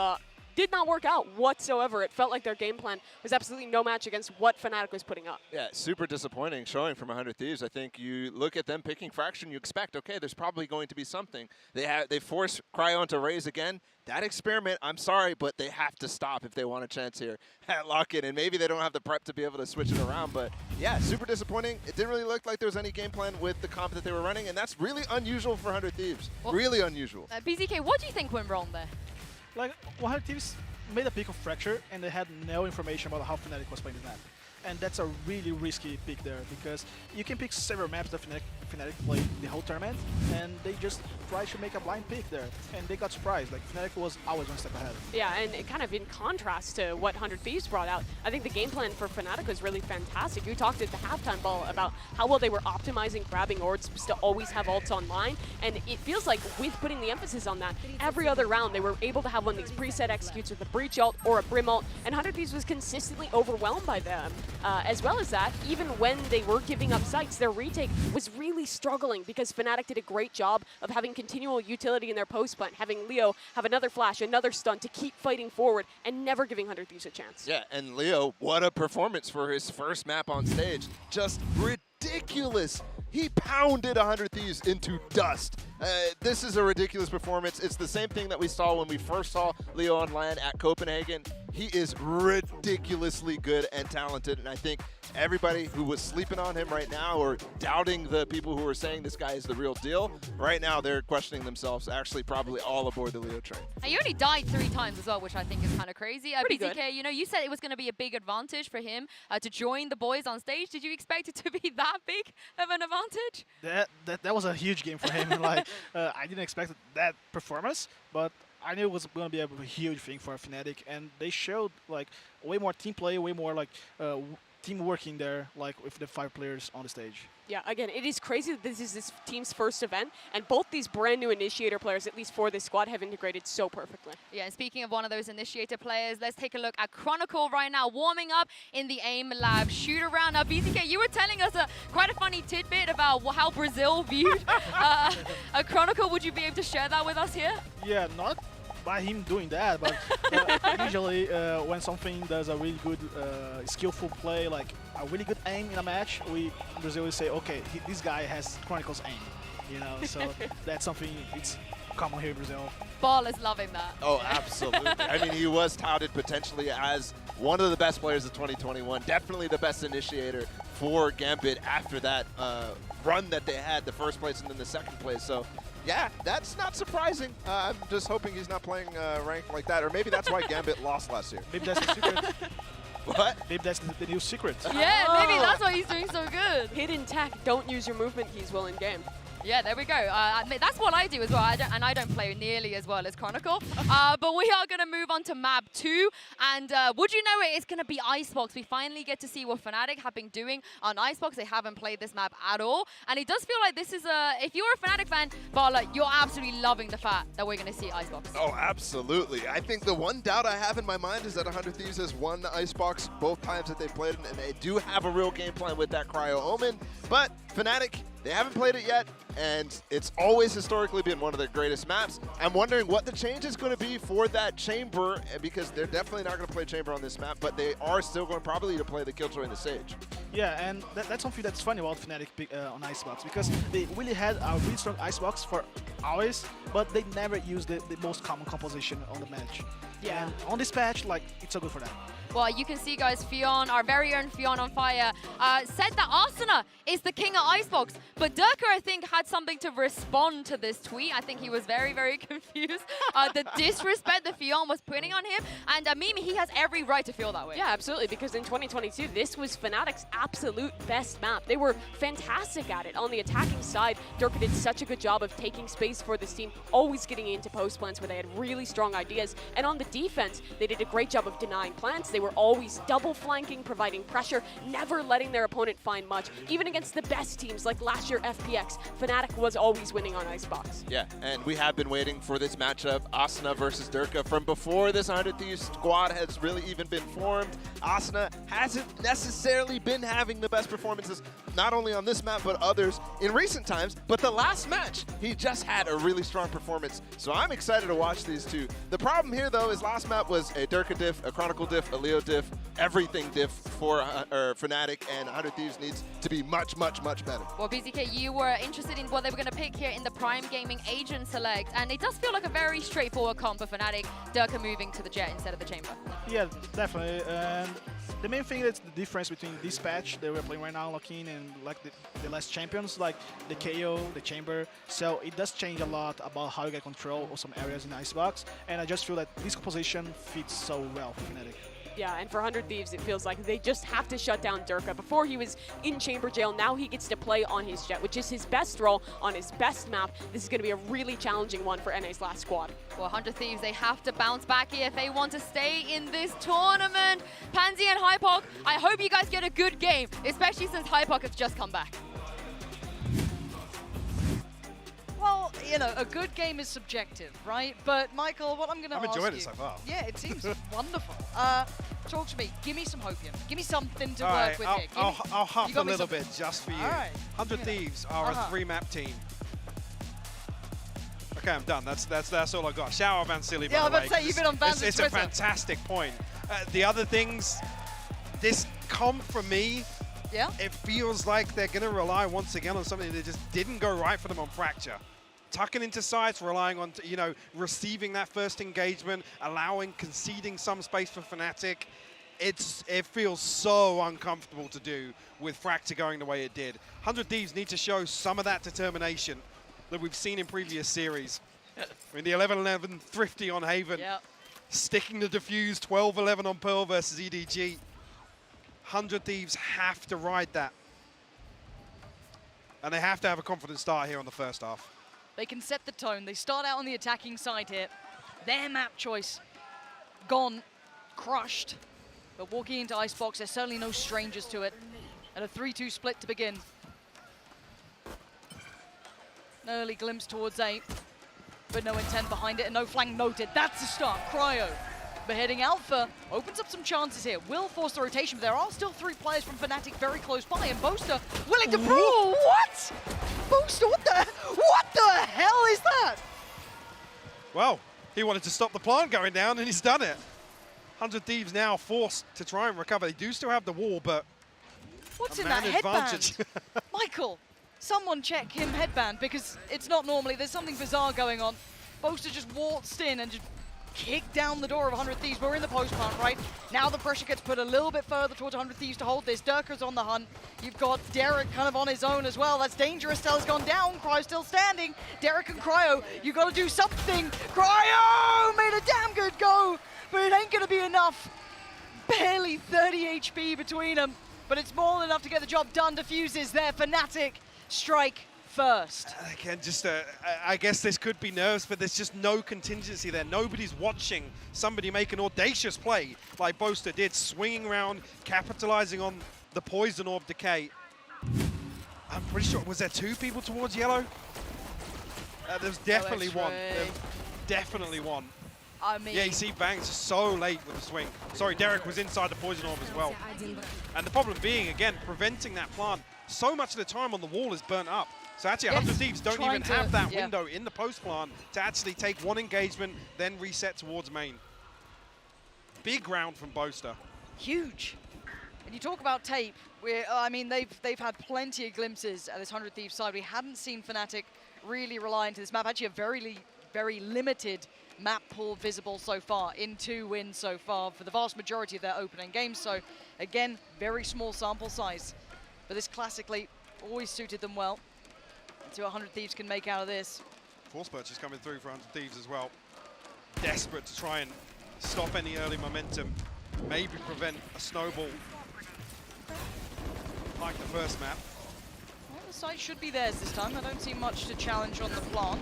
did not work out whatsoever. It felt like their game plan was absolutely no match against what Fnatic was putting up. Yeah, super disappointing showing from 100 Thieves. I think you look at them picking Fraction, you expect, okay, there's probably going to be something. They force Cryo into Raze again. That experiment, I'm sorry, but they have to stop if they want a chance here at Lock-In. And maybe they don't have the prep to be able to switch it around. But yeah, super disappointing. It didn't really look like there was any game plan with the comp that they were running. And that's really unusual for 100 Thieves. Well, really unusual. BZK, what do you think went wrong there? Like, 100 Thieves made a pick of Fracture, and they had no information about how Fnatic was playing the map. And that's a really risky pick there, because you can pick several maps that Fnatic played the whole tournament, and they just tried to make a blind pick there, and they got surprised. Like, Fnatic was always one step ahead. Yeah, and it kind of in contrast to what 100 Thieves brought out, I think the game plan for Fnatic was really fantastic. You talked at the halftime ball about how well they were optimizing grabbing orbs to always have ults online, and it feels like with putting the emphasis on that, every other round they were able to have one of these preset executes with a breach ult or a brim ult, and 100 Thieves was consistently overwhelmed by them. As well as that, even when they were giving up sites, their retake was really struggling because Fnatic did a great job of having continual utility in their post punt, having Leo have another flash, another stun to keep fighting forward and never giving 100 Thieves a chance. Yeah, and Leo, what a performance for his first map on stage. Just ridiculous. He pounded 100 Thieves into dust. This is a ridiculous performance. It's the same thing that we saw when we first saw Leo on LAN at Copenhagen. He is ridiculously good and talented, and I think everybody who was sleeping on him right now or doubting the people who were saying this guy is the real deal, right now they're questioning themselves, actually probably all aboard the Leo train. And you only died 3 times as well, which I think is kind of crazy. Pretty BZK, good. you know, you said it was going to be a big advantage for him to join the boys on stage. Did you expect it to be that big of an advantage? That was a huge game for him. Like, I didn't expect that performance, but I knew it was going to be a huge thing for Fnatic, and they showed like way more team play, way more like team working there, like with the 5 players on the stage. Yeah, again, it is crazy that this is this team's first event, and both these brand new initiator players, at least for this squad, have integrated so perfectly. Yeah, and speaking of one of those initiator players, let's take a look at Chronicle right now, warming up in the AIM Lab shoot-around. Now, BZK, you were telling us quite a funny tidbit about how Brazil viewed a Chronicle. Would you be able to share that with us here? Yeah, not by him doing that, but usually when something does a really good skillful play, like a really good aim in a match, we in Brazil will say, okay, this guy has Chronicle's aim, you know, so that's something it's common here in Brazil. Ball is loving that. Oh, absolutely. I mean, he was touted potentially as one of the best players of 2021, definitely the best initiator for Gambit after that run that they had, the first place and then the second place. So yeah, that's not surprising. I'm just hoping he's not playing ranked like that, or maybe that's why Gambit lost last year. Maybe that's the secret. What? Maybe that's the new secret. Yeah, maybe that's why he's doing so good. Hidden tech, don't use your movement keys while in game. Yeah, there we go. That's what I do as well, I don't play nearly as well as Chronicle. But we are going to move on to map 2, and would you know it, it's going to be Icebox. We finally get to see what Fnatic have been doing on Icebox. They haven't played this map at all, and it does feel like this is if you're a Fnatic fan, Bala, you're absolutely loving the fact that we're going to see Icebox. Oh, absolutely. I think the one doubt I have in my mind is that 100 Thieves has won the Icebox both times that they played it, and they do have a real game plan with that Cryo Omen, but Fnatic, they haven't played it yet, and it's always historically been one of their greatest maps. I'm wondering what the change is going to be for that Chamber, because they're definitely not going to play Chamber on this map, but they are still going probably to play the Killjoy in the Sage. Yeah, and that's something that's funny about Fnatic on Icebox, because they really had a really strong Icebox for always, but they never used the most common composition on the match. Yeah. And on this patch, like, it's so good for them. Well, you can see, guys, Fionn, our very own Fionn on Fire, said that Arsena is the king of Icebox. But Durka, I think, had something to respond to this tweet. I think he was very, very confused. The disrespect that Fionn was putting on him. And Mimi, he has every right to feel that way. Yeah, absolutely, because in 2022, this was Fnatic's absolute best map. They were fantastic at it. On the attacking side, Durka did such a good job of taking space for this team, always getting into post plants where they had really strong ideas. And on the defense, they did a great job of denying plants. They were always double flanking, providing pressure, never letting their opponent find much. Even against the best teams like last year FPX, Fnatic was always winning on Icebox. Yeah, and we have been waiting for this matchup, Asuna versus Durka, from before this 100 Thieves squad has really even been formed. Asuna hasn't necessarily been having the best performances, not only on this map, but others in recent times. But the last match, he just had a really strong performance. So I'm excited to watch these two. The problem here, though, is last map was a Durka diff, a Chronicle diff, a Leo diff, everything diff for Fnatic, and 100 Thieves needs to be much, much, much better. Well, BZK, you were interested in what they were going to pick here in the Prime Gaming Agent Select, and it does feel like a very straightforward comp for Fnatic. Durka moving to the Jet instead of the Chamber. Yeah, definitely. And the main thing is the difference between this patch that we're playing right now, Locking, and like the last champions, like the KO, the Chamber. So it does change a lot about how you get control of some areas in Icebox. And I just feel that this composition fits so well for Fnatic. Yeah, and for 100 Thieves, it feels like they just have to shut down Durka. Before he was in Chamber Jail, now he gets to play on his Jet, which is his best role on his best map. This is going to be a really challenging one for NA's last squad. Well, 100 Thieves, they have to bounce back here if they want to stay in this tournament. Pansy and HyperX, I hope you guys get a good game, especially since HyperX has just come back. Well, you know, a good game is subjective, right? But Michael, what I'm going to ask you... I'm enjoying it so far. Yeah, it seems wonderful. Talk to me. Give me some hopium. Give me something to work right, with here. I'll huff a little bit just for you. All right. 100 Thieves are a 3-map team. Okay, I'm done. That's all I got. Shout out Van Silly, by the way. Yeah, I was about to say, you've been on Van's It's a fantastic point. The other things, this comp for me, it feels like they're going to rely once again on something that just didn't go right for them on Fracture. Tucking into sites, relying on, you know, receiving that first engagement, conceding some space for Fnatic. It feels so uncomfortable to do with Fracture going the way it did. 100 Thieves need to show some of that determination that we've seen in previous series. I mean, the 11-11 Thrifty on Haven, sticking the defuse, 12-11 on Pearl versus EDG. 100 Thieves have to ride that. And they have to have a confident start here on the first half. They can set the tone. They start out on the attacking side here. Their map choice gone, crushed. But walking into Icebox, they're certainly no strangers to it. And a 3-2 split to begin. An early glimpse towards A, but no intent behind it and no flank noted. That's the start. Cryo beheading Alpha opens up some chances here. Will force the rotation, but there are still 3 players from Fnatic very close by, and Boaster willing to brawl. What? Boaster, what the hell is that? Well, he wanted to stop the plant going down, and he's done it. 100 Thieves now forced to try and recover. They do still have the wall, but what's in that headband? Michael, someone check him headband, because it's not normally. There's something bizarre going on. Boaster just waltzed in and just kicked down the door of 100 Thieves. We're in the post plant, right? Now the pressure gets put a little bit further towards 100 Thieves to hold this. Durka's on the hunt. You've got Derek kind of on his own as well. That's dangerous. Stella's gone down. Cryo still standing. Derek and Cryo, you got to do something. Cryo made a damn good go, but it ain't going to be enough. Barely 30 HP between them, but it's more than enough to get the job done. Diffuses there. Fnatic strike first. Again, just I guess this could be nerves, but there's just no contingency there. Nobody's watching somebody make an audacious play like Boaster did, swinging around, capitalizing on the poison orb decay. I'm pretty sure, was there 2 people towards yellow? There's definitely one. There's definitely one. I mean, yeah, you see Banks so late with the swing. Sorry, Derek was inside the poison orb as well. And the problem being, again, preventing that plant. So much of the time on the wall is burnt up. So actually, 100 Thieves don't even have that window in the post plant to actually take one engagement, then reset towards main. Big round from Boaster. Huge. And you talk about tape. I mean, they've had plenty of glimpses at this 100 Thieves side. We hadn't seen Fnatic really rely into this map. Actually, a very limited map pool visible so far, in 2 wins so far for the vast majority of their opening games. So again, very small sample size. But this classically always suited them well. Let's see what 100 Thieves can make out of this. Force purchase coming through for 100 Thieves as well. Desperate to try and stop any early momentum. Maybe prevent a snowball. Like the first map. Well, the site should be theirs this time. I don't see much to challenge on the plant.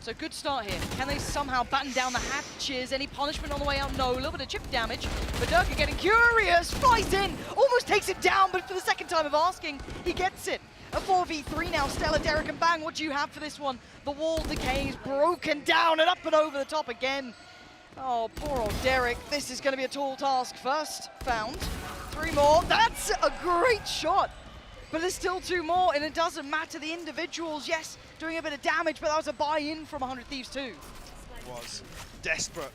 So good start here. Can they somehow batten down the hatches? Any punishment on the way out? No. A little bit of chip damage. Berduka getting curious. Flies in. Almost takes it down, but for the second time of asking, he gets it. A 4v3 now. Stella, Derek, and Bang. What do you have for this one? The wall decays, broken down, and up and over the top again. Oh, poor old Derek. This is going to be a tall task. First found. 3 more. That's a great shot. But there's still 2 more, and it doesn't matter. The individuals, yes, doing a bit of damage, but that was a buy-in from 100 Thieves too. Was desperate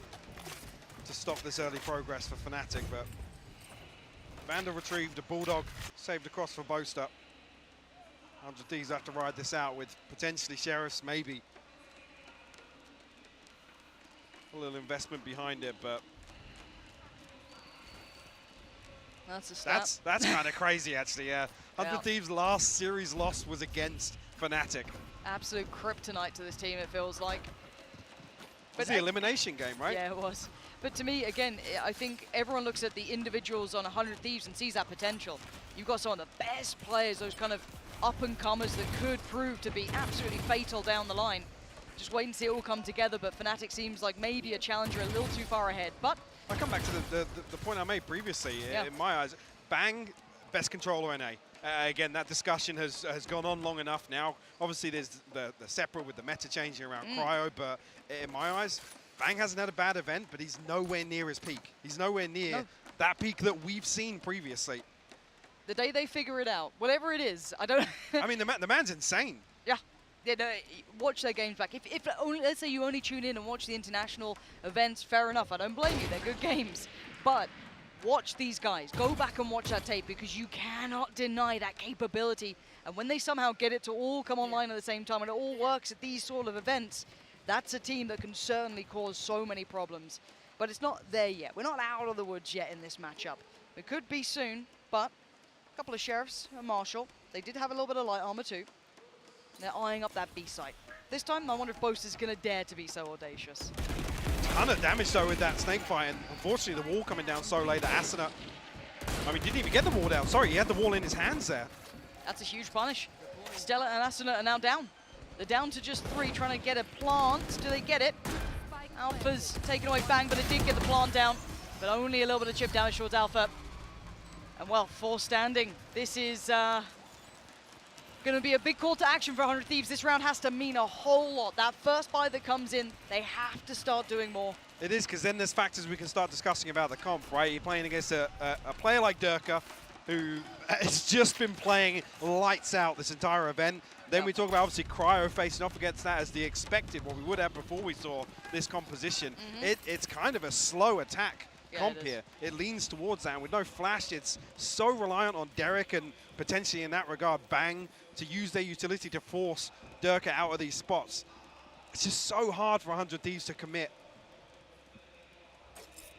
to stop this early progress for Fnatic, but Vandal retrieved a Bulldog, saved across for Boaster. 100 Thieves have to ride this out with potentially Sheriffs, maybe. A little investment behind it, but that's a stat. That's kind of crazy, actually, yeah. 100 Thieves' last series loss was against Fnatic. Absolute kryptonite to this team, it feels like. But it's the elimination game, right? Yeah, it was. But to me, again, I think everyone looks at the individuals on 100 Thieves and sees that potential. You've got some of the best players, those kind of up-and-comers that could prove to be absolutely fatal down the line. Just wait and see it all come together, but Fnatic seems like maybe a challenger a little too far ahead. But I come back to the point I made previously. Yeah. In my eyes, Bang, best controller NA. Again, that discussion has gone on long enough now. Obviously, there's the separate with the meta changing around Cryo, but in my eyes, Bang hasn't had a bad event, but he's nowhere near his peak. He's nowhere near that peak that we've seen previously. The day they figure it out, whatever it is, I don't... I mean, the man's insane. Yeah. Yeah, no, watch their games back. If only, let's say you only tune in and watch the international events, fair enough. I don't blame you. They're good games. But watch these guys. Go back and watch that tape because you cannot deny that capability. And when they somehow get it to all come online at the same time and it all works at these sort of events, that's a team that can certainly cause so many problems. But it's not there yet. We're not out of the woods yet in this matchup. It could be soon, but a couple of Sheriffs, a Marshall. They did have a little bit of light armor too. They're eyeing up that B site. This time, I wonder if Boaster's going to dare to be so audacious. Ton of damage though with that snake fight, and unfortunately the wall coming down so late that Asuna, I mean, didn't even get the wall down. Sorry, he had the wall in his hands there. That's a huge punish. Stella and Asuna are now down. They're down to just 3, trying to get a plant. Do they get it? Alpha's taken away Bang, but it did get the plant down, but only a little bit of chip damage towards Alpha. And well, 4 standing. This is going to be a big call to action for 100 Thieves. This round has to mean a whole lot. That first buy that comes in, they have to start doing more. It is, because then there's factors we can start discussing about the comp, right? You're playing against a player like Durka, who has just been playing lights out this entire event. Then we talk about, obviously, Cryo facing off against that as the expected, what we would have before we saw this composition. It's kind of a slow attack comp here. It leans towards that, and with no flash, it's so reliant on Derek and potentially in that regard, Bang, to use their utility to force Durka out of these spots. It's just so hard for 100 Thieves to commit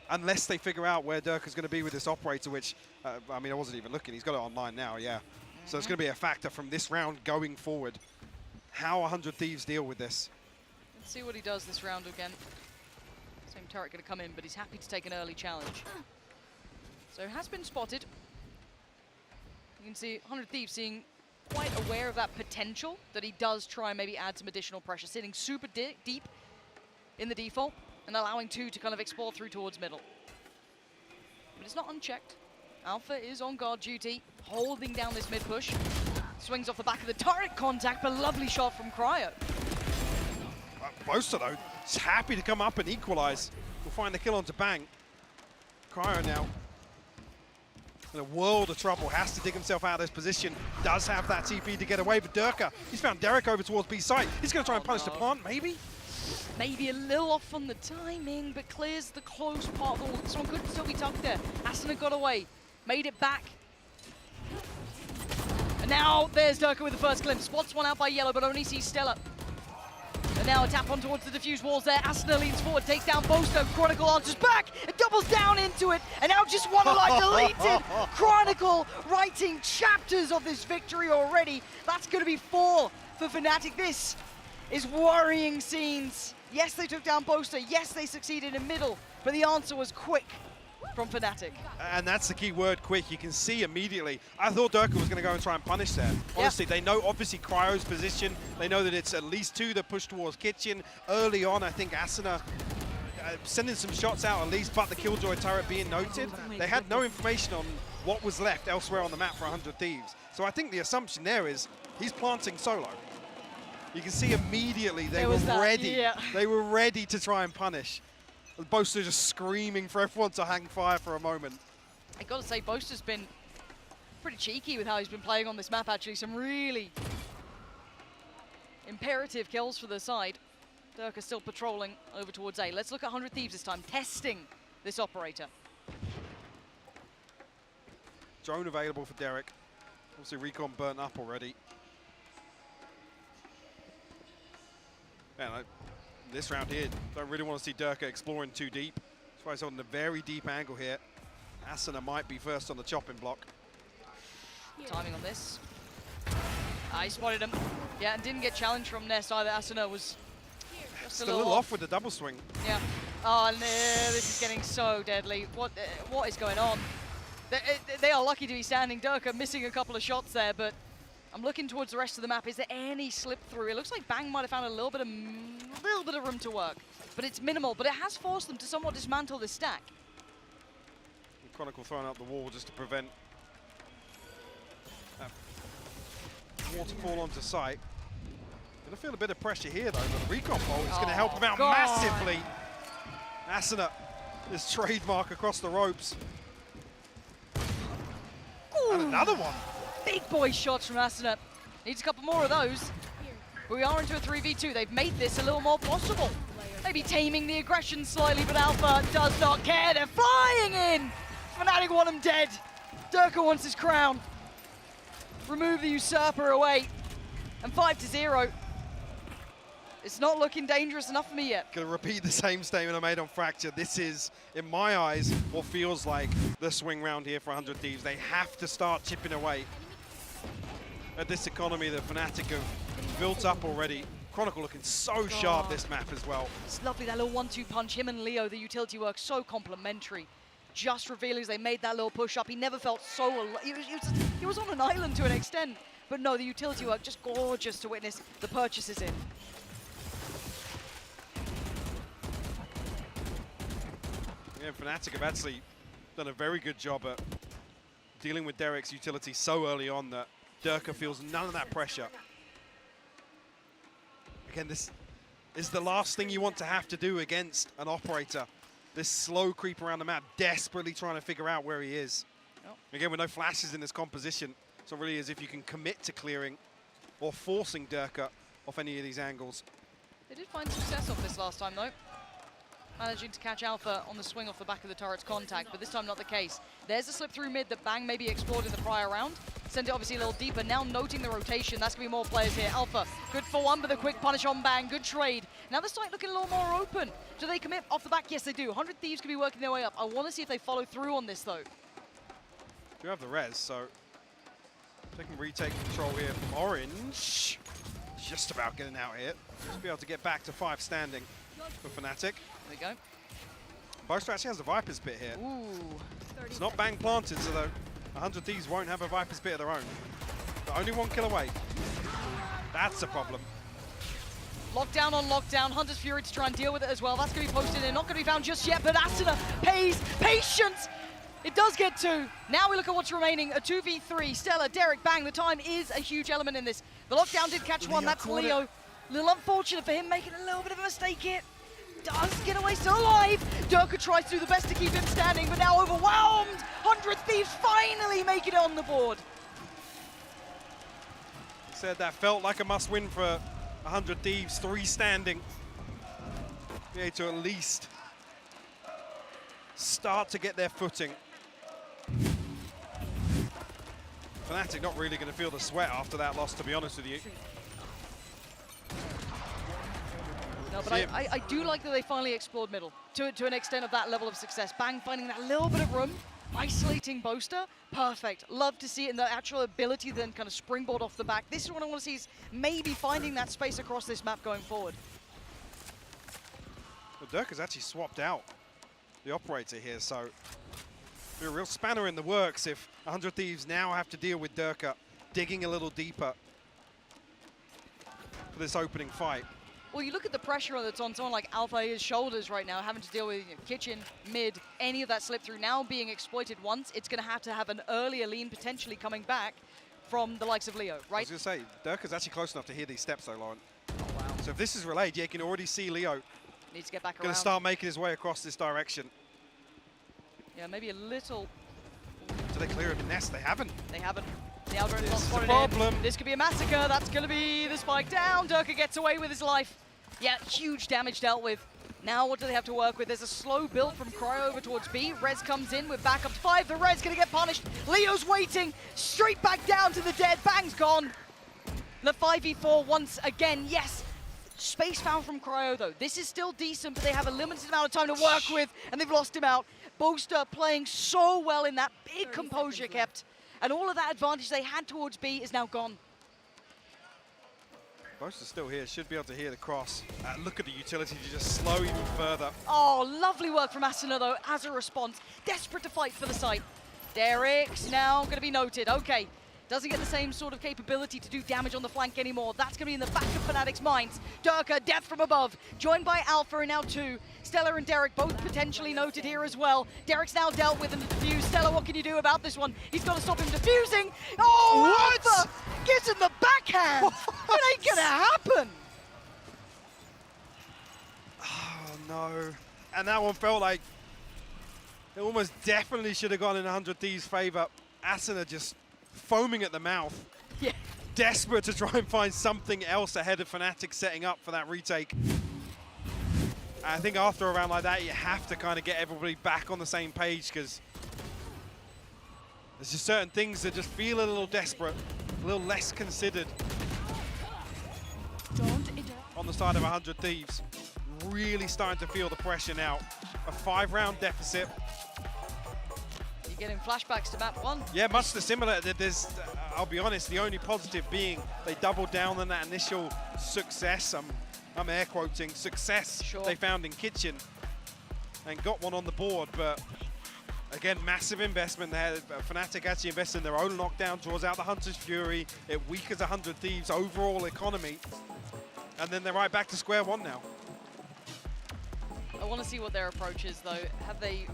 unless they figure out where Durka's going to be with this operator, which, I mean, I wasn't even looking. He's got it online now, yeah. So it's going to be a factor from this round going forward. How 100 Thieves deal with this. Let's see what he does this round again. Same turret going to come in, but he's happy to take an early challenge. So has been spotted. You can see 100 Thieves seeing quite aware of that potential that he does try and maybe add some additional pressure, sitting super deep in the default and allowing 2 to kind of explore through towards middle. But it's not unchecked. Alpha is on guard duty, holding down this mid push. Swings off the back of the turret contact, but lovely shot from Cryo. Boaster, though, is happy to come up and equalize. We'll find the kill onto Bang. Cryo now in a world of trouble, has to dig himself out of this position, does have that TP to get away, but Durka, he's found Derek over towards B site. He's going to try and punish the plant, maybe? Maybe a little off on the timing, but clears the close part of the wall. This one could still be tucked there. Asuna got away, made it back. And now there's Durka with the first glimpse. Spots one out by Yellow, but only sees Stella. And now a tap on towards the diffuse walls there. Asuna leans forward, takes down Boaster. Chronicle answers back and doubles down into it. And now just one life deleted. Chronicle writing chapters of this victory already. That's going to be 4 for Fnatic. This is worrying scenes. Yes, they took down Boaster. Yes, they succeeded in middle, but the answer was quick. from Fnatic. And that's the key word, quick. You can see immediately. I thought Durka was going to go and try and punish there. Honestly, they know obviously Cryo's position. They know that it's at least 2 that push towards Kitchen. Early on, I think Asuna sending some shots out at least, but the Killjoy turret being noted. They had no information on what was left elsewhere on the map for 100 Thieves. So I think the assumption there is he's planting solo. You can see immediately they were ready. Yeah. They were ready to try and punish. Boaster just screaming for everyone to hang fire for a moment. I gotta say, Boaster's been pretty cheeky with how he's been playing on this map, actually. Some really imperative kills for the side. Durka still patrolling over towards A. Let's look at 100 Thieves this time, testing this operator. Drone available for Derek. Obviously, Recon burnt up already. Man, this round here, don't really want to see Durka exploring too deep. That's why he's on a very deep angle here. Asuna might be first on the chopping block. Timing on this. He spotted him. Yeah, and didn't get challenged from Nest either. Asuna was just a little off with the double swing. Yeah. Oh, no, this is getting so deadly. What is going on? They are lucky to be standing. Durka missing a couple of shots there, but I'm looking towards the rest of the map. Is there any slip through? It looks like Bang might have found a little bit of room to work, but it's minimal. But it has forced them to somewhat dismantle this stack. Chronicle throwing out the wall just to prevent that waterfall onto site. Gonna feel a bit of pressure here though, but the Recon bolt is gonna help him out massively. Asuna, his trademark across the ropes. Ooh. And another one. Big boy shots from Asuna. Needs a couple more of those. But we are into a 3v2. They've made this a little more possible. Maybe taming the aggression slightly, but Alpha does not care. They're flying in. Fnatic want him dead. Durka wants his crown. Remove the usurper away. And 5-0. It's not looking dangerous enough for me yet. Gonna repeat the same statement I made on Fracture. This is, in my eyes, what feels like the swing round here for 100 Thieves. They have to start chipping away at this economy that Fnatic have built up already. Chronicle looking so sharp this map as well. It's lovely, that little 1-2 punch. Him and Leo, the utility work, so complementary. Just revealing as they made that little push up. He never felt so he was on an island to an extent. But no, the utility work, just gorgeous to witness the purchases in. Yeah, Fnatic have actually done a very good job at dealing with Derek's utility so early on that Durka feels none of that pressure. Again, this is the last thing you want to have to do against an operator. This slow creep around the map, desperately trying to figure out where he is. Yep. Again, with no flashes in this composition, it's not really as if you can commit to clearing or forcing Durka off any of these angles. They did find success off this last time, though. Managing to catch Alpha on the swing off the back of the turret's contact, but this time not the case. There's a slip through mid that Bang maybe explored in the prior round. Sent it obviously a little deeper. Now noting the rotation, that's going to be more players here. Alpha, good for one, but a quick punish on Bang. Good trade. Now the site looking a little more open. Do they commit off the back? Yes, they do. 100 Thieves could be working their way up. I want to see if they follow through on this, though. We have the res, so they can retake control here from Orange. Just about getting out here. Just be able to get back to 5 standing for Fnatic. There we go. Boaster actually has the Viper's Pit here. Ooh. It's not Bang planted, so 100 Thieves won't have a Viper's Pit of their own. But only 1 kill away. That's a problem. Lockdown on lockdown. Hunter's Fury to try and deal with it as well. That's going to be posted in. Not going to be found just yet, but Asuna pays patience. It does get 2. Now we look at what's remaining. A 2v3. Stella, Derek, Bang. The time is a huge element in this. The lockdown did catch one. That's Leo. A little unfortunate for him, making a little bit of a mistake here. Does get away, still alive. Durka tries to do the best to keep him standing, but now overwhelmed. 100 Thieves finally making it on the board. He said that felt like a must-win for 100 Thieves, 3 standing. Yeah, to at least start to get their footing. Fnatic not really going to feel the sweat after that loss, to be honest with you. No, but I do like that they finally explored middle to an extent of that level of success. Bang finding that little bit of room, isolating Boaster, perfect. Love to see it in the actual ability then kind of springboard off the back. This is what I want to see, is maybe finding that space across this map going forward. Well, Durka's actually swapped out the operator here, so be a real spanner in the works if 100 Thieves now have to deal with Durka digging a little deeper for this opening fight. Well, you look at the pressure that's on someone like Alpha's shoulders right now, having to deal with kitchen, mid, any of that slip through now being exploited once. It's going to have an earlier lean potentially coming back from the likes of Leo, right? I was going to say, Durka's actually close enough to hear these steps though, Lauren. Oh, wow. So if this is relayed, you can already see Leo needs to get back around. Going to start making his way across this direction. Yeah, maybe a little. Do they clear him in nest? They haven't. They haven't. The Alvaron's not This is a spotted problem. in. This could be a massacre. That's going to be the spike down. Durka gets away with his life. Yeah, huge damage dealt with. Now what do they have to work with? There's a slow build from Cryo over towards B. Rez comes in with backup 5. The Rez going to get punished. Leo's waiting. Straight back down to the dead. Bang's gone. The 5v4 once again. Yes. Space found from Cryo though. This is still decent, but they have a limited amount of time to work with, and they've lost him out. Boaster playing so well in that big composure kept, and all of that advantage they had towards B is now gone. Boaster's still here, should be able to hear the cross. Look at the utility to just slow even further. Oh, lovely work from Asuna though, as a response. Desperate to fight for the site. Derek's now going to be noted. Okay. Doesn't get the same sort of capability to do damage on the flank anymore. That's going to be in the back of Fnatic's minds. Durka, death from above, joined by Alpha and now 2. Stella and Derek both potentially noted here as well. Derek's now dealt with and defused. Stella, what can you do about this one? He's got to stop him defusing. Oh, what? Alpha gives him the backhand. It ain't going to happen. Oh, no. And that one felt like it almost definitely should have gone in 100 Thieves' favor. Asuna just foaming at the mouth. Yeah. Desperate to try and find something else ahead of Fnatic setting up for that retake. I think after a round like that, you have to kind of get everybody back on the same page because there's just certain things that just feel a little desperate, a little less considered. On the side of 100 Thieves, really starting to feel the pressure now. A 5-round deficit. Getting flashbacks to map 1. Yeah, much the similar. There's, I'll be honest, the only positive being they doubled down on that initial success. I'm air quoting success they found in Kitchen and got one on the board. But again, massive investment there. Fnatic actually invested in their own lockdown, draws out the Hunter's Fury. It weakens 100 Thieves' overall economy, and then they're right back to square one now. I want to see what their approach is, though. Have they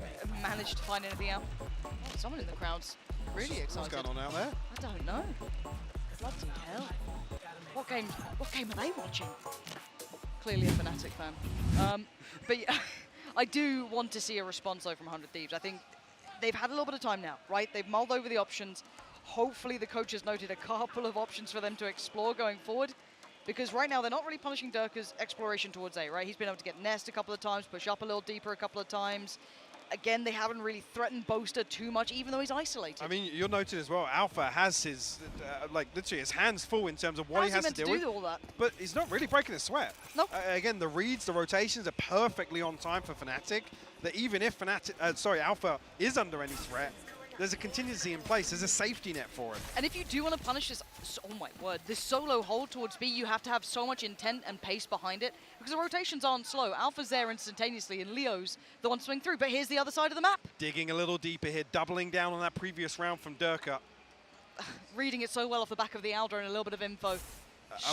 managed to find anything out? Oh, someone in the crowd's really excited. What's going on out there? I don't know. Bloody hell. What game are they watching? Clearly a Fnatic fan. But yeah, I do want to see a response, though, from 100 Thieves. I think they've had a little bit of time now, right? They've mulled over the options. Hopefully the coach has noted a couple of options for them to explore going forward. Because right now, they're not really punishing Durka's exploration towards A, right? He's been able to get nest a couple of times, push up a little deeper a couple of times. Again, they haven't really threatened Boaster too much, even though he's isolated. I mean, you'll notice as well, Alpha has his, like, literally his hands full in terms of what he has to deal with. All that? But he's not really breaking a sweat. Nope. Again, the reads, the rotations are perfectly on time for Fnatic. That even if Alpha is under any threat, there's a contingency in place. There's a safety net for it. And if you do want to punish this, oh my word, this solo hold towards B, you have to have so much intent and pace behind it because the rotations aren't slow. Alpha's there instantaneously and Leo's the one swing through. But here's the other side of the map. Digging a little deeper here, doubling down on that previous round from Durka. Reading it so well off the back of the Aldra and a little bit of info.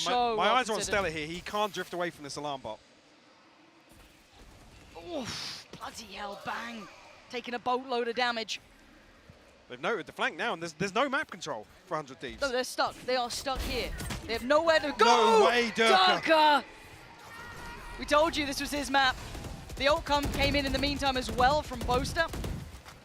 My eyes are on Stella here. He can't drift away from this alarm bot. Oof, bloody hell, bang. Taking a boatload of damage. They've noted the flank now, and there's no map control for 100 Thieves. No, they're stuck. They are stuck here. They have nowhere to go. No way, Durka. We told you this was his map. The ult came in the meantime as well from Boaster.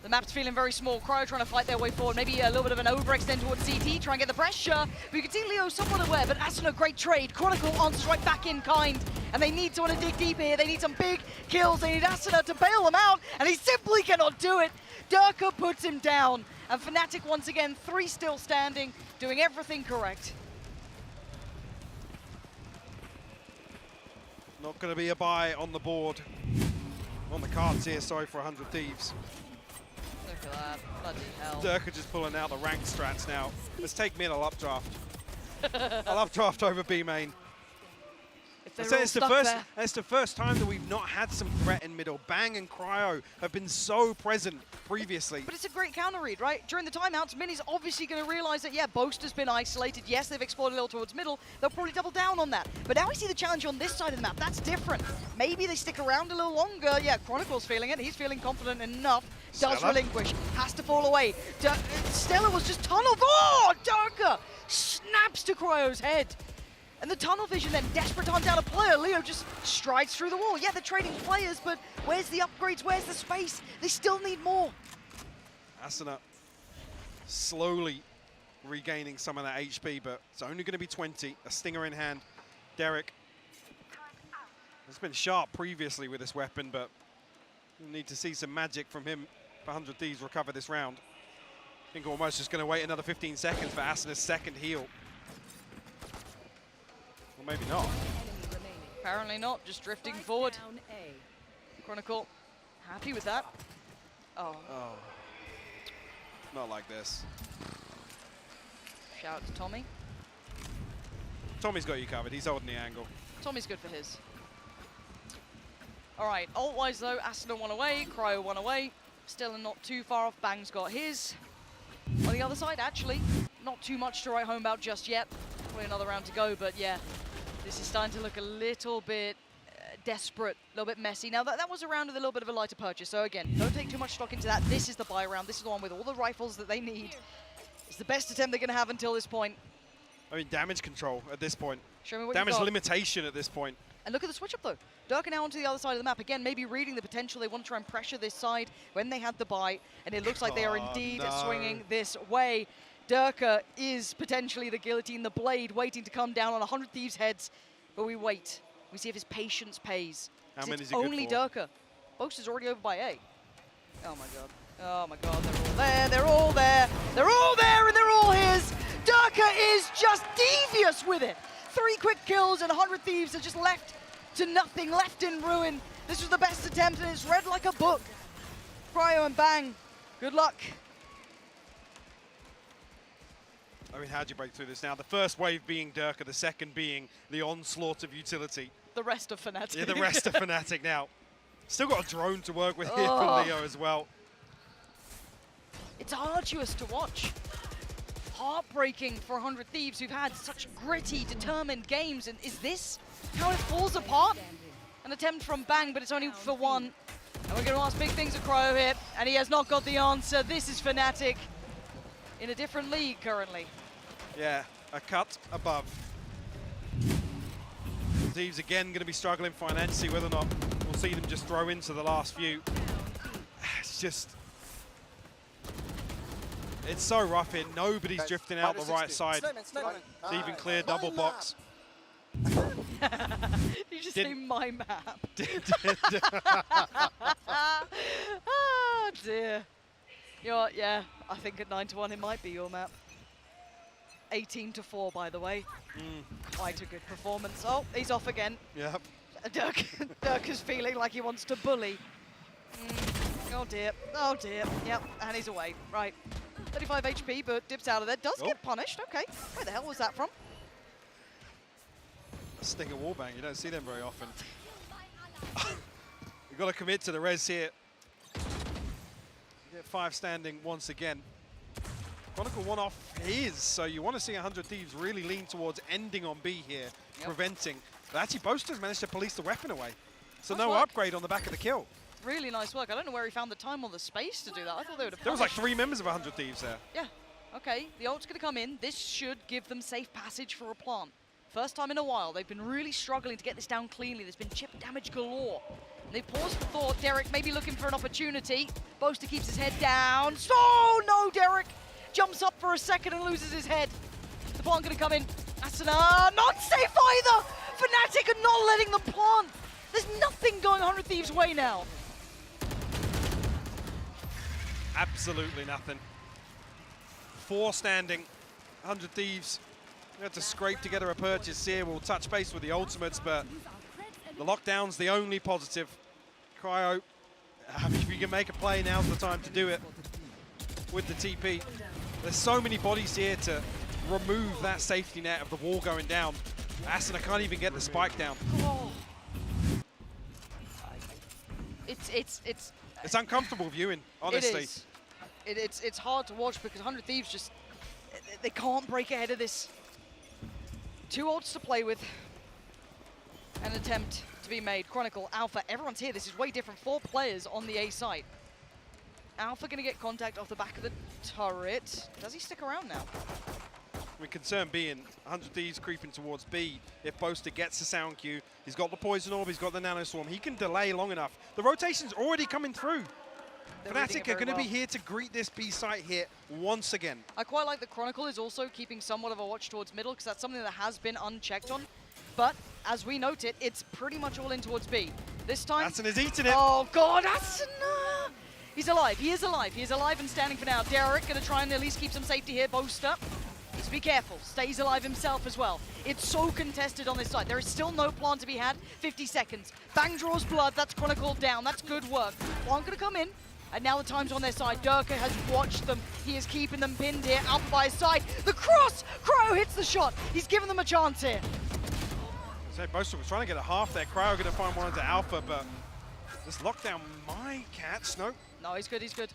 The map's feeling very small. Cryo trying to fight their way forward. Maybe a little bit of an overextend towards CT, try and get the pressure. But you can see Leo somewhat aware, but Asuna, great trade. Chronicle answers right back in kind. And they need someone to dig deep here. They need some big kills. They need Asuna to bail them out, and he simply cannot do it. Durka puts him down. And Fnatic once again, 3 still standing, doing everything correct. Not going to be a buy on the board. On the cards here, sorry, for 100 Thieves. Look at that, bloody hell. Durka just pulling out the rank strats now. Let's take mid, I'll updraft. I'll updraft over B main. If they're all stuck there. It's the first time that we've not had some threat in middle. Bang and Cryo have been so present previously. But it's a great counter read, right? During the timeouts, Mini's obviously going to realize that, yeah, Boast has been isolated. Yes, they've explored a little towards middle. They'll probably double down on that. But now we see the challenge on this side of the map. That's different. Maybe they stick around a little longer. Yeah, Chronicle's feeling it. He's feeling confident enough. Does relinquish. Has to fall away. Stella was just tunneled. Oh, Darker snaps to Cryo's head. And the tunnel vision then, desperate to hunt down a player. Leo just strides through the wall. Yeah, they're trading players, but where's the upgrades? Where's the space? They still need more. Asuna slowly regaining some of that HP, but it's only going to be 20. A stinger in hand. Derek has been sharp previously with this weapon, but we'll need to see some magic from him for 100 Thieves recover this round. I think almost just going to wait another 15 seconds for Asuna's second heal. Maybe not. Apparently not, just drifting forward. Chronicle, happy with that. Oh. Not like this. Shout out to Tommy. Tommy's got you covered, he's holding the angle. Tommy's good for his. All right, ult-wise though, Asuna one away, Cryo one away. Still not too far off, Bang's got his. On the other side, actually, not too much to write home about just yet. Probably another round to go, but yeah. This is starting to look a little bit desperate, a little bit messy. Now, that was a round with a little bit of a lighter purchase. So again, don't take too much stock into that. This is the buy round. This is the one with all the rifles that they need. It's the best attempt they're going to have until this point. I mean, damage control at this point. Show me what damage you've got. limitation at this point. And look at the switch up though. Durka now onto the other side of the map. Again, maybe reading the potential. They want to try and pressure this side when they had the buy. And it looks like they are indeed swinging this way. Durka is potentially the guillotine, the blade, waiting to come down on 100 Thieves' heads. But we wait. We see if his patience pays. How many is it's he good only for? Durka. Boast is already over by A. Oh my god. Oh my god, they're all there. They're all there. They're all there and they're all his. Durka is just devious with it. 3 quick kills and 100 Thieves are just left to nothing, left in ruin. This was the best attempt and it's read like a book. Cryo and Bang, good luck. I mean, how'd you break through this now? The first wave being Durka, the second being the onslaught of utility. The rest of Fnatic. Yeah, the rest of Fnatic now. Still got a drone to work with here for Leo as well. It's arduous to watch. Heartbreaking for 100 Thieves who've had such gritty, determined games. And is this how it falls apart? An attempt from Bang, but it's only for one. And we're going to ask big things of Cryo here, and he has not got the answer. This is Fnatic in a different league currently. Yeah, a cut above. Thieves again going to be struggling financially, whether or not we'll see them just throw into the last few. It's just... It's so rough here. Nobody's drifting out the right side. They even clear double box. You just say my map. Oh dear. Yeah, I think at 9-1 it might be your map. 18-4, by the way. Quite a good performance. Oh, he's off again. Yep. Dirk is feeling like he wants to bully. Oh dear. Oh dear. Yep, and he's away. Right. 35 HP, but dips out of there. Does get punished. Okay. Where the hell was that from? Stinger wallbang. You don't see them very often. We've got to commit to the res here. Get 5 standing once again. Chronicle one off his, so you want to see 100 Thieves really lean towards ending on B here, preventing. But actually, Boaster's managed to police the weapon away. So Nice no work. upgrade on the back of the kill. Really nice work. I don't know where he found the time or the space to do that. I thought they would have There was like 3 members of 100 Thieves there. Yeah. Okay, the ult's going to come in. This should give them safe passage for a plant. First time in a while. They've been really struggling to get this down cleanly. There's been chip damage galore. And they've paused for thought. Derek maybe looking for an opportunity. Boaster keeps his head down. Oh, no, Derek jumps up for a second and loses his head. The plant going to come in. Asuna, not safe either. Fnatic are not letting them plant. There's nothing going 100 Thieves' way now. Absolutely nothing. 4 standing. 100 Thieves. We had to scrape together a purchase here. We'll touch base with the ultimates, but the lockdown's the only positive. Cryo, if you can make a play, now's the time to do it with the TP. There's so many bodies here to remove that safety net of the wall going down. Asuna can't even get the spike down. Oh. It's It's uncomfortable viewing, honestly. It is. It's hard to watch because 100 Thieves just, they can't break ahead of this. 2 ults to play with. An attempt to be made. Chronicle, Alpha, everyone's here. This is way different. 4 players on the A site. Alpha going to get contact off the back of the turret. Does he stick around now? I mean, concern being 100 Thieves creeping towards B. If Boaster gets the sound cue, he's got the Poison Orb, he's got the Nano Swarm. He can delay long enough. The rotation's already coming through. Fnatic are going to be here to greet this B site hit once again. I quite like that Chronicle is also keeping somewhat of a watch towards middle because that's something that has been unchecked on. But as we note it, it's pretty much all in towards B. This time... Asuna's eating it. Oh, God, Asuna! He's alive. He is alive. He is alive and standing for now. Derek going to try and at least keep some safety here. Boaster. Just be careful. Stays alive himself as well. It's so contested on this side. There is still no plan to be had. 50 seconds. Bang draws blood. That's Chronicle down. That's good work. Plant going to come in. And now the time's on their side. Durka has watched them. He is keeping them pinned here. Alpha by his side. The cross! Cryo hits the shot. He's given them a chance here. So Boaster was trying to get a half there. Cryo going to find one into Alpha, but this lockdown might catch. No. No, he's good. He's good.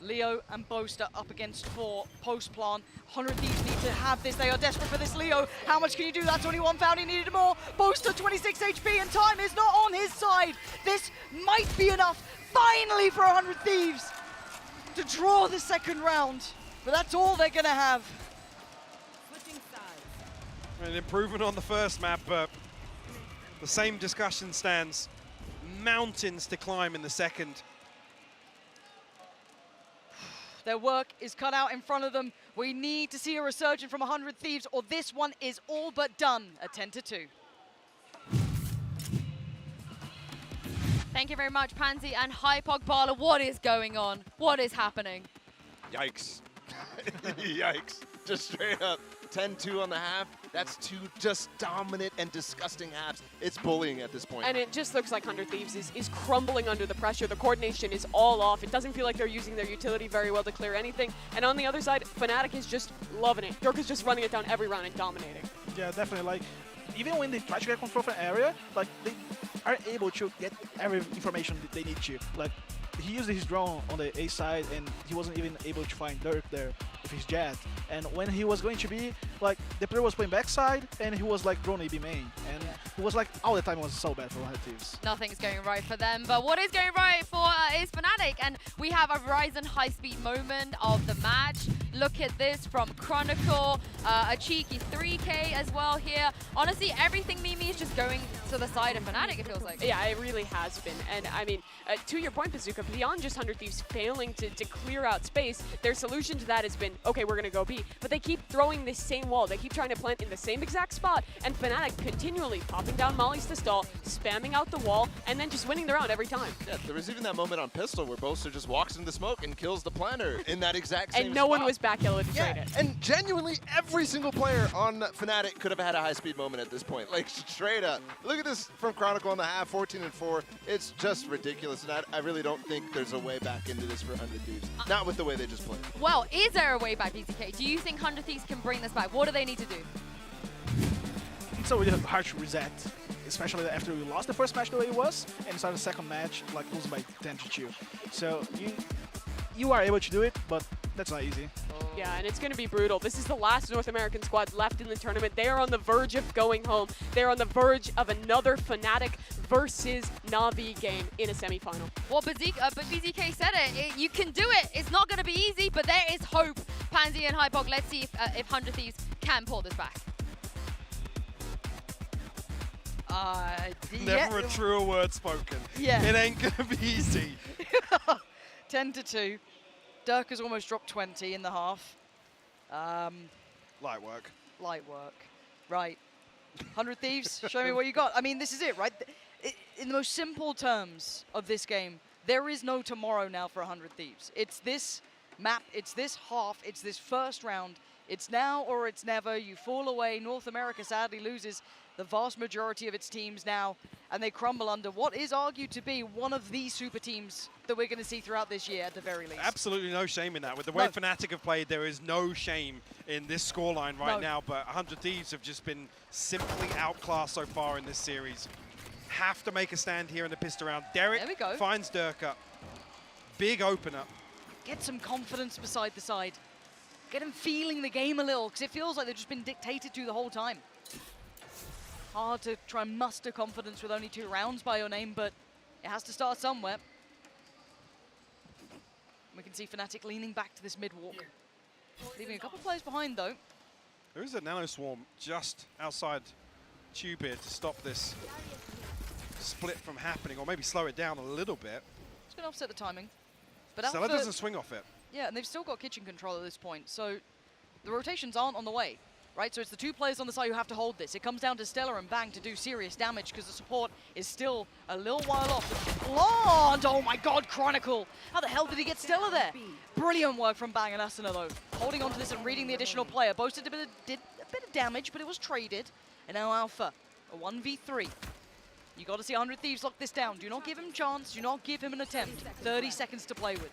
Leo and Boaster up against 4 post-plan. 100 Thieves need to have this. They are desperate for this Leo. How much can you do? That's only 1 found. He needed more. Boaster 26 HP and time is not on his side. This might be enough finally for 100 Thieves to draw the second round. But that's all they're going to have. An improvement on the first map, but the same discussion stands. Mountains to climb in the second. Their work is cut out in front of them. We need to see a resurgence from 100 Thieves, or this one is all but done at 10-2. Thank you very much, Pansy and HyperX. What is going on? What is happening? Yikes. Yikes. Just straight up 10-2 on the half. That's 2 just dominant and disgusting halves. It's bullying at this point. And it just looks like 100 Thieves is crumbling under the pressure. The coordination is all off. It doesn't feel like they're using their utility very well to clear anything. And on the other side, Fnatic is just loving it. Durka's just running it down every round and dominating. Yeah, definitely. Like, even when they try to get control of an area, like, they are able to get every information that they need to. Like, he used his drone on the A side, and he wasn't even able to find Dirk there with his jet. And when he was going to be, like, the player was playing backside, and he was like drone AB main. And he was like, all the time was so bad for 100 Thieves. Nothing's going right for them, but what is going right for is Fnatic, and we have a Verizon high-speed moment of the match. Look at this from Chronicle, a cheeky 3K as well here. Honestly, everything Mimi is just going to the side of Fnatic, it feels like. Yeah, it really has been. And I mean, to your point, Bazooka, beyond just 100 Thieves failing to clear out space, their solution to that has been, okay, we're going to go B. But they keep throwing this same wall. They keep trying to plant in the same exact spot, and Fnatic continually popping down mollies to stall, spamming out the wall, and then just winning the round every time. Yeah, there was even that moment on Pistol where Boaster just walks into the smoke and kills the planter in that exact same And no one spot. was back yellow to trade it. And genuinely, every single player on Fnatic could have had a high-speed moment at this point. Like, straight up. Look at this from Chronicle on the half, 14-4. It's just ridiculous, and I really don't think there's a way back into this for 100 Thieves. Not with the way they just played. Well, is there a way back, VCT? Do you think 100 Thieves can bring this back? What do they need to do? It's a really hard to reset, especially after we lost the first match the way it was, and started the second match, like, losing by 10-2. So you are able to do it, but that's not easy. Yeah, and it's going to be brutal. This is the last North American squad left in the tournament. They are on the verge of going home. They're on the verge of another Fnatic versus Navi game in a semifinal. Well, but BZK said it. You can do it. It's not going to be easy, but there is hope. Pansy and HyperX, let's see if 100 Thieves can pull this back. Never a truer word spoken. Yeah. It ain't going to be easy. 10-2. Dirk has almost dropped 20 in the half. Light work. Light work. Right. 100 Thieves, show me what you got. I mean, this is it, right? In the most simple terms of this game, there is no tomorrow now for 100 Thieves. It's this map, it's this half, it's this first round. It's now or it's never. You fall away. North America sadly loses the vast majority of its teams now, and they crumble under what is argued to be one of the super teams that we're going to see throughout this year at the very least. Absolutely no shame in that. With the way Fnatic have played, there is no shame in this scoreline right now, but 100 Thieves have just been simply outclassed so far in this series. Have to make a stand here in the pistol round. Derek finds Durka. Big opener. Get some confidence beside the side. Get him feeling the game a little, because it feels like they've just been dictated to the whole time. Hard to try and muster confidence with only 2 rounds by your name, but it has to start somewhere. We can see Fnatic leaning back to this mid-walk. Leaving a couple players behind, though. There is a Nano Swarm just outside Tube here to stop this split from happening, or maybe slow it down a little bit. It's going to offset the timing. But Stella doesn't swing off it. Yeah, and they've still got kitchen control at this point, so the rotations aren't on the way, right? So it's the 2 players on the side who have to hold this. It comes down to Stella and Bang to do serious damage because the support is still a little while off. Blonde! Oh my god, Chronicle! How the hell did he get Stella there? Brilliant work from Bang and Asuna, though. Holding on to this and reading the additional player. Boasted did a bit of damage, but it was traded. And now Alpha, a 1v3. You got to see 100 Thieves lock this down. Do not give him chance. Do not give him an attempt. 30 seconds to play with.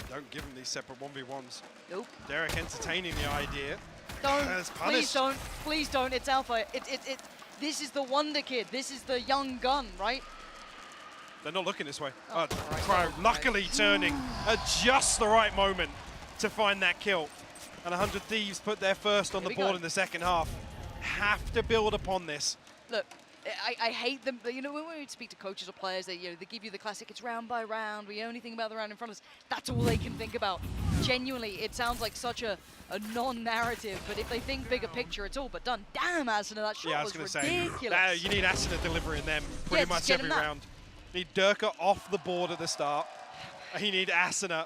Don't give him these separate 1v1s. Nope. Derek entertaining the idea. Don't. Please don't. Please don't. It's Alpha. This is the Wonder Kid. This is the young gun, right? They're not looking this way. Cryo luckily turning at just the right moment to find that kill. And 100 Thieves put their first on the board in the second half. Have to build upon this. Look, I hate them. You know, when we speak to coaches or players, they give you the classic, it's round by round. We only think about the round in front of us. That's all they can think about. Genuinely, it sounds like such a non-narrative, but if they think bigger picture, it's all but done. Damn, Asuna, that shot was ridiculous. You need Asuna delivering them pretty much every round. Need Durka off the board at the start. You need Asuna.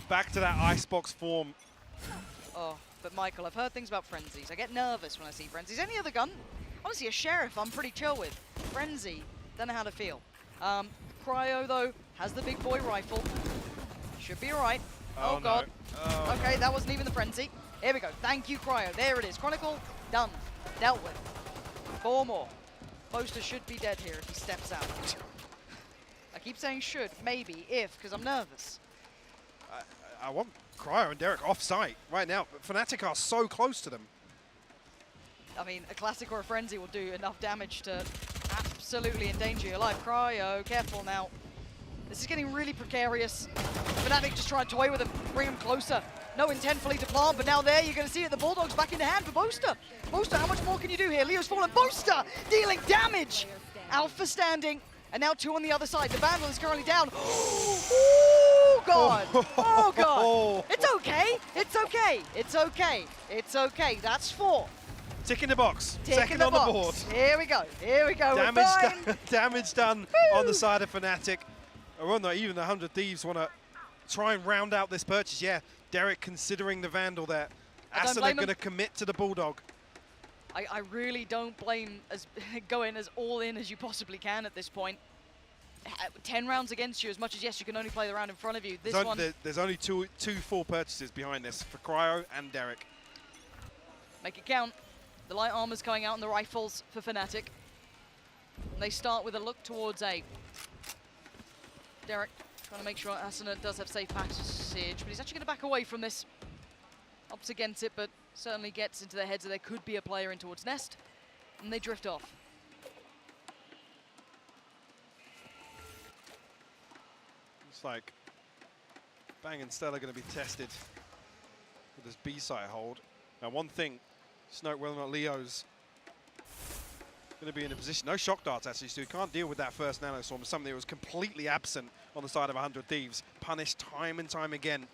Back to that icebox form. Oh, but Michael, I've heard things about frenzies. I get nervous when I see frenzies. Any other gun? Honestly, a sheriff I'm pretty chill with. Frenzy, don't know how to feel. Cryo, though, has the big boy rifle. Should be all right. Oh god. No. Okay, that wasn't even the frenzy. Here we go. Thank you, Cryo. There it is. Chronicle, done. Dealt with. 4 more. Boaster should be dead here if he steps out. I keep saying should, maybe, if, because I'm nervous. I want Cryo and Derek off-site right now. Fnatic are so close to them. I mean, a classic or a frenzy will do enough damage to absolutely endanger your life. Cryo, careful now. This is getting really precarious. Fnatic just trying to toy with him, bring him closer. No intent fully to plant, but now there you're going to see it. The Bulldog's back in the hand for Boaster. Boaster, how much more can you do here? Leo's fallen. Boaster dealing damage. Alpha standing, and now 2 on the other side. The Vandal is currently down. Oh, God. Oh, God. It's okay. It's okay. It's okay. It's okay. That's 4. Tick in the box. Tick Second in the on box. the board. Here we go. Here we go. Damage done on the side of Fnatic. Or not even the 100 Thieves want to try and round out this purchase. Yeah, Derek considering the Vandal there. Asuna going to commit to the Bulldog. I really don't blame going as all in as you possibly can at this point. 10 rounds against you, as much as, yes, you can only play the round in front of you. There's only two full purchases behind this for Cryo and Derek. Make it count. The light armor's coming out and the rifles for Fnatic. And they start with a look towards A. Derek trying to make sure Asuna does have safe passage, but he's actually going to back away from this. Opts against it, but certainly gets into their heads that there could be a player in towards Nest, and they drift off. Looks like Bang and Stella are going to be tested with this B-side hold. Now, one thing, just note whether or not Leo's going to be in a position. No shock darts, actually, so you can't deal with that first Nano Swarm. Something that was completely absent on the side of 100 Thieves. Punished time and time again.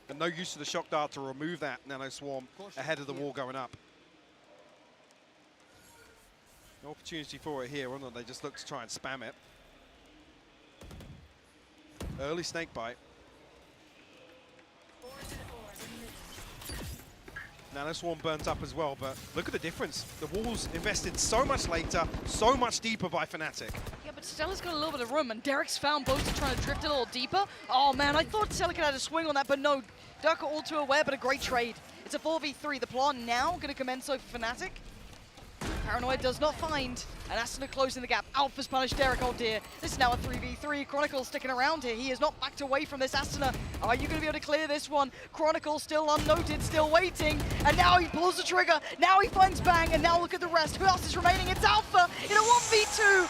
And no use of the shock dart to remove that Nano Swarm ahead of the wall going up. No opportunity for it here, or not, they just look to try and spam it. Early snake bite. Nano Swarm burnt up as well, but look at the difference. The wall's invested so much later, so much deeper by Fnatic. Yeah, but Stella's got a little bit of room, and Derek's found Boaster trying to drift a little deeper. Oh, man, I thought Stella could have a swing on that, but no. Durka all too aware, but a great trade. It's a 4v3. The plan now going to commence over Fnatic. Paranoid does not find, and Asuna closing the gap. Alpha's punished Derek, oh dear. This is now a 3v3. Chronicle sticking around here. He is not backed away from this Asuna. Are you going to be able to clear this one? Chronicle still unnoted, still waiting, and now he pulls the trigger. Now he finds Bang, and now look at the rest. Who else is remaining? It's Alpha in a 1v2.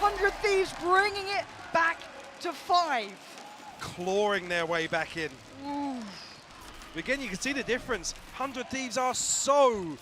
100 Thieves bringing it back to 5. Clawing their way back in. Ooh. Again, you can see the difference. 100 Thieves are so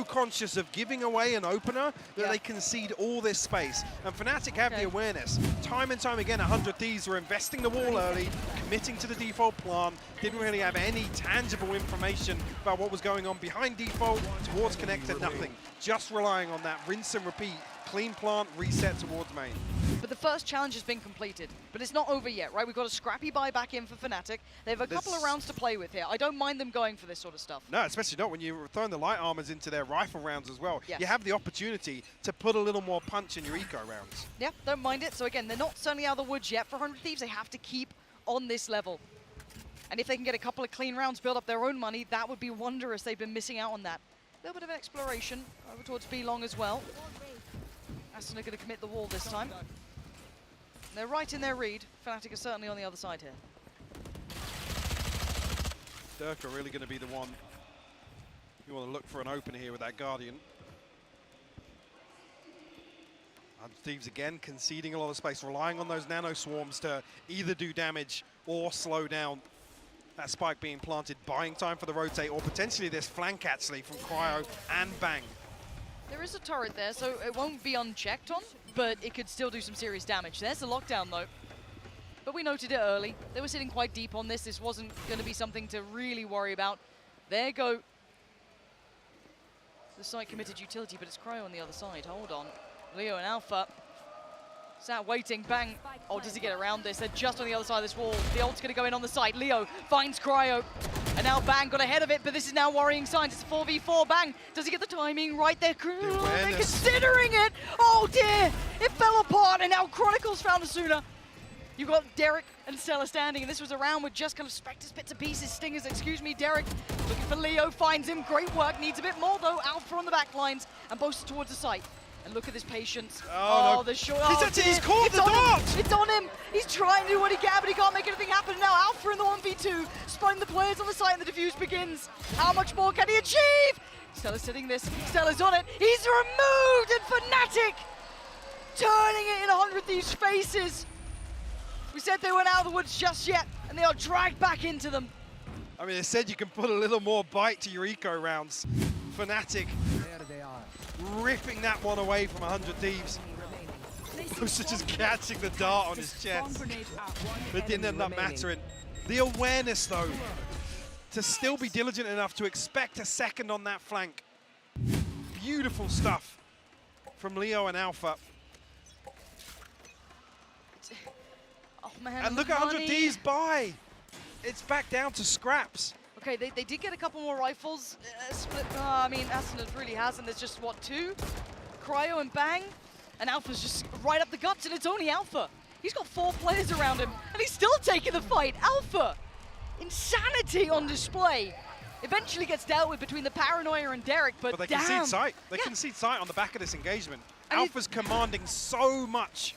conscious of giving away an opener that they concede all this space. And Fnatic have the awareness. Time and time again, 100 Thieves were investing the wall early, committing to the default plant, didn't really have any tangible information about what was going on behind default, towards connector, nothing. Just relying on that rinse and repeat, clean plant, reset towards main. But the first challenge has been completed. But it's not over yet, right? We've got a scrappy buy back in for Fnatic. They have a couple of rounds to play with here. I don't mind them going for this sort of stuff. No, especially not when you're throwing the light armors into their rifle rounds as well. Yes. You have the opportunity to put a little more punch in your eco rounds. Yeah, don't mind it. So again, they're not certainly out of the woods yet. For 100 Thieves, they have to keep on this level. And if they can get a couple of clean rounds, build up their own money, that would be wondrous. They've been missing out on that. A little bit of exploration over towards B long as well. Aston are going to commit the wall this time. They're right in their read. Fnatic are certainly on the other side here. Dirk are really going to be the one you want to look for an opener here with that Guardian. And Thieves again conceding a lot of space, relying on those nano swarms to either do damage or slow down that spike being planted, buying time for the rotate, or potentially this flank actually from Cryo and Bang. There is a turret there, so it won't be unchecked on, but it could still do some serious damage. There's the lockdown, though. But we noted it early. They were sitting quite deep on this. This wasn't going to be something to really worry about. There go the site-committed utility, but it's Cryo on the other side. Hold on. Leo and Alpha. Sat waiting, Bang. Oh, does he get around this? They're just on the other side of this wall. The ult's going to go in on the site. Leo finds Cryo. And now Bang got ahead of it, but this is now worrying signs. It's a 4v4. Bang, does he get the timing right there? They're considering it. Oh, dear. It fell apart, and now Chronicles found Asuna. You've got Derek and Stella standing, and this was a round with just kind of Spectres, bits and pieces, Stingers, excuse me. Derek looking for Leo, finds him. Great work. Needs a bit more, though. Alpha on the back lines and boasts towards the site. And look at this patience. Oh, no. The short. He's caught the dart! It's on him. He's trying to do what he can, but he can't make anything happen. And now Alpha in the 1v2, spotting the players on the site, and the defuse begins. How much more can he achieve? Stella's sitting this. Stella's on it. He's removed, and Fnatic turning it in 100 Thieves' faces. We said they weren't out of the woods just yet, and they are dragged back into them. I mean, they said you can put a little more bite to your eco rounds. Fnatic ripping that one away from 100 Thieves. Bosa just catching the dart on his chest. But didn't end up mattering. The awareness, though, to still be diligent enough to expect a second on that flank. Beautiful stuff from Leo and Alpha. Oh, man, And look at 100 Thieves buy. It's back down to scraps. Okay, they did get a couple more rifles. Split. I mean, Aston really hasn't. There's just, what, 2? Cryo and Bang. And Alpha's just right up the guts, and it's only Alpha. He's got 4 players around him, and he's still taking the fight. Alpha! Insanity on display. Eventually gets dealt with between the Paranoia and Derek, but they damn. concede sight. They concede sight on the back of this engagement. Alpha's commanding so much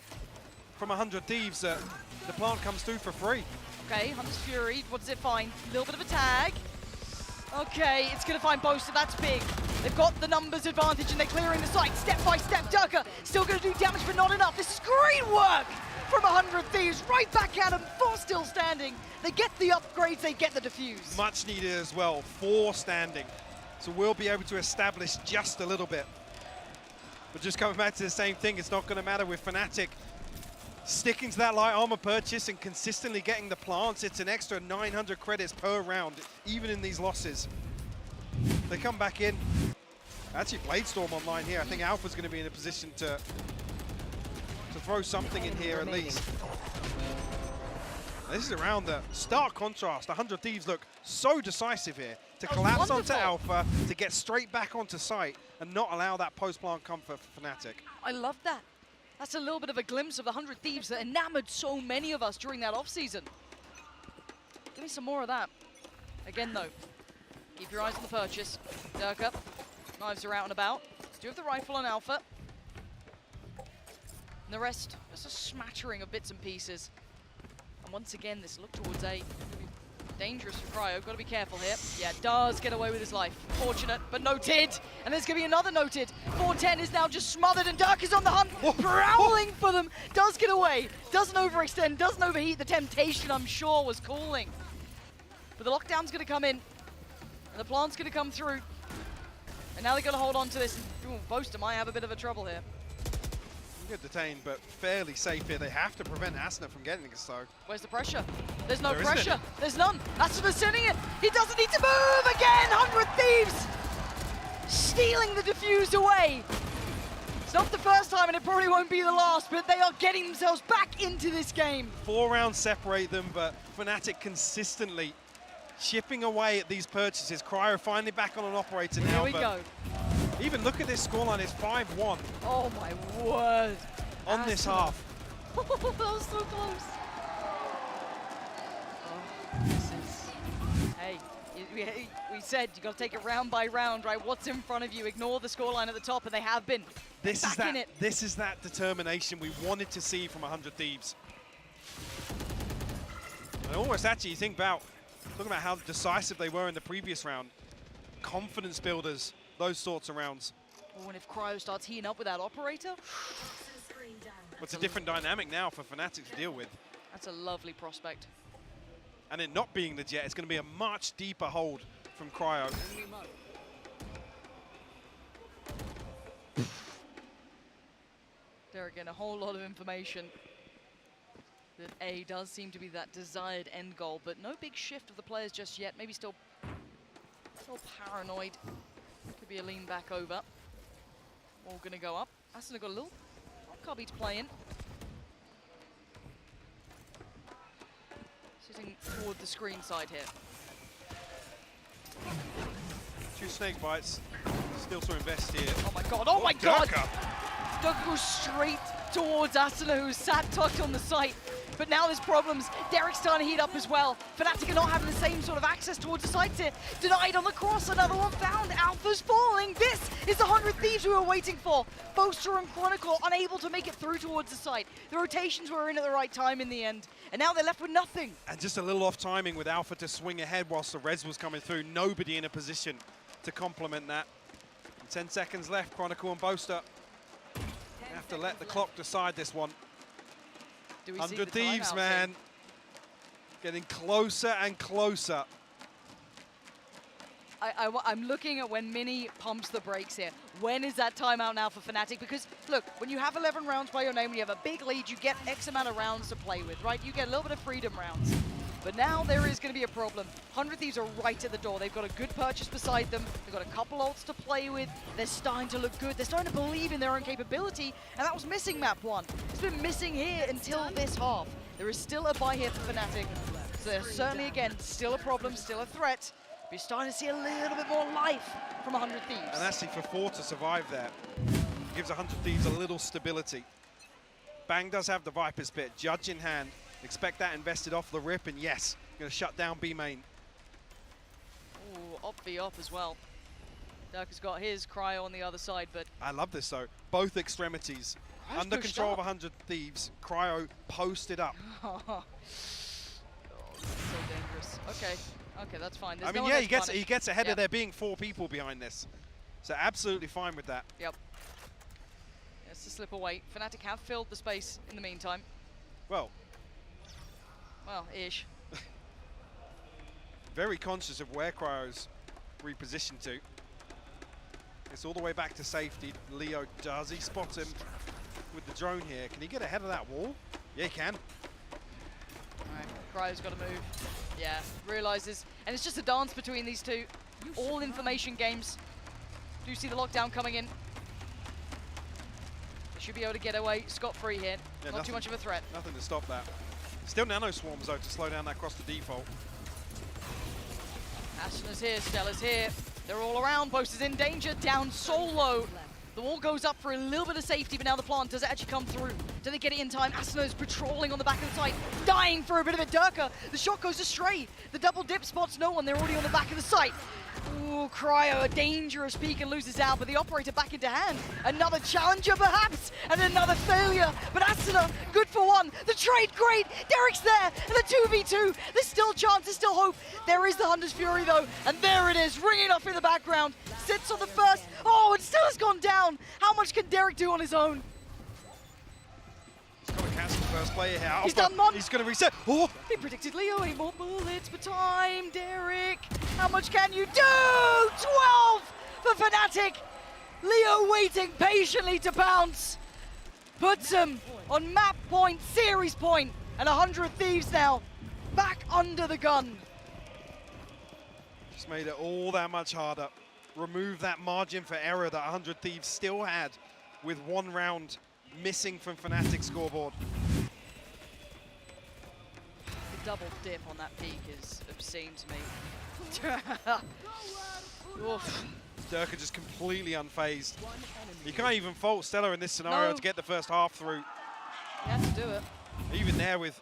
from 100 Thieves that the plant comes through for free. Okay, Hunter's Fury, what does it find? A little bit of a tag. Okay, it's going to find Bosa, that's big. They've got the numbers advantage and they're clearing the site step by step. Durka still going to do damage, but not enough. This is great work from 100 Thieves. Right back at them, 4 still standing. They get the upgrades, they get the defuse. Much needed as well, 4 standing. So we'll be able to establish just a little bit. But just coming back to the same thing, it's not going to matter with Fnatic. Sticking to that light armor purchase and consistently getting the plants, it's an extra 900 credits per round, even in these losses. They come back in. Actually, Bladestorm online here. I think Alpha's going to be in a position to throw something in here at least. This is around the stark contrast. 100 Thieves look so decisive here to collapse onto Alpha, to get straight back onto site and not allow that post-plant comfort for Fnatic. I love that. That's a little bit of a glimpse of the 100 Thieves that enamored so many of us during that off-season. Give me some more of that. Again, though, keep your eyes on the purchase. Durka, knives are out and about. Do have the rifle on Alpha. And the rest, just a smattering of bits and pieces. And once again, this look towards A. Dangerous for Cryo, gotta be careful here. Yeah, does get away with his life. Fortunate, but noted. And there's gonna be another noted. 410 is now just smothered and Dirk is on the hunt, prowling for them. Does get away, doesn't overextend, doesn't overheat. The temptation, I'm sure, was calling. But the lockdown's gonna come in, and the plant's gonna come through. And now they gotta hold on to this. Ooh, Boaster might have a bit of a trouble here. Good detained, but fairly safe here. They have to prevent Asna from getting it, so. Where's the pressure? There's no There pressure. isn't. There's none. Asna's sending it. He doesn't need to move again. 100 Thieves stealing the defuse away. It's not the first time, and it probably won't be the last, but they are getting themselves back into this game. 4 rounds separate them, but Fnatic consistently chipping away at these purchases. Cryo finally back on an operator now. Here we go. Even look at this scoreline, it's 5-1 Oh my word. on this half. That was so close. Oh, this is... Hey, we said you got to take it round by round, right? What's in front of you? Ignore the scoreline at the top, and they have been. This is back in it. This is that determination we wanted to see from 100 Thieves. And almost actually, you think about, talking about how decisive they were in the previous round. Confidence builders, those sorts of rounds. Oh, and if Cryo starts heating up with that operator? What's a different dynamic now for Fnatic to deal with? That's a lovely prospect. And it not being the Jet, it's going to be a much deeper hold from Cryo. There again, a whole lot of information. That A does seem to be that desired end goal, but no big shift of the players just yet. Maybe still paranoid. Could be a lean back over. All gonna go up. Asuna got a little cubby to play in. Sitting toward the screen side here. 2 snake bites, still to invest here. Oh my god, oh my god! Durka. Durka goes straight towards Asuna, who's sat tucked on the site. But now there's problems. Derek's starting to heat up as well. Fnatic are not having the same sort of access towards the sites here. Denied on the cross, another one found. Alpha's falling. This is the 100 Thieves we were waiting for. Boaster and Chronicle unable to make it through towards the site. The rotations were in at the right time in the end. And now they're left with nothing. And just a little off timing with Alpha to swing ahead whilst the res was coming through. Nobody in a position to complement that. And 10 seconds left, Chronicle and Boaster. They have to let the clock decide this one. 100 Thieves, man. Getting closer and closer. I'm looking at when Mini pumps the brakes here. When is that timeout now for Fnatic? Because, look, when you have 11 rounds by your name, when you have a big lead, you get X amount of rounds to play with, right? You get a little bit of freedom rounds. But now there is going to be a problem. 100 Thieves are right at the door. They've got a good purchase beside them. They've got a couple ults to play with. They're starting to look good. They're starting to believe in their own capability. And that was missing map 1. It's been missing here until this half. There is still a buy here for Fnatic. So there's certainly, again, still a problem, still a threat. But you're starting to see a little bit more life from 100 Thieves. And actually for 4 to survive there, gives 100 Thieves a little stability. Bang does have the Viper's Pit, Judge in hand. Expect that invested off the rip, and yes, going to shut down B main. Ooh, op V up as well. Dirk has got his Cryo on the other side, but... I love this though. Both extremities. Cryo's Under pushed control up. of 100 Thieves. Cryo posted up. Oh, so dangerous. Okay, okay, that's fine. There's I mean, no one yeah, else he punished. gets ahead Yep. of there being 4 people behind this. So absolutely fine with that. Yep. It's a slip away. Fnatic have filled the space in the meantime. Well, ish. very conscious of where Cryo's repositioned to. It's all the way back to safety. Leo, does he spot him with the drone here? Can he get ahead of that wall? Yeah, he can. Alright, Cryo's got to move. Yeah, realizes. And it's just a dance between these two. All information games. Do see the lockdown coming in. They should be able to get away scot-free here. Yeah, Not too much of a threat. Nothing to stop that. Still nano swarms though to slow down that cross to default. Astra's here, Stella's here. They're all around. Boaster's in danger, down solo. The wall goes up for a little bit of safety, but now the plant, does it actually come through? Do they get it in time? Asino's patrolling on the back of the site, dying for a bit of it. Durka, the shot goes astray. The double dip spots no one, they're already on the back of the site. Ooh, Cryo, a dangerous peek and loses out, but the operator back into hand. Another challenger perhaps, and another failure. But Asuna, good for one. The trade, great. Derek's there, and the 2v2. There's still chance, there's still hope. There is the Hunter's Fury though, and there it is, ringing off in the background. Sits on the first. Oh, it still has gone down. How much can Derek do on his own? He's got to cancel the first player here. He's done one. He's going to reset. Oh! He predicted Leo, any more bullets, but time, Derek. How much can you do? 12 for Fnatic. Leo waiting patiently to bounce. Puts him on map point, series point, and 100 Thieves now back under the gun. Just made it all that much harder. Remove that margin for error that 100 Thieves still had with one round missing from Fnatic's scoreboard. The double dip on that peak is obscene to me. Oof. Durka just completely unfazed. You can't even fault Stella in this scenario to get the first half through. He had to do it. Even there with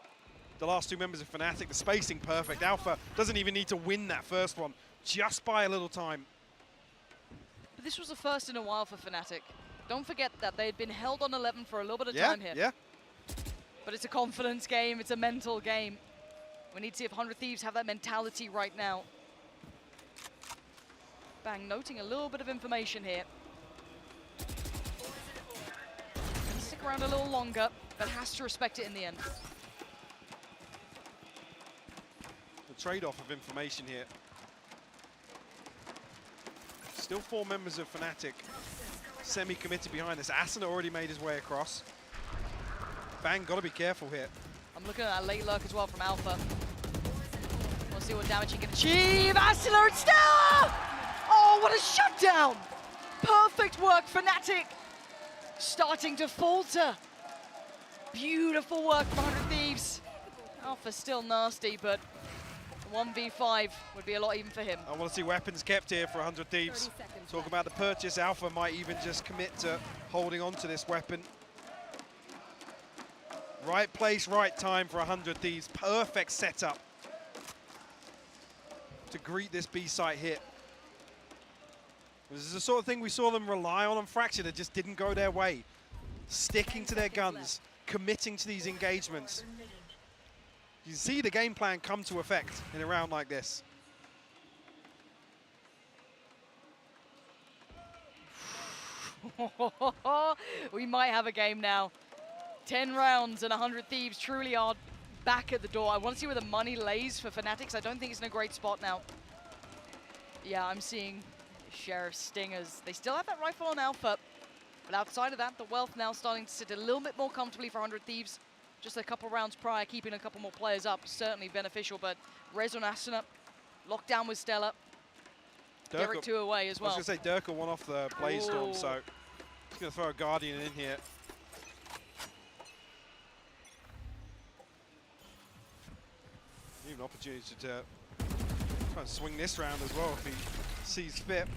the last two members of Fnatic, the spacing perfect. Alpha doesn't even need to win that first one, just by a little time. But this was the first in a while for Fnatic. Don't forget that they had been held on 11 for a little bit of time here. Yeah. But it's a confidence game, it's a mental game. We need to see if 100 Thieves have that mentality right now. Bang, noting a little bit of information here. Gonna stick around a little longer, but has to respect it in the end. The trade-off of information here. Still 4 members of Fnatic semi-committed behind this. Asuna already made his way across. Bang, gotta be careful here. I'm looking at that late lurk as well from Alpha. We'll see what damage he can achieve. Asuna and Stella! Oh, what a shutdown! Perfect work, Fnatic. Starting to falter. Beautiful work from 100 Thieves. Alpha's still nasty, but 1v5 would be a lot even for him. I want to see weapons kept here for 100 Thieves. Talk about the purchase. Alpha might even just commit to holding on to this weapon. Right place, right time for 100 Thieves. Perfect setup to greet this B site hit. This is the sort of thing we saw them rely on Fracture that just didn't go their way. Sticking to their guns, committing to these engagements. You see the game plan come to effect in a round like this. We might have a game now. 10 rounds and 100 Thieves truly are back at the door. I want to see where the money lays for Fnatic. I don't think it's in a great spot now. Yeah, I'm seeing Sheriff Stingers. They still have that rifle on Alpha. But outside of that, the wealth now starting to sit a little bit more comfortably for 100 Thieves. Just a couple rounds prior, keeping a couple more players up, certainly beneficial. But Rez on Asuna, locked down with Stella. Derek 2 away as well. I was going to say Durka won off the Blaze Storm, so he's going to throw a Guardian in here. Even opportunity to try and swing this round as well if he sees fit.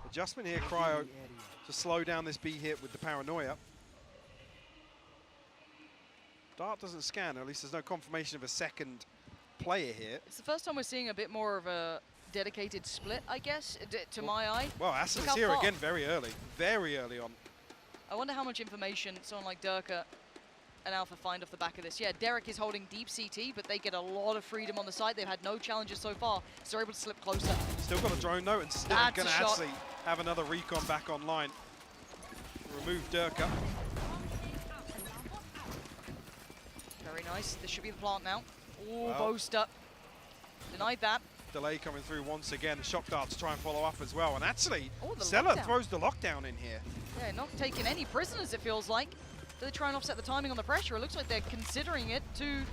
Adjustment here, Cryo, to slow down this B hit with the paranoia. Dart doesn't scan, or at least there's no confirmation of a second player here. It's the first time we're seeing a bit more of a dedicated split, I guess, to my eye. Well, Asuna's here again very early on. I wonder how much information someone like Durka and Alpha find off the back of this. Yeah, Derek is holding deep CT, but they get a lot of freedom on the side. They've had no challenges so far, so they're able to slip closer. Still got a drone though, and still going to actually have another recon back online. Remove Durka. Very nice. This should be the plant now. Oh, boast up. Denied that. Delay coming through once again. Shock Dart to try and follow up as well. And actually, Stella throws the lockdown in here. Yeah, not taking any prisoners, it feels like. Do they try and offset the timing on the pressure? It looks like they're considering it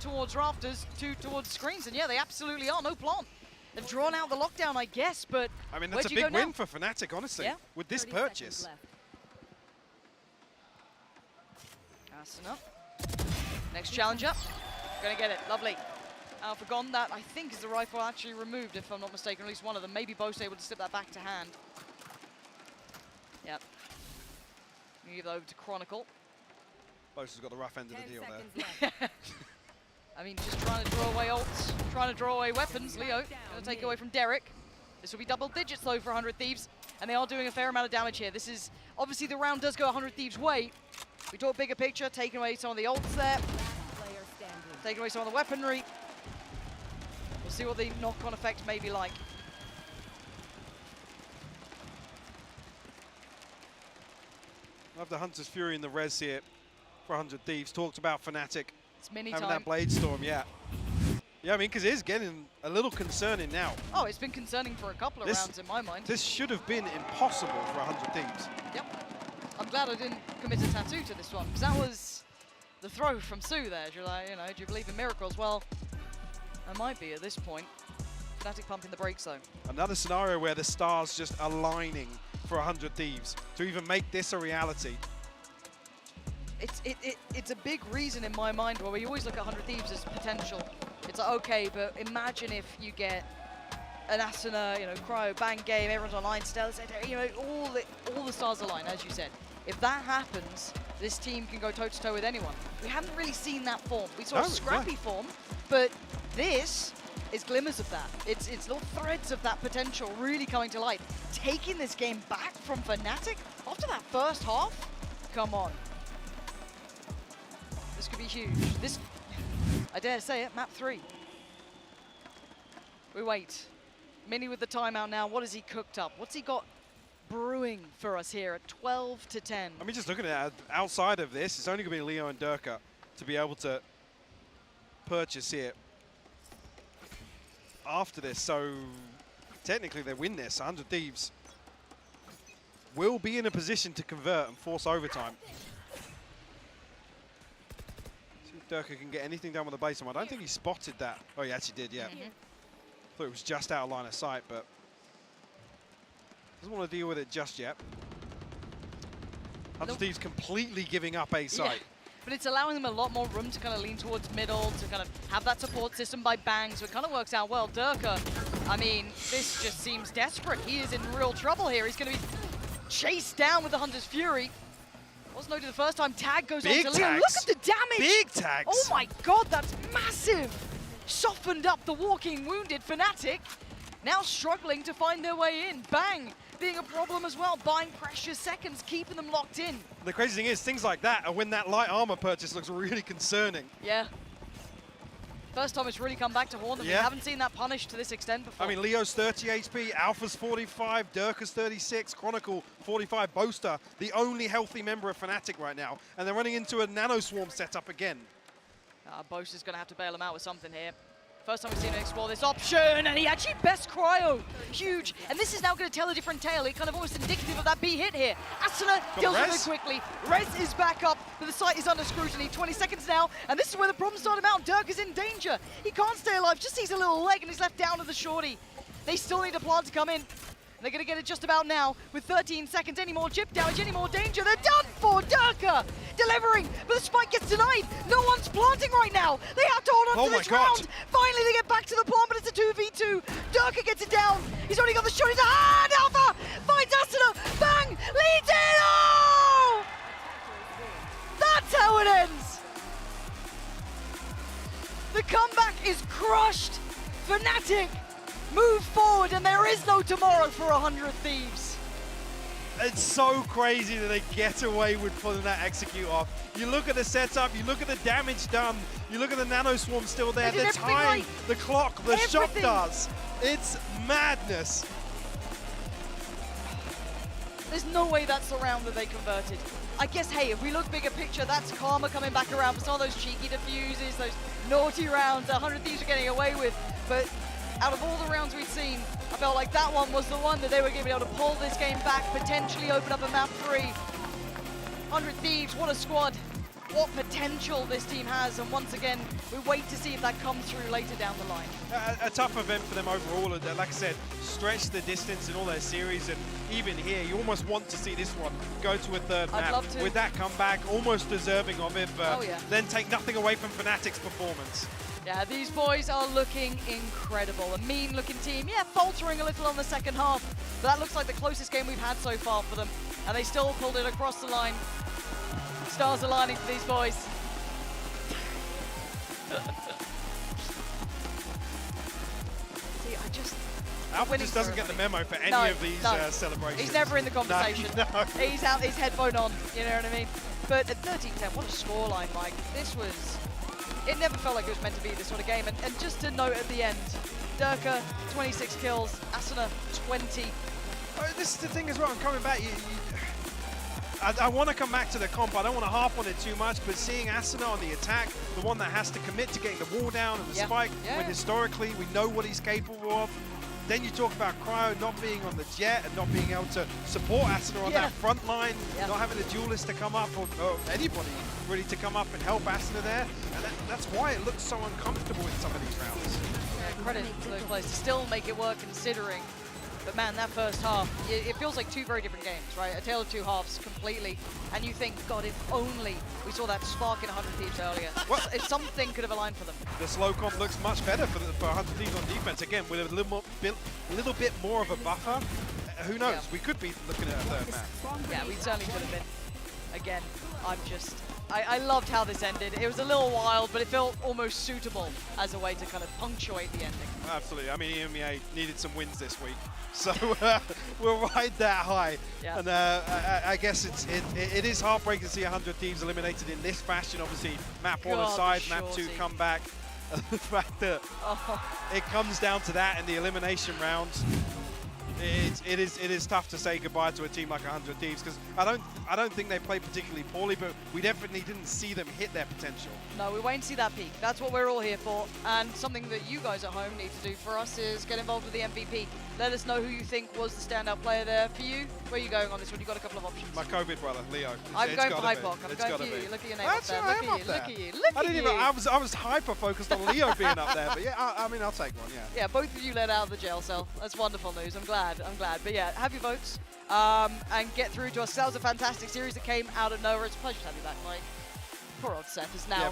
towards rafters, towards screens. And yeah, they absolutely are. No plant. They've drawn out the lockdown, I guess, but I mean, that's a big win for Fnatic, honestly, with this purchase. Asuna. Next challenger. Gonna get it. Lovely. Alpha gone. That, I think, is the rifle actually removed, if I'm not mistaken. At least one of them. Maybe both able to slip that back to hand. Yeah, Move over to Chronicle. Bosa's got the rough end of the deal there. I mean, just trying to draw away ults, trying to draw away weapons. Leo going to take away from Derek. This will be double digits though for 100 Thieves, and they are doing a fair amount of damage here. This is, obviously the round does go 100 Thieves' way. We talk bigger picture, taking away some of the ults there, taking away some of the weaponry. We'll see what the knock-on effect may be like. Love the Hunter's Fury in the res here for 100 Thieves. Talked about Fnatic It's mini having time. that Blade Storm, yeah. Yeah, I mean, because it is getting a little concerning now. Oh, it's been concerning for a couple of rounds in my mind. This should have been impossible for 100 Thieves. Yep. I'm glad I didn't commit a tattoo to this one, because that was the throw from Sue there. You're like, you know, do you believe in miracles? Well, I might be at this point. Fnatic pumping the brakes though. Another scenario where the stars just aligning for 100 Thieves to even make this a reality. It's a big reason in my mind where we always look at 100 Thieves as potential. It's like, okay, but imagine if you get an Asuna, you know, Cryo, bang game, everyone's online, Stella, you know, all the stars align, as you said. If that happens, this team can go toe-to-toe with anyone. We haven't really seen that form. We saw a scrappy form, but this is glimmers of that. It's little threads of that potential really coming to light. Taking this game back from Fnatic after that first half? Come on. This could be huge. This, I dare say it, map 3. We wait. Mini with the timeout now. What has he cooked up? What's he got brewing for us here at 12 to 10? I mean, just looking at it, outside of this, it's only going to be Leo and Durka to be able to purchase here after this. So technically they win this. 100 Thieves will be in a position to convert and force overtime. See if Durka can get anything done with the base. I don't think he spotted that. Oh, he actually did, yeah. Thought it was just out of line of sight, but doesn't want to deal with it just yet. 100 Thieves completely giving up A site. Yeah, but it's allowing them a lot more room to kind of lean towards middle, to kind of have that support system by bang, so it kind of works out well. Durka, I mean, this just seems desperate. He is in real trouble here. He's going to be chased down with the Hunter's Fury. Wasn't noted the first time. Tag goes on to Leo. Look at the damage! Big tags! Oh my god, that's massive! Softened up the walking wounded Fnatic. Now struggling to find their way in. Bang being a problem as well, buying precious seconds, keeping them locked in. The crazy thing is, things like that are when that light armor purchase looks really concerning. Yeah. First time it's really come back to haunt them. Yeah. We haven't seen that punished to this extent before. I mean, Leo's 30 HP, Alpha's 45, Durka's 36, Chronicle 45, Boaster, the only healthy member of Fnatic right now. And they're running into a Nano Swarm setup again. Boaster's going to have to bail him out with something here. First time we've seen him explore this option, and he actually best cryo. Huge. And this is now going to tell a different tale. It kind of almost indicative of that B hit here. Asuna deals with it quickly. Rez is back up, but the site is under scrutiny. 20 seconds now, and this is where the problem started out. Dirk is in danger. He can't stay alive, just sees a little leg, and he's left down to the shorty. They still need a plant to come in. They're going to get it just about now with 13 seconds. Any more chip damage, any more danger. They're done for. Durka delivering, but the spike gets denied. No one's planting right now. They have to hold on to this round. Finally, they get back to the plant, but it's a 2v2. Durka gets it down. He's already got the shot. He's Alpha finds Asuna. Bang! Leads it. Oh! That's how it ends. The comeback is crushed. Fnatic move forward, and there is no tomorrow for 100 Thieves. It's so crazy that they get away with pulling that execute off. You look at the setup, you look at the damage done, you look at the Nano Swarm still there, the time, right. The clock, the shot darts. It's madness. There's no way that's the round that they converted. I guess, hey, if we look bigger picture, that's karma coming back around for some of those cheeky defuses, those naughty rounds that 100 Thieves are getting away with. But out of all the rounds we've seen, I felt like that one was the one that they were going to be able to pull this game back, potentially open up a map 3. 100 Thieves, what a squad. What potential this team has, and once again, we wait to see if that comes through later down the line. A tough event for them overall, like I said, stretch the distance in all their series, and even here, you almost want to see this one go to a third map. I'd love to. With that comeback, almost deserving of it, but yeah. Then take nothing away from Fnatic's performance. Yeah, these boys are looking incredible. A mean-looking team. Yeah, faltering a little on the second half, but that looks like the closest game we've had so far for them. And they still pulled it across the line. Stars aligning for these boys. See, Alpha just doesn't get the memo for any of these celebrations. He's never in the conversation. No. He's out his headphone on, you know what I mean? But at 13-10, what a scoreline, Mike. This was, it never felt like it was meant to be this sort of game. And just to note at the end, Durka, 26 kills, Asuna, 20. Oh, this is the thing as well, I'm coming back. I want to come back to the comp. I don't want to harp on it too much, but seeing Asuna on the attack, the one that has to commit to getting the wall down and the spike, when historically we know what he's capable of. Then you talk about Cryo not being on the jet and not being able to support Asuna on that front line, not having a duelist to come up, or anybody really to come up and help Asuna there. And that's why it looks so uncomfortable in some of these rounds. Yeah, credit to those players to still make it work considering. But man, that first half, it feels like two very different games, right? A tale of two halves completely. And you think, God, if only we saw that spark in 100 Thieves earlier. If something could have aligned for them. The slow comp looks much better for 100 Thieves on defense. Again, with a little bit more of a buffer. Who knows? We could be looking at a third match. Yeah, we certainly could have been. Again, I loved how this ended. It was a little wild, but it felt almost suitable as a way to kind of punctuate the ending. Absolutely. I mean, EMEA needed some wins this week. So we'll ride that high. Yeah. And I guess it is heartbreaking to see 100 Thieves eliminated in this fashion. Obviously, map 1 aside, map 2 come back. The fact that it comes down to that in the elimination rounds, it is tough to say goodbye to a team like 100 Thieves, because I don't think they played particularly poorly, but we definitely didn't see them hit their potential. No, we wait and see that peak. That's what we're all here for. And something that you guys at home need to do for us is get involved with the MVP. Let us know who you think was the standout player there for you. Where are you going on this one? You've got a couple of options. My COVID brother, Leo. I'm going for Hypoc. I'm going for you. Look at your name up there. Look at you. Look at you. I was hyper focused on Leo being up there, but yeah, I mean, I'll take one, yeah. Yeah, both of you let out of the jail cell. That's wonderful news. I'm glad. But yeah, have your votes and get through to us. That was a fantastic series that came out of nowhere. It's a pleasure to have you back, Mike. Poor old Seth is now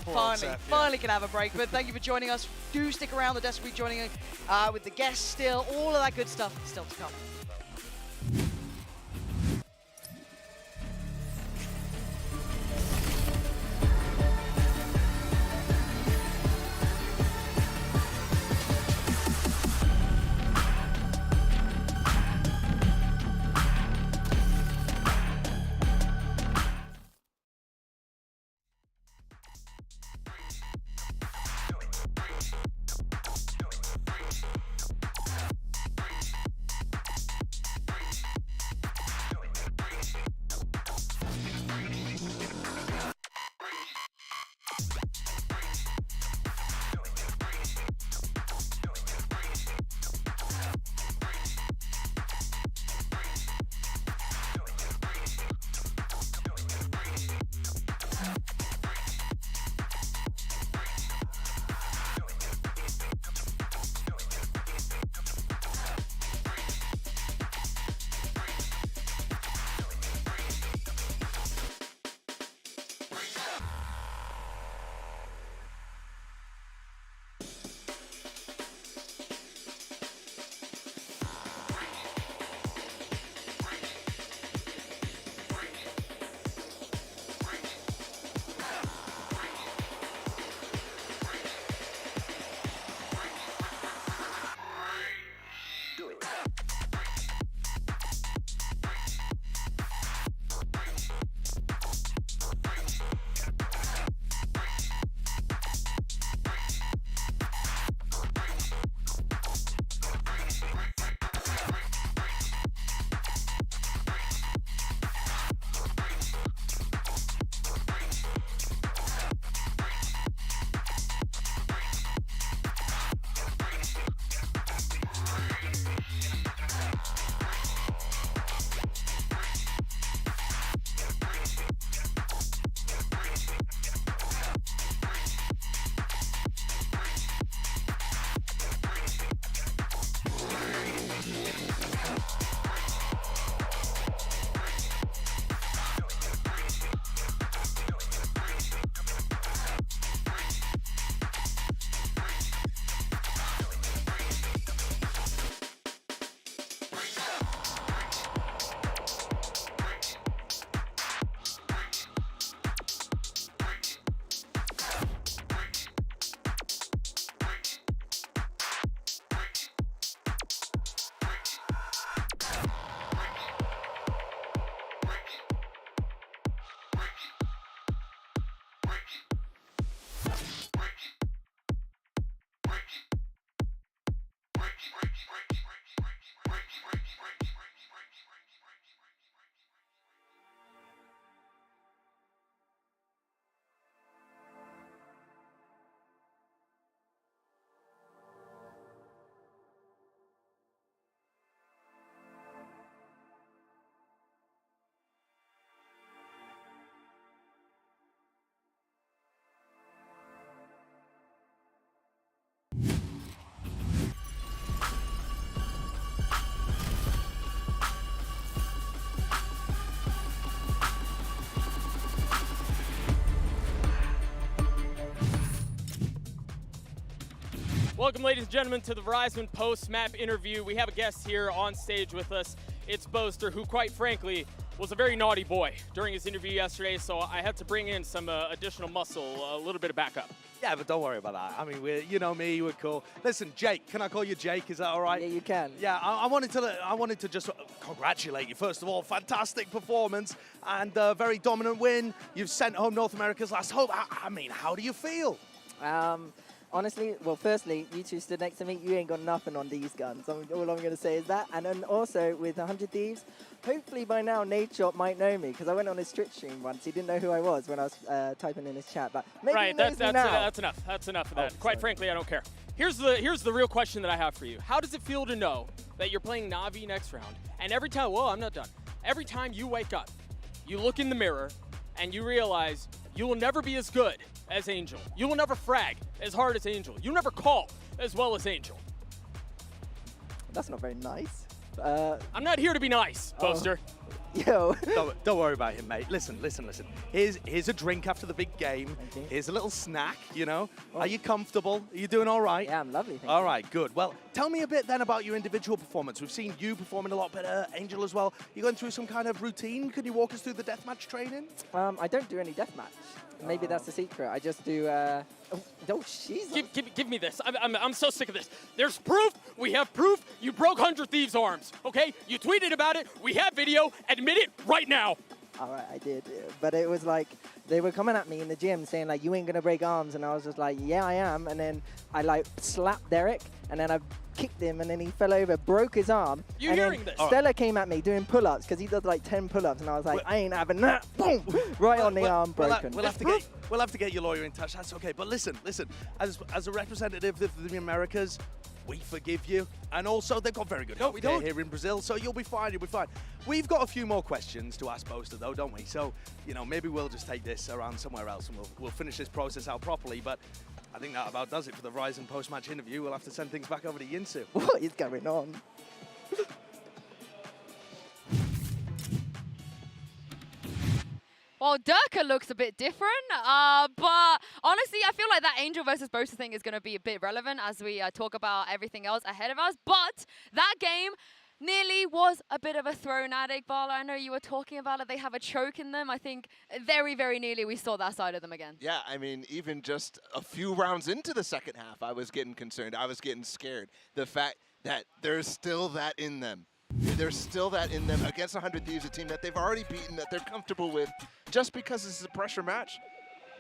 finally can have a break. But thank you for joining us. Do stick around. The desk will be joining with the guests still. All of that good stuff still to come. Welcome, ladies and gentlemen, to the Verizon post-map interview. We have a guest here on stage with us. It's Boaster, who, quite frankly, was a very naughty boy during his interview yesterday, so I had to bring in some additional muscle, a little bit of backup. Yeah, but don't worry about that. I mean, you know me, we're cool. Listen, Jake, can I call you Jake? Is that all right? Yeah, you can. Yeah, I wanted to just congratulate you, first of all. Fantastic performance and a very dominant win. You've sent home North America's last hope. I mean, how do you feel? Honestly, well, firstly, you two stood next to me. You ain't got nothing on these guns. All I'm going to say is that. And then also with 100 Thieves, hopefully by now Nadeshot might know me because I went on his Twitch stream once. He didn't know who I was when I was typing in his chat. But maybe he knows me now. That's enough. That's enough of that. Quite frankly, I don't care. Here's the real question that I have for you. How does it feel to know that you're playing Navi next round, and every time, well, I'm not done. Every time you wake up, you look in the mirror, and you realize you will never be as good as Angel. You will never frag as hard as Angel. You'll never call as well as Angel. That's not very nice. I'm not here to be nice, Boaster. Yo. Don't worry about him, mate. Listen. Here's a drink after the big game. Here's a little snack, you know. Are you comfortable? Are you doing all right? Yeah, I'm lovely, thank All you. right, good. Well, tell me a bit then about your individual performance. We've seen you performing a lot better, Angel as well. You going through some kind of routine? Can you walk us through the deathmatch training? I don't do any deathmatch. Maybe that's the secret. I just do. Oh, Jesus. Give me this. I'm so sick of this. There's proof. We have proof. You broke 100 Thieves' arms. Okay? You tweeted about it. We have video. Admit it right now. All right, I did. But it was like they were coming at me in the gym saying like, "You ain't gonna break arms," and I was just like, "Yeah, I am." And then I like slapped Derek, and then I kicked him, and then he fell over, broke his arm. You and hearing then this? Stella came at me doing pull-ups because he does like 10 pull-ups, and I was like, I ain't having that. Boom! Right on the arm, broken. We'll have to get your lawyer in touch. That's okay. But listen. As a representative of the Americas, we forgive you. And also, they've got very good healthcare here in Brazil, so you'll be fine. You'll be fine. We've got a few more questions to ask Boaster, though, don't we? So, you know, maybe we'll just take this around somewhere else, and we'll finish this process out properly. But I think that about does it for the Verizon post-match interview. We'll have to send things back over to Yinsu. What is going on? Well, Durka looks a bit different, but honestly, I feel like that Angel versus Boaster thing is going to be a bit relevant as we talk about everything else ahead of us. But that game nearly was a bit of a thrown addict, Vala. I know you were talking about it. They have a choke in them. I think very, very nearly we saw that side of them again. Yeah, I mean, even just a few rounds into the second half, I was getting concerned. I was getting scared. The fact that there's still that in them. There's still that in them against 100 Thieves, a team that they've already beaten, that they're comfortable with. Just because this is a pressure match,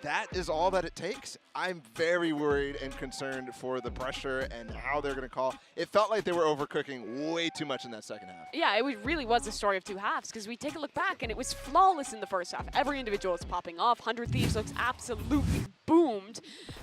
that is all that it takes. I'm very worried and concerned for the pressure and how they're going to call. It felt like they were overcooking way too much in that second half. Yeah, it really was a story of two halves because we take a look back and it was flawless in the first half. Every individual is popping off. 100 Thieves looks absolutely boomed.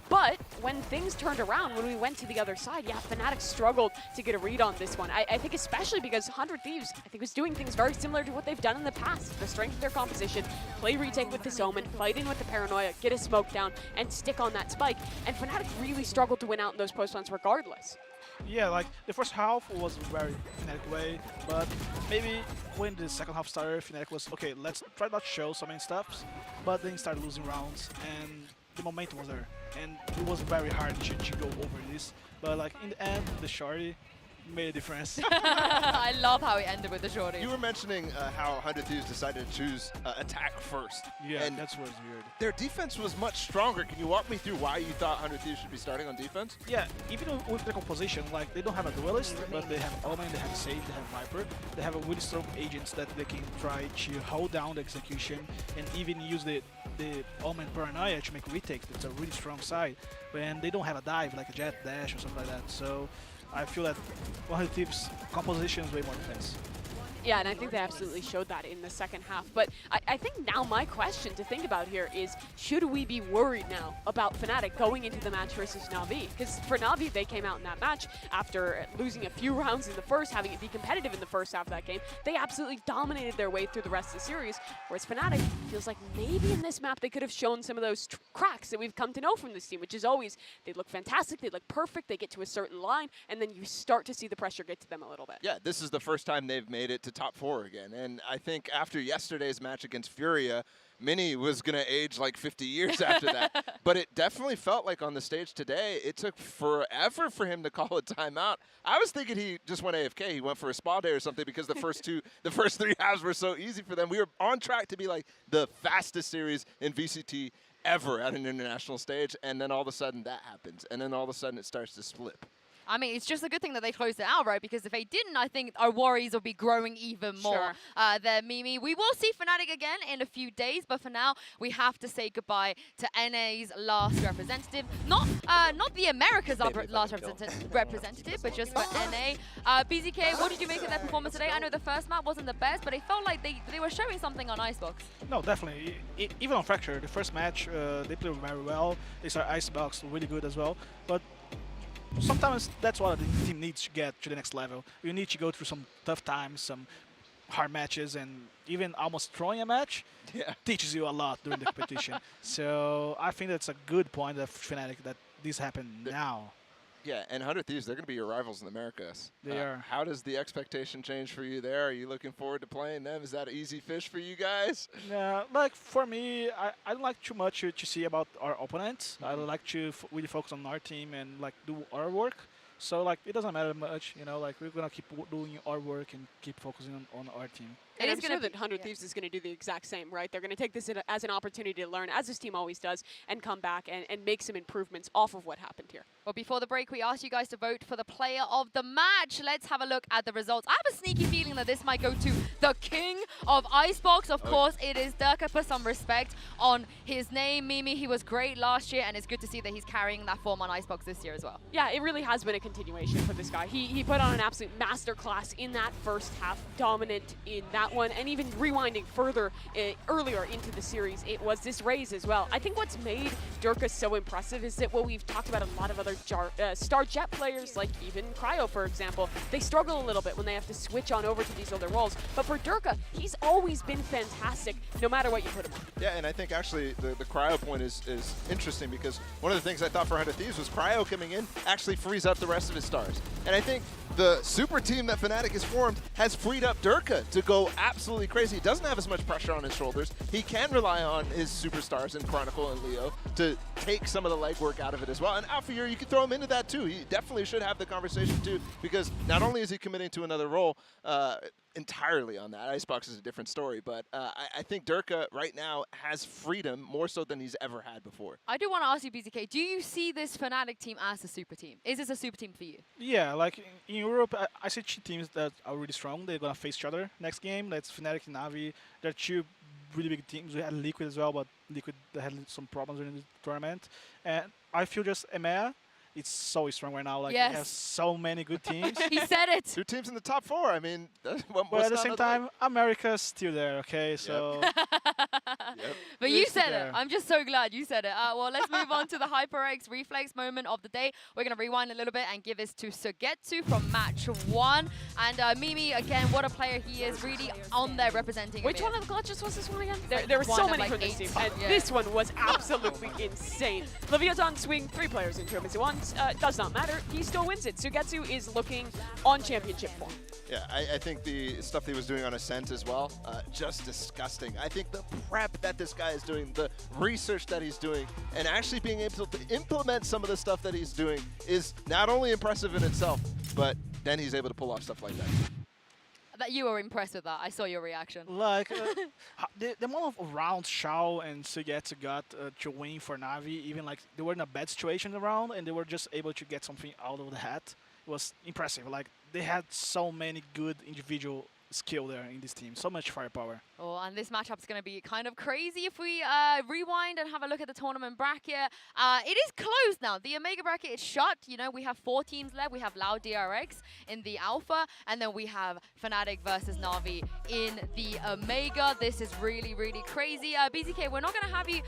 But when things turned around, when we went to the other side, yeah, Fnatic struggled to get a read on this one. I think especially because 100 Thieves, I think, was doing things very similar to what they've done in the past. The strength of their composition, play retake with this Omen, fight in with the Paranoia, get a smoke down, and stick on that spike. And Fnatic really struggled to win out in those post runs regardless. Yeah, like the first half was very Fnatic way, but maybe when the second half started, Fnatic was, okay, let's try not to show so many stuffs, but then started losing rounds, and the momentum was there. And it was very hard to go over this, but like in the end, the shorty made a difference. I love how it ended with the shorty. You were mentioning how 100 Thieves decided to choose attack first. Yeah, and that's what's weird. Their defense was much stronger. Can you walk me through why you thought 100 Thieves should be starting on defense? Yeah, even with the composition, like they don't have a duelist, but they have Omen, they have Sage, they have Viper. They have a really strong agents that they can try to hold down the execution and even use the Omen Paranoia to make retakes. That's a really strong side. And they don't have a dive like a Jet Dash or something like that. So I feel that 100 Thieves composition is way more intense. Yeah, and I think they absolutely showed that in the second half. But I think now my question to think about here is, should we be worried now about Fnatic going into the match versus Navi? Because for Navi, they came out in that match after losing a few rounds in the first, having it be competitive in the first half of that game. They absolutely dominated their way through the rest of the series, whereas Fnatic feels like maybe in this map they could have shown some of those cracks that we've come to know from this team, which is always, they look fantastic, they look perfect, they get to a certain line, and then you start to see the pressure get to them a little bit. Yeah, this is the first time they've made it to to top 4 again. And I think after yesterday's match against Furia, Mini was going to age like 50 years after that. But it definitely felt like on the stage today, it took forever for him to call a timeout. I was thinking he just went AFK. He went for a spa day or something because the first 3 halves were so easy for them. We were on track to be like the fastest series in VCT ever at an international stage. And then all of a sudden that happens. And then all of a sudden it starts to split. I mean, it's just a good thing that they closed it out, right? Because if they didn't, I think our worries will be growing even more. There, Mimi. We will see Fnatic again in a few days, but for now, we have to say goodbye to NA's last representative. Not the America's last representative, but just for NA. BZK, what did you make of their performance today? I know the first map wasn't the best, but it felt like they were showing something on Icebox. No, definitely. Even on Fracture, the first match, they played very well. They saw Icebox really good as well. But sometimes that's what the team needs to get to the next level. You need to go through some tough times, some hard matches, and even almost throwing a match teaches you a lot during the competition. So I think that's a good point of Fnatic that this happened now. Yeah, and 100 Thieves, they're going to be your rivals in the Americas. They are. How does the expectation change for you there? Are you looking forward to playing them? Is that an easy fish for you guys? Yeah, like for me, I don't like too much to see about our opponents. I like to really focus on our team and like do our work. So like it doesn't matter much, you know, like we're going to keep doing our work and keep focusing on our team. And I'm sure that 100 Thieves is going to do the exact same, right? They're going to take this as an opportunity to learn, as this team always does, and come back and make some improvements off of what happened here. Well, before the break, we asked you guys to vote for the player of the match. Let's have a look at the results. I have a sneaky feeling that this might go to the king of Icebox. Of course, it is Durka. Put some respect on his name. Mimi, he was great last year, and it's good to see that he's carrying that form on Icebox this year as well. Yeah, it really has been a continuation for this guy. He put on an absolute masterclass in that first half, dominant in that one, and even rewinding further earlier into the series, it was this raise as well. I think what's made Durka so impressive is that what we've talked about a lot of other Star Jet players, like even Cryo, for example, they struggle a little bit when they have to switch on over to these other roles. But for Durka, he's always been fantastic, no matter what you put him on. Yeah, and I think actually the Cryo point is interesting because one of the things I thought for 100 Thieves was Cryo coming in actually frees up the rest of his stars. And I think the super team that Fnatic has formed has freed up Durka to go absolutely crazy. He doesn't have as much pressure on his shoulders. He can rely on his superstars in Chronicle and Leo to take some of the legwork out of it as well. And Alphayear, you can throw him into that too. He definitely should have the conversation too, because not only is he committing to another role entirely on that, Icebox is a different story, but I think Durka right now has freedom more so than he's ever had before. I do want to ask you, BZK, do you see this Fnatic team as a super team? Is this a super team for you? Yeah, like in Europe, I see two teams that are really strong. They're going to face each other next game. That's Fnatic and Navi. They're two really big teams. We had Liquid as well, but Liquid had some problems during the tournament. And I feel just EMEA, it's so strong right now. Like, yes. We have so many good teams. He said it. 2 teams in the top 4. I mean, but at the same time, America's still there, okay? So. But you said it. I'm just so glad you said it. Well, let's move on to the HyperX reflex moment of the day. We're going to rewind a little bit and give this to Sugetsu from match 1. And Mimi, again, what a player he is. Really on there representing. Which one of the clutches was this one again? There were so many from this team. And this one was absolutely insane. Leviat&aacute swing 3 players into him as he wants. Does not matter. He still wins it. Sugetsu is looking on championship form. Yeah, I think the stuff that he was doing on Ascent as well, just disgusting. I think the prep that this guy is doing, the research that he's doing, and actually being able to implement some of the stuff that he's doing is not only impressive in itself, but then he's able to pull off stuff like that. That you were impressed with that. I saw your reaction. Like, the amount of rounds Shao and Sugetsu got to win for Navi, even like they were in a bad situation around and they were just able to get something out of the hat. It was impressive. Like, they had so many good individual skill there in this team. So much firepower. Oh, and this matchup's going to be kind of crazy if we rewind and have a look at the tournament bracket. It is closed now. The Omega bracket is shut. You know, we have 4 teams left. We have Loud DRX in the Alpha, and then we have Fnatic versus Navi in the Omega. This is really, really crazy. BZK, we're not going to have you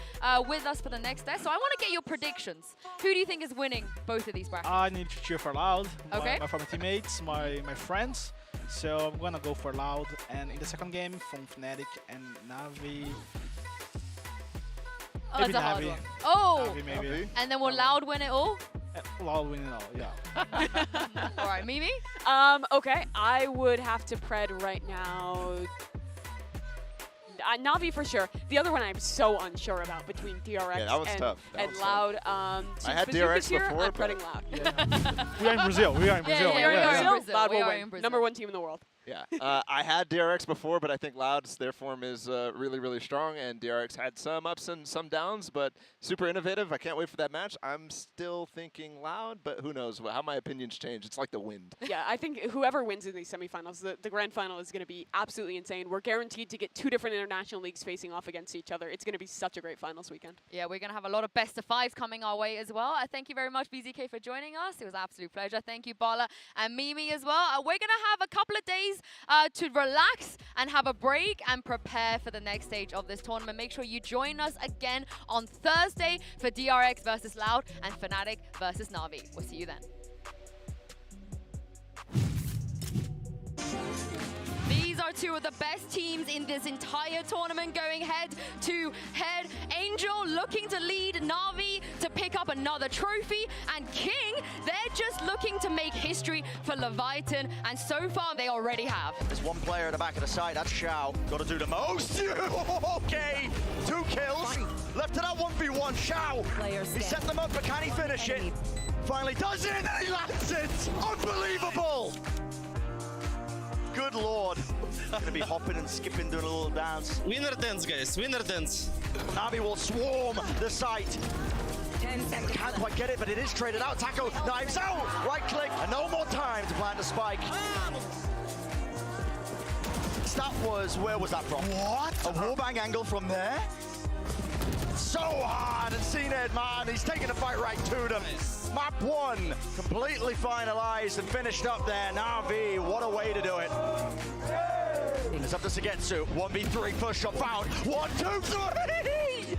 with us for the next test, so I want to get your predictions. Who do you think is winning both of these brackets? I need to cheer for Loud. Okay. My former teammates, my friends. So I'm gonna go for Loud, and in the second game from Fnatic and Navi. Oh, that's a hard one. Oh! Navi maybe. And then will Loud win it all? Loud winning all, yeah. All right, Mimi? Okay, I would have to pred right now. Navi for sure. The other one I'm so unsure about between DRX Yeah, that was tough. That and was Loud. I Since had Bazooka's DRX here, before, I'm but- predding Loud. We are in Brazil. We are in Brazil. yeah, We are in yeah. Brazil. Brazil. Loud We will are win. in Brazil. Number 1 team in the world. Yeah, I had DRX before, but I think Loud's, their form is really, really strong, and DRX had some ups and some downs, but super innovative. I can't wait for that match. I'm still thinking Loud, but who knows how my opinions change. It's like the wind. Yeah, I think whoever wins in these semifinals, the grand final is going to be absolutely insane. We're guaranteed to get 2 different international leagues facing off against each other. It's going to be such a great finals weekend. Yeah, we're going to have a lot of best of 5s coming our way as well. Thank you very much, BZK, for joining us. It was an absolute pleasure. Thank you, Bala and Mimi as well. We're going to have a couple of days to relax and have a break and prepare for the next stage of this tournament. Make sure you join us again on Thursday for DRX versus Loud and Fnatic versus Navi. We'll see you then. These are 2 of the best teams in this entire tournament going head to head. Angel looking to lead Navi to pick up another trophy, and King, they're just looking to make history for Leviathan, and so far they already have. There's one player at the back of the site, that's Xiao. Got to do the most. Okay, 2 kills. Left to that 1v1, Xiao. He set them up, but can he finish it? Finally does it, and then he lands it. Unbelievable. Good lord. Gonna be hopping and skipping, doing a little dance. Winner dance, guys. Winner dance. Navi will swarm the site. 10 seconds. Can't quite get it, but it is traded out. Taco, knives out. Right click, and no more time to plant the spike. That was, where was that from? What? A warbang angle from there? So hard, and CNED, man, he's taking the fight right to them. Map 1 completely finalized and finished up there. Navi, what a way to do it. It's up to Sugetsu. 1v3, first shot found. 1, 2, 3!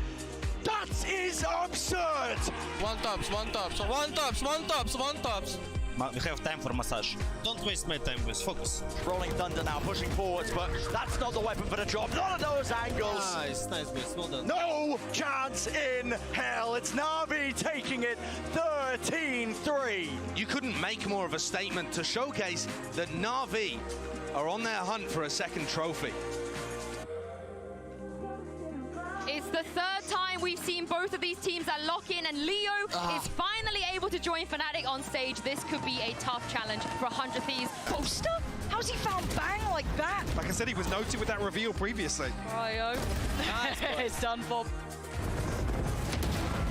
That is absurd! One tops, one tops, one tops, one tops, one tops. We have time for massage. Don't waste my time, guys. Focus. Rolling Thunder now, pushing forwards, but that's not the weapon for the job. None of those angles. Nice, nice, guys. Well done. No chance in hell. It's Navi taking it 13-3. You couldn't make more of a statement to showcase that Navi are on their hunt for a second trophy. It's the 3rd time we've seen both of these teams at lock-in, and Leo is finally able to join Fnatic on stage. This could be a tough challenge for 100 Thieves. Poster? How's he found Bang like that? Like I said, he was noted with that reveal previously. Cryo. It's done for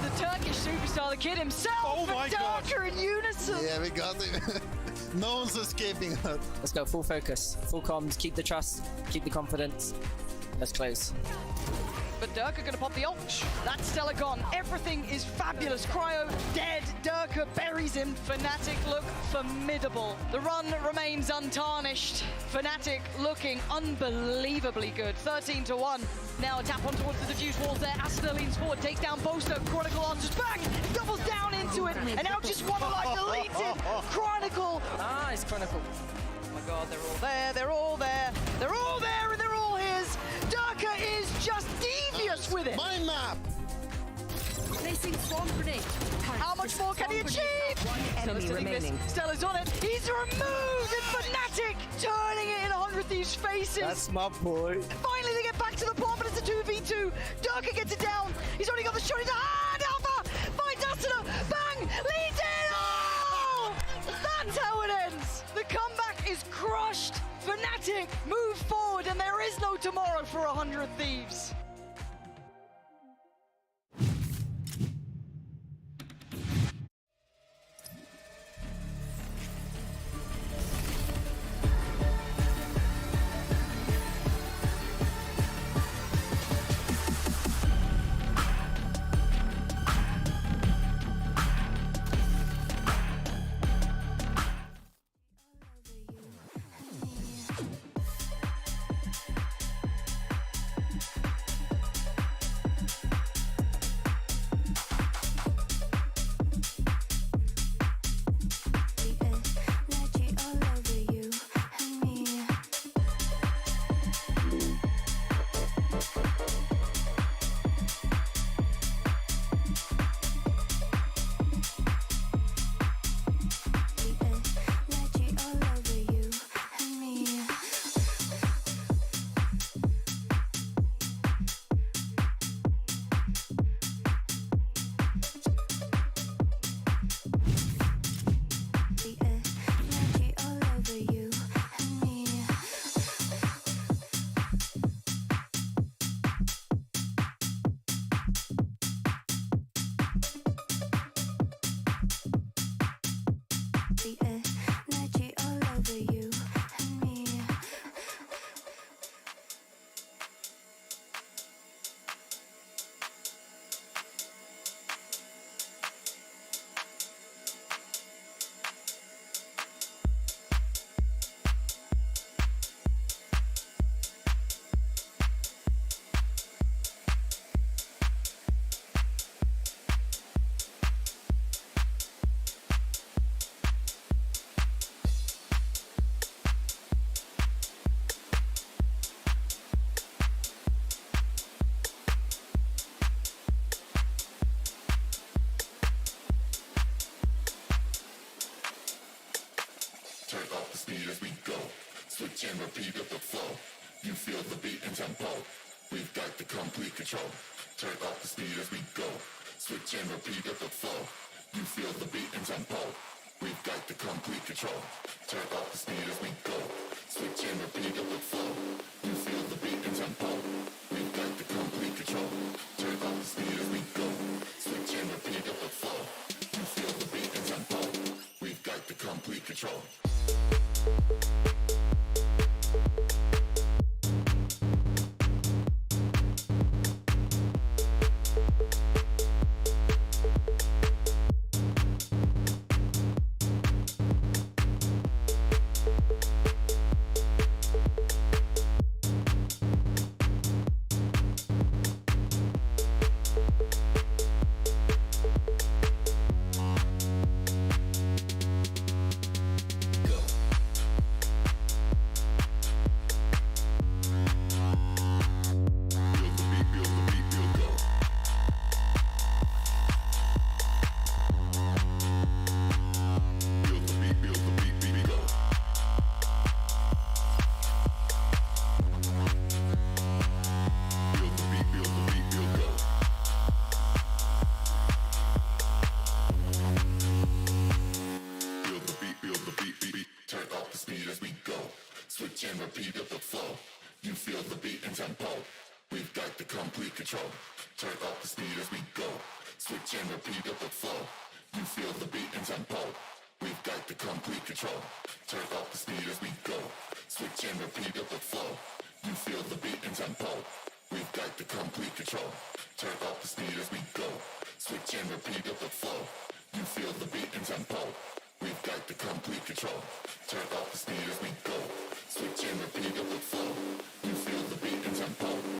the Turkish superstar, the kid himself. Oh my God. Darker in unison. Yeah, we got it. No one's escaping us. Let's go full focus, full comms, keep the trust, keep the confidence. Let's close. But Durka gonna pop the ult. That's Stella gone. Everything is fabulous. Cryo dead. Durka buries him. Fnatic look formidable. The run remains untarnished. Fnatic looking unbelievably good. 13-1. Now a tap on towards the diffuse walls there. Aster leans forward, takes down Bosto. Chronicle answers back. Doubles down into it. And now just one like deleted. Chronicle. Nice, Chronicle. Oh my god, they're all there. They're all there. They're all there, and they're all his. Durka is just devious with it. My map. Placing swarm grenade. How much more can he achieve? One enemy remaining. Stella's on it. He's removed, and Fnatic turning it in 100 Thieves' faces. That's my boy. Finally, they get back to the plant, but it's a 2v2. Durka gets it down. He's only got the shot into hand. Alpha finds Asuna. Bang! Leads it! Oh! That's how it ends. The comeback is crushed. Fnatic move forward, and there is no tomorrow for 100 Thieves. speed as we go. Switch and repeat up the flow. You feel the beat and tempo. We've got the complete control. Turn up the speed as we go. Switch and repeat up the flow. You feel the beat and tempo. We've got the complete control. Turn up the speed as we go. Switch and repeat up the flow. You feel the beat and tempo. We've got the complete control. Turn up the speed as we go. Switch and repeat up the flow. You feel the beat and tempo. We've got the complete control. Turn up the speed as we go. Switch and repeat up the flow. You feel the